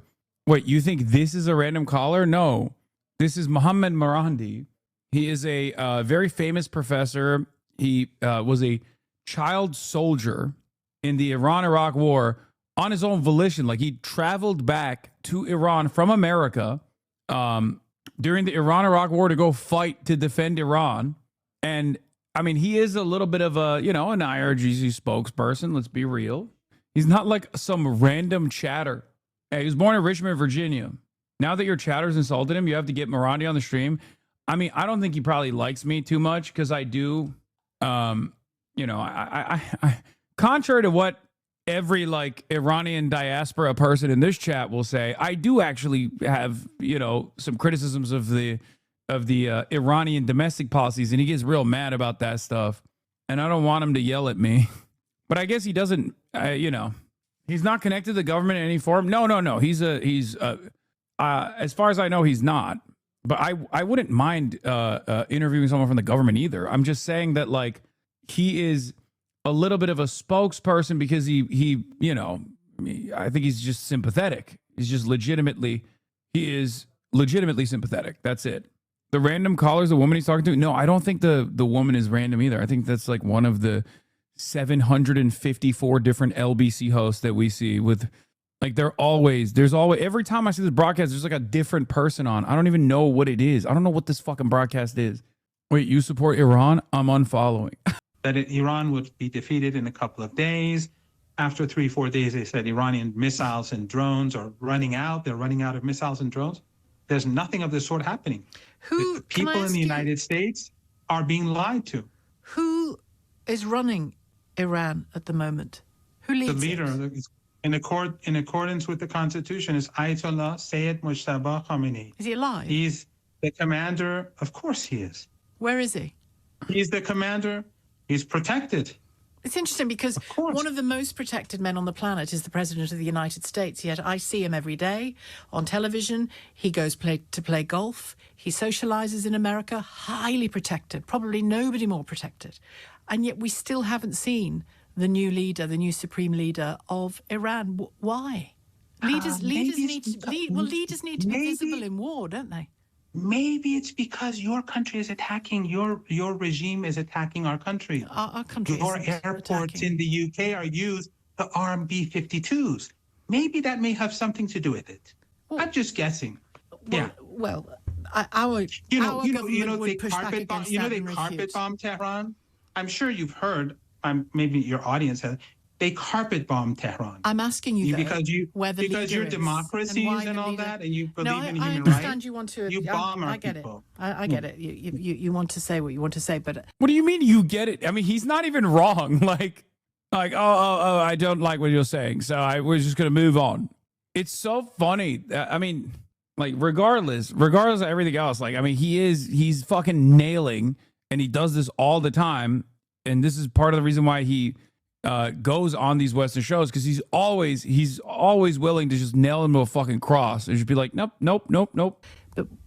Wait, you think this is a random caller? No. This is Mohammad Marandi. He is a very famous professor. He was a child soldier in the Iran-Iraq war on his own volition. Like, he traveled back to Iran from America during the Iran-Iraq war to go fight to defend Iran. And I mean, he is a little bit of a, an IRGC spokesperson. Let's be real. He's not like some random chatter. Hey, he was born in Richmond, Virginia. Now that your chatter's insulted him, you have to get Marandi on the stream. I mean, I don't think he probably likes me too much because I do, I contrary to what every like Iranian diaspora person in this chat will say, I do actually have, some criticisms of the Iranian domestic policies, and he gets real mad about that stuff. And I don't want him to yell at me, but I guess he doesn't, he's not connected to the government in any form. No. He's as far as I know, he's not, but I wouldn't mind interviewing someone from the government either. I'm just saying that like, he is a little bit of a spokesperson because he I think he's just sympathetic. He is legitimately sympathetic. That's it. The random caller is the woman he's talking to. No, I don't think the woman is random either. I think that's like one of the 754 different LBC hosts that we see with like, there's always, every time I see this broadcast, there's like a different person on. I don't even know what it is. I don't know what this fucking broadcast is. Wait, you support Iran? I'm unfollowing. That Iran would be defeated in a couple of days. After 3-4 days, they said Iranian missiles and drones are running out. They're running out of missiles and drones. There's nothing of this sort happening. The people in the United States are being lied to. Who is running Iran at the moment? Who leads the leader, in accordance with the Constitution, is Ayatollah Sayyid Mujtaba Khamenei. Is he alive? He's the commander. Of course he is. Where is he? He's the commander. He's protected. It's interesting because one of the most protected men on the planet is the President of the United States, yet I see him every day on television. He goes to play golf. He socializes in America, highly protected, probably nobody more protected. And yet we still haven't seen the new leader, the new supreme leader of Iran. Why? Leaders need to be visible in war, don't they? Maybe it's because your country is attacking, your regime is attacking our country. Our country Your airports in the UK are used to arm B-52s. Maybe that may have something to do with it. I'm just guessing. Our government would push back against that and refute. Carpet bomb Tehran. I'm sure you've heard. Maybe your audience has. They carpet bomb Tehran. I'm asking you, because you're democracies and all that, and you believe in human rights. I understand you want to. You bomb our people. I get it. You want to say what you want to say, but what do you mean you get it? I mean, he's not even wrong. Like, I don't like what you're saying, so we're just gonna move on. It's so funny. I mean, like, regardless of everything else, like, I mean, he's fucking nailing, and he does this all the time, and this is part of the reason why he goes on these Western shows, because he's always willing to just nail him to a fucking cross and just be like, nope.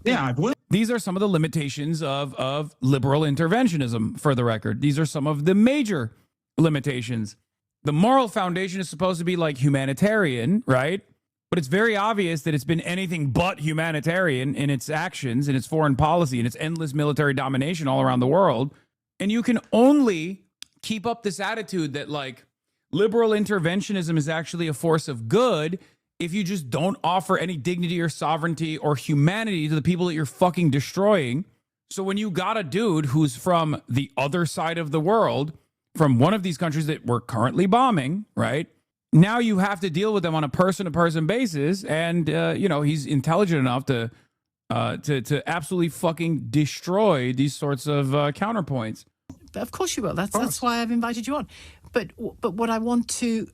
Yeah, These are some of the limitations of liberal interventionism, for the record. These are some of the major limitations. The moral foundation is supposed to be like humanitarian, right? But it's very obvious that it's been anything but humanitarian in its actions, in its foreign policy, in its endless military domination all around the world. And you can only keep up this attitude that like liberal interventionism is actually a force of good if you just don't offer any dignity or sovereignty or humanity to the people that you're fucking destroying. So when you got a dude who's from the other side of the world, from one of these countries that we're currently bombing, right? Now you have to deal with them on a person-to-person basis, and he's intelligent enough to absolutely fucking destroy these sorts of counterpoints. Of course you will. That's why I've invited you on. But what I want to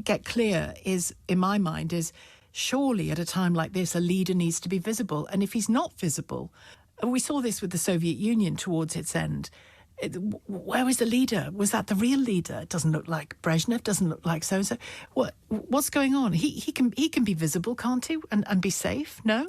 get clear is, in my mind, is surely at a time like this, a leader needs to be visible. And if he's not visible, and we saw this with the Soviet Union towards its end, where was the leader? Was that the real leader? It doesn't look like Brezhnev, doesn't look like so-and-so. What's going on? He can be visible, can't he? And be safe? No?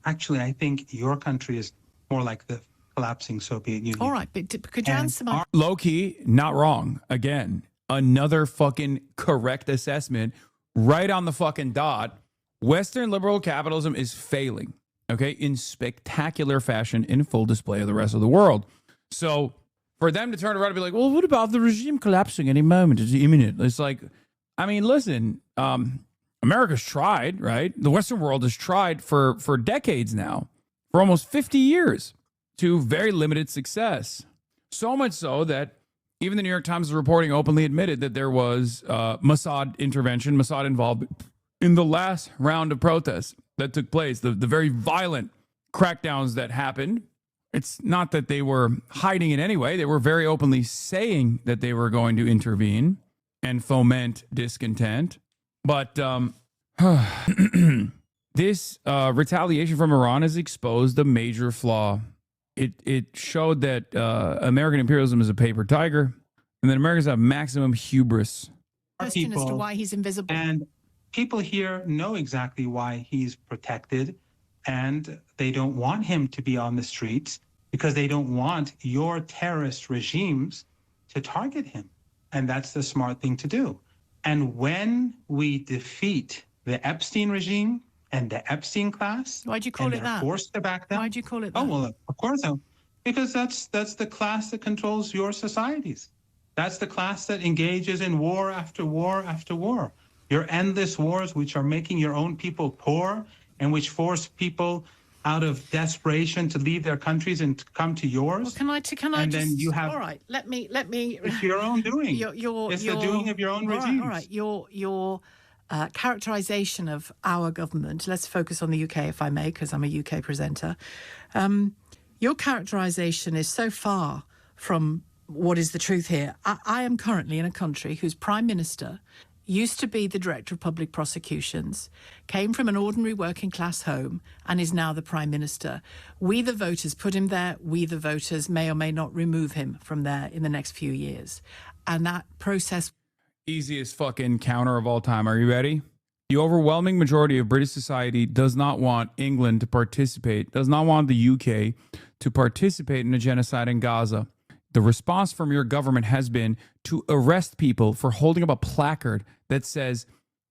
Actually, I think your country is more like the collapsing Soviet Union. All right, but could you answer my... Low-key, not wrong. Again, another fucking correct assessment, right on the fucking dot. Western liberal capitalism is failing, okay, in spectacular fashion, in full display of the rest of the world. So for them to turn around and be like, well, what about the regime collapsing any moment? It's imminent. It's like, I mean, listen, America's tried, right? The Western world has tried for decades now, for almost 50 years, to very limited success. So much so that even the New York Times reporting openly admitted that there was Mossad intervention, Mossad involvement in the last round of protests that took place, the very violent crackdowns that happened. It's not that they were hiding in any way. They were very openly saying that they were going to intervene and foment discontent. But this retaliation from Iran has exposed a major flaw. It showed that American imperialism is a paper tiger, and that Americans have maximum hubris. Question as to why he's invisible. And people here know exactly why he's protected, and they don't want him to be on the streets because they don't want your terrorist regimes to target him. And that's the smart thing to do. And when we defeat the Epstein regime and the Epstein class, why'd you call it that? Forced to back them. Why'd you call it that? Oh, well, of course, because that's the class that controls your societies. That's the class that engages in war after war after war. Your endless wars, which are making your own people poor and which force people out of desperation to leave their countries and to come to yours. Well, can I and just, then you have, all right, let me. It's your own doing. It's the doing of your own regimes. All right. Your characterization of our government. Let's focus on the UK, if I may, because I'm a UK presenter. Your characterization is so far from what is the truth here. I am currently in a country whose prime minister used to be the director of public prosecutions, came from an ordinary working class home, and is now the prime minister. We, the voters, put him there. We, the voters, may or may not remove him from there in the next few years. And that process... Easiest fucking counter of all time. Are you ready? The overwhelming majority of British society does not want England to participate, does not want the UK to participate in a genocide in Gaza. The response from your government has been to arrest people for holding up a placard that says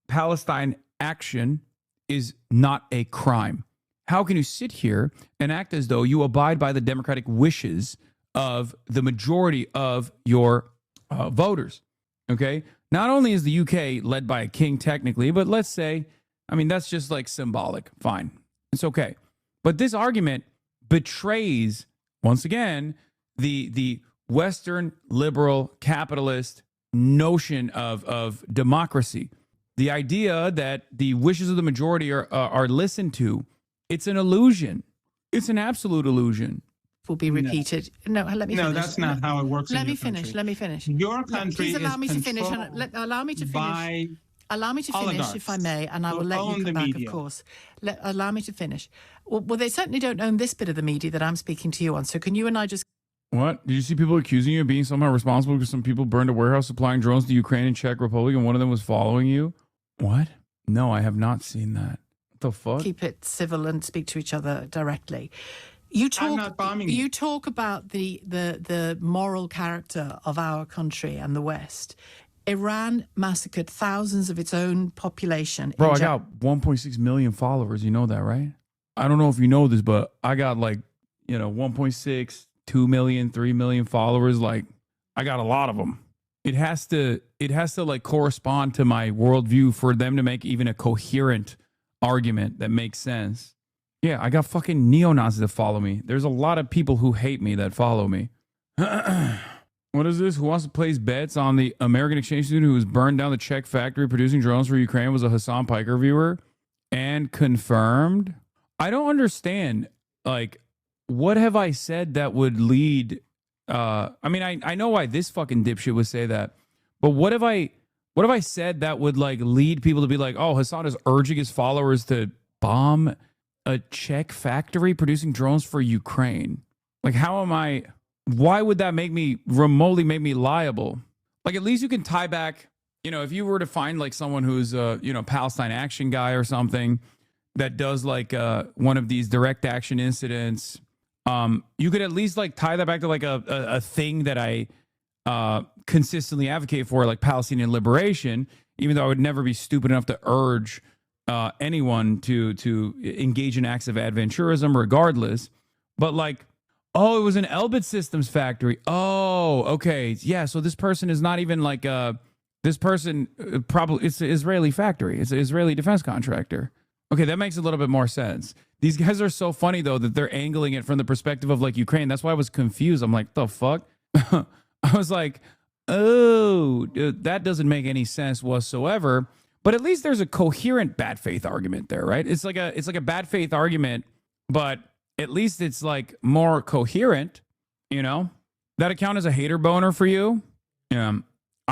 Palestine action is not a crime. How can you sit here and act as though you abide by the democratic wishes of the majority of your voters? Okay? Not only is the UK led by a king technically, but let's say, I mean, that's just like symbolic. Fine. It's okay. But this argument betrays, once again, the Western liberal capitalist notion of democracy. The idea that the wishes of the majority are listened to, it's an illusion. It's an absolute illusion. Will be repeated. No, let me finish. No, that's not how it works. Let me finish. Let me finish. Your country please allow me to finish. Allow me to finish, if I may, and I will let you come back, of course. Allow me to finish. Well, they certainly don't own this bit of the media that I'm speaking to you on. So can you and I just... What? Did you see people accusing you of being somehow responsible because some people burned a warehouse supplying drones to Ukraine and Czech Republic and one of them was following you? What? No, I have not seen that. What the fuck? Keep it civil and speak to each other directly. I'm not bombing you. You talk about the moral character of our country and the West. Iran massacred thousands of its own population. Bro, I got 1.6 million followers. You know that, right? I don't know if you know this, but I got 1.6, 2 million, 3 million followers. Like, I got a lot of them. It has to like correspond to my worldview for them to make even a coherent argument that makes sense. Yeah, I got fucking neo-Nazis that follow me. There's a lot of people who hate me that follow me. What is this? Who wants to place bets on the American exchange student who was burned down the Czech factory producing drones for Ukraine was a Hassan Piker viewer and confirmed? I don't understand. Like, what have I said that would lead? I mean, I know why this fucking dipshit would say that, but what have I said that would like lead people to be like, oh, Hassan is urging his followers to bomb a Czech factory producing drones for Ukraine? Like, how am I? Why would that remotely make me liable? Like, at least you can tie back, if you were to find like someone who's a, Palestine action guy or something that does like one of these direct action incidents, you could at least like tie that back to like a thing that I consistently advocate for, like Palestinian liberation, even though I would never be stupid enough to urge anyone to engage in acts of adventurism regardless. But like, oh, it was an Elbit Systems factory. Oh, okay. Yeah, so this person is not even like this person probably, it's an Israeli factory. It's an Israeli defense contractor. Okay, that makes a little bit more sense. These guys are so funny though that they're angling it from the perspective of like Ukraine. That's why I was confused. I'm like, the fuck? I was like, oh, that doesn't make any sense whatsoever. But at least there's a coherent bad faith argument there, right? It's like a bad faith argument, but at least it's like more coherent, That account is a hater boner for you. I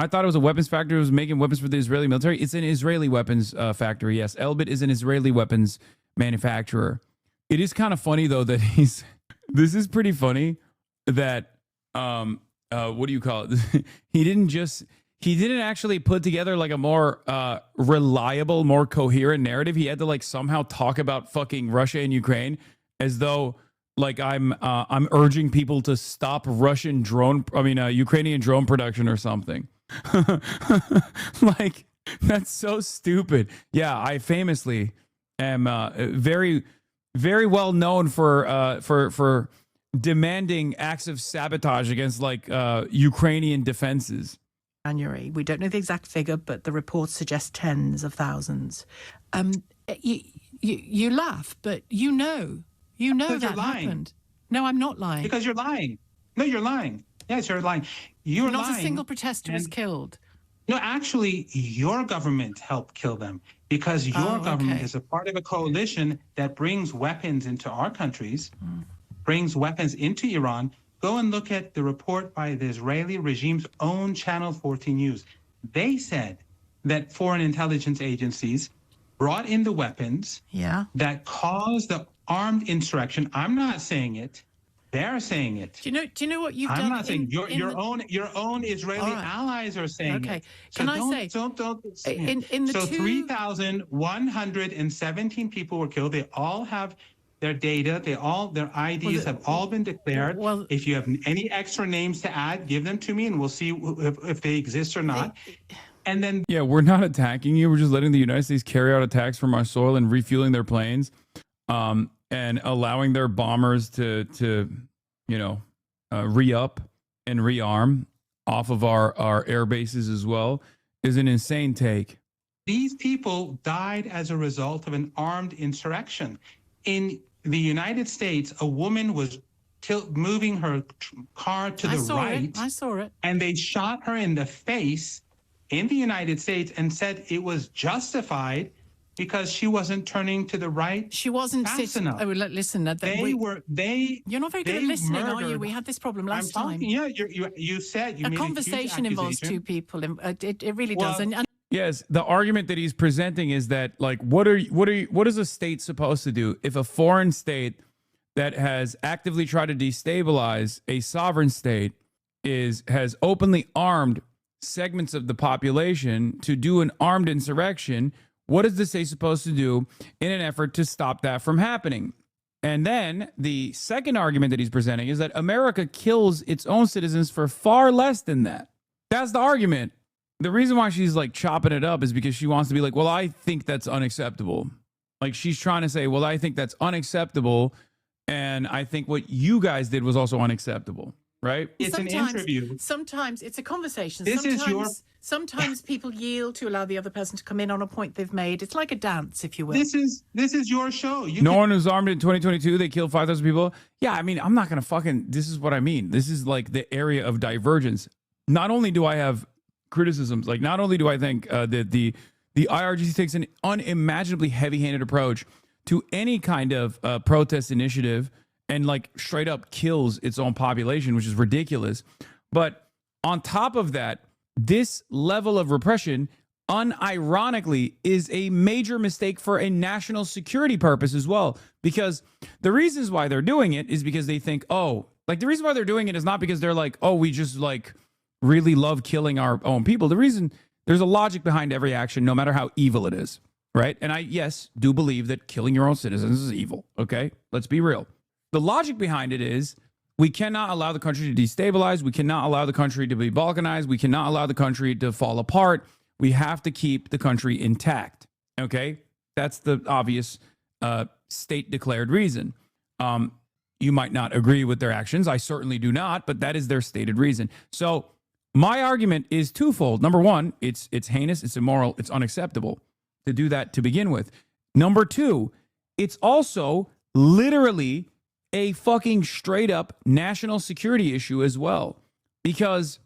thought it was a weapons factory. It was making weapons for the Israeli military. It's an Israeli weapons factory. Yes, Elbit is an Israeli weapons manufacturer. It is kind of funny though that this is pretty funny that what do you call it? He didn't actually put together like a more reliable, more coherent narrative. He had to like somehow talk about fucking Russia and Ukraine as though like I'm urging people to stop Ukrainian drone production or something. Like, that's so stupid. Yeah, I famously am very, very well known for demanding acts of sabotage against like Ukrainian defenses. January. We don't know the exact figure, but the reports suggest tens of thousands. You laugh, but you know that happened. No, I'm not lying. Because you're lying. No, you're lying. Yes, you're lying. You're not lying. Not a single protester was killed. No, actually, your government helped kill them because your government is a part of a coalition that brings weapons into our countries, brings weapons into Iran. Go and look at the report by the Israeli regime's own Channel 14 News. They said that foreign intelligence agencies brought in the weapons that caused the armed insurrection. I'm not saying it. They're saying it. Do you know what you've done? I'm not saying your own Israeli allies are saying it. So Can I say? Don't. In the 3,117 people were killed. They all have their data. Their IDs have all been declared. Well, if you have any extra names to add, give them to me, and we'll see if they exist or not. And then, yeah, we're not attacking you. We're just letting the United States carry out attacks from our soil and refueling their planes, and allowing their bombers to re-up and rearm off of our air bases as well is an insane take. These people died as a result of an armed insurrection. In the United States, a woman was moving her car to the right. I saw it. And they shot her in the face in the United States and said it was justified because she wasn't turning to the right. She wasn't sitting. Oh, listen. You're not very good at listening, are you? We had this problem last time. Yeah, you said you a made conversation a huge involves two people. It really does. And yes, the argument that he's presenting is that like, what is a state supposed to do if a foreign state that has actively tried to destabilize a sovereign state has openly armed segments of the population to do an armed insurrection? What is the state supposed to do in an effort to stop that from happening? And then the second argument that he's presenting is that America kills its own citizens for far less than that. That's the argument. The reason why she's like chopping it up is because she wants to be like, well, I think that's unacceptable. Like she's trying to say, well, I think that's unacceptable. And I think what you guys did was also unacceptable, right? It's an interview. Sometimes it's a conversation. Sometimes people yield to allow the other person to come in on a point they've made. It's like a dance, if you will. This is your show. No one was armed in 2022. They killed 5,000 people. Yeah, I mean, I'm not going to fucking, this is what I mean. This is like the area of divergence. Not only do I have criticisms, like not only do I think that the IRGC takes an unimaginably heavy-handed approach to any kind of protest initiative and like straight up kills its own population, which is ridiculous. But on top of that, this level of repression unironically is a major mistake for a national security purpose as well. Because the reasons why they're doing it is because they think, oh, like the reason why they're doing it is not because they're like, oh, we just like really love killing our own people. The reason, there's a logic behind every action, no matter how evil it is, right? And I, yes, do believe that killing your own citizens is evil, okay? Let's be real. The logic behind it is we cannot allow the country to destabilize. We cannot allow the country to be balkanized. We cannot allow the country to fall apart. We have to keep the country intact, okay? That's the obvious state-declared reason. You might not agree with their actions. I certainly do not, but that is their stated reason. So my argument is twofold. Number one, it's heinous, it's immoral, it's unacceptable to do that to begin with. Number two, it's also literally a fucking straight up national security issue as well. Because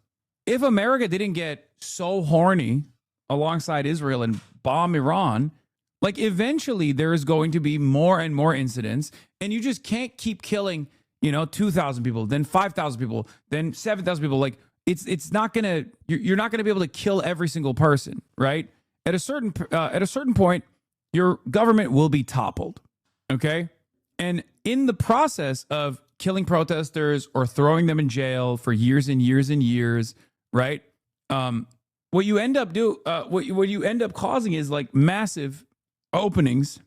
if America didn't get so horny alongside Israel and bomb Iran, like eventually there is going to be more and more incidents, and you just can't keep killing, 2,000 people, then 5,000 people, then 7,000 people. Like it's not gonna, you're not gonna be able to kill every single person, right? At a certain point, your government will be toppled, okay? And in the process of killing protesters or throwing them in jail for years and years and years, right? What you end up causing is like massive openings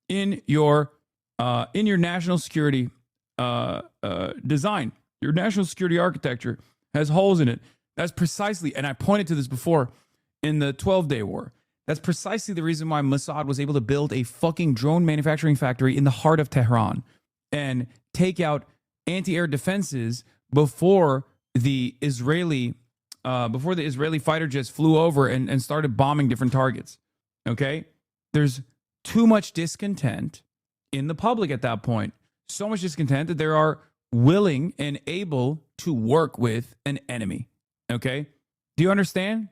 in your national security design. Your national security architecture has holes in it. That's precisely, and I pointed to this before in the 12-day war. That's precisely the reason why Mossad was able to build a fucking drone manufacturing factory in the heart of Tehran and take out anti-air defenses before the Israeli fighter jets flew over and started bombing different targets. Okay? There's too much discontent in the public at that point. So much discontent that they are willing and able to work with an enemy. Okay? Do you understand?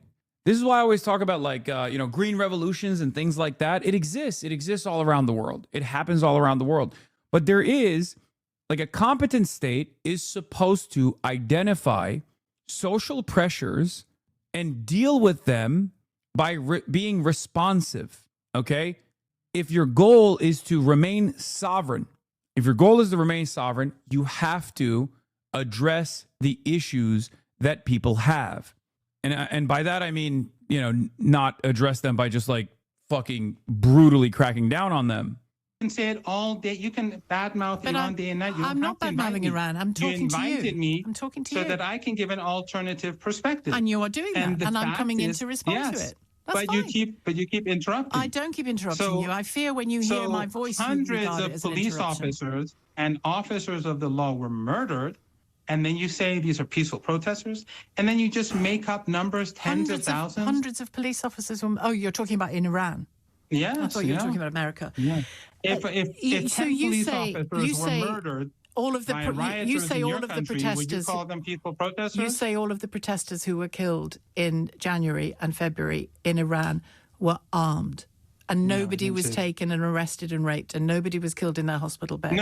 This is why I always talk about like, green revolutions and things like that. It exists. It exists all around the world. It happens all around the world. But there is, like a competent state is supposed to identify social pressures and deal with them by being responsive, okay? If your goal is to remain sovereign, you have to address the issues that people have. And by that, I mean, not address them by just like fucking brutally cracking down on them. You can say it all day. You can badmouth Iran day and night. I'm not badmouthing Iran. I'm talking to you. You invited me I'm talking to you. so that I can give an alternative perspective. And you are doing that. And I'm coming in to respond to it. That's but fine. you keep interrupting. I don't keep interrupting you. I fear when you hear my voice, hundreds of police officers and officers of the law were murdered. And then you say these are peaceful protesters, and then you just make up numbers, tens of thousands. Hundreds of police officers. You're talking about in Iran. Yes, I thought you were talking about America. Yeah. If 10 police officers were murdered by rioters you say in all your of the country, protesters, would you call them peaceful protesters? You say all of the protesters who were killed in January and February in Iran were armed, and nobody was taken and arrested and raped, and nobody was killed in their hospital bed.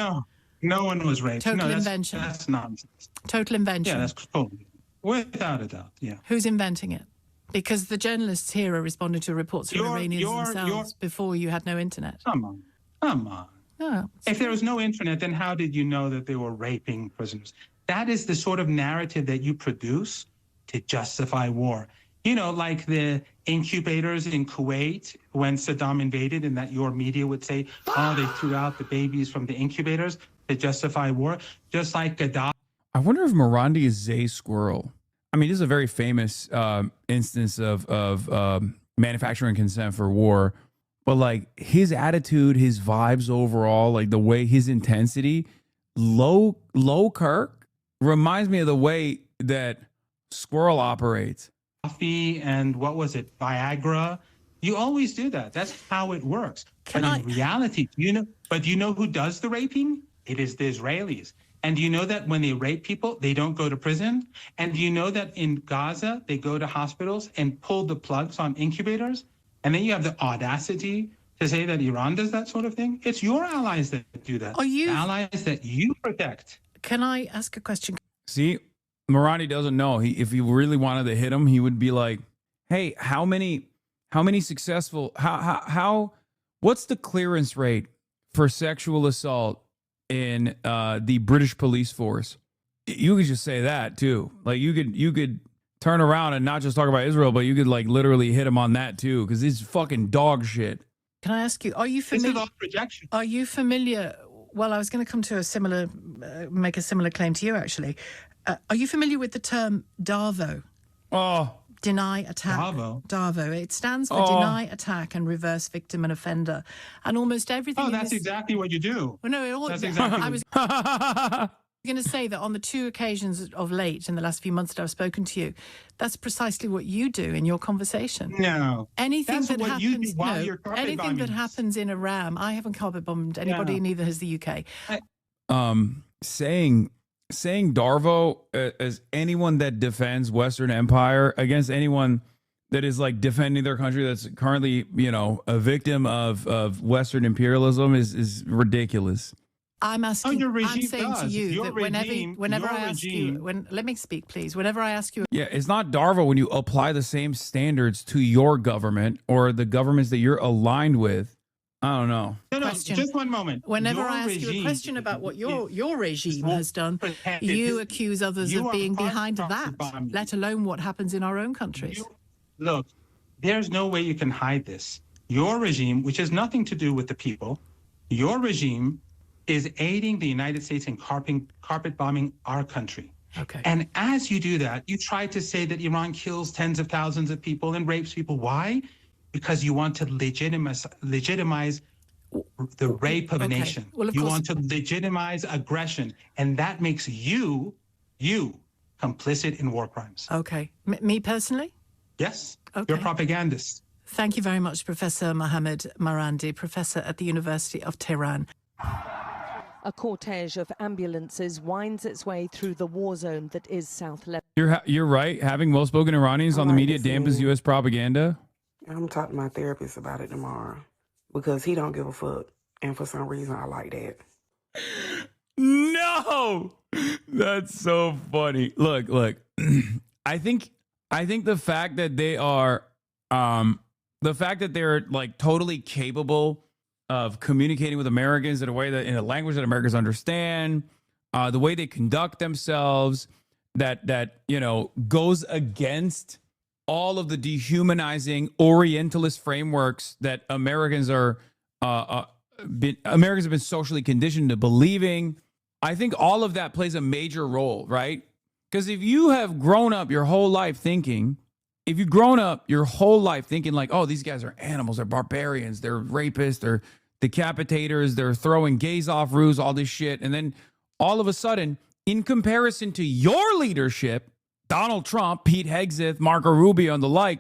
No one was raped. Total invention. That's nonsense. Total invention. Yeah, that's totally. Without a doubt, yeah. Who's inventing it? Because the journalists here are responding to reports from Iranians themselves before you had no internet. Come on. No. If there was no internet, then how did you know that they were raping prisoners? That is the sort of narrative that you produce to justify war. You know, like the incubators in Kuwait when Saddam invaded, and that your media would say, oh, they threw out the babies from the incubators to justify war, just like Gaddafi. I wonder if Morandi is Zay Squirrel. I mean, this is a very famous instance of manufacturing consent for war, but like his attitude, his vibes overall, like the way his intensity, low Kirk reminds me of the way that Squirrel operates. And what was it, Viagra? You always do that. That's how it works. But in reality, you know who does the raping? It is the Israelis. And you know that when they rape people, they don't go to prison? And you know that in Gaza, they go to hospitals and pull the plugs on incubators? And then you have the audacity to say that Iran does that sort of thing? It's your allies that do that. Are you the allies that you protect? Can I ask a question? See, Morandi doesn't know. If he really wanted to hit him, he would be like, "Hey, how many successful? What's the clearance rate for sexual assault in the British police force?" You could just say that too. Like you could turn around and not just talk about Israel, but you could like literally hit him on that too, because it's fucking dog shit. Can I ask you? Are you familiar? This is all projection. Are you familiar? Well, I was going to come to make a similar claim to you actually. Are you familiar with the term DARVO? Oh. Deny, attack. DARVO. It stands for deny, attack, and reverse victim and offender. And almost everything. Oh, that's exactly what you do. Well, no, that's exactly. I was going to say that on the 2 occasions of late in the last few months that I've spoken to you, that's precisely what you do in your conversation. No, anything that's that what happens. You do while you're carpet anything bombing. that happens in Iran. I haven't carpet bombed anybody. Neither has the UK. Saying Darvo as anyone that defends Western Empire against anyone that is like defending their country that's currently, a victim of Western imperialism is ridiculous. I'm asking. Your regime I'm saying does. to you Your that regime, whenever your I ask regime. you, let me speak, please. Whenever I ask you, Yeah, it's not Darvo when you apply the same standards to your government or the governments that you're aligned with. I don't know. No, just one moment. Whenever Your I ask you a regime question about what your regime has done, you accuse others of being behind that, let alone what happens in our own countries. Look, there's no way you can hide this. Your regime, which has nothing to do with the people, your regime is aiding the United States in carpet bombing our country. Okay. And as you do that, you try to say that Iran kills tens of thousands of people and rapes people. Why? Because you want to legitimize the rape of a nation. Well, you want to legitimize aggression, and that makes you complicit in war crimes. Okay. Me personally? Yes. Okay. You're propagandist. Thank you very much, Professor Mohammed Marandi, professor at the University of Tehran. A cortege of ambulances winds its way through the war zone that is South Lebanon. You're right. Having well-spoken Iranians on the media dampens U.S. propaganda. I'm talking to my therapist about it tomorrow because he don't give a fuck, and for some reason I like that. No, that's so funny. Look. I think the fact that they are, they're like totally capable of communicating with Americans in a language that Americans understand, the way they conduct themselves, that goes against all of the dehumanizing Orientalist frameworks that Americans have been socially conditioned to believing. I think all of that plays a major role, right? Because if you have grown up your whole life thinking like, oh, these guys are animals, they're barbarians, they're rapists, they're decapitators, they're throwing gays off roofs, all this shit. And then all of a sudden, in comparison to your leadership, Donald Trump, Pete Hegseth, Marco Rubio, and the like,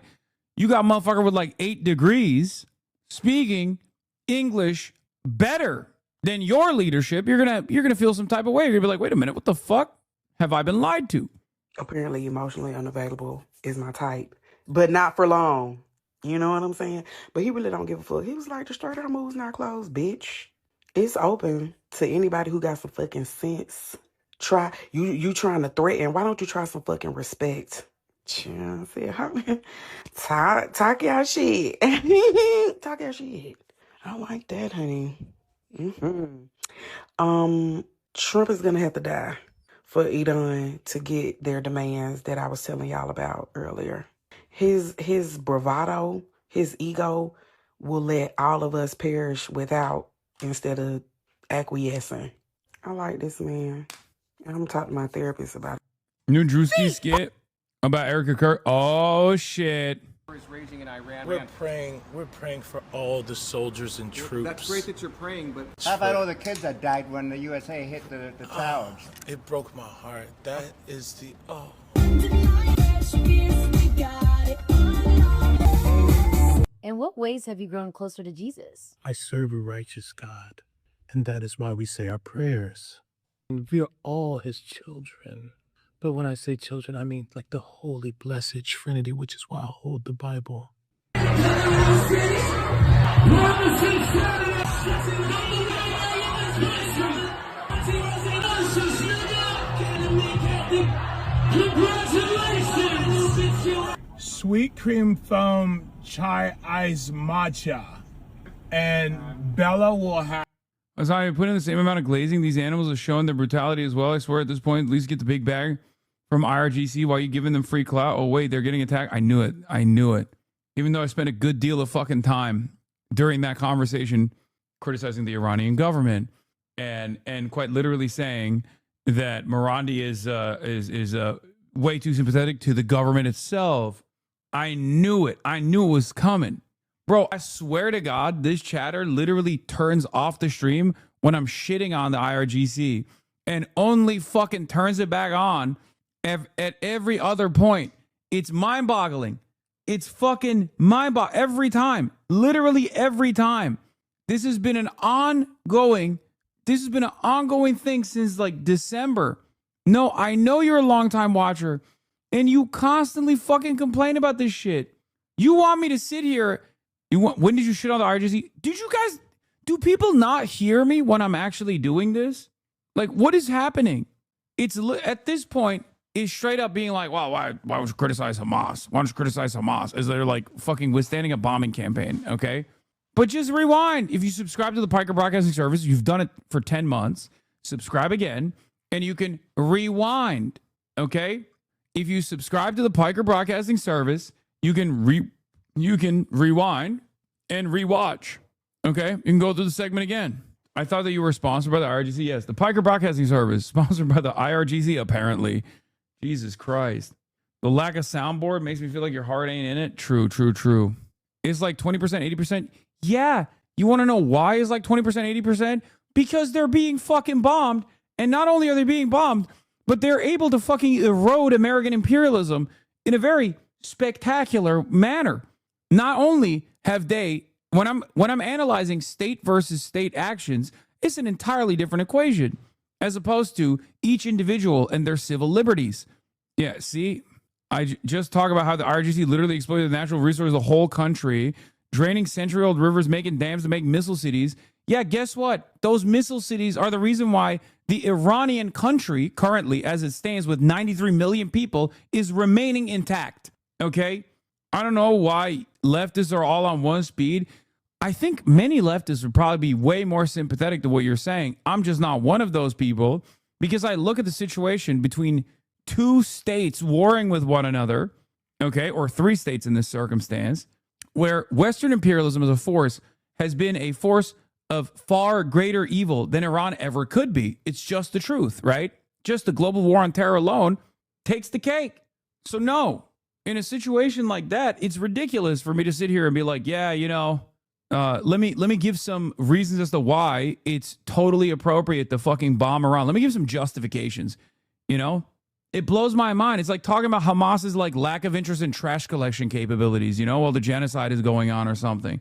you got a motherfucker with like 8 degrees speaking English better than your leadership. You're gonna feel some type of way. You're gonna be like, wait a minute, what the fuck have I been lied to? Apparently, emotionally unavailable is my type, but not for long. You know what I'm saying? But he really don't give a fuck. He was like, the straight out moves not closed, bitch. It's open to anybody who got some fucking sense. Try you trying to threaten. Why don't you try some fucking respect? Talk your shit. Talk your shit. I like that, honey. Trump is gonna have to die for Iran to get their demands that I was telling y'all about earlier. his bravado, his ego will let all of us perish instead of acquiescing. I like this man. I'm talking to my therapist about it. New Drewski skit about Erica Kirk. Oh shit. We're praying for all the soldiers and troops. That's great that you're praying, but how about all the kids that died when the USA hit the towers? It broke my heart. That is the In what ways have you grown closer to Jesus? I serve a righteous God, and that is why we say our prayers. And we are all his children. But when I say children, I mean like the holy, blessed Trinity, which is why I hold the Bible. Sweet cream foam chai ice matcha, and Bella will have. As I put in the same amount of glazing, these animals are showing their brutality as well. I swear at this point, at least get the big bag from IRGC while you giving them free clout. Oh, wait, they're getting attacked. I knew it. Even though I spent a good deal of fucking time during that conversation criticizing the Iranian government and quite literally saying that Morandi is way too sympathetic to the government itself. I knew it. I knew it was coming. Bro, I swear to God, this chatter literally turns off the stream when I'm shitting on the IRGC and only fucking turns it back on at every other point. It's mind-boggling. It's fucking mind-boggling every time. Literally every time. This has been an ongoing thing since like December. No, I know you're a longtime watcher and you constantly fucking complain about this shit. You want me to sit here. When did you shit on the IRGC? Do people not hear me when I'm actually doing this? Like, what is happening? It's at this point, it's straight up being like, well, why would you criticize Hamas? Why don't you criticize Hamas? As they're like fucking withstanding a bombing campaign, okay? But just rewind. If you subscribe to the Piker Broadcasting Service, you've done it for 10 months, subscribe again, and you can rewind, okay? If you subscribe to the Piker Broadcasting Service, you can rewind and rewatch. Okay, you can go through the segment again. I thought that you were sponsored by the IRGC. Yes, the Piker Broadcasting Service, sponsored by the IRGC, apparently. Jesus Christ. The lack of soundboard makes me feel like your heart ain't in it. True. It's like 20%, 80%. Yeah, you want to know why it's like 20%, 80%? Because they're being fucking bombed. And not only are they being bombed, but they're able to fucking erode American imperialism in a very spectacular manner. Not only have they, when I'm analyzing state versus state actions, it's an entirely different equation as opposed to each individual and their civil liberties. Yeah, see, I just talk about how the IRGC literally exploited the natural resources of the whole country, draining century-old rivers, making dams to make missile cities. Yeah, guess what? Those missile cities are the reason why the Iranian country, currently as it stands with 93 million people, is remaining intact. Okay? I don't know why leftists are all on one speed. I think many leftists would probably be way more sympathetic to what you're saying. I'm just not one of those people because I look at the situation between two states warring with one another, okay, or three states in this circumstance, where Western imperialism as a force has been a force of far greater evil than Iran ever could be. It's just the truth, right? Just the global war on terror alone takes the cake. So no, in a situation like that, it's ridiculous for me to sit here and be like, yeah, you know, let me give some reasons as to why it's totally appropriate to fucking bomb Iran. Let me give some justifications. You know, it blows my mind. It's like talking about Hamas's like lack of interest in trash collection capabilities, you know, while the genocide is going on or something.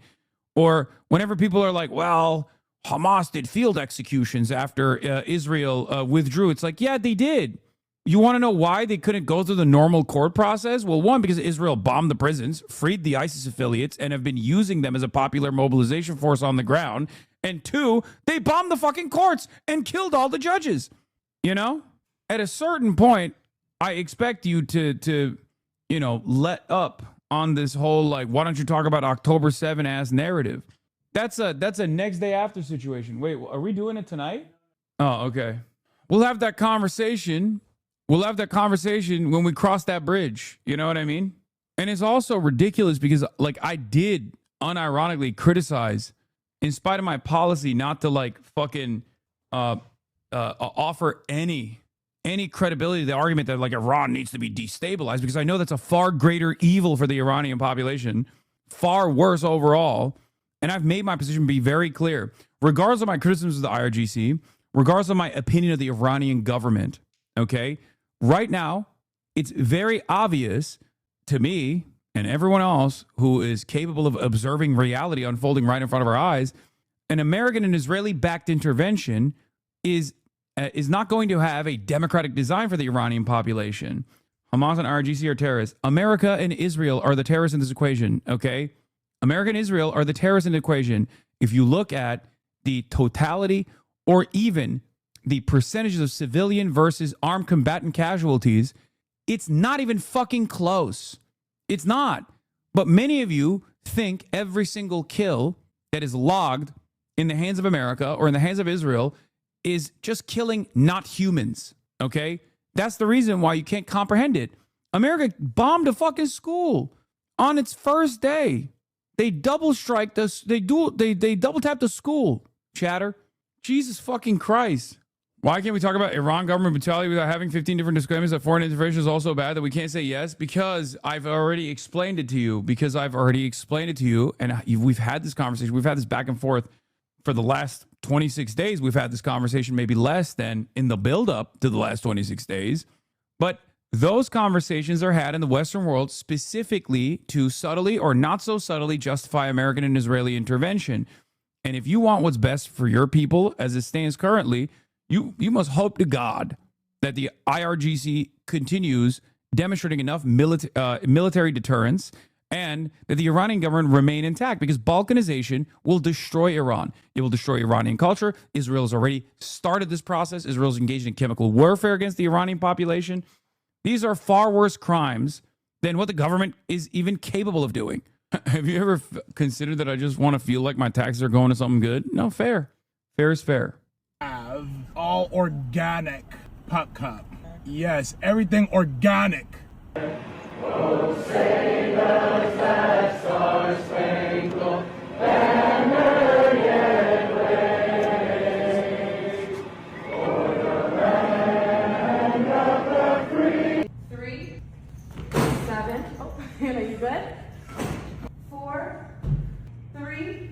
Or whenever people are like, well, Hamas did field executions after Israel withdrew. It's like, yeah, they did. You want to know why they couldn't go through the normal court process? Well, one, because Israel bombed the prisons, freed the ISIS affiliates, and have been using them as a popular mobilization force on the ground. And two, they bombed the fucking courts and killed all the judges. You know? At a certain point, I expect you to you know, let up on this whole, like, why don't you talk about October 7 ass narrative? That's a next day after situation. Wait, are we doing it tonight? Oh, okay. We'll have that conversation. We'll have that conversation when we cross that bridge. You know what I mean? And it's also ridiculous because, like, I did unironically criticize, in spite of my policy not to, like, fucking offer any credibility to the argument that, like, Iran needs to be destabilized, because I know that's a far greater evil for the Iranian population, far worse overall. And I've made my position be very clear. Regardless of my criticisms of the IRGC, regardless of my opinion of the Iranian government, okay, right now, it's very obvious to me and everyone else who is capable of observing reality unfolding right in front of our eyes, an American and Israeli-backed intervention is not going to have a democratic design for the Iranian population. Hamas and IRGC are terrorists. America and Israel are the terrorists in this equation, okay? America and Israel are the terrorists in the equation. If you look at the totality or even the percentages of civilian versus armed combatant casualties, it's not even fucking close. It's not. But many of you think every single kill that is logged in the hands of America or in the hands of Israel is just killing not humans, okay? That's the reason why you can't comprehend it. America bombed a fucking school on its first day. They double strike this. They double tap the school. Chatter. Jesus fucking Christ. Why can't we talk about Iran government brutality without having 15 different disclaimers that foreign intervention is also bad, that we can't say yes? Because I've already explained it to you. And we've had this conversation. We've had this back and forth for the last 26 days. We've had this conversation, maybe less than in the buildup to the last 26 days. But those conversations are had in the Western world specifically to subtly or not so subtly justify American and Israeli intervention. And if you want what's best for your people as it stands currently, you must hope to God that the IRGC continues demonstrating enough military deterrence and that the Iranian government remain intact, because balkanization will destroy Iran. It will destroy Iranian culture. Israel has already started this process. Israel is engaged in chemical warfare against the Iranian population. These are far worse crimes than what the government is even capable of doing. Have you ever considered that I just want to feel like my taxes are going to something good? No, fair. Fair is fair. Have all organic pop cup. Yes, everything organic. Oh, say does that star-spangled banner yet wave o'er the land of the free. 3, 7. Oh, are you good? 4, 3,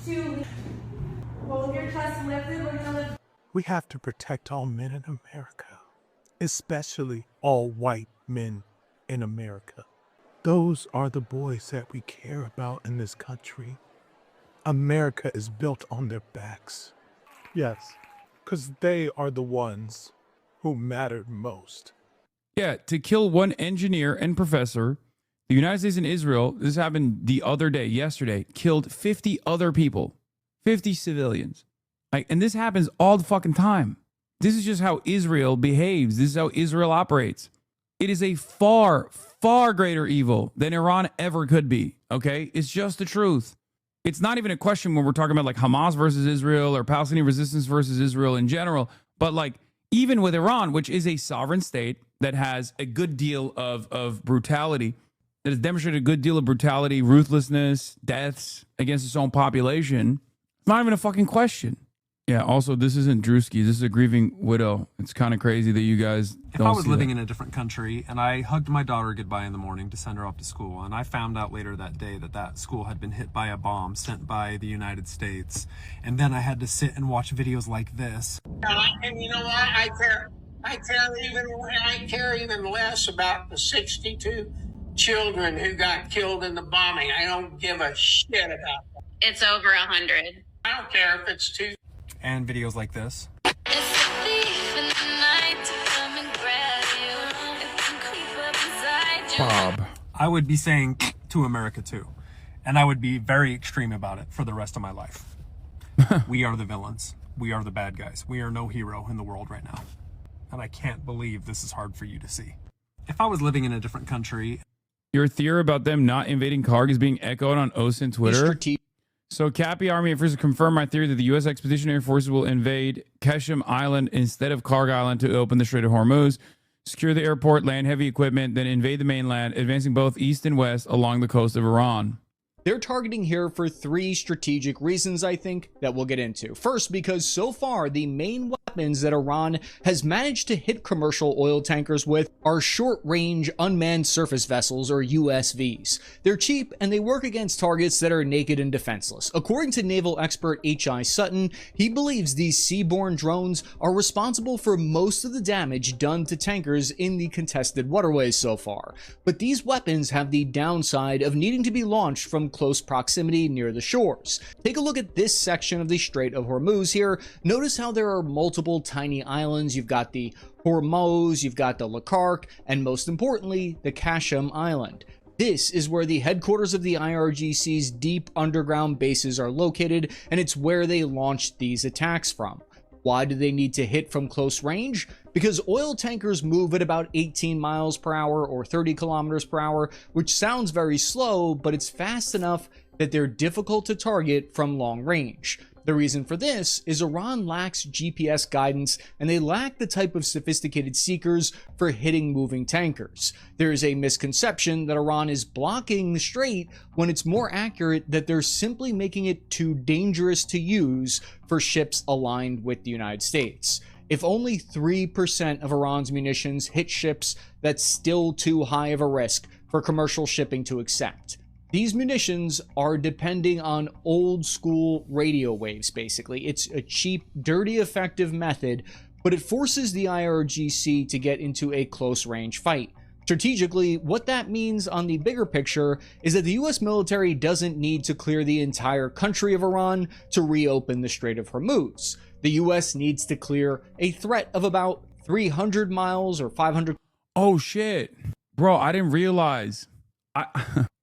2. Hold your chest lifted. We're gonna lift. We have to protect all men in America, especially all white men in America. Those are the boys that we care about in this country. America is built on their backs. Yes, because they are the ones who mattered most. Yeah, to kill one engineer and professor, the United States and Israel, this happened the other day, yesterday, killed 50 other people, 50 civilians. And this happens all the fucking time. This is just how Israel behaves. This is how Israel operates. It is a far, far greater evil than Iran ever could be, okay? It's just the truth. It's not even a question when we're talking about like Hamas versus Israel or Palestinian resistance versus Israel in general, but like even with Iran, which is a sovereign state that has a good deal of brutality, that has demonstrated a good deal of brutality, ruthlessness, deaths against its own population, it's not even a fucking question. Yeah, also, this isn't Drewski. This is a grieving widow. It's kind of crazy that you guys don't see that. If I was living in a different country and I hugged my daughter goodbye in the morning to send her off to school, and I found out later that day that that school had been hit by a bomb sent by the United States, and then I had to sit and watch videos like this. And you know what? I care even less about the 62 children who got killed in the bombing. I don't give a shit about that. It's over 100. I don't care if it's 2. And videos like this. Bob. I would be saying to America too. And I would be very extreme about it for the rest of my life. We are the villains. We are the bad guys. We are no hero in the world right now. And I can't believe this is hard for you to see. If I was living in a different country. Your theory about them not invading Karg is being echoed on OSINT Twitter. So Cappy Army officials confirmed my theory that the U.S. Expeditionary Forces will invade Keshem Island instead of Karg Island to open the Strait of Hormuz. secure the airport, land heavy equipment, then invade the mainland, advancing both east and west along the coast of Iran. They're targeting here for 3 strategic reasons, I think, that we'll get into. First, because so far the main weapons that Iran has managed to hit commercial oil tankers with are short-range unmanned surface vessels, or USVs. They're cheap and they work against targets that are naked and defenseless. According to naval expert H.I. Sutton, he believes these seaborne drones are responsible for most of the damage done to tankers in the contested waterways so far. But these weapons have the downside of needing to be launched from close proximity near the shores. Take a look at this section of the Strait of Hormuz here. Notice how there are multiple tiny islands. You've got the Hormuz, you've got the Lakark, and most importantly, the Qasem Island. This is where the headquarters of the IRGC's deep underground bases are located, and it's where they launched these attacks from. Why do they need to hit from close range? Because oil tankers move at about 18 miles per hour or 30 kilometers per hour, which sounds very slow, but it's fast enough that they're difficult to target from long range. The reason for this is Iran lacks GPS guidance and they lack the type of sophisticated seekers for hitting moving tankers. There is a misconception that Iran is blocking the strait when it's more accurate that they're simply making it too dangerous to use for ships aligned with the United States. If only 3% of Iran's munitions hit ships, that's still too high of a risk for commercial shipping to accept. These munitions are depending on old school radio waves, basically. It's a cheap, dirty, effective method, but it forces the IRGC to get into a close range fight. Strategically, what that means on the bigger picture is that the US military doesn't need to clear the entire country of Iran to reopen the Strait of Hormuz. The US needs to clear a threat of about 300 miles or 500. Oh shit. Bro, I didn't realize.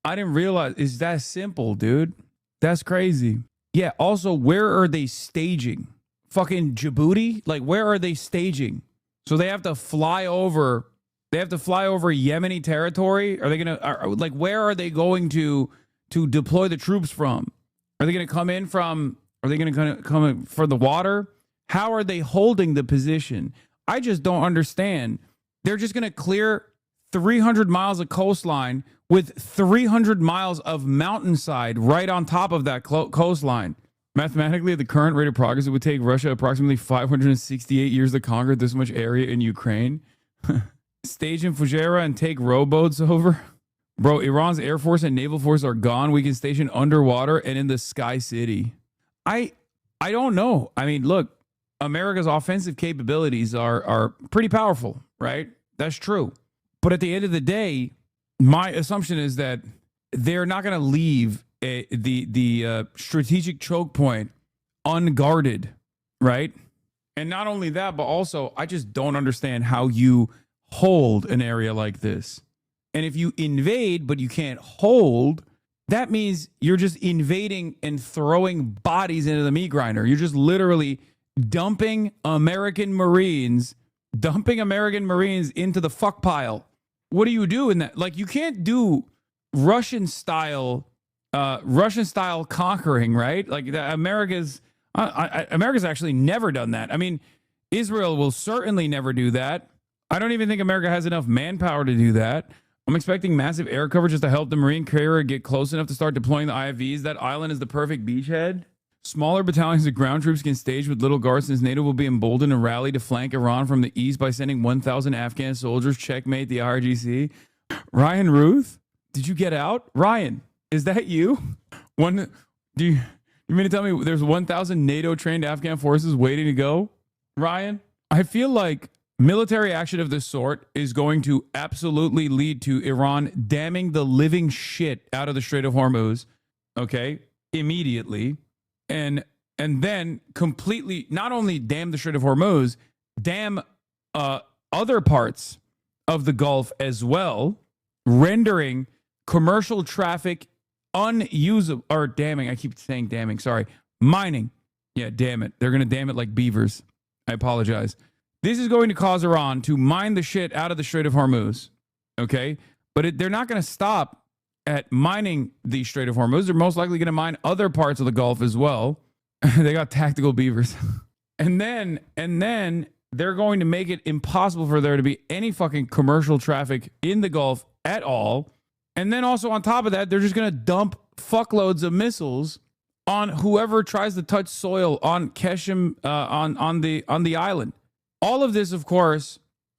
I didn't realize it's that simple, dude. That's crazy. Yeah, also, where are they staging? Fucking Djibouti? Like, where are they staging? So they have to fly over Yemeni territory? Are they gonna like, where are they going to deploy the troops from? Are they gonna come in from, are they gonna come in for the water? How are they holding the position? I just don't understand. They're just gonna clear 300 miles of coastline with 300 miles of mountainside right on top of that coastline. Mathematically, at the current rate of progress, it would take Russia approximately 568 years to conquer this much area in Ukraine. Stage in Fujairah and take rowboats over. Bro, Iran's air force and naval force are gone. We can station underwater and in the Sky City. I don't know. I mean, look, America's offensive capabilities are pretty powerful, right? That's true. But at the end of the day, my assumption is that they're not going to leave the strategic choke point unguarded, right? And not only that, but also I just don't understand how you hold an area like this. And if you invade, but you can't hold, that means you're just invading and throwing bodies into the meat grinder. You're just literally dumping American Marines into the fuck pile. What do you do in that? Like, you can't do Russian style conquering, right? Like, America's actually never done that. I mean, Israel will certainly never do that. I don't even think America has enough manpower to do that. I'm expecting massive air coverage just to help the Marine carrier get close enough to start deploying the IFVs. That island is the perfect beachhead. Smaller battalions of ground troops can stage with little garrisons. NATO will be emboldened and rally to flank Iran from the east by sending 1,000 Afghan soldiers. Checkmate the IRGC. Ryan Ruth, did you get out? Ryan, is that you? Do you mean to tell me there's 1,000 NATO trained Afghan forces waiting to go? Ryan, I feel like military action of this sort is going to absolutely lead to Iran damming the living shit out of the Strait of Hormuz, okay, immediately. And then completely not only dam the Strait of Hormuz, dam other parts of the Gulf as well, rendering commercial traffic unusable, or damming. I keep saying damming. Sorry. Mining. Yeah, damn it. They're going to dam it like beavers. I apologize. This is going to cause Iran to mine the shit out of the Strait of Hormuz. Okay. But they're not going to stop at mining the Strait of Hormuz. They're most likely going to mine other parts of the Gulf as well. They got tactical beavers. and then they're going to make it impossible for there to be any fucking commercial traffic in the Gulf at all. And then also on top of that, they're just going to dump fuckloads of missiles on whoever tries to touch soil on Qeshm, on the island. All of this, of course,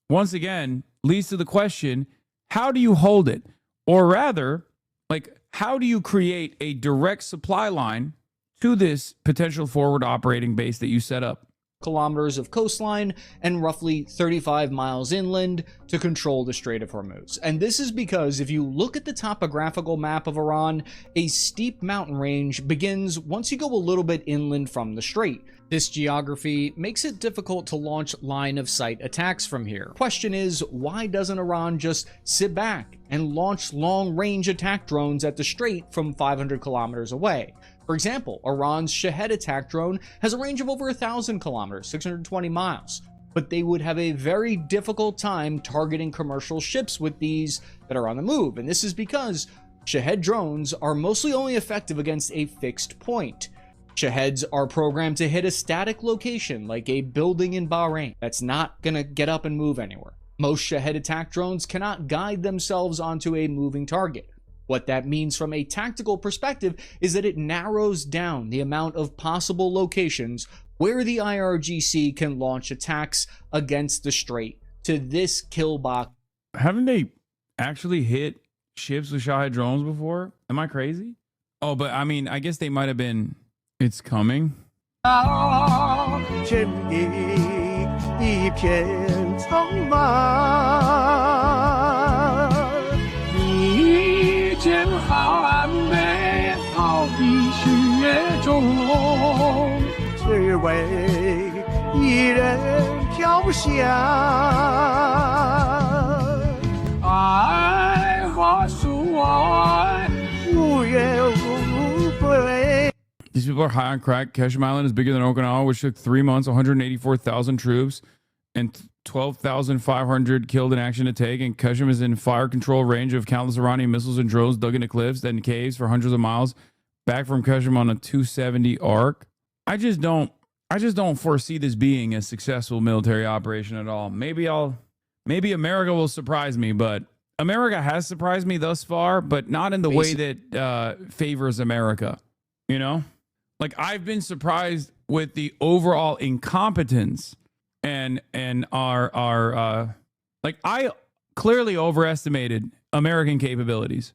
once again, leads to the question, how do you hold it? Or rather, like, how do you create a direct supply line to this potential forward operating base that you set up? Kilometers of coastline and roughly 35 miles inland to control the Strait of Hormuz. And this is because if you look at the topographical map of Iran, a steep mountain range begins once you go a little bit inland from the strait. This geography makes it difficult to launch line-of-sight attacks from here. Question is, why doesn't Iran just sit back and launch long-range attack drones at the strait from 500 kilometers away? For example, Iran's Shahed attack drone has a range of over 1,000 kilometers, 620 miles, but they would have a very difficult time targeting commercial ships with these that are on the move. And this is because Shahed drones are mostly only effective against a fixed point. Shaheds are programmed to hit a static location like a building in Bahrain that's not going to get up and move anywhere. Most Shahed attack drones cannot guide themselves onto a moving target. What that means from a tactical perspective is that it narrows down the amount of possible locations where the IRGC can launch attacks against the strait to this kill box. Haven't they actually hit ships with Shahed drones before? Am I crazy? Oh, but I mean, I guess they might have been. It's coming. 天地一片苍茫，你见寒梅好比雪中，只为一人飘香。爱花树外，无怨无悔。 These people are high on crack. Qeshm Island is bigger than Okinawa, which took 3 months, 184,000 troops, and 12,500 killed in action to take. And Qeshm is in fire control range of countless Iranian missiles and drones dug into cliffs, then caves for hundreds of miles. Back from Qeshm on a 270 arc. I just don't foresee this being a successful military operation at all. Maybe America will surprise me, but America has surprised me thus far, but not in the way that favors America. You know? Like, I've been surprised with the overall incompetence and our like, I clearly overestimated American capabilities.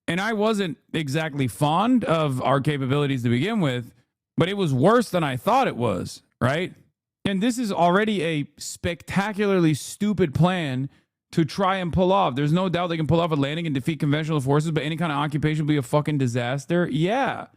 And I wasn't exactly fond of our capabilities to begin with, but it was worse than I thought it was, right? And this is already a spectacularly stupid plan to try and pull off. There's no doubt they can pull off a landing and defeat conventional forces, but any kind of occupation will be a fucking disaster. Yeah.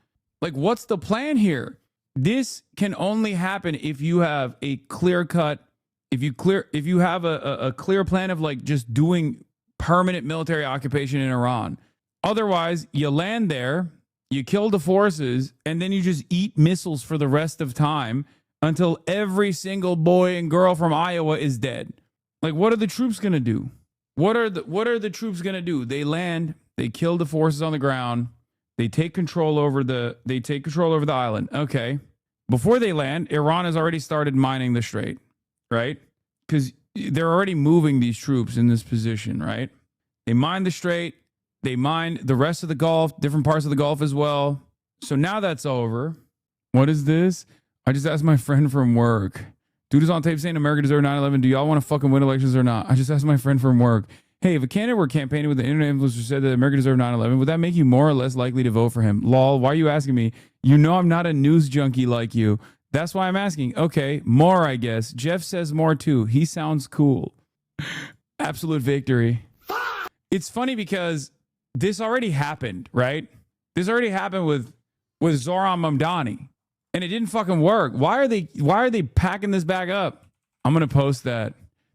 Like, what's the plan here? This can only happen if you have a clear cut, if you have a clear plan of like just doing permanent military occupation in Iran. Otherwise, you land there, you kill the forces, and then you just eat missiles for the rest of time until every single boy and girl from Iowa is dead. Like, what are the troops gonna do? What are the troops gonna do? They land, they kill the forces on the ground. They take control over the island. Okay. Before they land, Iran has already started mining the strait, right? Because they're already moving these troops in this position, right? They mine the strait. They mine the rest of the Gulf, different parts of the Gulf as well. So now that's over. What is this? I just asked my friend from work. Dude is on tape saying America deserved 9/11. Do y'all want to fucking win elections or not? I just asked my friend from work. Hey, if a candidate were campaigning with the internet influencer said that America deserved 9/11, would that make you more or less likely to vote for him? Lol, why are you asking me? You know I'm not a news junkie like you. That's why I'm asking. Okay, more, I guess. Jeff says more too. He sounds cool. Absolute victory. It's funny because this already happened, right? This already happened with Zoran Mamdani, and it didn't fucking work. Why are they packing this back up? I'm gonna post that.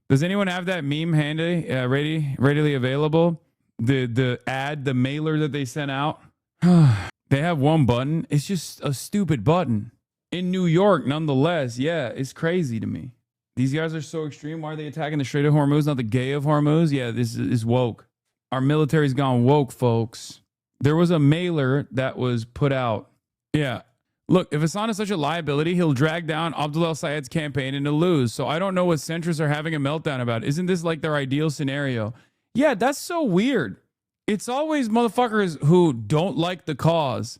Does anyone have that meme handy, readily available? The ad, the mailer that they sent out. They have one button. It's just a stupid button. In New York, nonetheless. Yeah, it's crazy to me. These guys are so extreme. Why are they attacking the Strait of Hormuz, not the Gay of Hormuz? Yeah, this is woke. Our military's gone woke, folks. There was a mailer that was put out. Yeah. Look, if Hassan is such a liability, he'll drag down Abdullah al-Sayed's campaign and he'll lose. So I don't know what centrists are having a meltdown about. Isn't this like their ideal scenario? Yeah, that's so weird. It's always motherfuckers who don't like the cause.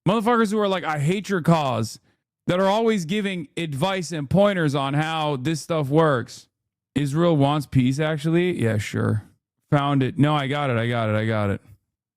Motherfuckers who are like, I hate your cause, that are always giving advice and pointers on how this stuff works. Israel wants peace, actually? Yeah, sure. Found it. No, I got it.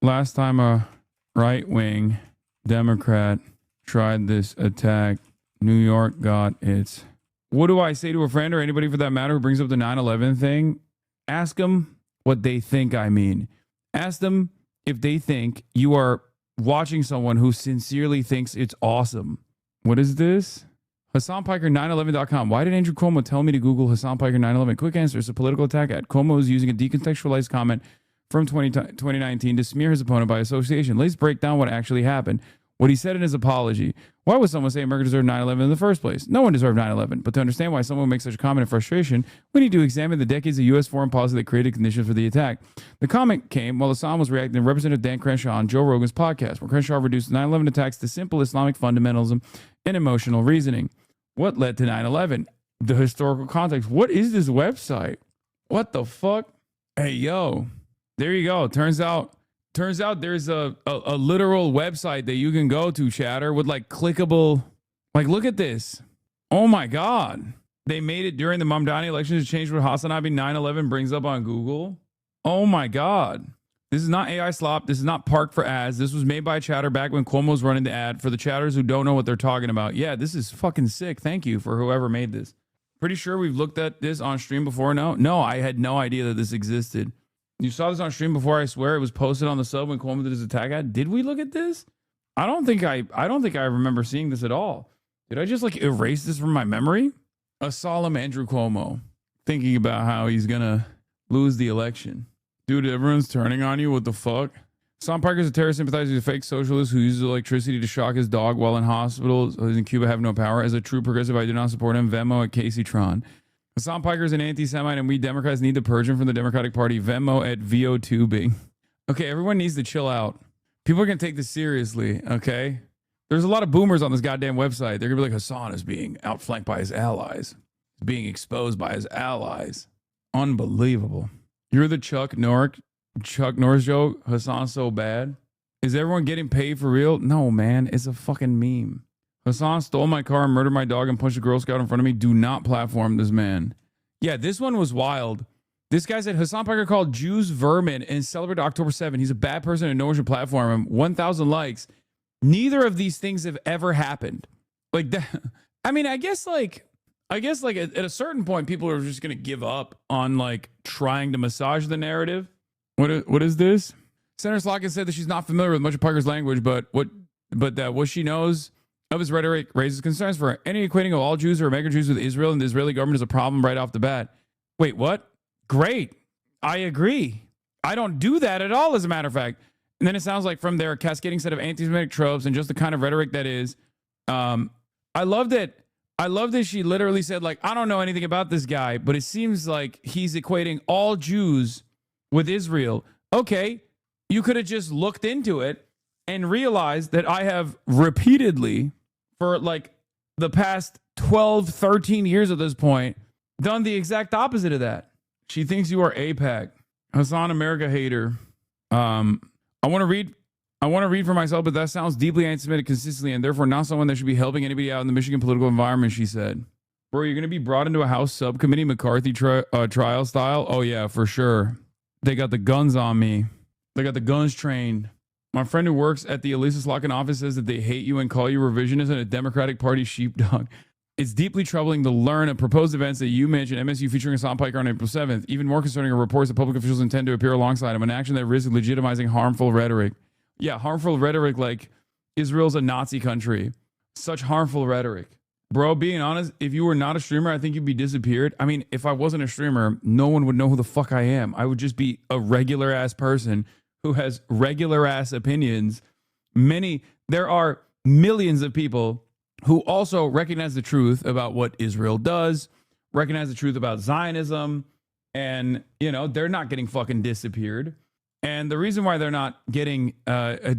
Last time a right-wing Democrat tried this attack, New York got its. What do I say to a friend or anybody for that matter who brings up the 9/11 thing? Ask them what they think I mean. Ask them if they think you are watching someone who sincerely thinks it's awesome. What is this? Hassan Piker 911.com. Why did Andrew Cuomo tell me to Google Hassan Piker 911? Quick answer. It's a political attack ad. Cuomo is using a decontextualized comment from 2019 to smear his opponent by association. Let's break down what actually happened. What he said in his apology. Why would someone say America deserved 9/11 in the first place? No one deserved 9/11. But to understand why someone makes such a comment in frustration, we need to examine the decades of U.S. foreign policy that created conditions for the attack. The comment came while Hassan was reacting to Representative Dan Crenshaw on Joe Rogan's podcast, where Crenshaw reduced 9/11 attacks to simple Islamic fundamentalism and emotional reasoning. What led to 9/11? The historical context. What is this website? What the fuck? Hey, yo. There you go. Turns out there's a literal website that you can go to, chatter, with like clickable, like, look at this. Oh my God. They made it during the Mamdani elections to change what Hassan Abi 9/11 brings up on Google. Oh my God. This is not AI slop. This is not parked for ads. This was made by Chatter back when Cuomo was running the ad. For the chatters who don't know what they're talking about. Yeah, this is fucking sick. Thank you for whoever made this. Pretty sure we've looked at this on stream before. No, I had no idea that this existed. You saw this on stream before, I swear. It was posted on the sub when Cuomo did his attack ad. Did we look at this? I don't think I remember seeing this at all. Did I just like erase this from my memory? A solemn Andrew Cuomo thinking about how he's gonna lose the election. Dude, everyone's turning on you. What the fuck? Hassan Parker's a terrorist sympathizer. He's a fake socialist who uses electricity to shock his dog while in hospital. Those in Cuba have no power. As a true progressive, I do not support him. Venmo at Casey Tron. Hassan Piker is an anti-Semite, and we Democrats need to purge him from the Democratic Party. Venmo at VO2Bing. Okay, everyone needs to chill out. People are going to take this seriously, okay? There's a lot of boomers on this goddamn website. They're going to be like, Hassan is being outflanked by his allies. He's being exposed by his allies. Unbelievable. You're the Chuck Norris joke. Hassan's so bad. Is everyone getting paid for real? No, man. It's a fucking meme. Hassan stole my car and murdered my dog and punched a Girl Scout in front of me. Do not platform this man. Yeah, this one was wild. This guy said Hassan Piker called Jews vermin and celebrated October 7. He's a bad person and no one should platform him. 1,000 likes. Neither of these things have ever happened. Like that. I mean, I guess at a certain point, people are just going to give up on like trying to massage the narrative. What is this? Senator Slotkin said that she's not familiar with much of Parker's language, but that what she knows of his rhetoric raises concerns for her. Any equating of all Jews or American Jews with Israel and the Israeli government is a problem right off the bat. Wait, what? Great. I agree. I don't do that at all, as a matter of fact. And then it sounds like from their cascading set of anti-Semitic tropes and just the kind of rhetoric that is. I love that she literally said, like, I don't know anything about this guy, but it seems like he's equating all Jews with Israel. Okay, you could have just looked into it and realized that I have repeatedly, for like the past 12, 13 years at this point, done the exact opposite of that. She thinks you are AIPAC. Hassan America hater. I want to read for myself, but that sounds deeply anti-Semitic consistently and therefore not someone that should be helping anybody out in the Michigan political environment, she said. Bro, you're going to be brought into a House subcommittee McCarthy trial style? Oh, yeah, for sure. They got the guns on me. They got the guns trained. My friend who works at the Elisa Slotkin office says that they hate you and call you revisionist and a Democratic Party sheepdog. It's deeply troubling to learn of proposed events that you mentioned MSU featuring Hassan Piker on April 7th. Even more concerning are reports that public officials intend to appear alongside him, an action that risks legitimizing harmful rhetoric. Yeah, harmful rhetoric like Israel's a Nazi country. Such harmful rhetoric. Bro, being honest, if you were not a streamer, I think you'd be disappeared. I mean, if I wasn't a streamer, no one would know who the fuck I am. I would just be a regular ass person who has regular ass opinions. There are millions of people who also recognize the truth about what Israel does, recognize the truth about Zionism, and, you know, they're not getting fucking disappeared. And the reason why they're not getting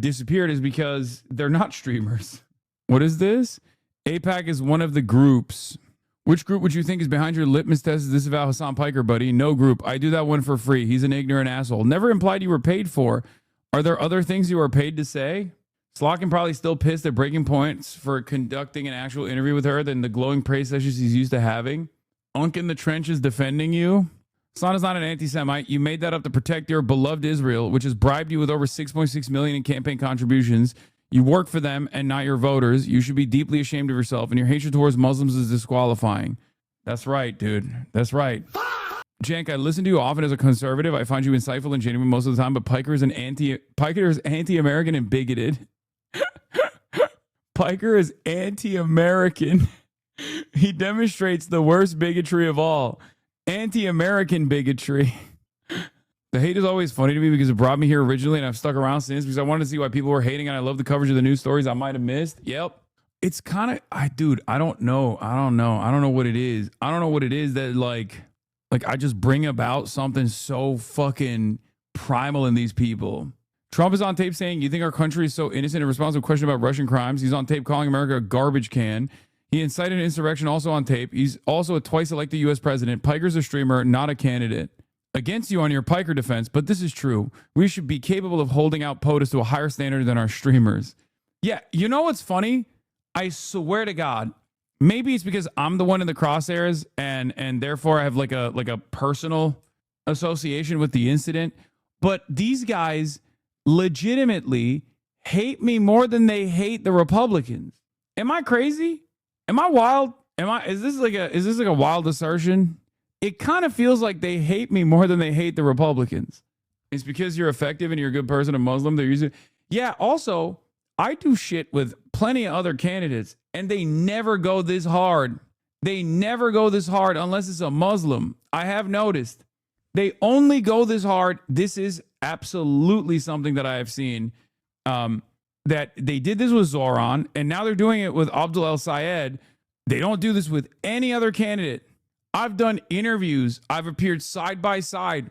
disappeared is because they're not streamers. What is this? AIPAC is one of the groups. Which group would you think is behind your litmus test to disavow Hassan Piker, buddy? No group. I do that one for free. He's an ignorant asshole. Never implied you were paid for. Are there other things you are paid to say? Slotkin probably still pissed at Breaking Points for conducting an actual interview with her than the glowing praise sessions he's used to having. Unk in the trenches defending you. Hassan is not an anti-Semite. You made that up to protect your beloved Israel, which has bribed you with over $6.6 million in campaign contributions. You work for them and not your voters. You should be deeply ashamed of yourself, and your hatred towards Muslims is disqualifying. That's right, dude. That's right. Jank, I listen to you often as a conservative. I find you insightful and genuine most of the time, but Piker is anti-American and bigoted. Piker is anti-American. He demonstrates the worst bigotry of all. Anti-American bigotry. The hate is always funny to me because it brought me here originally and I've stuck around since because I wanted to see why people were hating and I love the coverage of the news stories I might have missed. Yep. It's kind of, I don't know. I don't know what it is. I don't know what it is that like I just bring about something so fucking primal in these people. Trump is on tape saying, you think our country is so innocent in response to a question about Russian crimes? He's on tape calling America a garbage can. He incited an insurrection also on tape. He's also a twice elected U.S. president. Piker's a streamer, not a candidate. Against you on your Piker defense, but this is true. We should be capable of holding out POTUS to a higher standard than our streamers. Yeah, you know what's funny? I swear to God, maybe it's because I'm the one in the crosshairs and therefore I have like a personal association with the incident. But these guys legitimately hate me more than they hate the Republicans. Am I crazy? Am I wild? Is this like a wild assertion? It kind of feels like they hate me more than they hate the Republicans. It's because you're effective and you're a good person, a Muslim. They're using. Yeah. Also, I do shit with plenty of other candidates and they never go this hard. They never go this hard unless it's a Muslim. I have noticed they only go this hard. This is absolutely something that I have seen. That they did this with Zoran and now they're doing it with Abdul El Sayed. They don't do this with any other candidate. I've done interviews. I've appeared side by side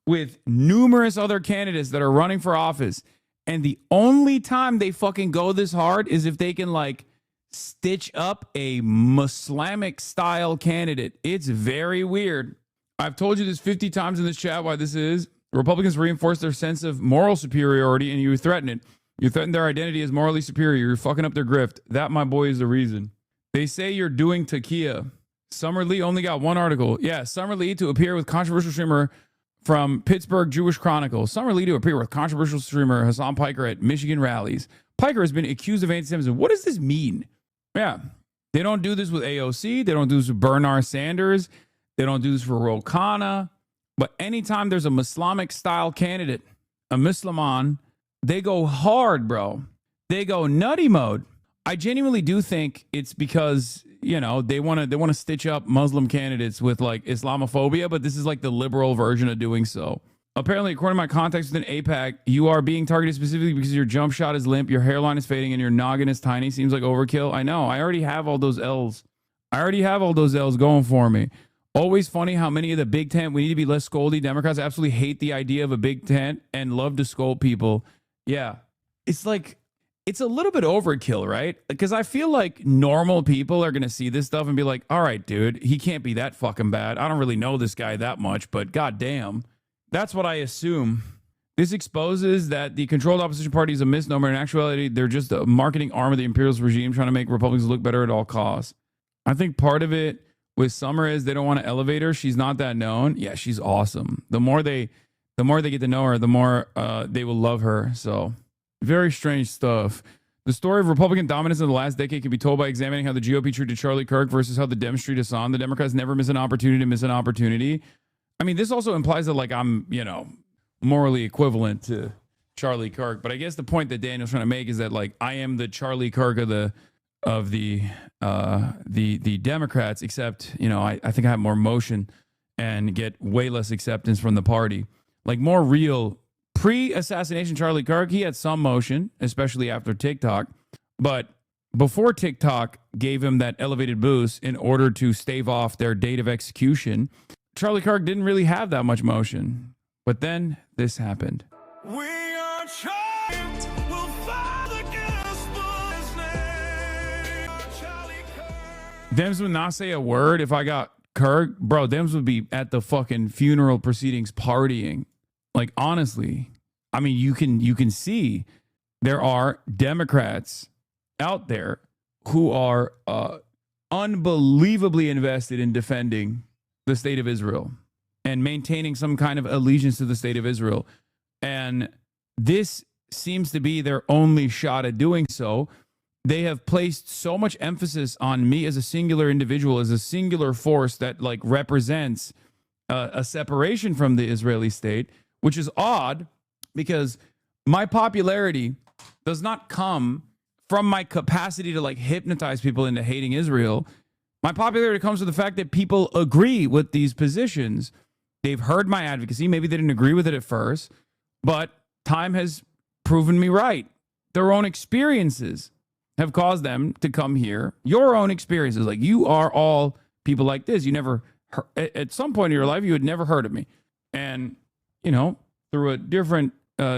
with numerous other candidates that are running for office. And the only time they fucking go this hard is if they can like stitch up a Muslimic style candidate. It's very weird. I've told you this 50 times in this chat why this is. Republicans reinforce their sense of moral superiority and you threaten it. You threaten their identity as morally superior. You're fucking up their grift. That, my boy, is the reason. They say you're doing Takia. Summer Lee only got one article. Yeah, Summer Lee to appear with controversial streamer from Pittsburgh Jewish Chronicle. Summer Lee to appear with controversial streamer Hassan Piker at Michigan rallies. Piker has been accused of anti-Semitism. What does this mean? Yeah, they don't do this with AOC. They don't do this with Bernard Sanders. They don't do this for Ro Khanna. But anytime there's a Muslimic style candidate, a Musliman, they go hard, bro. They go nutty mode. I genuinely do think it's because, you know, they want to stitch up Muslim candidates with like Islamophobia, but this is like the liberal version of doing so. Apparently, according to my contacts within AIPAC, you are being targeted specifically because your jump shot is limp, your hairline is fading, and your noggin is tiny. Seems like overkill. I know. I already have all those L's. Going for me. Always funny how many of the big tent, we need to be less scoldy. Democrats absolutely hate the idea of a big tent and love to scold people. Yeah. It's like, it's a little bit overkill, right? Because I feel like normal people are going to see this stuff and be like, all right, dude, he can't be that fucking bad. I don't really know this guy that much, but goddamn. That's what I assume. This exposes that the controlled opposition party is a misnomer. In actuality, they're just a marketing arm of the imperialist regime trying to make Republicans look better at all costs. I think part of it with Summer is they don't want to elevate her. She's not that known. Yeah, she's awesome. The more they get to know her, the more they will love her. So very strange stuff. The story of Republican dominance in the last decade can be told by examining how the GOP treated Charlie Kirk versus how the Dems treat Hassan. The Democrats never miss an opportunity to miss an opportunity. I mean, this also implies that like I'm, you know, morally equivalent to Charlie Kirk. But I guess the point that Daniel's trying to make is that like I am the Charlie Kirk of the Democrats, except, you know, I think I have more motion and get way less acceptance from the party. Like more real pre-assassination Charlie Kirk, he had some motion, especially after TikTok. But before TikTok gave him that elevated boost in order to stave off their date of execution, Charlie Kirk didn't really have that much motion. But then this happened. We are child, we'll fight against business. Dems would not say a word if I got Kirk. Bro, Dems would be at the fucking funeral proceedings partying. Like, honestly, I mean, you can see there are Democrats out there who are unbelievably invested in defending the state of Israel and maintaining some kind of allegiance to the state of Israel. And this seems to be their only shot at doing so. They have placed so much emphasis on me as a singular individual, as a singular force that like represents a separation from the Israeli state, which is odd because my popularity does not come from my capacity to like hypnotize people into hating Israel. My popularity comes from the fact that people agree with these positions. They've heard my advocacy. Maybe they didn't agree with it at first, but time has proven me right. Their own experiences have caused them to come here. Your own experiences, like you are all people like this. You never, at some point in your life, you had never heard of me. And, you know, through a different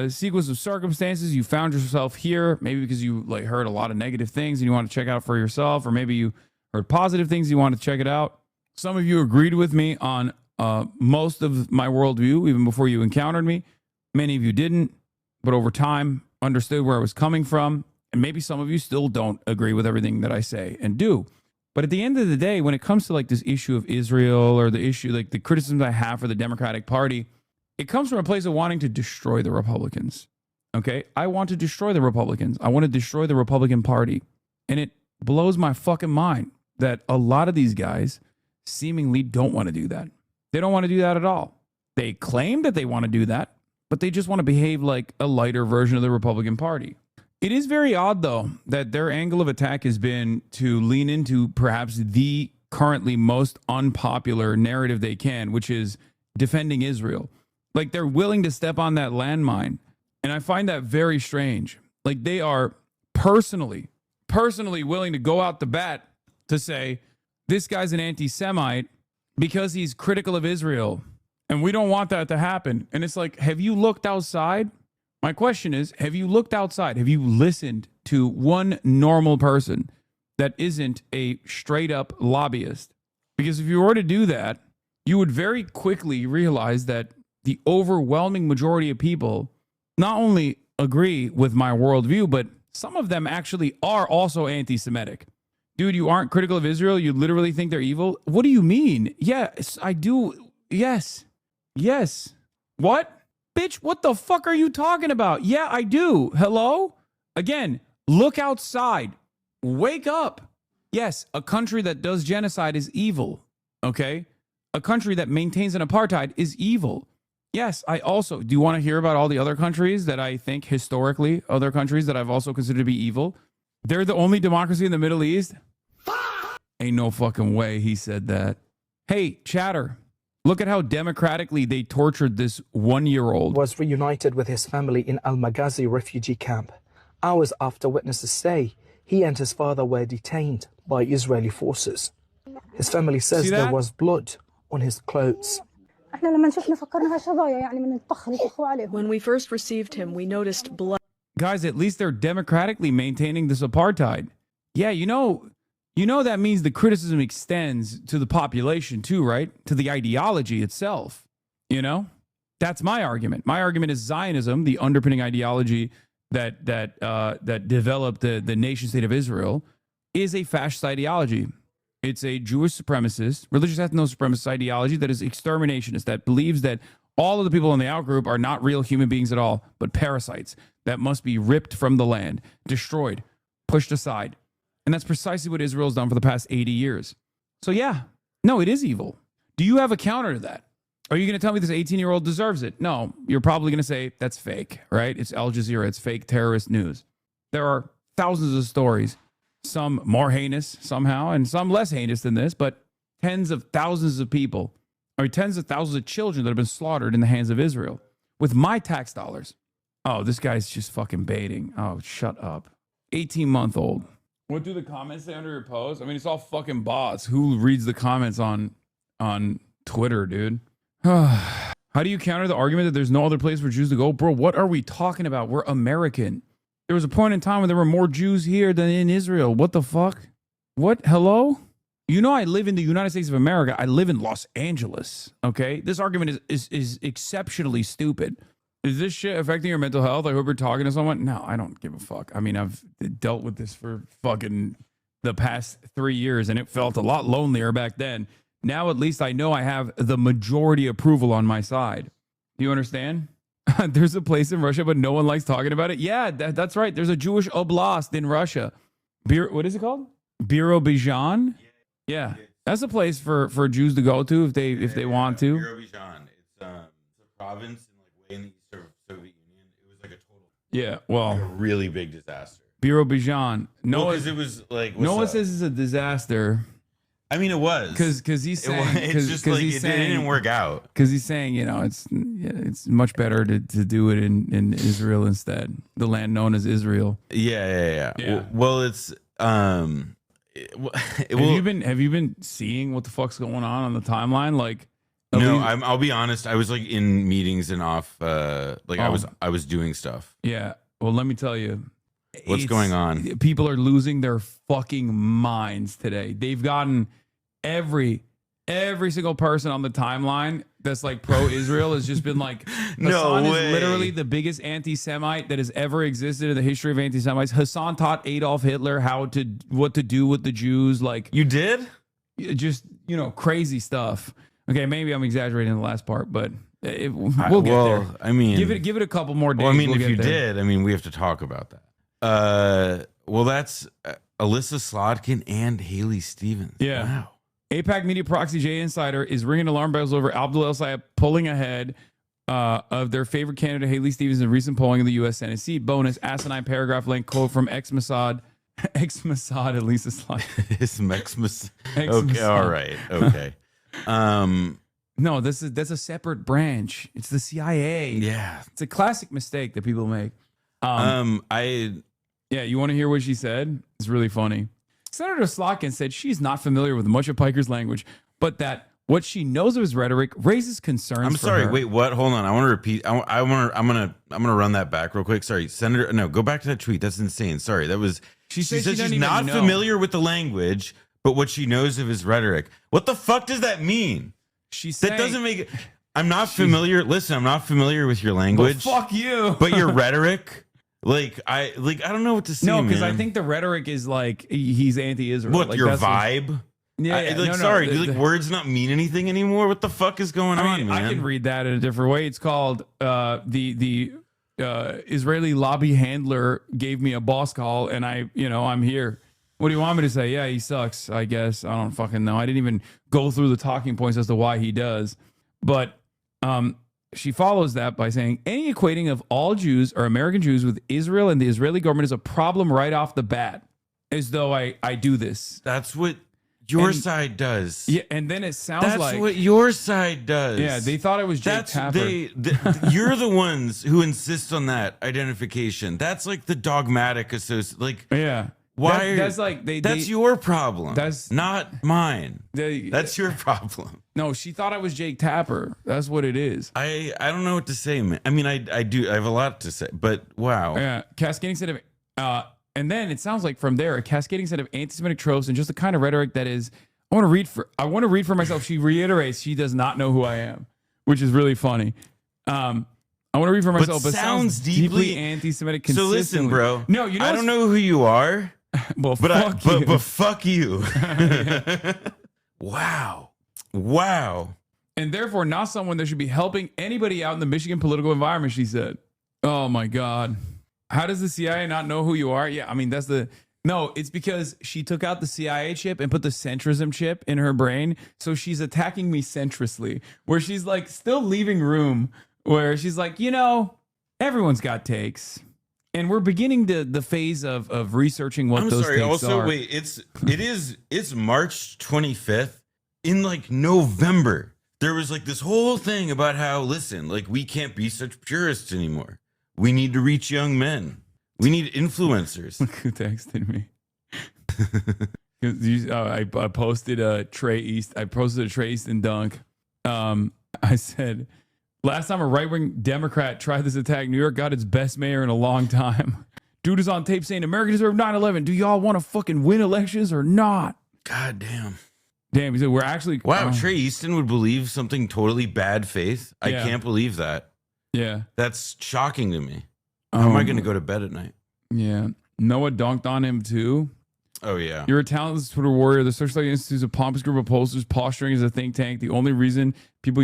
sequence of circumstances, you found yourself here, maybe because you like heard a lot of negative things and you want to check out for yourself, or maybe you heard positive things, you want to check it out. Some of you agreed with me on most of my worldview, even before you encountered me. Many of you didn't, but over time understood where I was coming from. And maybe some of you still don't agree with everything that I say and do. But at the end of the day, when it comes to like this issue of Israel or the issue, like the criticisms I have for the Democratic Party, it comes from a place of wanting to destroy the Republicans. Okay? I want to destroy the Republicans. I want to destroy the Republican Party. And it blows my fucking mind that a lot of these guys seemingly don't want to do that. They don't want to do that at all. They claim that they want to do that, but they just want to behave like a lighter version of the Republican Party. It is very odd, though, that their angle of attack has been to lean into perhaps the currently most unpopular narrative they can, which is defending Israel. Like they're willing to step on that landmine. And I find that very strange. Like they are personally willing to go out the bat to say, this guy's an anti-Semite because he's critical of Israel. And we don't want that to happen. And it's like, have you looked outside? My question is, have you looked outside? Have you listened to one normal person that isn't a straight up lobbyist? Because if you were to do that, you would very quickly realize that the overwhelming majority of people not only agree with my worldview, but some of them actually are also anti-Semitic. Dude, you aren't critical of Israel? You literally think they're evil? What do you mean? Yes, I do. Yes. Yes. What? Bitch, what the fuck are you talking about? Yeah, I do. Hello? Again, look outside. Wake up. Yes, a country that does genocide is evil. Okay? A country that maintains an apartheid is evil. Yes, I also... Do you want to hear about all the other countries that I think historically, other countries that I've also considered to be evil? They're the only democracy in the Middle East? Ain't no fucking way he said that. Hey, chatter. Look at how democratically they tortured this 1-year-old. Was reunited with his family in Al-Maghazi refugee camp. Hours after witnesses say he and his father were detained by Israeli forces. His family says there was blood on his clothes. When we first received him, we noticed blood. Guys, at least they're democratically maintaining this apartheid. Yeah, you know that means the criticism extends to the population too, right? To the ideology itself, you know? That's my argument. My argument is Zionism, the underpinning ideology that developed the nation state of Israel, is a fascist ideology. It's a Jewish supremacist, religious ethno supremacist ideology that is exterminationist, that believes that all of the people in the outgroup are not real human beings at all, but parasites that must be ripped from the land, destroyed, pushed aside. And that's precisely what Israel's done for the past 80 years. So yeah, no, it is evil. Do you have a counter to that? Are you going to tell me this 18-year-old deserves it? No, you're probably going to say that's fake, right? It's Al Jazeera. It's fake terrorist news. There are thousands of stories, some more heinous somehow, and some less heinous than this, but tens of thousands of people, or tens of thousands of children that have been slaughtered in the hands of Israel with my tax dollars. Oh, this guy's just fucking baiting. Oh, shut up. 18-month-old. What do the comments say under your post? I mean, it's all fucking bots. Who reads the comments on Twitter, dude? How do you counter the argument that there's no other place for Jews to go? Bro, what are we talking about? We're American. There was a point in time when there were more Jews here than in Israel. What the fuck? What? Hello? You know, I live in the United States of America. I live in Los Angeles. Okay, this argument is exceptionally stupid. Is this shit affecting your mental health? I hope you're talking to someone. No, I don't give a fuck. I mean, I've dealt with this for fucking the past 3 years, and it felt a lot lonelier back then. Now, at least I know I have the majority approval on my side. Do you understand? There's a place in Russia, but no one likes talking about it. Yeah, that's right. There's a Jewish oblast in Russia. What is it called? Birobidzhan? Yeah. That's a place for Jews to go to if they want to. Birobidzhan. It's a province way in the eastern Soviet Union. It was like a total. Yeah, well, like a really big disaster. Birobidzhan. No, because it was like Noah says it's a disaster. I mean, it was because he's saying it's just like it didn't work out. Because he's saying, you know, it's much better to do it in Israel instead, the land known as Israel. Yeah. Well, it's have you been seeing what the fuck's going on the timeline? Like, no, I'll be honest. I was like in meetings and off. I was doing stuff. Yeah. Well, let me tell you. What's going on? People are losing their fucking minds today. They've gotten every single person on the timeline that's like pro-Israel has just been like, Hassan is literally the biggest anti-Semite that has ever existed in the history of anti-Semites. Hassan taught Adolf Hitler what to do with the Jews. Like, you did? Just, you know, crazy stuff. Okay, maybe I'm exaggerating the last part, but we'll get there. I mean, give it a couple more days. Well, I mean, if you did, I mean, we have to talk about that. Well, that's Alyssa Slotkin and Haley Stevens. Yeah. Wow. APAC Media Proxy J Insider is ringing alarm bells over Abdul El Sayed pulling ahead of their favorite candidate, Haley Stevens, in recent polling in the U.S. Senate seat. Bonus, asinine paragraph length quote from ex-Mossad Alyssa Slotkin. It's ex-Mossad. Okay, all right. Okay. No, that's a separate branch. It's the CIA. Yeah. It's a classic mistake that people make. Yeah, you want to hear what she said? It's really funny. Senator Slotkin said she's not familiar with much of Piker's language, but that what she knows of his rhetoric raises concerns. I'm sorry. Her. Wait, what? Hold on. I want to repeat. I'm gonna run that back real quick. Sorry, Senator. No, go back to that tweet. That's insane. Sorry, that was. She said she's not familiar with the language, but what she knows of his rhetoric. What the fuck does that mean? That doesn't make it. I'm not familiar. Listen, I'm not familiar with your language. Well, fuck you. But your rhetoric. I don't know what to say. No, because I think the rhetoric is like he's anti-Israel. What, like, your vibe? Sorry, do words not mean anything anymore? What the fuck is going on, man? I can read that in a different way. It's called the Israeli lobby handler gave me a boss call, and I'm here. What do you want me to say? Yeah, he sucks, I guess. I don't fucking know. I didn't even go through the talking points as to why he does. But she follows that by saying any equating of all Jews or American Jews with Israel and the Israeli government is a problem right off the bat, as though I do this. That's what your side does. Yeah, and then it sounds that's what your side does. Yeah, they thought it was Jake Tapper. You're the ones who insist on that identification. That's like the dogmatic association. Like, yeah. Why? That's your problem. That's not mine. That's your problem. No, she thought I was Jake Tapper. That's what it is. I don't know what to say, man. I mean, I do. I have a lot to say, but wow. Yeah, cascading set of, and then it sounds like from there a cascading set of anti-Semitic tropes and just the kind of rhetoric that is. I want to read for myself. She reiterates she does not know who I am, which is really funny. I want to read for myself, but sounds deeply anti-Semitic. So listen, bro. No, I don't know who you are. Well, but fuck you. Wow. And therefore not someone that should be helping anybody out in the Michigan political environment, she said. Oh my God. How does the CIA not know who you are? Yeah, I mean, no, it's because she took out the CIA chip and put the centrism chip in her brain. So she's attacking me centristly, where she's like still leaving room, where she's like, everyone's got takes. And we're beginning the phase of researching what those takes are. Also, wait, it's March 25th. In like November, there was like this whole thing about how, listen, like we can't be such purists anymore. We need to reach young men. We need influencers. Look who texted me. I posted a Trey Easton dunk. I said, last time a right-wing Democrat tried this attack, New York got its best mayor in a long time. Dude is on tape saying America deserved 9/11. Do y'all want to fucking win elections or not? God damn. Damn, he said we're actually. Wow, Trey Easton would believe something totally bad faith. I Yeah. can't believe that. Yeah. That's shocking to me. How am I going to go to bed at night? Yeah. Noah dunked on him too. Oh, yeah. You're a talentless Twitter warrior. The Searchlight Institute is a pompous group of posters posturing as a think tank. The only reason people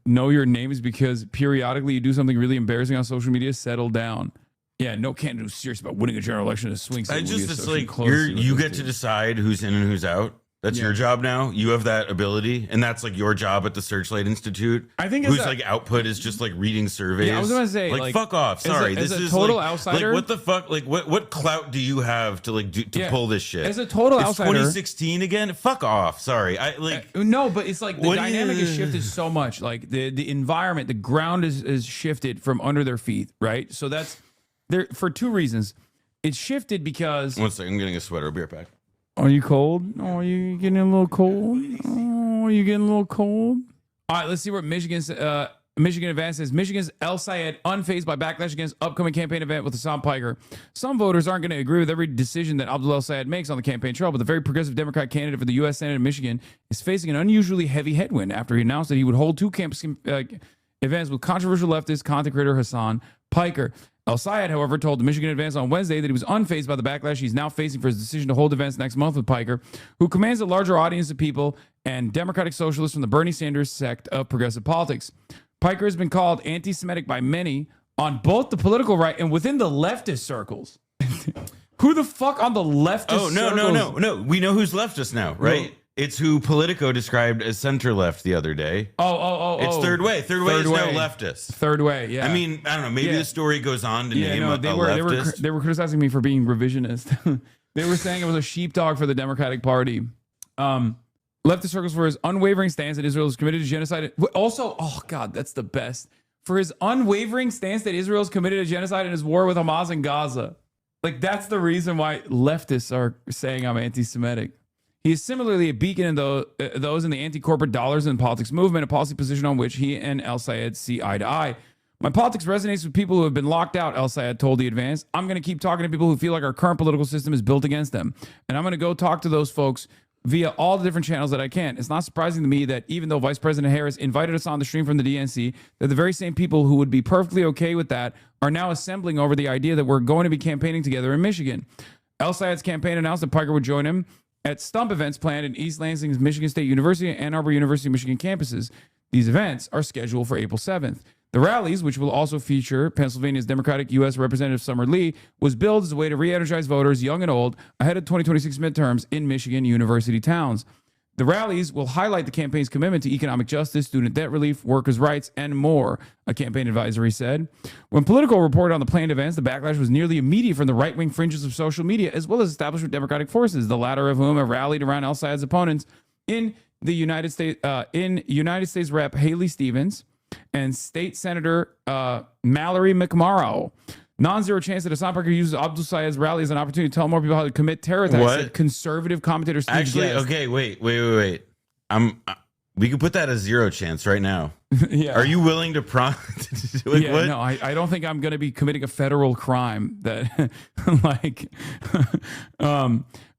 know your name is because periodically you do something really embarrassing on social media. Settle down. Yeah, no candidate who's serious about winning a general election in a swing state. It's like you get to decide who's in and who's out. That's your job now. You have that ability, and that's like your job at the Searchlight Institute. I think whose like output is just like reading surveys. Yeah, I was gonna say, like fuck off. Sorry, as this a is total like, outsider. Like what the fuck? Like what clout do you have to like pull this shit? As a total it's outsider, 2016 again. Fuck off. Sorry, I like no, but it's like the dynamic has shifted so much. Like the environment, the ground is shifted from under their feet. Right, so that's there for two reasons. It's shifted because 1 second, I'm getting a sweater. I'll be right back. Are you cold? Oh, are you getting a little cold? Oh, are you getting a little cold? All right, let's see what Michigan Advance says. Michigan's El Sayed unfazed by backlash against upcoming campaign event with Hassan Piker. Some voters aren't going to agree with every decision that Abdul El Sayed makes on the campaign trail, but the very progressive Democrat candidate for the U.S. Senate in Michigan is facing an unusually heavy headwind after he announced that he would hold two campus events with controversial leftist content creator Hassan Piker. El Sayed, however, told the Michigan Advance on Wednesday that he was unfazed by the backlash he's now facing for his decision to hold events next month with Piker, who commands a larger audience of people and Democratic socialists from the Bernie Sanders sect of progressive politics. Piker has been called anti-Semitic by many on both the political right and within the leftist circles. Who the fuck on the leftist circles? No. We know who's leftist now, right? It's who Politico described as center left the other day. It's third way. Third way is now leftist. Third way, yeah. I mean, I don't know. Maybe the story goes on to name a leftist. They were criticizing me for being revisionist. They were saying it was a sheepdog for the Democratic Party. Leftist circles for his unwavering stance that Israel is committed to genocide. Also, oh God, that's the best. For his unwavering stance that Israel is committed to genocide in his war with Hamas in Gaza. Like, that's the reason why leftists are saying I'm anti-Semitic. He is similarly a beacon in those in the anti-corporate dollars and politics movement, a policy position on which he and El Sayed see eye to eye. My politics resonates with people who have been locked out, El Sayed told the Advance. I'm going to keep talking to people who feel like our current political system is built against them. And I'm going to go talk to those folks via all the different channels that I can. It's not surprising to me that even though Vice President Harris invited us on the stream from the DNC, that the very same people who would be perfectly okay with that are now assembling over the idea that we're going to be campaigning together in Michigan. El Sayed's campaign announced that Piker would join him at stump events planned in East Lansing's Michigan State University and Ann Arbor University, Michigan campuses. These events are scheduled for April 7th. The rallies, which will also feature Pennsylvania's Democratic U.S. Representative Summer Lee, was billed as a way to re-energize voters, young and old, ahead of 2026 midterms in Michigan university towns. The rallies will highlight the campaign's commitment to economic justice, student debt relief, workers' rights, and more, a campaign advisory said. When Politico reported on the planned events, the backlash was nearly immediate from the right-wing fringes of social media, as well as establishment Democratic forces, the latter of whom have rallied around El Sayed's opponents in the United States Rep. Haley Stevens and State Senator Mallory McMorrow. Non-zero chance that Hassan Piker uses Abdul Sayed's rally as an opportunity to tell more people how to commit terror attacks. Said conservative commentator Steve Actually, Guest. okay, wait. We could put that as zero chance right now. Yeah. Are you willing to what? No, I don't think I'm going to be committing a federal crime that,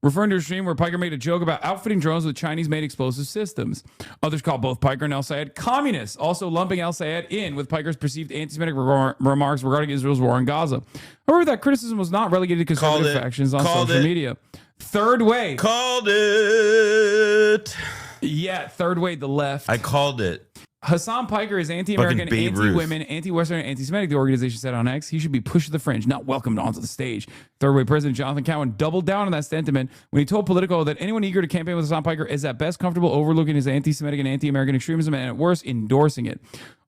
referring to a stream where Piker made a joke about outfitting drones with Chinese-made explosive systems. Others call both Piker and El Sayed communists, also lumping El Sayed in with Piker's perceived anti-Semitic remarks regarding Israel's war in Gaza. However, that criticism was not relegated to conservative factions on social media. Third way. Called it. Yeah, third way, the left. I called it. Hassan Piker is anti-American, anti-women, anti-Western, and anti-Semitic, the organization said on X. He should be pushed to the fringe, not welcomed onto the stage. Third way President Jonathan Cowan doubled down on that sentiment when he told Politico that anyone eager to campaign with Hassan Piker is at best comfortable overlooking his anti-Semitic and anti-American extremism and at worst endorsing it.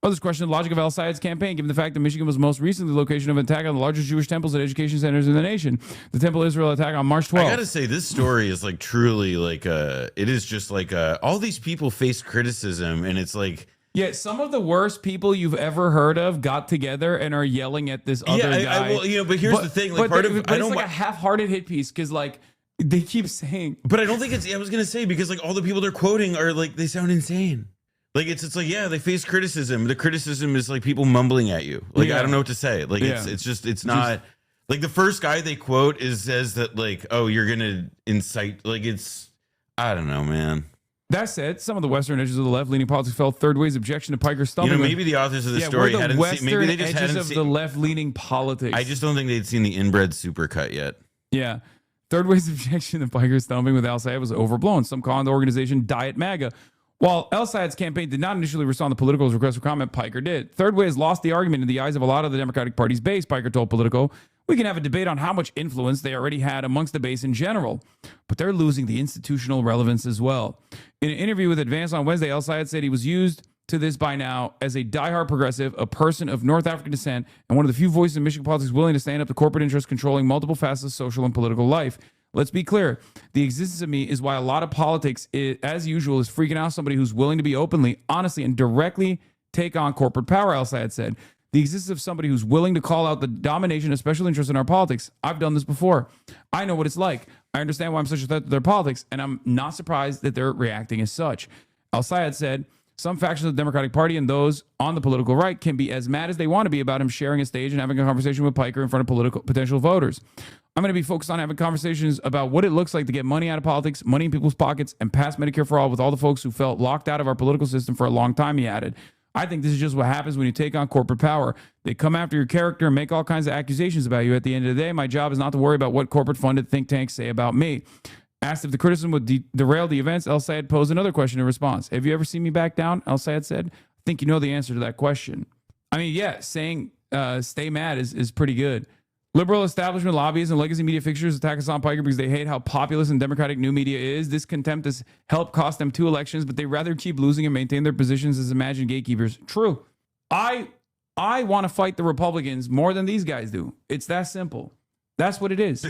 Others questioned the logic of El Sayed's campaign, given the fact that Michigan was most recently the location of an attack on the largest Jewish temples and education centers in the nation. The Temple Israel attack on March 12th. I gotta say, this story is like truly like it is just like all these people face criticism, and it's like. Yeah, some of the worst people you've ever heard of got together and are yelling at this other guy. But here's the thing: like, it's like a half-hearted hit piece because, like, they keep saying. But I don't think it's. I was gonna say because like all the people they're quoting are like they sound insane. Like it's like yeah, they face criticism. The criticism is like people mumbling at you. Like I don't know what to say. Like it's not like the first guy they quote says that like oh you're gonna incite like it's I don't know man. That said, some of the western edges of the left-leaning politics felt third way's objection to Piker stumbling. Maybe the authors of the story we're the hadn't western seen. Maybe they just edges hadn't of seen the left-leaning politics. I just don't think they'd seen the inbred supercut yet. Yeah. Third way's objection to Piker stumping with al-Sayed was overblown. Some calling the organization Diet MAGA. While al-Sayed's campaign did not initially respond to Politico's request for comment, Piker did. Third way has lost the argument in the eyes of a lot of the Democratic Party's base, Piker told Politico. We can have a debate on how much influence they already had amongst the base in general, but they're losing the institutional relevance as well. In an interview with Advance on Wednesday, al-Sayed said he was used to this by now as a diehard progressive, a person of North African descent, and one of the few voices in Michigan politics willing to stand up to corporate interests controlling multiple facets of social and political life. Let's be clear. The existence of me is why a lot of politics, as usual, is freaking out somebody who's willing to be openly, honestly, and directly take on corporate power, al-Sayed said. The existence of somebody who's willing to call out the domination of special interests in our politics. I've done this before. I know what it's like. I understand why I'm such a threat to their politics, and I'm not surprised that they're reacting as such. al-Sayed said, some factions of the Democratic Party and those on the political right can be as mad as they want to be about him sharing a stage and having a conversation with Piker in front of potential voters. I'm going to be focused on having conversations about what it looks like to get money out of politics, money in people's pockets, and pass Medicare for all with all the folks who felt locked out of our political system for a long time, he added. I think this is just what happens when you take on corporate power. They come after your character and make all kinds of accusations about you. At the end of the day, my job is not to worry about what corporate-funded think tanks say about me. Asked if the criticism would derail the events, al-Sayed posed another question in response. Have you ever seen me back down? al-Sayed said, I think you know the answer to that question. I mean, yeah, saying stay mad is pretty good. Liberal establishment lobbyists and legacy media fixtures attack Hassan Piker because they hate how populist and democratic new media is. This contempt has helped cost them 2 elections, but they rather keep losing and maintain their positions as imagined gatekeepers. True. I want to fight the Republicans more than these guys do. It's that simple. That's what it is.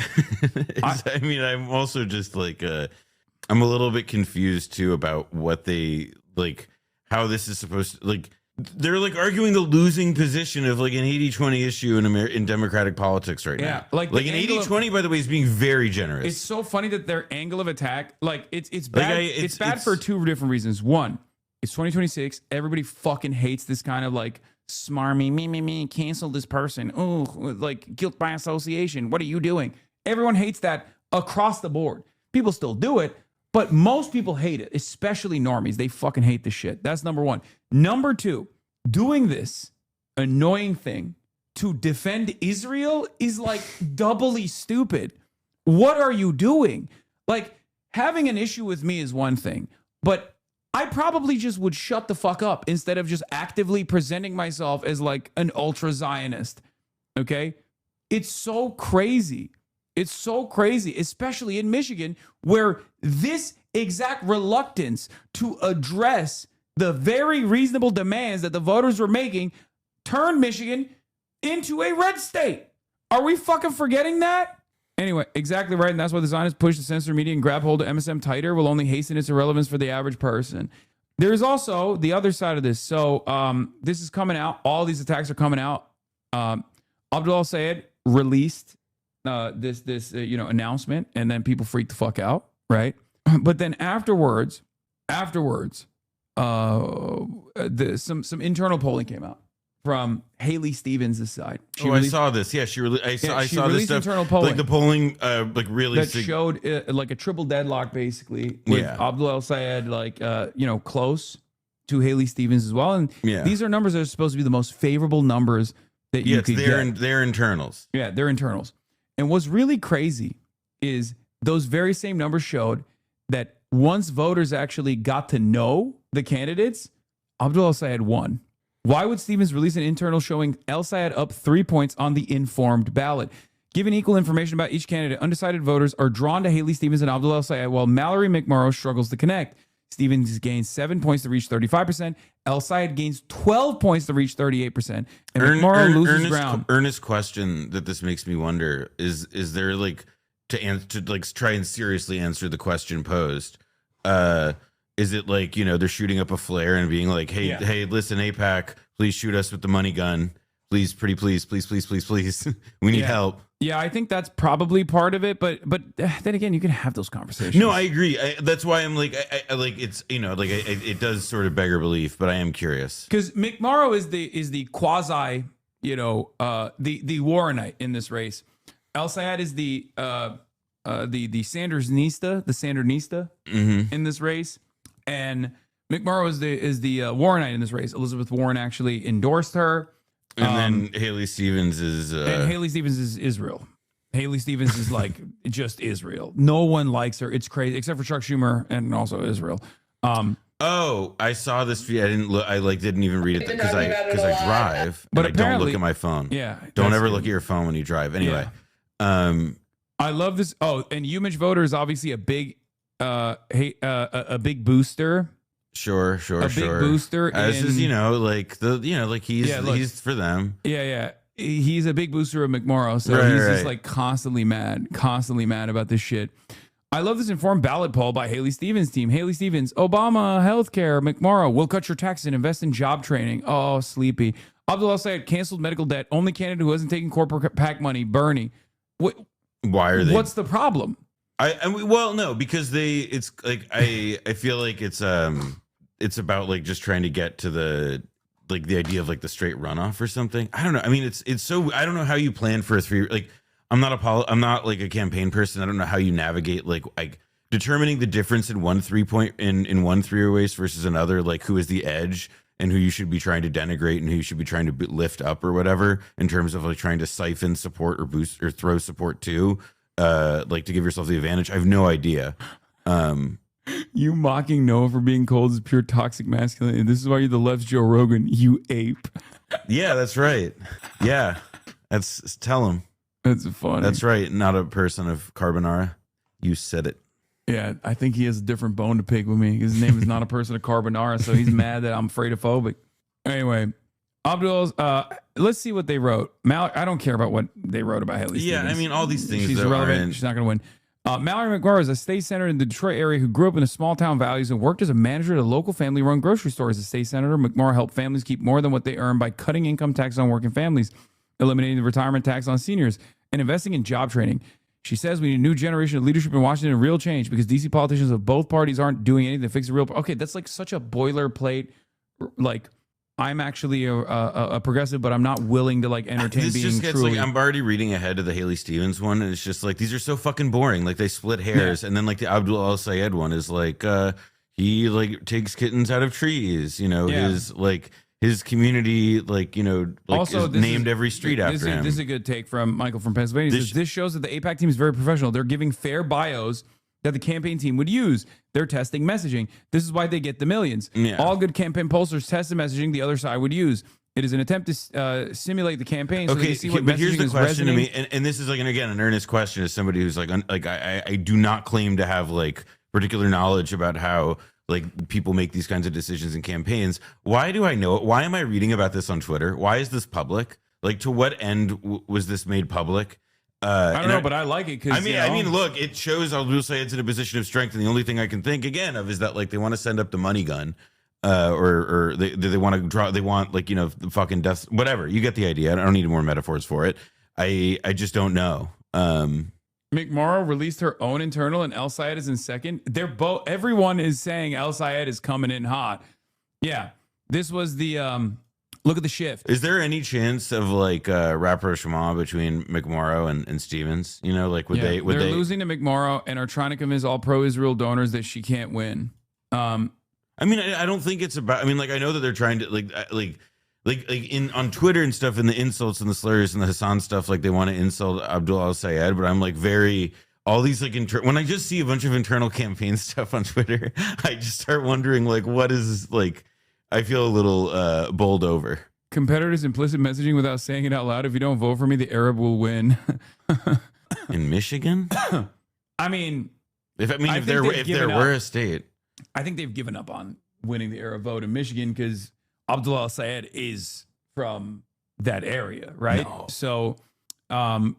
I mean, I'm also just like, I'm a little bit confused too about what they like, how this is supposed to like. They're like arguing the losing position of like an 80-20 issue in Democratic politics right now. Like an 80-20, by the way, is being very generous. It's so funny that their angle of attack, like it's bad. It's bad for 2 different reasons. One, it's 2026. Everybody fucking hates this kind of like smarmy, me, cancel this person. Oh, like guilt by association. What are you doing? Everyone hates that across the board. People still do it, but most people hate it, especially normies. They fucking hate this shit. That's number one. Number 2, doing this annoying thing to defend Israel is like doubly stupid. What are you doing? Like, having an issue with me is one thing, but I probably just would shut the fuck up instead of just actively presenting myself as like an ultra Zionist. Okay? It's so crazy. It's so crazy, especially in Michigan, where this exact reluctance to address the very reasonable demands that the voters were making turned Michigan into a red state. Are we fucking forgetting that? Anyway, exactly right. And that's why the Zionists push the censor media and grab hold of MSM tighter will only hasten its irrelevance for the average person. There's also the other side of this. So this is coming out. All these attacks are coming out. Abdul al-Sayed released this announcement, and then people freaked the fuck out, right? But then afterwards, some internal polling came out from Haley Stevens' side. I saw this. Yeah, I saw this stuff. Internal polling, like the polling, really that showed like a triple deadlock, basically, with Abdul al-Sayed close to Haley Stevens as well. And these are numbers that are supposed to be the most favorable numbers that you could get. They're internals. Yeah, they're internals. And what's really crazy is those very same numbers showed that once voters actually got to know the candidates, Abdul al-Sayed won. Why would Stevens release an internal showing al-Sayed up 3 points on the informed ballot? Given equal information about each candidate, undecided voters are drawn to Haley Stevens and Abdul al-Sayed, while Mallory McMorrow struggles to connect. Stevens gains 7 points to reach 35%. al-Sayed gains 12 points to reach 38%. And McMorrow loses ground. Earnest question that this makes me wonder is there like to try and seriously answer the question posed? Is it like, they're shooting up a flare and being like, hey, listen, AIPAC, please shoot us with the money gun. Please, pretty please. We need help. Yeah, I think that's probably part of it, but then again, you can have those conversations. No, I agree. That's why I'm like, I like it's it does sort of beggar belief, but I am curious because McMorrow is the quasi, the Warrenite in this race. al-Sayed is the Sandernista in this race, And McMurrow is the Warrenite in this race. Elizabeth Warren actually endorsed her. And then Haley Stevens is... and Haley Stevens is Israel. Haley Stevens is like just Israel. No one likes her. It's crazy, except for Chuck Schumer and also Israel. Oh, I saw this feed. I didn't look. I didn't even read it because I drive, but I don't look at my phone. Yeah, don't ever look at your phone when you drive. Anyway, I love this. Oh, and UMich voter is obviously a big booster. Sure. A big booster. As is, he's for them. Yeah. He's a big booster of McMorrow, so he's just like constantly mad about this shit. I love this informed ballot poll by Haley Stevens' team. Haley Stevens, Obama, healthcare, McMorrow, we'll cut your taxes and invest in job training. Oh, sleepy. Abdul Sayed canceled medical debt. Only candidate who hasn't taken corporate PAC money, Bernie. Why are they? What's the problem? No, because it's like I feel like it's about like just trying to get to the idea of like the straight runoff or something. I don't know. I mean, it's so I don't know how you plan for a 3 like. I'm not like a campaign person. I don't know how you navigate like determining the difference in one 3-point in one 3 race versus another, like who is the edge and who you should be trying to denigrate and who you should be trying to lift up or whatever in terms of like trying to siphon support or boost or throw support to like to give yourself the advantage. I have no idea. You mocking Noah for being cold is pure toxic masculinity. This is why you're the left's Joe Rogan, you ape. Yeah, that's right. Yeah, tell him. That's funny. That's right. Not a person of carbonara. You said it. Yeah, I think he has a different bone to pick with me. His name is not a person of carbonara, so he's mad that I'm freightophobic. Anyway, Abdul's. Let's see what they wrote. I don't care about what they wrote about Haley Stevens. Yeah, I mean all these things. She's irrelevant. She's not going to win. Mallory McGuire is a state senator in the Detroit area who grew up in a small town values and worked as a manager at a local family-run grocery store. As a state senator, McMurrow helped families keep more than what they earn by cutting income tax on working families, eliminating the retirement tax on seniors, and investing in job training. She says we need a new generation of leadership in Washington and real change because DC politicians of both parties aren't doing anything to fix the real. Okay, that's like such a boilerplate. Like, I'm actually a progressive, but I'm not willing to like entertain this being just gets truly. Like, I'm already reading ahead of the Haley Stevens one, and it's just like these are so fucking boring. Like they split hairs, and then like the Abdul Al Sayed one is like he like takes kittens out of trees. His community, like Also, is named every street after him. This is a good take from Michael from Pennsylvania. This shows that the AIPAC team is very professional. They're giving fair bios that the campaign team would use. They're testing messaging. This is why they get the millions. Yeah. All good campaign pollsters test the messaging the other side would use. It is an attempt to simulate the campaign so they can see what but here's messaging the is question to resonating. me, and this is like, and again, an earnest question as somebody who's like I do not claim to have like particular knowledge about how like people make these kinds of decisions in campaigns. Why do I know it? Why am I reading about this on Twitter? Why is this public? Like, to what end was this made public? I don't know, but I like it because I mean, look, it shows I'll say it's in a position of strength, and the only thing I can think again of is that like they want to send up the money gun, or they want to draw. They want like the fucking death, whatever. You get the idea. I don't need more metaphors for it. I just don't know. McMorrow released her own internal, and El Sayed is in second. They're both. Everyone is saying El Sayed is coming in hot. Yeah, this was the look at the shift. Is there any chance of like rapprochement between McMorrow and Stevens? Like they're losing to McMorrow and are trying to convince all pro-Israel donors that she can't win. I mean, I don't think it's about. I mean, like I know that they're trying to like in on Twitter and stuff, and the insults and the slurs and the Hassan stuff, like they want to insult Abdul Al Sayed, but I'm like all these like when I just see a bunch of internal campaign stuff on Twitter, I just start wondering like what is like. I feel a little bowled over. Competitors' implicit messaging without saying it out loud. If you don't vote for me, the Arab will win. In Michigan, I mean, if there were a state, I think they've given up on winning the Arab vote in Michigan because Abdul Al Sayed is from that area, right? No. So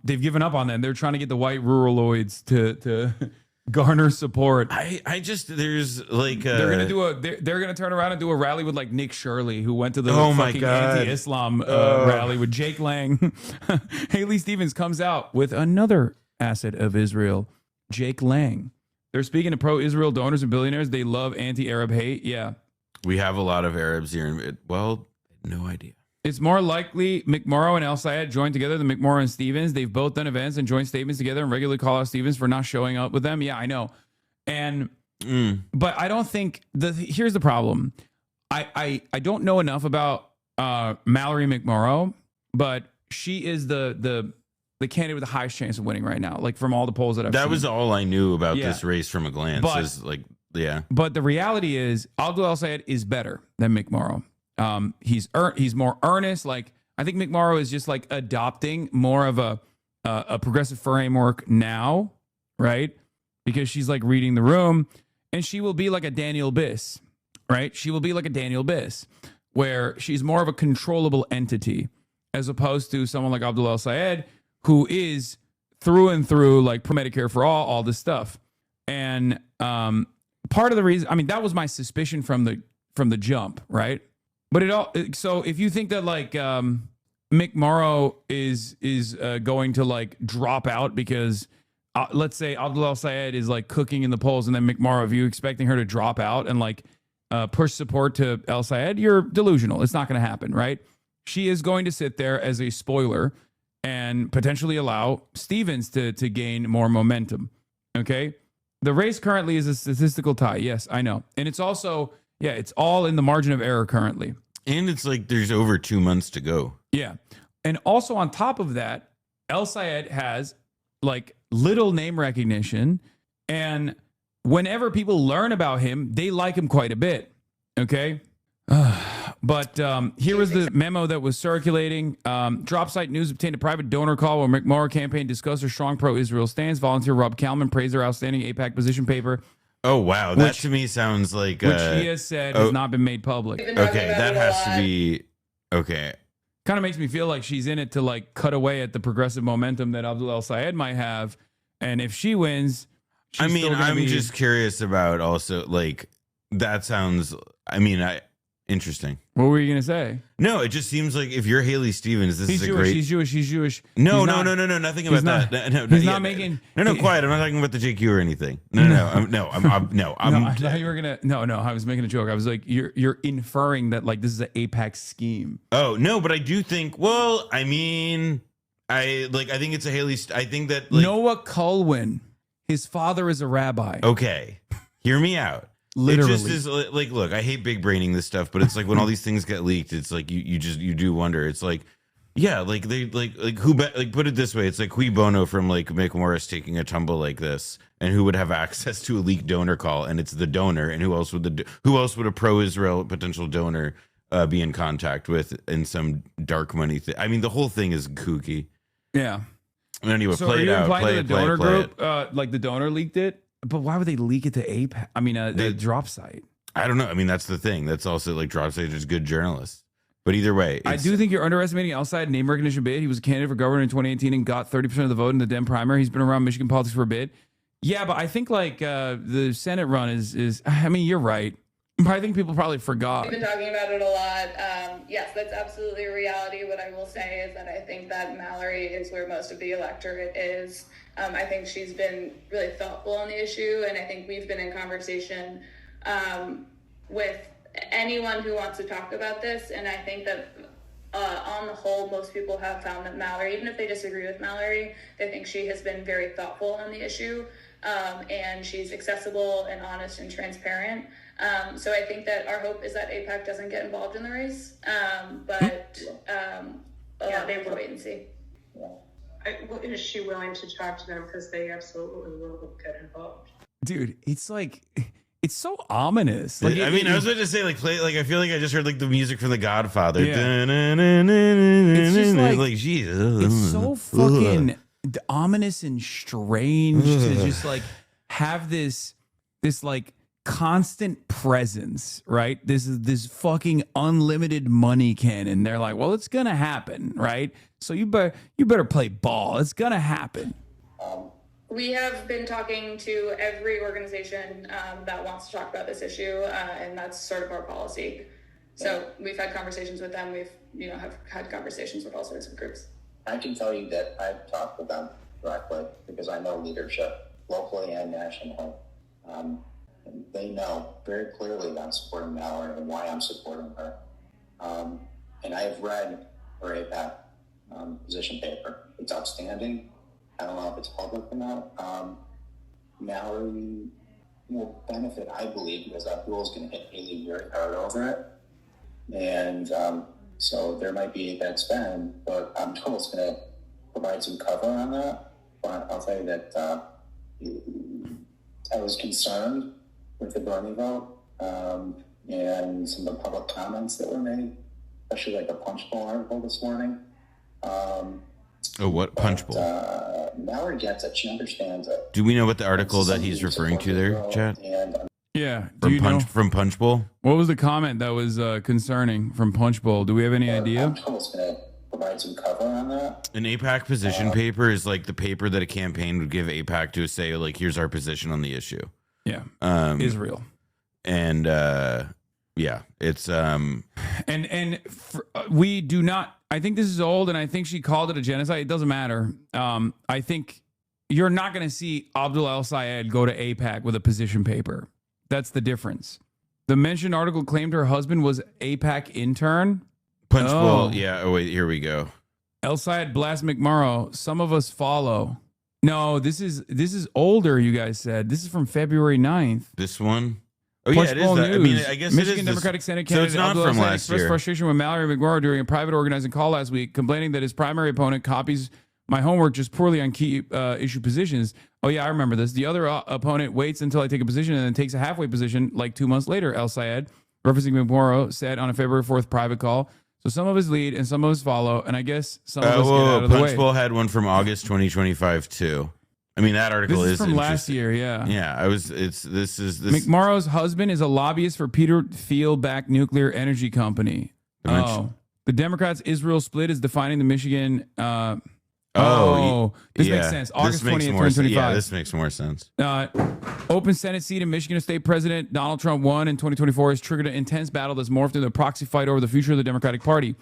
they've given up on that. They're trying to get the white ruraloids to garner support. I just there's like they're gonna turn around and do a rally with like Nick Shirley, who went to the fucking anti-Islam rally with Jake Lang. Haley Stevens comes out with another asset of Israel, Jake Lang. They're speaking to pro-Israel donors and billionaires. They love anti-Arab hate. Yeah. We have a lot of Arabs here. Well, no idea. It's more likely McMorrow and El Sayed joined together than McMorrow and Stevens. They've both done events and joint statements together and regularly call out Stevens for not showing up with them. Yeah, I know. And But I don't think here's the problem. I don't know enough about Mallory McMorrow, but she is the candidate with the highest chance of winning right now. Like from all the polls that I've seen. That was all I knew about this race from a glance. But the reality is Abdul El Sayed is better than McMorrow. He's more earnest. Like I think McMorrow is just like adopting more of a progressive framework now, right? Because she's like reading the room, and she will be like a Daniel Biss, right? She will be like a Daniel Biss, where she's more of a controllable entity as opposed to someone like Abdul El Sayed, who is through and through like Medicare for all this stuff. And part of the reason, I mean, that was my suspicion from the jump, right? But so if you think that like McMorrow is going to like drop out because let's say Abdul El Sayed is like cooking in the polls, and then McMorrow, if you expecting her to drop out and like push support to El Sayed, you're delusional. It's not going to happen, right? She is going to sit there as a spoiler and potentially allow Stevens to gain more momentum. Okay. The race currently is a statistical tie. Yes, I know. And it's also, it's all in the margin of error currently. And it's like there's over 2 months to go. Yeah. And also on top of that, El Sayed has like little name recognition. And whenever people learn about him, they like him quite a bit. Okay. But here was the memo that was circulating. Dropsite News obtained a private donor call where McMorrow campaign discussed her strong pro-Israel stance. Volunteer Rob Kalman praised her outstanding AIPAC position paper. Oh, wow. That to me sounds like... Which he has said has not been made public. Okay, that has to be... Okay. Kind of makes me feel like she's in it to like cut away at the progressive momentum that Abdul El Sayed might have. And if she wins... I'm just curious about also, like, that sounds... Interesting. What were you going to say? No, it just seems like if you're Haley Stevens, He's Jewish. He's Jewish. No, nothing about that. No, he's not making. No, quiet. I'm not talking about the JQ or anything. No. I thought you were gonna. No. I was making a joke. I was like, you're inferring that like this is an AIPAC scheme. Oh no, but I do think. Well, I think it's a Haley. I think that like, Noah Culwin, his father is a rabbi. Okay, hear me out. Literally. It just is like, look, I hate big braining this stuff, but it's like when all these things get leaked, it's like you do wonder. It's like, yeah, like they put it this way, it's like cui bono from like Mick Morris taking a tumble like this, and who would have access to a leaked donor call, and it's the donor, and who else would a pro-Israel potential donor be in contact with in some dark money thing? I mean, the whole thing is kooky. Yeah. Anyway, so play are it you out. implying Play that the donor group, like the donor leaked it? But why would they leak it to AIPAC? I mean, the drop site. I don't know. I mean, that's the thing. That's also like drop site is good journalists. But either way, I do think you're underestimating outside name recognition bid. He was a candidate for governor in 2018 and got 30% of the vote in the Dem primary. He's been around Michigan politics for a bit. Yeah, but I think like the Senate run is. I mean, you're right. But I think people probably forgot. We've been talking about it a lot. Yes, that's absolutely a reality. What I will say is that I think that Mallory is where most of the electorate is. I think she's been really thoughtful on the issue, and I think we've been in conversation with anyone who wants to talk about this, and I think that on the whole, most people have found that Mallory, even if they disagree with Mallory, they think she has been very thoughtful on the issue, and she's accessible and honest and transparent. So I think that our hope is that AIPAC doesn't get involved in the race, but they will wait and see. Is she willing to talk to them? Because they absolutely will get involved. Dude, it's like, it's so ominous. Like, I was about to say, like, play, like, I feel like I just heard like the music from The Godfather. Yeah. It's just like Jesus. It's so fucking ominous and strange to just like have this like constant presence, right? This is this fucking unlimited money cannon. They're like, well, it's gonna happen, right? So you better play ball. It's gonna happen. We have been talking to every organization that wants to talk about this issue, and that's sort of our policy. So we've had conversations with them. We've have had conversations with all sorts of groups. I can tell you that I've talked with them directly because I know leadership locally and nationally. And they know very clearly that I'm supporting Mallory and why I'm supporting her. And I have read her AIPAC position paper. It's outstanding. I don't know if it's public or not. Mallory will benefit, I believe, because Abdul is going to hit Haley very hard over it. And so there might be that spend, but Abdul is going to provide some cover on that. But I'll tell you that I was concerned with the Bernie vote and some of the public comments that were made, especially like a Punchbowl article this morning. What Punchbowl? Mallory gets it. She understands it. Do we know what the article that he's referring to there, Chad? Yeah. From Punchbowl? What was the comment that was concerning from Punchbowl? Do we have any idea? Punchbowl's going to provide some cover on that. An AIPAC position paper is like the paper that a campaign would give AIPAC to say, like, here's our position on the issue. Yeah. Israel. And yeah, it's we do not. I think this is old, and I think she called it a genocide. It doesn't matter. I think you're not going to see Abdul El-Sayed go to AIPAC with a position paper. That's the difference. The mentioned article claimed her husband was AIPAC intern. Punchbowl. Yeah. Oh wait, here we go. El-Sayed Blast McMurrow. Some of us follow. No, this is older. You guys said this is from February 9th. This one. Oh yeah, it is. I mean, I guess Michigan it is Democratic Senate so candidate it's not Abdul from El-Sayed last expressed year. frustration with Mallory McMurrow during a private organizing call last week, complaining that his primary opponent copies my homework just poorly on key issue positions. Oh yeah, I remember this. The other opponent waits until I take a position and then takes a halfway position like 2 months later. El-Sayed, referencing McMurrow, said on a February 4th private call. So some of us lead and some of us follow, and I guess some of us get out of the way. Punchbowl had one from August 2025 too. I mean, that article is from last year. Yeah. Yeah. This. McMurrow's husband is a lobbyist for Peter Thiel-backed nuclear energy company. The Democrats' Israel split is defining the Michigan. This makes sense. August 20th, 2025. Yeah, this makes more sense. Open Senate seat in Michigan State President Donald Trump won in 2024 has triggered an intense battle that's morphed into a proxy fight over the future of the Democratic Party.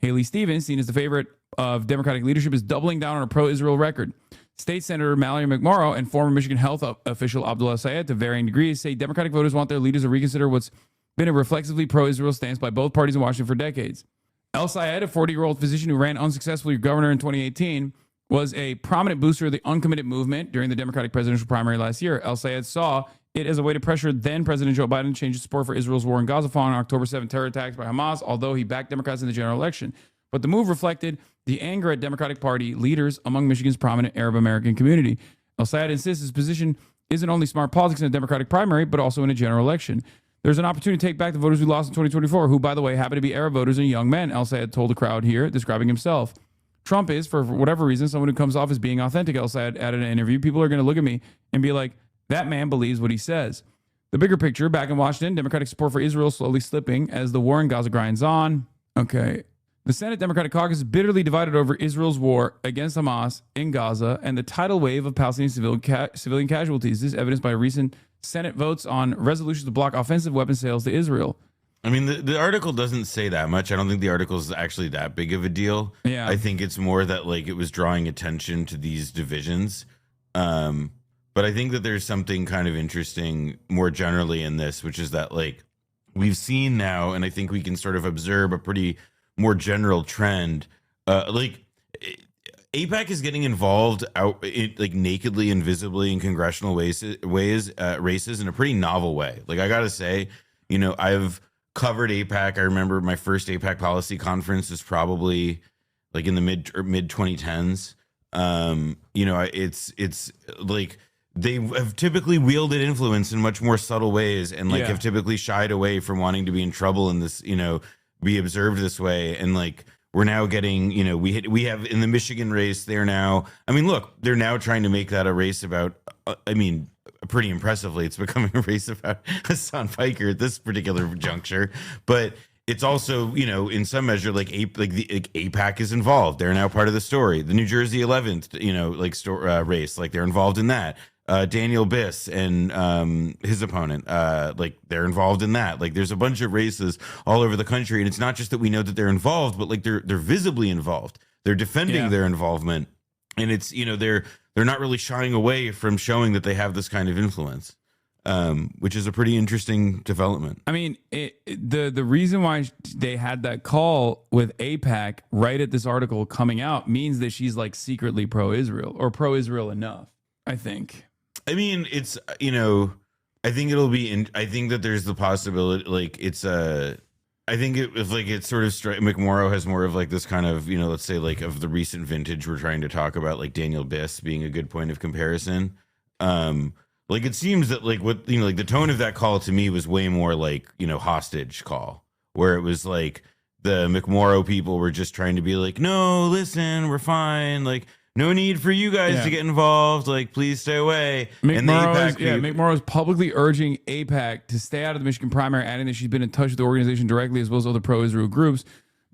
Haley Stevens, seen as the favorite of Democratic leadership, is doubling down on a pro-Israel record. State Senator Mallory McMurrow and former Michigan health official Abdul El-Sayed, to varying degrees, say Democratic voters want their leaders to reconsider what's been a reflexively pro-Israel stance by both parties in Washington for decades. El-Sayed, a 40-year-old physician who ran unsuccessfully for governor in 2018, was a prominent booster of the uncommitted movement during the Democratic presidential primary last year. El-Sayed saw it as a way to pressure then-President Joe Biden to change his support for Israel's war in Gaza following October 7 terror attacks by Hamas, although he backed Democrats in the general election. But the move reflected the anger at Democratic Party leaders among Michigan's prominent Arab American community. El-Sayed insists his position isn't only smart politics in a Democratic primary, but also in a general election. There's an opportunity to take back the voters we lost in 2024, who, by the way, happen to be Arab voters and young men, El-Sayed told the crowd here, describing himself. Trump is, for whatever reason, someone who comes off as being authentic, El-Sayed added in an interview. People are going to look at me and be like, that man believes what he says. The bigger picture, back in Washington, Democratic support for Israel slowly slipping as the war in Gaza grinds on. Okay. The Senate Democratic Caucus is bitterly divided over Israel's war against Hamas in Gaza and the tidal wave of Palestinian civilian casualties. This is evidenced by recent Senate votes on resolutions to block offensive weapon sales to Israel. I mean, the article doesn't say that much. I don't think the article is actually that big of a deal. Yeah. I think it's more that, like, it was drawing attention to these divisions. But I think that there's something kind of interesting more generally in this, which is that, like, we've seen now, and I think we can sort of observe a pretty more general trend. Like, AIPAC is getting involved like nakedly and visibly in congressional races in a pretty novel way. Like, I gotta say, you know, I've covered AIPAC. I remember my first AIPAC policy conference is probably like in the mid 2010s. You know, it's like they have typically wielded influence in much more subtle ways, and like have typically shied away from wanting to be in trouble in this, you know, be observed this way. And like, we're now getting, you know, we have in the Michigan race, they're now, I mean, look, they're now trying to make that a race about, I mean, pretty impressively, it's becoming a race about Hassan Piker at this particular juncture. But it's also, you know, in some measure, like AIPAC is involved. They're now part of the story. The New Jersey 11th, you know, like race, like they're involved in that. Daniel Biss and his opponent, like they're involved in that. Like, there's a bunch of races all over the country, and it's not just that we know that they're involved, but like they're visibly involved. They're defending their involvement, and it's, you know, they're not really shying away from showing that they have this kind of influence, which is a pretty interesting development. I mean, the reason why they had that call with AIPAC right at this article coming out means that she's like secretly pro-Israel or pro-Israel enough, I think. I mean, it's, you know, I think it'll be. I think that there's the possibility, like it's a. I think if like it's sort of McMorrow has more of like this kind of, you know, let's say like of the recent vintage we're trying to talk about, like Daniel Biss being a good point of comparison. Like it seems that like what, you know, like the tone of that call to me was way more like, you know, hostage call, where it was like the McMorrow people were just trying to be like, no, listen, we're fine, like no need for you guys to get involved, like please stay away. McMorrow is publicly urging AIPAC to stay out of the Michigan primary, adding that she's been in touch with the organization directly as well as other pro-Israel groups.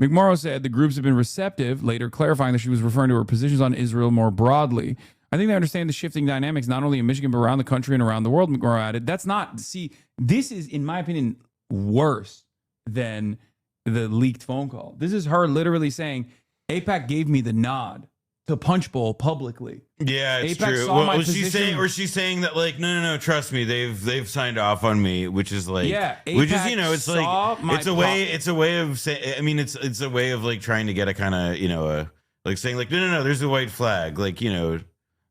McMorrow said the groups have been receptive, later clarifying that she was referring to her positions on Israel more broadly. I think they understand the shifting dynamics not only in Michigan but around the country and around the world, McMorrow added. That's not, see, this is, in my opinion, worse than the leaked phone call. This is her literally saying, AIPAC gave me the nod to Punch Bowl publicly. Yeah, it's AIPAC true. saw my Was she position. saying, or she's saying that like, no, trust me, they've signed off on me, which is like, which is, AIPAC you know, it's saw like, my it's a way of saying, I mean, it's a way of like trying to get a kind of, you know, like saying like, no, there's a white flag, like, you know.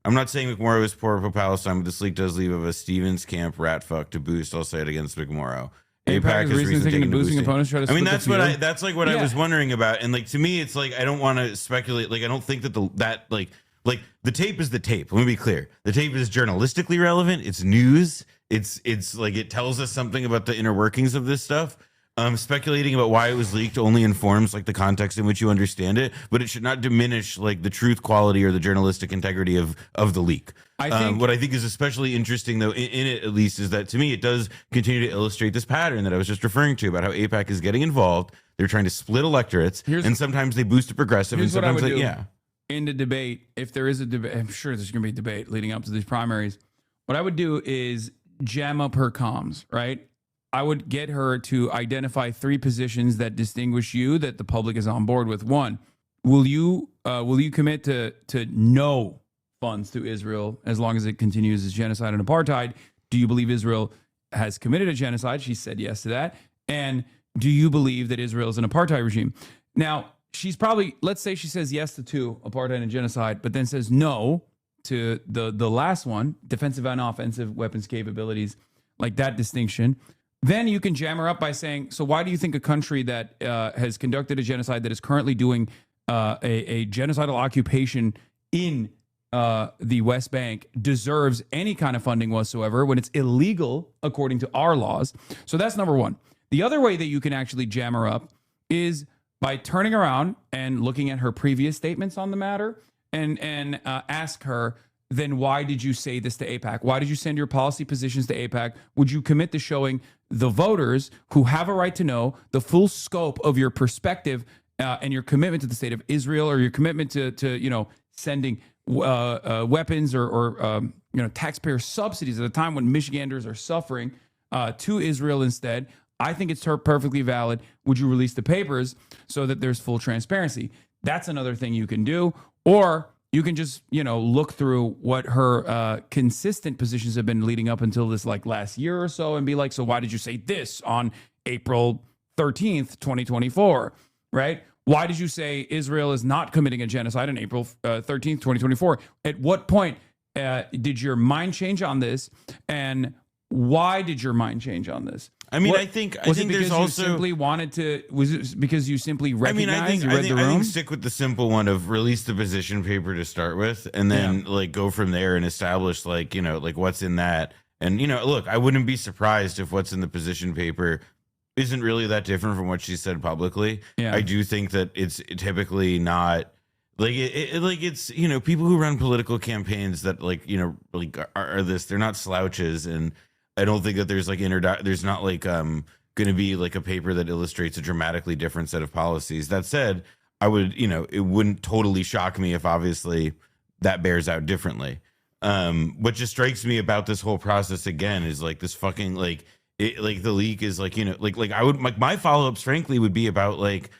I'm not saying McMorrow is poor for Palestine, but this leak does leave of a Stevens camp rat fuck to boost. I'll say it against McMorrow. AIPAC is recently taking to boosting opponents. I mean, that's what I was wondering about. And like to me, it's like I don't want to speculate. Like I don't think that the tape is the tape. Let me be clear. The tape is journalistically relevant. It's news. It's like it tells us something about the inner workings of this stuff. Speculating about why it was leaked only informs like the context in which you understand it, but it should not diminish like the truth quality or the journalistic integrity of the leak. What I think is especially interesting though in it at least is that to me it does continue to illustrate this pattern that I was just referring to about how AIPAC is getting involved. They're trying to split electorates, and sometimes they boost a progressive, and sometimes in the debate, if there is a debate, I'm sure there's going to be a debate leading up to these primaries. What I would do is jam up her comms, right? I would get her to identify 3 positions that distinguish you that the public is on board with. 1, will you commit to no funds to Israel as long as it continues as genocide and apartheid? Do you believe Israel has committed a genocide? She said yes to that. And do you believe that Israel is an apartheid regime? Now, she's probably, let's say she says yes to 2, apartheid and genocide, but then says no to the last one, defensive and offensive weapons capabilities, like that distinction. Then you can jam her up by saying, so why do you think a country that has conducted a genocide, that is currently doing a genocidal occupation in the West Bank, deserves any kind of funding whatsoever when it's illegal according to our laws? So that's number 1. The other way that you can actually jam her up is by turning around and looking at her previous statements on the matter and ask her, then why did you say this to AIPAC? Why did you send your policy positions to AIPAC? Would you commit to showing the voters who have a right to know the full scope of your perspective and your commitment to the state of Israel, or your commitment to you know, sending weapons or you know, taxpayer subsidies at a time when Michiganders are suffering to Israel instead? I think it's perfectly valid. Would you release the papers so that there's full transparency? That's another thing you can do. Or you can just, you know, look through what her consistent positions have been leading up until this like last year or so and be like, so why did you say this on April 13th, 2024, right? Why did you say Israel is not committing a genocide on April 13th, 2024? At what point did your mind change on this? And why did your mind change on this? I mean, I think there's also you simply wanted to. Was it because you simply recognized? I think stick with the simple one of release the position paper to start with, and then like go from there and establish like, you know, like what's in that. And you know, look, I wouldn't be surprised if what's in the position paper isn't really that different from what she said publicly. Yeah. I do think that it's typically not. Like it's, you know, people who run political campaigns that like, you know, like are this, they're not slouches. And I don't think that there's like there's not like going to be like a paper that illustrates a dramatically different set of policies. That said, I would, you know, it wouldn't totally shock me if obviously that bears out differently. What just strikes me about this whole process again is like this fucking like the leak is like, you know, like I would like my follow-ups frankly would be about like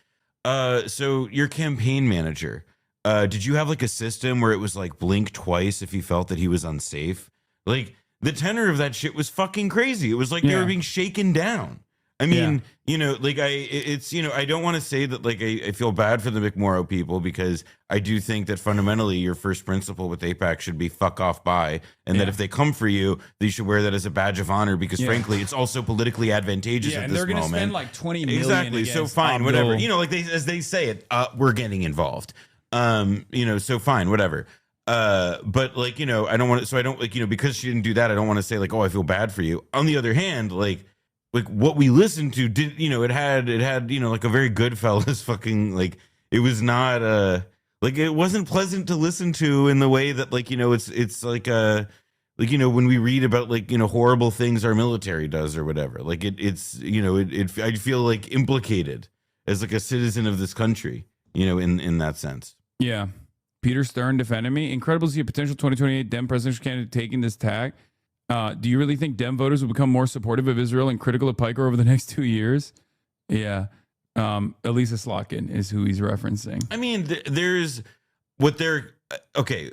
so your campaign manager, did you have like a system where it was like blink twice if he felt that he was unsafe? Like the tenor of that shit was fucking crazy. It was like they were being shaken down. I mean, you know, like it's, you know, I don't want to say that like I feel bad for the McMorrow people, because I do think that fundamentally your first principle with AIPAC should be fuck off by, and that if they come for you, you should wear that as a badge of honor, because frankly, it's also politically advantageous at and this they're going to moment. spend like 20 million. Exactly. So fine, whatever. You know, like as they say it, we're getting involved. You know, so fine, whatever. But like, you know, I don't want to, so I don't like, you know, because she didn't do that, I don't want to say like, oh, I feel bad for you. On the other hand, like what we listened to did, you know, it had, you know, like a very Goodfellas fucking, like, it was not, like, it wasn't pleasant to listen to in the way that, like, you know, it's like, like, you know, when we read about like, you know, horrible things our military does or whatever, like it's, you know, I feel like implicated as like a citizen of this country, you know, in that sense. Yeah. Peter Stern defended me. Incredible to see a potential 2028 Dem presidential candidate taking this tack. Do you really think Dem voters will become more supportive of Israel and critical of Piker over the next 2 years? Yeah. Elisa Slotkin is who he's referencing. I mean, there's what they're okay.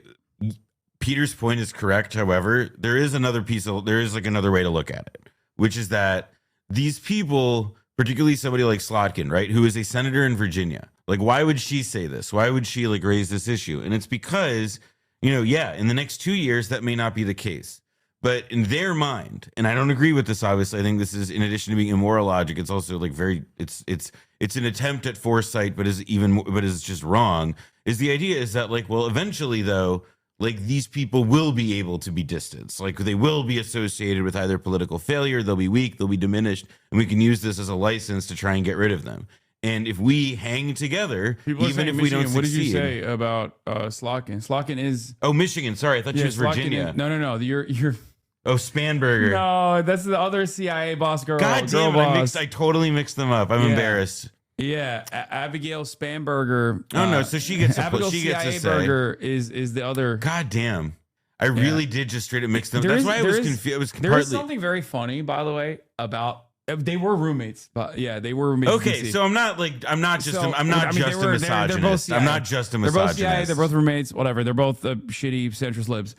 Peter's point is correct. However, there is another like another way to look at it, which is that these people, particularly somebody like Slotkin, right, who is a senator in Virginia, like, why would she say this? Why would she like raise this issue? And it's because, you know, in the next 2 years, that may not be the case. But in their mind, and I don't agree with this, obviously, I think this is, in addition to being immoral logic, it's also like it's an attempt at foresight, but is just wrong. Is the idea is that like, well, eventually though, like these people will be able to be distanced, like they will be associated with either political failure, they'll be weak, they'll be diminished, and we can use this as a license to try and get rid of them. And if we hang together, even if we don't succeed. What did you say about Slotkin? Slotkin is Michigan. Sorry, I thought she was Virginia. No. You're. Oh, Spanberger. No, that's the other CIA boss girl. God damn it, I totally mixed them up. I'm embarrassed. Yeah, Abigail Spanberger. No, so she gets Abigail she gets CIA a say. Berger is the other. God damn. I really did just straight up mix them. That's why I was confused. There is something very funny, by the way, about they were roommates, but yeah, they were roommates. Okay, so I'm not just a misogynist. They're both CIA. I'm not just a misogynist. They're both CIA. They're both roommates. Whatever. They're both shitty centrist libs.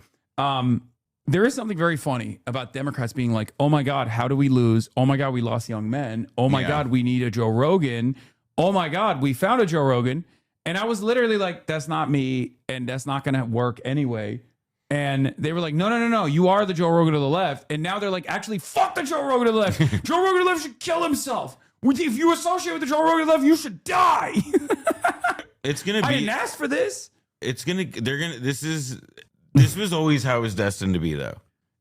There is something very funny about Democrats being like, oh my God, how do we lose? Oh my God, we lost young men. Oh my God, we need a Joe Rogan. Oh my God, we found a Joe Rogan. And I was literally like, that's not me. And that's not going to work anyway. And they were like, no, you are the Joe Rogan to the left. And now they're like, actually, fuck the Joe Rogan to the left. Joe Rogan to the left should kill himself. If you associate with the Joe Rogan to the left, you should die. It's going to be. I didn't ask for this. This was always how it was destined to be, though.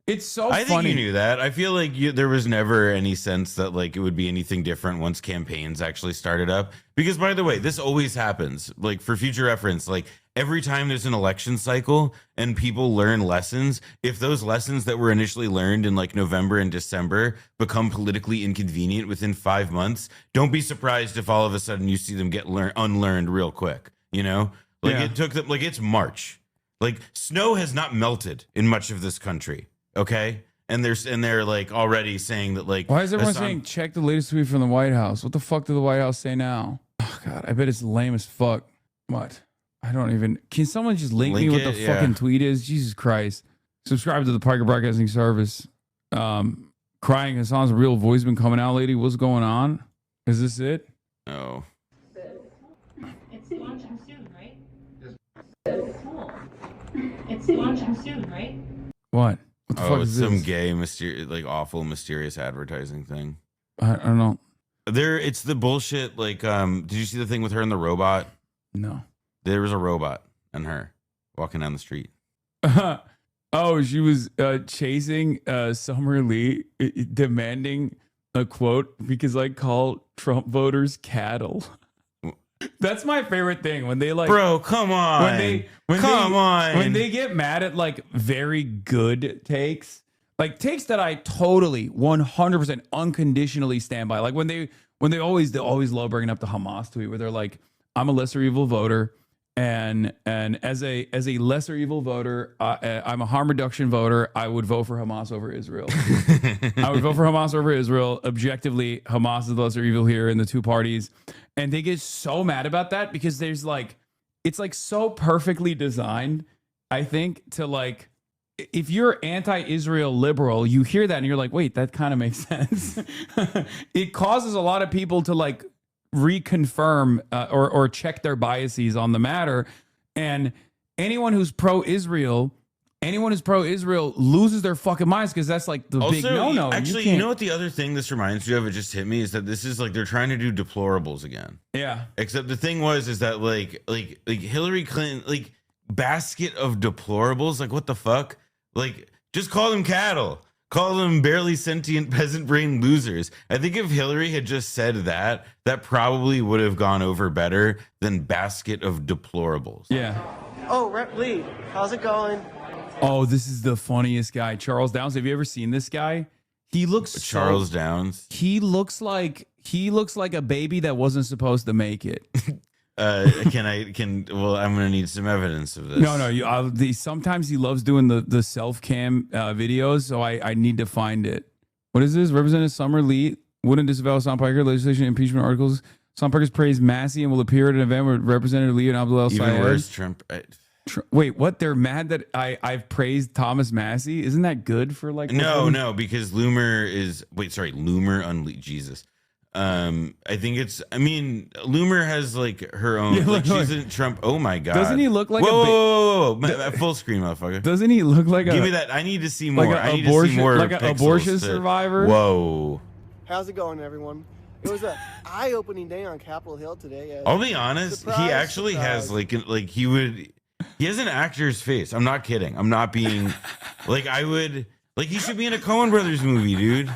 It's so funny. I think you knew that. I feel like there was never any sense that like it would be anything different once campaigns actually started up. Because, by the way, this always happens. Like, for future reference, like every time there's an election cycle and people learn lessons, if those lessons that were initially learned in like November and December become politically inconvenient within 5 months, don't be surprised if all of a sudden you see them get unlearned real quick. You know, like it took them, like it's March. Like snow has not melted in much of this country, okay? And they're like already saying that like, why is everyone saying check the latest tweet from the White House? What the fuck did the White House say now? Oh God, I bet it's lame as fuck. What? I don't even. Can someone just link me what the fucking tweet is? Jesus Christ! Subscribe to the Piker Broadcasting Service. Crying Hassan's real voice been coming out, lady. What's going on? Is this it? Oh. It's launching soon, right? Cool. It's launching soon, right? What? What the fuck it's is some this? gay, like awful, mysterious advertising thing. I don't know. It's the bullshit. Like, did you see the thing with her and the robot? No. There was a robot and her walking down the street. Oh, she was chasing Summer Lee, demanding a quote because I call Trump voters cattle. That's my favorite thing when they like, bro, come on, when they get mad at like very good takes, like takes that I totally 100% unconditionally stand by. Like when they always love bringing up the Hamas tweet where they're like, I'm a lesser evil voter. And as a lesser evil voter, I'm a harm reduction voter. I would vote for Hamas over Israel. I would vote for Hamas over Israel. Objectively, Hamas is the lesser evil here in the two parties. And they get so mad about that because there's like, it's like so perfectly designed, I think, to like if you're anti-Israel liberal, you hear that and you're like, wait, that kind of makes sense. It causes a lot of people to like reconfirm or check their biases on the matter. And anyone who's pro-Israel loses their fucking minds because that's like the big no-no. Actually, you know what the other thing this reminds you of? It just hit me is that this is like they're trying to do deplorables again. Yeah. Except the thing is that like Hillary Clinton, like basket of deplorables. Like what the fuck? Like just call them cattle. Call them barely sentient peasant brain losers. I think if Hillary had just said that, that probably would have gone over better than basket of deplorables. Yeah. Oh, Rep Lee, how's it going? Oh, this is the funniest guy. Charles Downs. Have you ever seen this guy? He looks Charles Downs. He looks like a baby that wasn't supposed to make it. Well, I'm gonna need some evidence of this. No. Sometimes he loves doing the self cam videos, so I need to find it. What is this? Representative Summer Lee wouldn't disavow Sean Piker legislation impeachment articles. Sean Piker's praised Massey and will appear at an event with Representative Lee and Abdul El Sayed. Even worse, Trump. Wait, what? They're mad that I've praised Thomas Massey? Isn't that good for like? No, because Loomer is Loomer unleashed. Jesus. I think Loomer has like her own. Yeah, she's in Trump. Oh my god! Doesn't he look like whoa, full screen, motherfucker? Doesn't he look like Give me that. I need to see more. I need to see more. Like an abortion survivor. Whoa. How's it going, everyone? It was an eye-opening day on Capitol Hill today. I'll be honest. He actually has he has an actor's face. I'm not kidding. I'm not being he should be in a Coen Brothers movie, dude.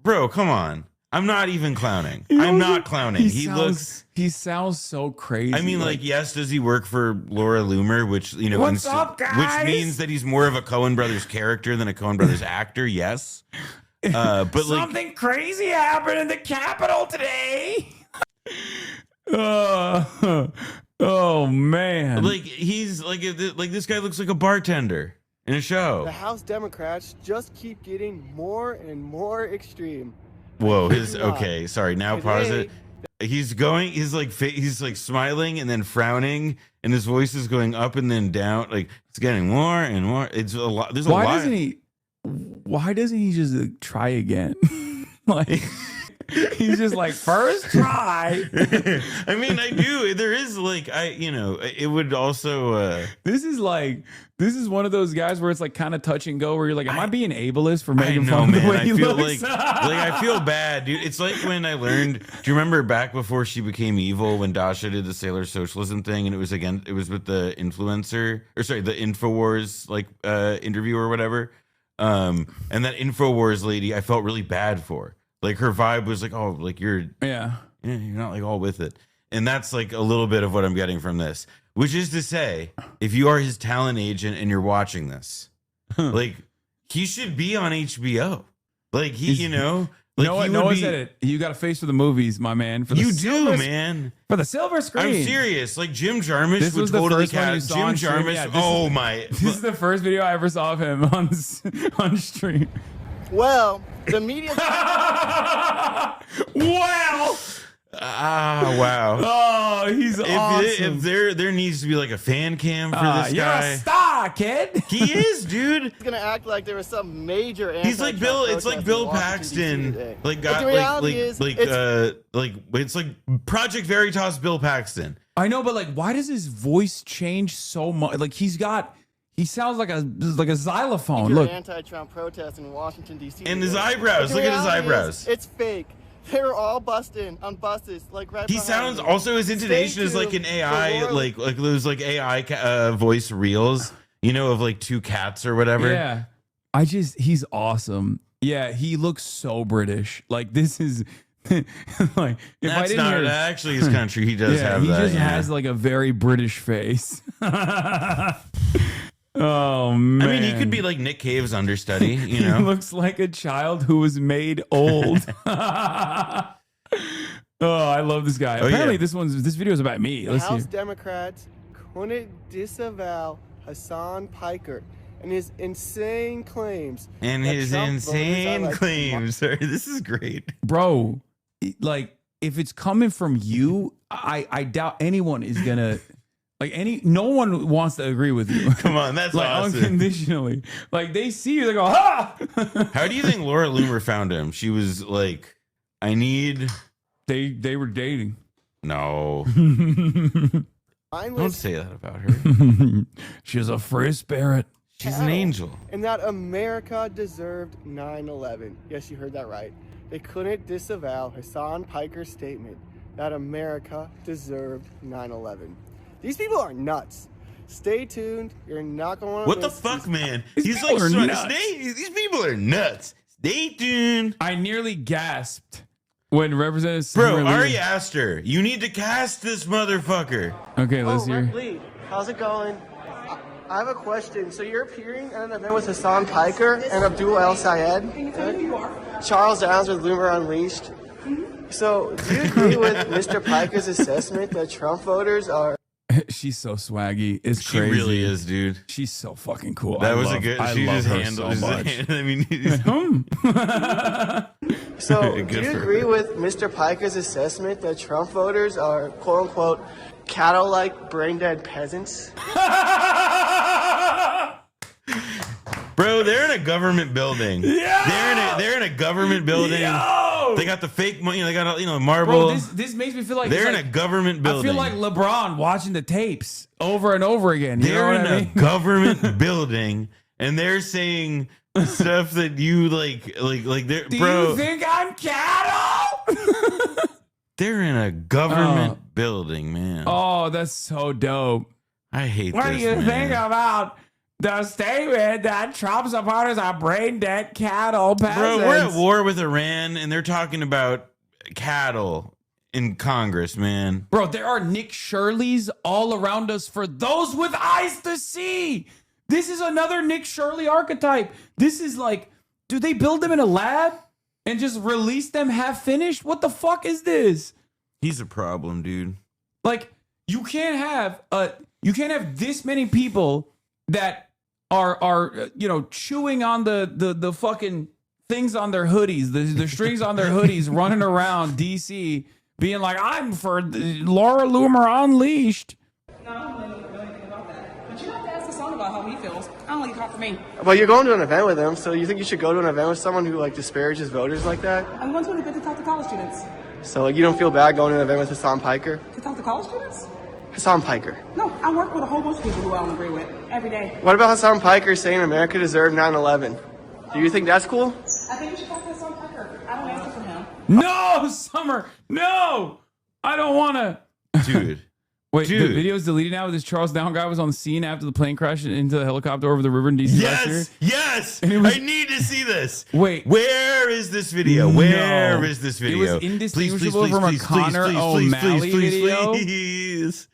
Bro, come on. I'm not even clowning. I'm not clowning. He sounds so crazy. I mean, yes, does he work for Laura Loomer, which, What's up, guys? Which means that he's more of a Coen Brothers character than a Coen Brothers actor, yes. But something crazy happened in the Capitol today. Oh man. He's this guy looks like a bartender in a show. The House Democrats just keep getting more and more extreme. Whoa, okay, sorry, now pause it. He's smiling and then frowning, and his voice is going up and then down. Like it's getting more and more. It's a lot. There's a lot. Why doesn't he just try again? He's just like, first try. I mean, I do. There is it would also. This is one of those guys where it's like kind of touch and go, where you're like, am I being ableist for making fun of the way he looks? I feel bad, dude. It's like when I learned. Do you remember back before she became evil when Dasha did the Sailor Socialism thing, and it was with the influencer the Infowars interview or whatever. And that Infowars lady, I felt really bad for. Like her vibe was like, oh, like you're not like all with it. And that's like a little bit of what I'm getting from this, which is to say, if you are his talent agent and you're watching this, he should be on HBO. Noah said it. You got a face for the movies, my man. Man. For the silver screen. I'm serious. Like Jim Jarmusch would totally cast Jim Jarmusch. Yeah, this is the first video I ever saw of him on stream. Well, the media. Wow. Wow. Oh, he's awesome. If there needs to be like a fan cam for this you're guy. A star, kid. He is, dude. He's gonna act like there was some major. He's like Bill. It's like Bill Paxton. It's like Project Veritas. Bill Paxton. I know, but why does his voice change so much? He sounds like a xylophone. Look, anti-Trump protest in Washington D.C. And his eyebrows. Look at his eyebrows. It's fake. They were all busting on buses, right. He sounds me. Also his intonation is like an AI, like those AI voice reels, of two cats or whatever. Yeah, he's awesome. Yeah, he looks so British. This is if I didn't hear actually his country. He does have he that. He just has a very British face. Oh man! I mean, he could be like Nick Cave's understudy. He looks like a child who was made old. Oh, I love this guy. Apparently, this video is about me. The House Democrats couldn't disavow Hassan Piker and his insane claims. Sorry, this is great, bro. If it's coming from you, I doubt anyone is gonna. Like no one wants to agree with you. Come on, that's like awesome. Unconditionally. Like they see you, they go, ha! How do you think Laura Loomer found him? She was like, I need. They were dating. No. Don't say that about her. She's a free spirit. She's an angel. And that America deserved 9/11. Yes, you heard that right. They couldn't disavow Hassan Piker's statement that America deserved 9/11. These people are nuts. Stay tuned. You're not going to What the fuck, man? He's like, these people are nuts. Stay tuned. I nearly gasped when Representative Bro, Ari Aster, you need to cast this motherfucker. Okay, let's hear. Lee, how's it going? I have a question. So you're appearing at an event with Hassan Piker and Abdul El Sayed. Can you tell me who you are? Charles Downs with Loomer Unleashed. So do you agree with Mr. Piker's assessment that Trump voters are... She's so swaggy. It's She crazy. really is, dude. She's so fucking cool. That I was love, a good. I She love just her handled. so much. I mean, So do Good you for agree her. with Mr. Piker's assessment that Trump voters are quote-unquote cattle-like brain-dead peasants? bro, they're in a government building. Yeah, they're in a government building. Yo! They got the fake money. They got marble. Bro, this makes me feel like they're it's in like, a government building. I feel like LeBron watching the tapes over and over again. You They're know in what I a mean? government building, and they're saying stuff that you like. They're Do bro. you think I'm cattle? They're in a government building, man. Oh, that's so dope. I hate What this, do you man. think about the statement that Trump supporters are brain dead cattle peasants? Bro, we're at war with Iran, and they're talking about cattle in Congress, man. Bro, there are Nick Shirleys all around us for those with eyes to see. This is another Nick Shirley archetype. This is like, do they build them in a lab and just release them half finished? What the fuck is this? He's a problem, dude. Like, you can't have this many people that are chewing on the fucking things on their hoodies, the strings on their hoodies, running around DC, being like, I'm for Laura Loomer Unleashed. No, I don't really know anything about that. But you have to ask Hassan about how he feels. I don't think it's hard for me. Well, you're going to an event with him, so you think you should go to an event with someone who like disparages voters like that? I'm going to an event to talk to college students. So like, you don't feel bad going to an event with Hassan Piker? To talk to college students? Hassan Piker. No, I work with a whole bunch of people who I don't agree with every day. What about Hassan Piker saying America deserved 9/11? Do you think that's cool? I think you should talk to Hassan Piker. I don't answer for him. No, Summer, no, I don't want to. Dude. Wait, Dude. the video is deleted now. This Charles Down guy was on the scene after the plane crashed into the helicopter over the river in DC last year. Yes, And it was- I need to see this. Wait. Where is this video? Where is this video? It was indistinguishable from a Connor O'Malley video. Please.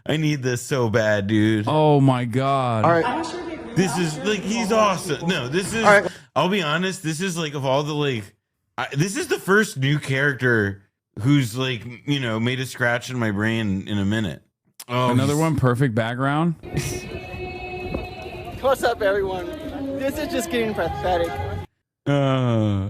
I need this so bad, dude. Oh my God. All right. This is like, he's awesome. No, this is, All right. I'll be honest, this is like, of all the this is the first new character who's like, made a scratch in my brain in a minute. Oh, Another one, perfect background. What's up, everyone? This is just getting pathetic. Oh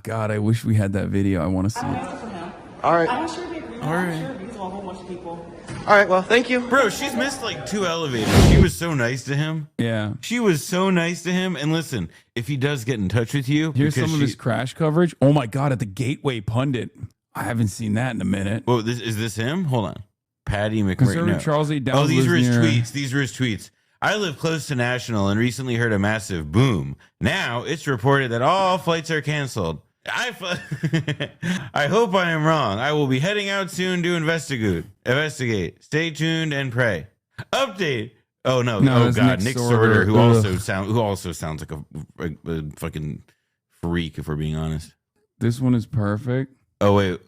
God, I wish we had that video. I want to see I don't it. answer for him. All right. I'm not sure if he agrees. All right. I'm sure because of a whole bunch of people. All right, well, thank you. Bro, she's missed like 2 elevators. She was so nice to him. Yeah. She was so nice to him. And listen, if he does get in touch with you, Here's because some of his crash coverage. Oh my God, at the Gateway Pundit. I haven't seen that in a minute. Whoa, is this him? Hold on. Patty McMurray. Conservative Charles A. Downs Oh, these lives were his near- tweets. These were his tweets. I live close to National and recently heard a massive boom. Now it's reported that all flights are canceled. I hope I am wrong. I will be heading out soon to investigate. Stay tuned and pray. Update. Oh no! No, Oh that's God! Nick Nick Sorter. Sorter, who Ugh. also sounds like a fucking freak, if we're being honest. This one is perfect. Oh wait.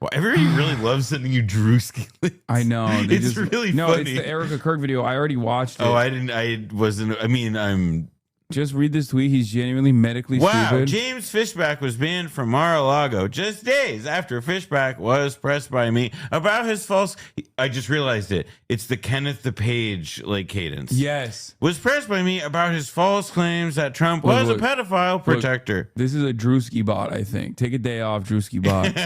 Well, everybody really loves sending you Drewski links. I know. They It's just, really no, funny. it's the Erica Kirk video. I already watched it. Oh, I'm Just read this tweet. He's genuinely medically wow. stupid. James Fishback was banned from Mar-a-Lago just days after Fishback was pressed by me about his false. I just realized it. It's the Kenneth the Page cadence. Yes. Was pressed by me about his false claims that Trump Look, was look. a pedophile protector. Look, this is a Drewski bot, I think. Take a day off, Drewski bot.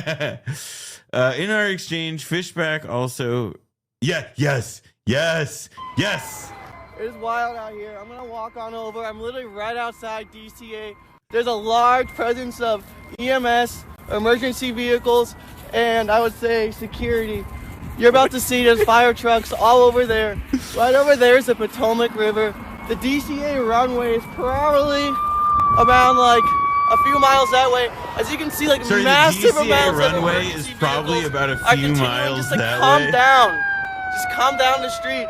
In our exchange, Fishback also Yeah, yes, yes, yes. It's wild out here. I'm gonna walk on over. I'm literally right outside DCA. There's a large presence of EMS, emergency vehicles, and I would say security. You're about to see there's fire trucks all over there. Right over there is the Potomac River. The DCA runway is probably around like a few miles that way. As you can see, like massive the DCA amounts runway of is probably about a are few continuing miles just to that calm way. down. Just calm down the street.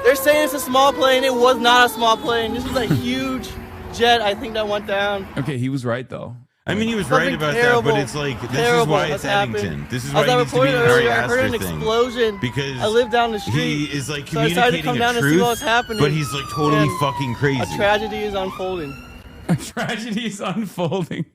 They're saying it's a small plane. It was not a small plane. This was a huge jet, I think, that went down. Okay, he was right though. I mean, he was Something right about terrible, that, but it's like, this is terrible why has it's happened. Eddington. This is As why I he needs to be reported an Ari earlier, I heard an Aster thing. explosion Because I live down the street. he is like So I decided to communicating come down a and see what was truth, happening. but he's like totally And fucking crazy. A tragedy is unfolding. A tragedy is unfolding.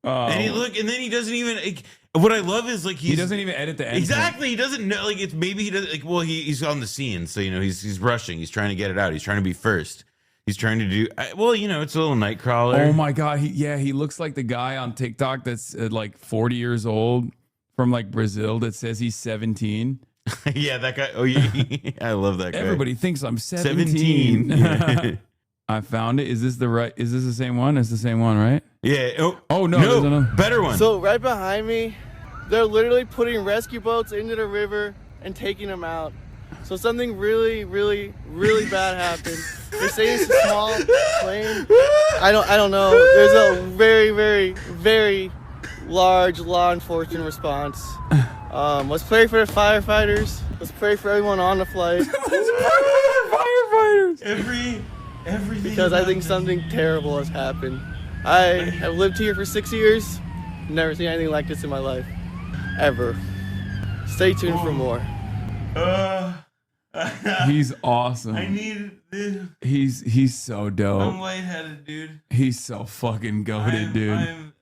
Oh. And then he doesn't even. Like, what I love is like he doesn't even edit the end. Exactly, he doesn't know. Like it's maybe he doesn't. Like well, he's on the scene, so you know he's rushing. He's trying to get it out. He's trying to be first. He's trying to do well. You know, it's a little Nightcrawler. Oh my god, he looks like the guy on TikTok that's like 40 years old from like Brazil that says he's 17. Yeah, that guy. Oh yeah, I love that guy. Everybody thinks I'm 17. Yeah. I found it. Is this the same one? It's the same one, right? Yeah. Oh no, there's another better one. So right behind me, they're literally putting rescue boats into the river and taking them out. So something really, really, really bad happened. They're saying it's a small plane. I don't know. There's a very, very, very large law enforcement response. Let's pray for the firefighters. Let's pray for everyone on the flight. Firefighters. Everything. Because I think something terrible has happened. I have lived here for 6 years. Never seen anything like this in my life. Ever. Stay tuned for more. He's awesome. I need this. He's so dope. I'm lightheaded, dude. He's so fucking goated, dude.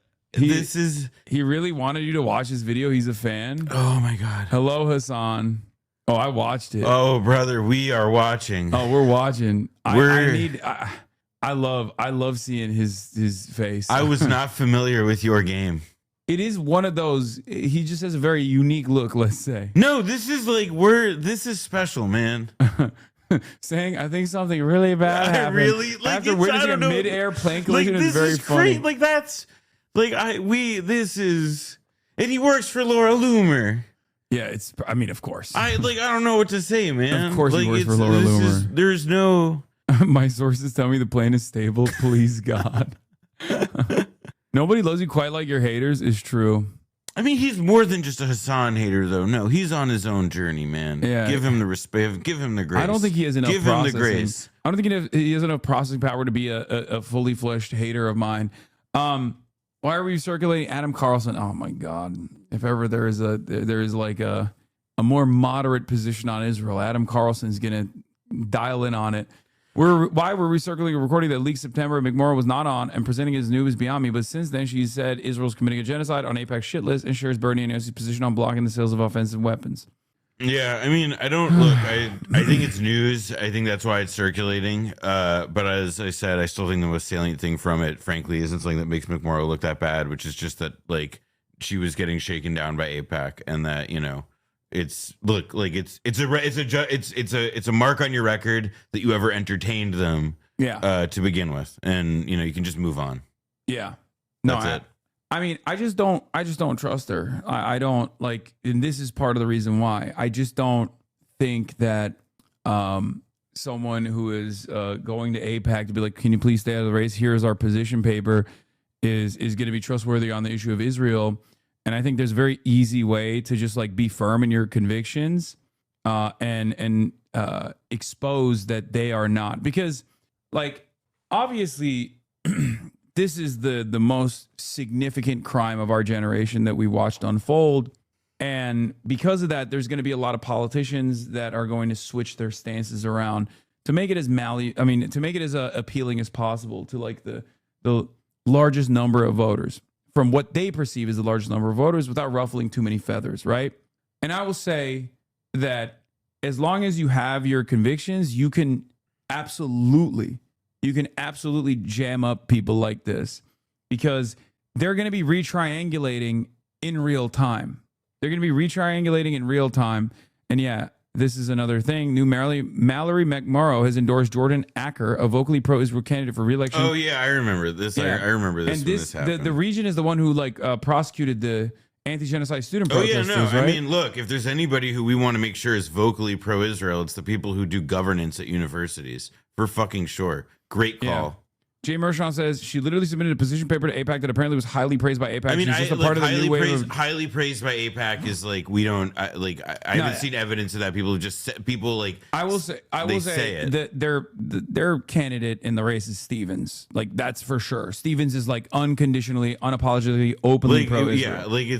He really wanted you to watch his video. He's a fan. Oh my god. Hello, Hassan. Oh, I watched it. Oh, brother, we are watching. Oh, we're watching. I love seeing his face. I was not familiar with your game. It is one of those. He just has a very unique look. Let's say. No, this is like this is special, man. Saying I think something really bad happened. Really like after witnessing a mid-air plane collision is very funny. Like that's like this is, and he works for Laura Loomer. Yeah, I mean, of course. I don't know what to say, man. Of course, like, he works for Laura Loomer. There's no. My sources tell me the plane is stable. Please God. Nobody loves you quite like your haters is true. I mean, he's more than just a Hassan hater, though. No, he's on his own journey, man. Yeah. Give him the respect. Give him the grace. I don't think he has enough. Give him the grace. I don't think he has enough processing power to be a fully fleshed hater of mine. Why are we circulating Adam Carlson? Oh my God! If ever there is like a more moderate position on Israel, Adam Carlson's gonna dial in on it. Why we're recirculating a recording that leaked September McMorrow was not on and presenting his news beyond me, but since then she said Israel's committing a genocide on AIPAC's shit list and shares Bernie and Nancy's position on blocking the sales of offensive weapons. Yeah, I mean, I don't look. I think it's news. I think that's why it's circulating. But as I said, I still think the most salient thing from it, frankly, isn't something that makes McMorrow look that bad, which is just that like she was getting shaken down by AIPAC, and that it's a mark on your record that you ever entertained them. Yeah. To begin with, and you can just move on. Yeah. No, that's it. I mean, I just don't trust her. I don't like, and this is part of the reason why. I just don't think that someone who is going to AIPAC to be like, can you please stay out of the race? Here's our position paper is going to be trustworthy on the issue of Israel. And I think there's a very easy way to just like be firm in your convictions and expose that they are not, because like obviously this is the most significant crime of our generation that we watched unfold. And because of that, there's going to be a lot of politicians that are going to switch their stances around to make it as to make it as appealing as possible to like the largest number of voters, from what they perceive as the largest number of voters, without ruffling too many feathers, right? And I will say that as long as you have your convictions, you can absolutely jam up people like this, because they're going to be retriangulating in real time. And yeah, This is another thing. New Mallory McMorrow has endorsed Jordan Acker, a vocally pro-Israel candidate for re-election. Oh yeah, I remember this. Yeah. I remember this. And when this happened. the region is the one who prosecuted the anti-genocide student protesters. Oh yeah, no. Right? I mean, look, if there's anybody who we want to make sure is vocally pro-Israel, it's the people who do governance at universities. For fucking sure. Great call. Yeah. Jay Mershon says she literally submitted a position paper to AIPAC that apparently was highly praised by AIPAC. I mean, She's just a part of the new wave of highly praised by AIPAC is like we don't I haven't seen evidence of that. People I will say it. that their candidate in the race is Stevens. Like that's for sure. Stevens is like unconditionally, unapologetically, openly pro-Israel. Yeah,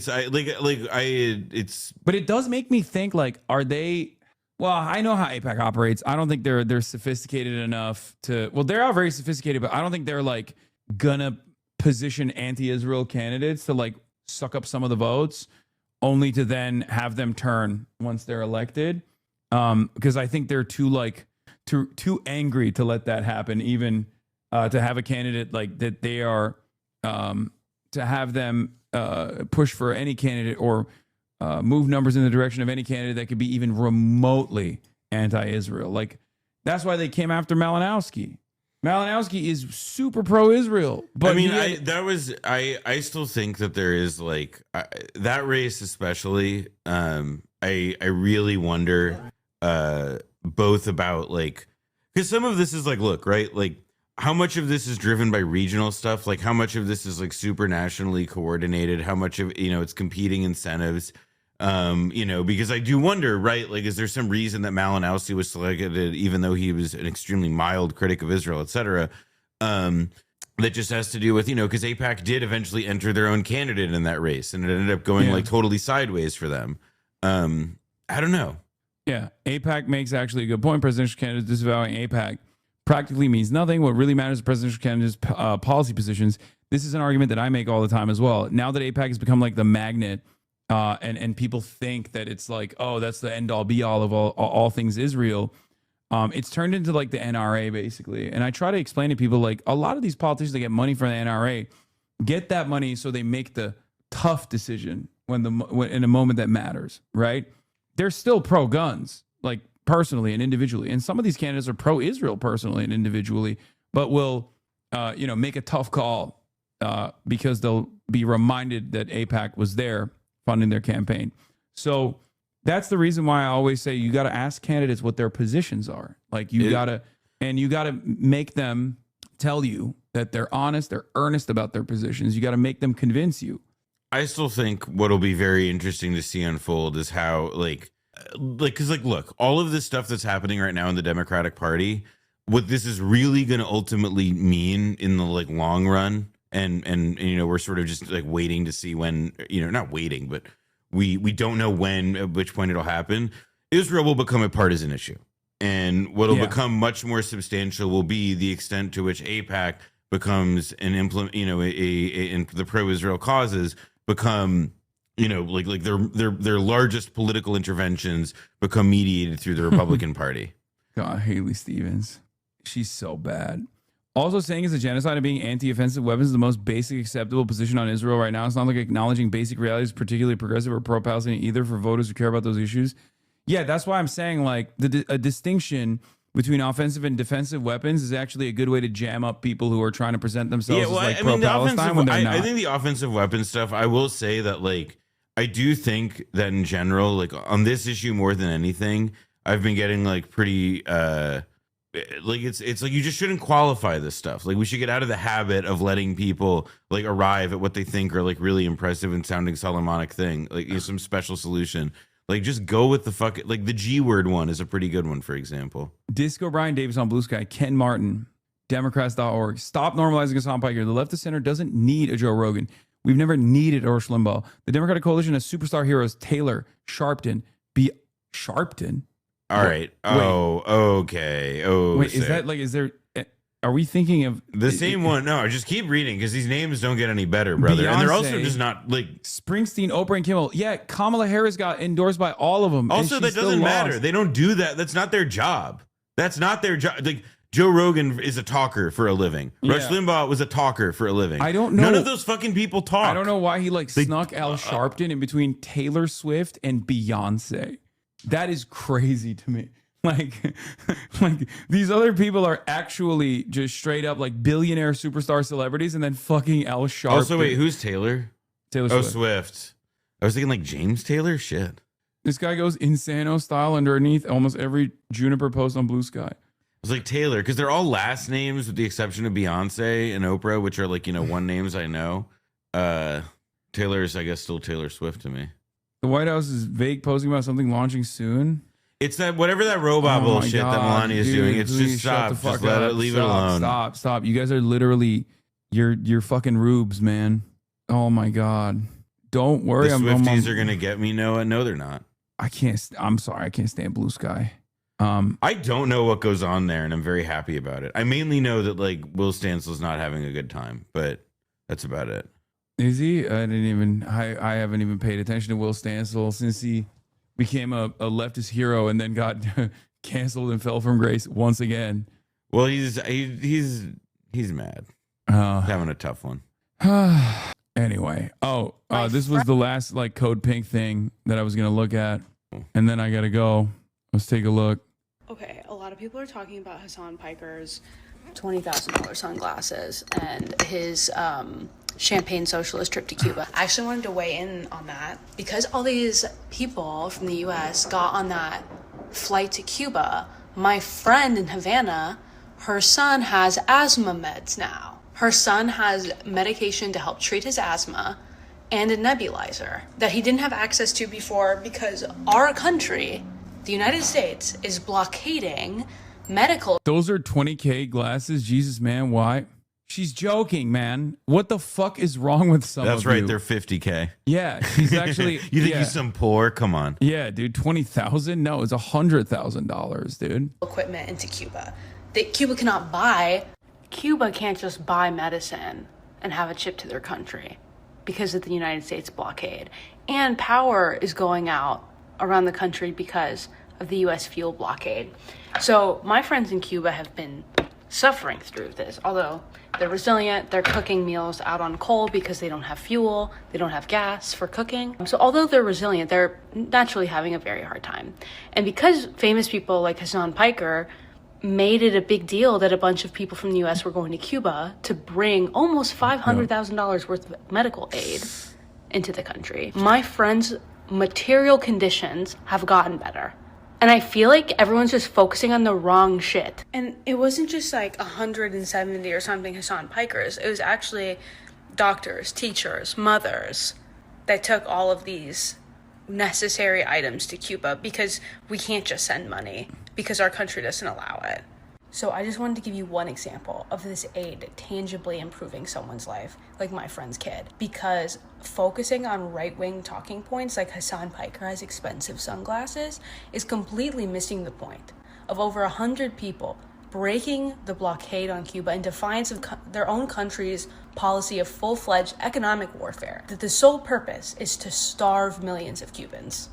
it's. But it does make me think like, are they? Well, I know how AIPAC operates. I don't think they're sophisticated enough to. Well, they are very sophisticated, but I don't think they're like gonna position anti-Israel candidates to like suck up some of the votes, only to then have them turn once they're elected. Because I think they're too angry to let that happen. Even to have a candidate like that, they are to have them push for any candidate or. Move numbers in the direction of any candidate that could be even remotely anti-Israel. Like that's why they came after Malinowski. Malinowski is super pro-Israel. But I mean, I still think that there is like that race, especially. I really wonder both about like because some of this is like, look, right, like. How much of this is driven by regional stuff? Like how much of this is like super nationally coordinated? How much of it's competing incentives? Because I do wonder, right? Like, is there some reason that Malinowski was selected, even though he was an extremely mild critic of Israel, et cetera? That just has to do with, because AIPAC did eventually enter their own candidate in that race, and it ended up going like totally sideways for them. I don't know. Yeah, AIPAC makes actually a good point. Presidential candidates disavowing AIPAC practically means nothing. What really matters is presidential candidates' policy positions. This is an argument that I make all the time as well. Now that AIPAC has become like the magnet, and people think that it's like, oh, that's the end all be all of all things Israel. It's turned into like the NRA basically. And I try to explain to people like a lot of these politicians that get money from the NRA get that money so they make the tough decision when in a moment that matters, right? They're still pro guns, like personally and individually. And some of these candidates are pro-Israel personally and individually, but will, make a tough call because they'll be reminded that AIPAC was there funding their campaign. So that's the reason why I always say you got to ask candidates what their positions are. Like you got to make them tell you that they're honest, they're earnest about their positions. You got to make them convince you. I still think what'll be very interesting to see unfold is how because look, all of this stuff that's happening right now in the Democratic Party, what this is really going to ultimately mean in the long run, and we're sort of just like waiting to see when, not waiting, but we don't know at which point it'll happen. Israel will become a partisan issue, and what'll become much more substantial will be the extent to which AIPAC becomes an implement, and the pro-Israel causes become. Their largest political interventions become mediated through the Republican Party. God, Haley Stevens. She's so bad. Also saying it's a genocide and being anti-offensive weapons is the most basic acceptable position on Israel right now. It's not like acknowledging basic realities, particularly progressive or pro-Palestinian either for voters who care about those issues. Yeah, that's why I'm saying a distinction between offensive and defensive weapons is actually a good way to jam up people who are trying to present themselves as pro-Palestine when they're not. I think the offensive weapons stuff, I will say that I do think that in general, on this issue more than anything, I've been getting pretty it's like you just shouldn't qualify this stuff. Like we should get out of the habit of letting people arrive at what they think are really impressive and sounding Solomonic thing, some special solution. Just go with the the G word one is a pretty good one, for example. Disco Brian Davis on Blue Sky, Ken Martin, Democrats.org. Stop normalizing Hassan Piker. The left of center doesn't need a Joe Rogan. We've never needed Rush Limbaugh. The Democratic Coalition has superstar heroes Taylor, Sharpton, Sharpton. All right. Oh, okay. Oh, wait, is that is there? Are we thinking of the same one? No, just keep reading because these names don't get any better, brother. Beyonce, and they're also just not Springsteen, Oprah, and Kimmel. Yeah, Kamala Harris got endorsed by all of them. Also, that doesn't matter. They don't do that. That's not their job. That's not their job. Joe Rogan is a talker for a living. Yeah. Rush Limbaugh was a talker for a living. I don't know. None of those fucking people talk. I don't know why he snuck Al Sharpton in between Taylor Swift and Beyonce. That is crazy to me. Like these other people are actually just straight up like billionaire superstar celebrities, and then fucking Al Sharpton. Also, wait, who's Taylor? Taylor Oh, Swift. Swift. I was thinking like James Taylor. Shit. This guy goes Insano style underneath almost every Juniper post on Blue Sky. It's like Taylor, because they're all last names with the exception of Beyonce and Oprah, which are like, one names I know. Taylor's, I guess, still Taylor Swift to me. The White House is vague, posting about something launching soon. It's that whatever that robot bullshit that Melania is doing. It's please just shut stop. the fuck Just let up. it, leave it alone. Stop. You guys are literally, you're fucking rubes, man. Oh my God. Don't worry. The Swifties are gonna get me, Noah. No, they're not. I'm sorry. I can't stand Blue Sky. I don't know what goes on there, and I'm very happy about it. I mainly know that like Will Stansel's not having a good time, but that's about it. Is he? I haven't even paid attention to Will Stansel since he became a leftist hero and then got canceled and fell from grace once again. Well, he's mad. He's having a tough one. Anyway, this was the last like Code Pink thing that I was gonna look at, and then I gotta go. Let's take a look. Okay, a lot of people are talking about Hassan Piker's $20,000 sunglasses and his champagne socialist trip to Cuba. I actually wanted to weigh in on that because all these people from the US got on that flight to Cuba. My friend in Havana, her son has asthma meds now. Her son has medication to help treat his asthma and a nebulizer that he didn't have access to before because our country, the United States, is blockading medical. Those are 20K glasses. Jesus, man, why? She's joking, man. What the fuck is wrong with some That's of right. you? They're 50K. Yeah, she's actually. You think he's some poor? Come on. Yeah, dude. 20,000? No, it's $100,000, dude. Equipment into Cuba that Cuba cannot buy. Cuba can't just buy medicine and have it shipped to their country because of the United States blockade. And power is going out around the country because of the U.S. fuel blockade. So my friends in Cuba have been suffering through this, although they're resilient. They're cooking meals out on coal because they don't have fuel. They don't have gas for cooking. So although they're resilient, they're naturally having a very hard time. And because famous people like Hassan Piker made it a big deal that a bunch of people from the U.S. were going to Cuba to bring almost $500,000 worth of medical aid into the country, my friends' material conditions have gotten better. And I feel like everyone's just focusing on the wrong shit. And it wasn't just like 170 or something Hassan Pikers. It was actually doctors, teachers, mothers that took all of these necessary items to Cuba because we can't just send money because our country doesn't allow it. So I just wanted to give you one example of this aid tangibly improving someone's life, like my friend's kid. Because focusing on right-wing talking points like Hassan Piker has expensive sunglasses is completely missing the point of over 100 people breaking the blockade on Cuba in defiance of their own country's policy of full-fledged economic warfare. That the sole purpose is to starve millions of Cubans.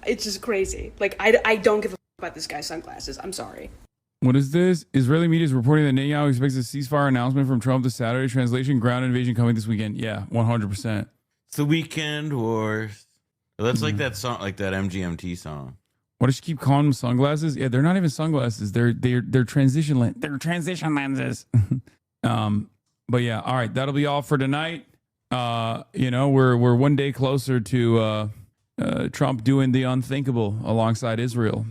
It's just crazy. Like, I don't give a about this guy's sunglasses. I'm sorry. What is this? Israeli media is reporting that Netanyahu expects a ceasefire announcement from Trump this Saturday. Translation, ground invasion coming this weekend. Yeah, 100%. It's the weekend wars. That's like that song, like that MGMT song. Why does she keep calling them sunglasses? Yeah, they're not even sunglasses. They're transition lenses. They're transition lenses. But yeah, all right. That'll be all for tonight. We're one day closer to Trump doing the unthinkable alongside Israel.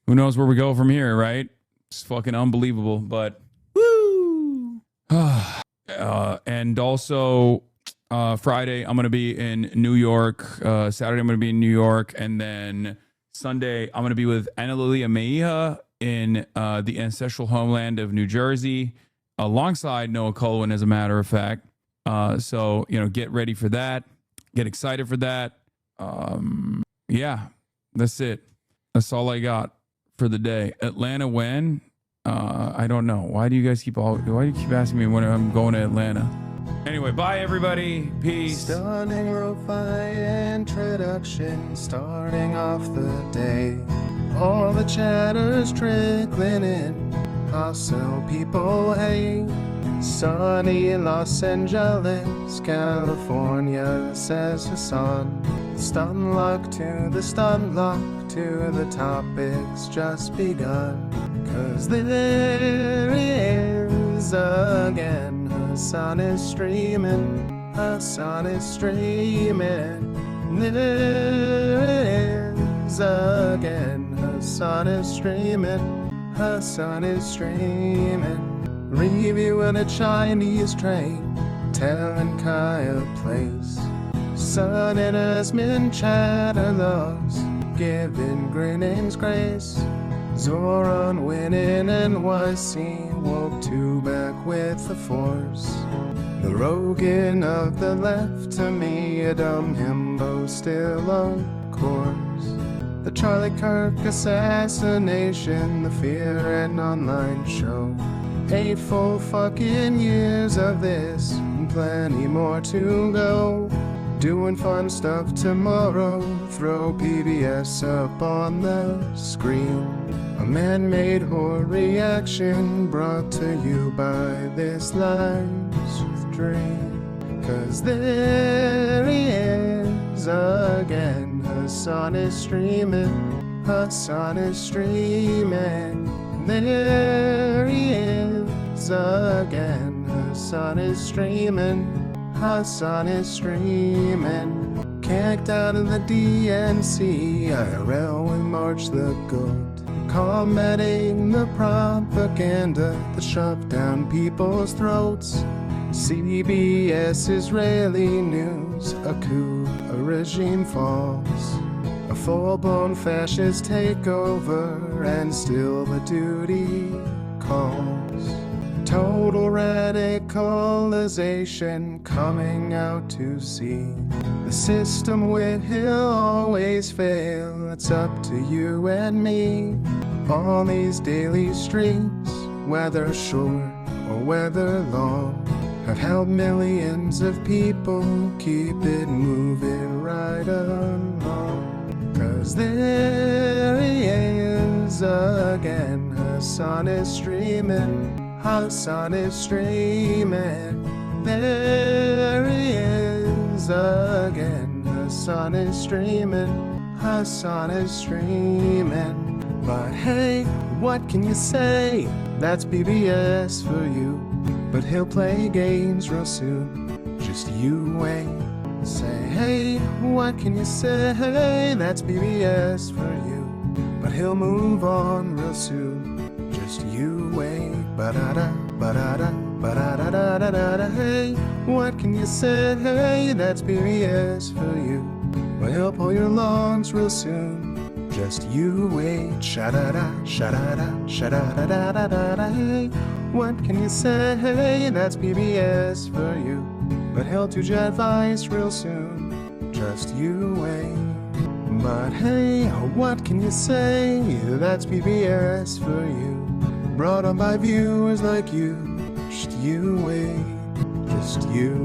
Who knows where we go from here, right? It's fucking unbelievable, but woo! And also Friday, I'm going to be in New York. Saturday, I'm going to be in New York. And then Sunday, I'm going to be with Ana Lilia Mejia in the ancestral homeland of New Jersey, alongside Noah Colwin, as a matter of fact. So, get ready for that. Get excited for that. Yeah, that's it. That's all I got for the day. Atlanta when? I don't know. Why do you keep asking me when I'm going to Atlanta? Anyway, bye everybody. Peace. Stunning lo-fi introduction, starting off the day. All the chatter's trickling in. Also people hate. Sunny in Los Angeles, California, says Hassan. stun luck to the stun luck to the topic's just begun. 'Cause there he is again. Her sun is streaming. Her sun is streaming. There it is again. Her sun is streaming. Her sun is streaming. Reviewing a Chinese train, telling Kaya place. Sun and Esmond Chatterloss, giving Grinning's grace. Zoran winning NYC, woke two back with the force. The Rogan of the left, to me a dumb himbo still on course. The Charlie Kirk assassination, the Fear and Online show. 8 full fucking years of this, and plenty more to go. Doing fun stuff tomorrow, throw PBS up on the screen. A man-made horror reaction brought to you by this live stream. 'Cause there he is again. Her sun is streaming. Her sun is streaming. There he is again. Her sun is streaming. Her sun is streaming. Kicked out of the DNC, IRL we march the goat. Combating the propaganda that shoved down people's throats. CBS Israeli news, a coup, a regime falls. A full-blown fascist takeover, and still the duty calls. Total radicalization coming out to see. The system will always fail, it's up to you and me. On these daily streets, whether short or whether long, have helped millions of people keep it moving right along. 'Cause there he is again. Her sun is streaming. Her sun is streaming. There he is again. Her sun is streaming. Her sun is streaming. But hey, what can you say? That's BBS for you. But he'll play games real soon. Just you wait. Say, hey, what can you say? That's BBS for you. But he'll move on real soon. Just you wait. Ba-da-da, ba-da-da, ba-da-da-da-da-da. Hey, what can you say? That's BBS for you. But he'll pull your lungs real soon. Just you wait. Sha-da-da, sha-da-da, sha-da-da-da-da-da. Hey, what can you say? That's BBS for you. But he'll do Jet Vice real soon. Just you wait. But hey, what can you say? That's BBS for you. Brought on by viewers like you. Just you wait. Just you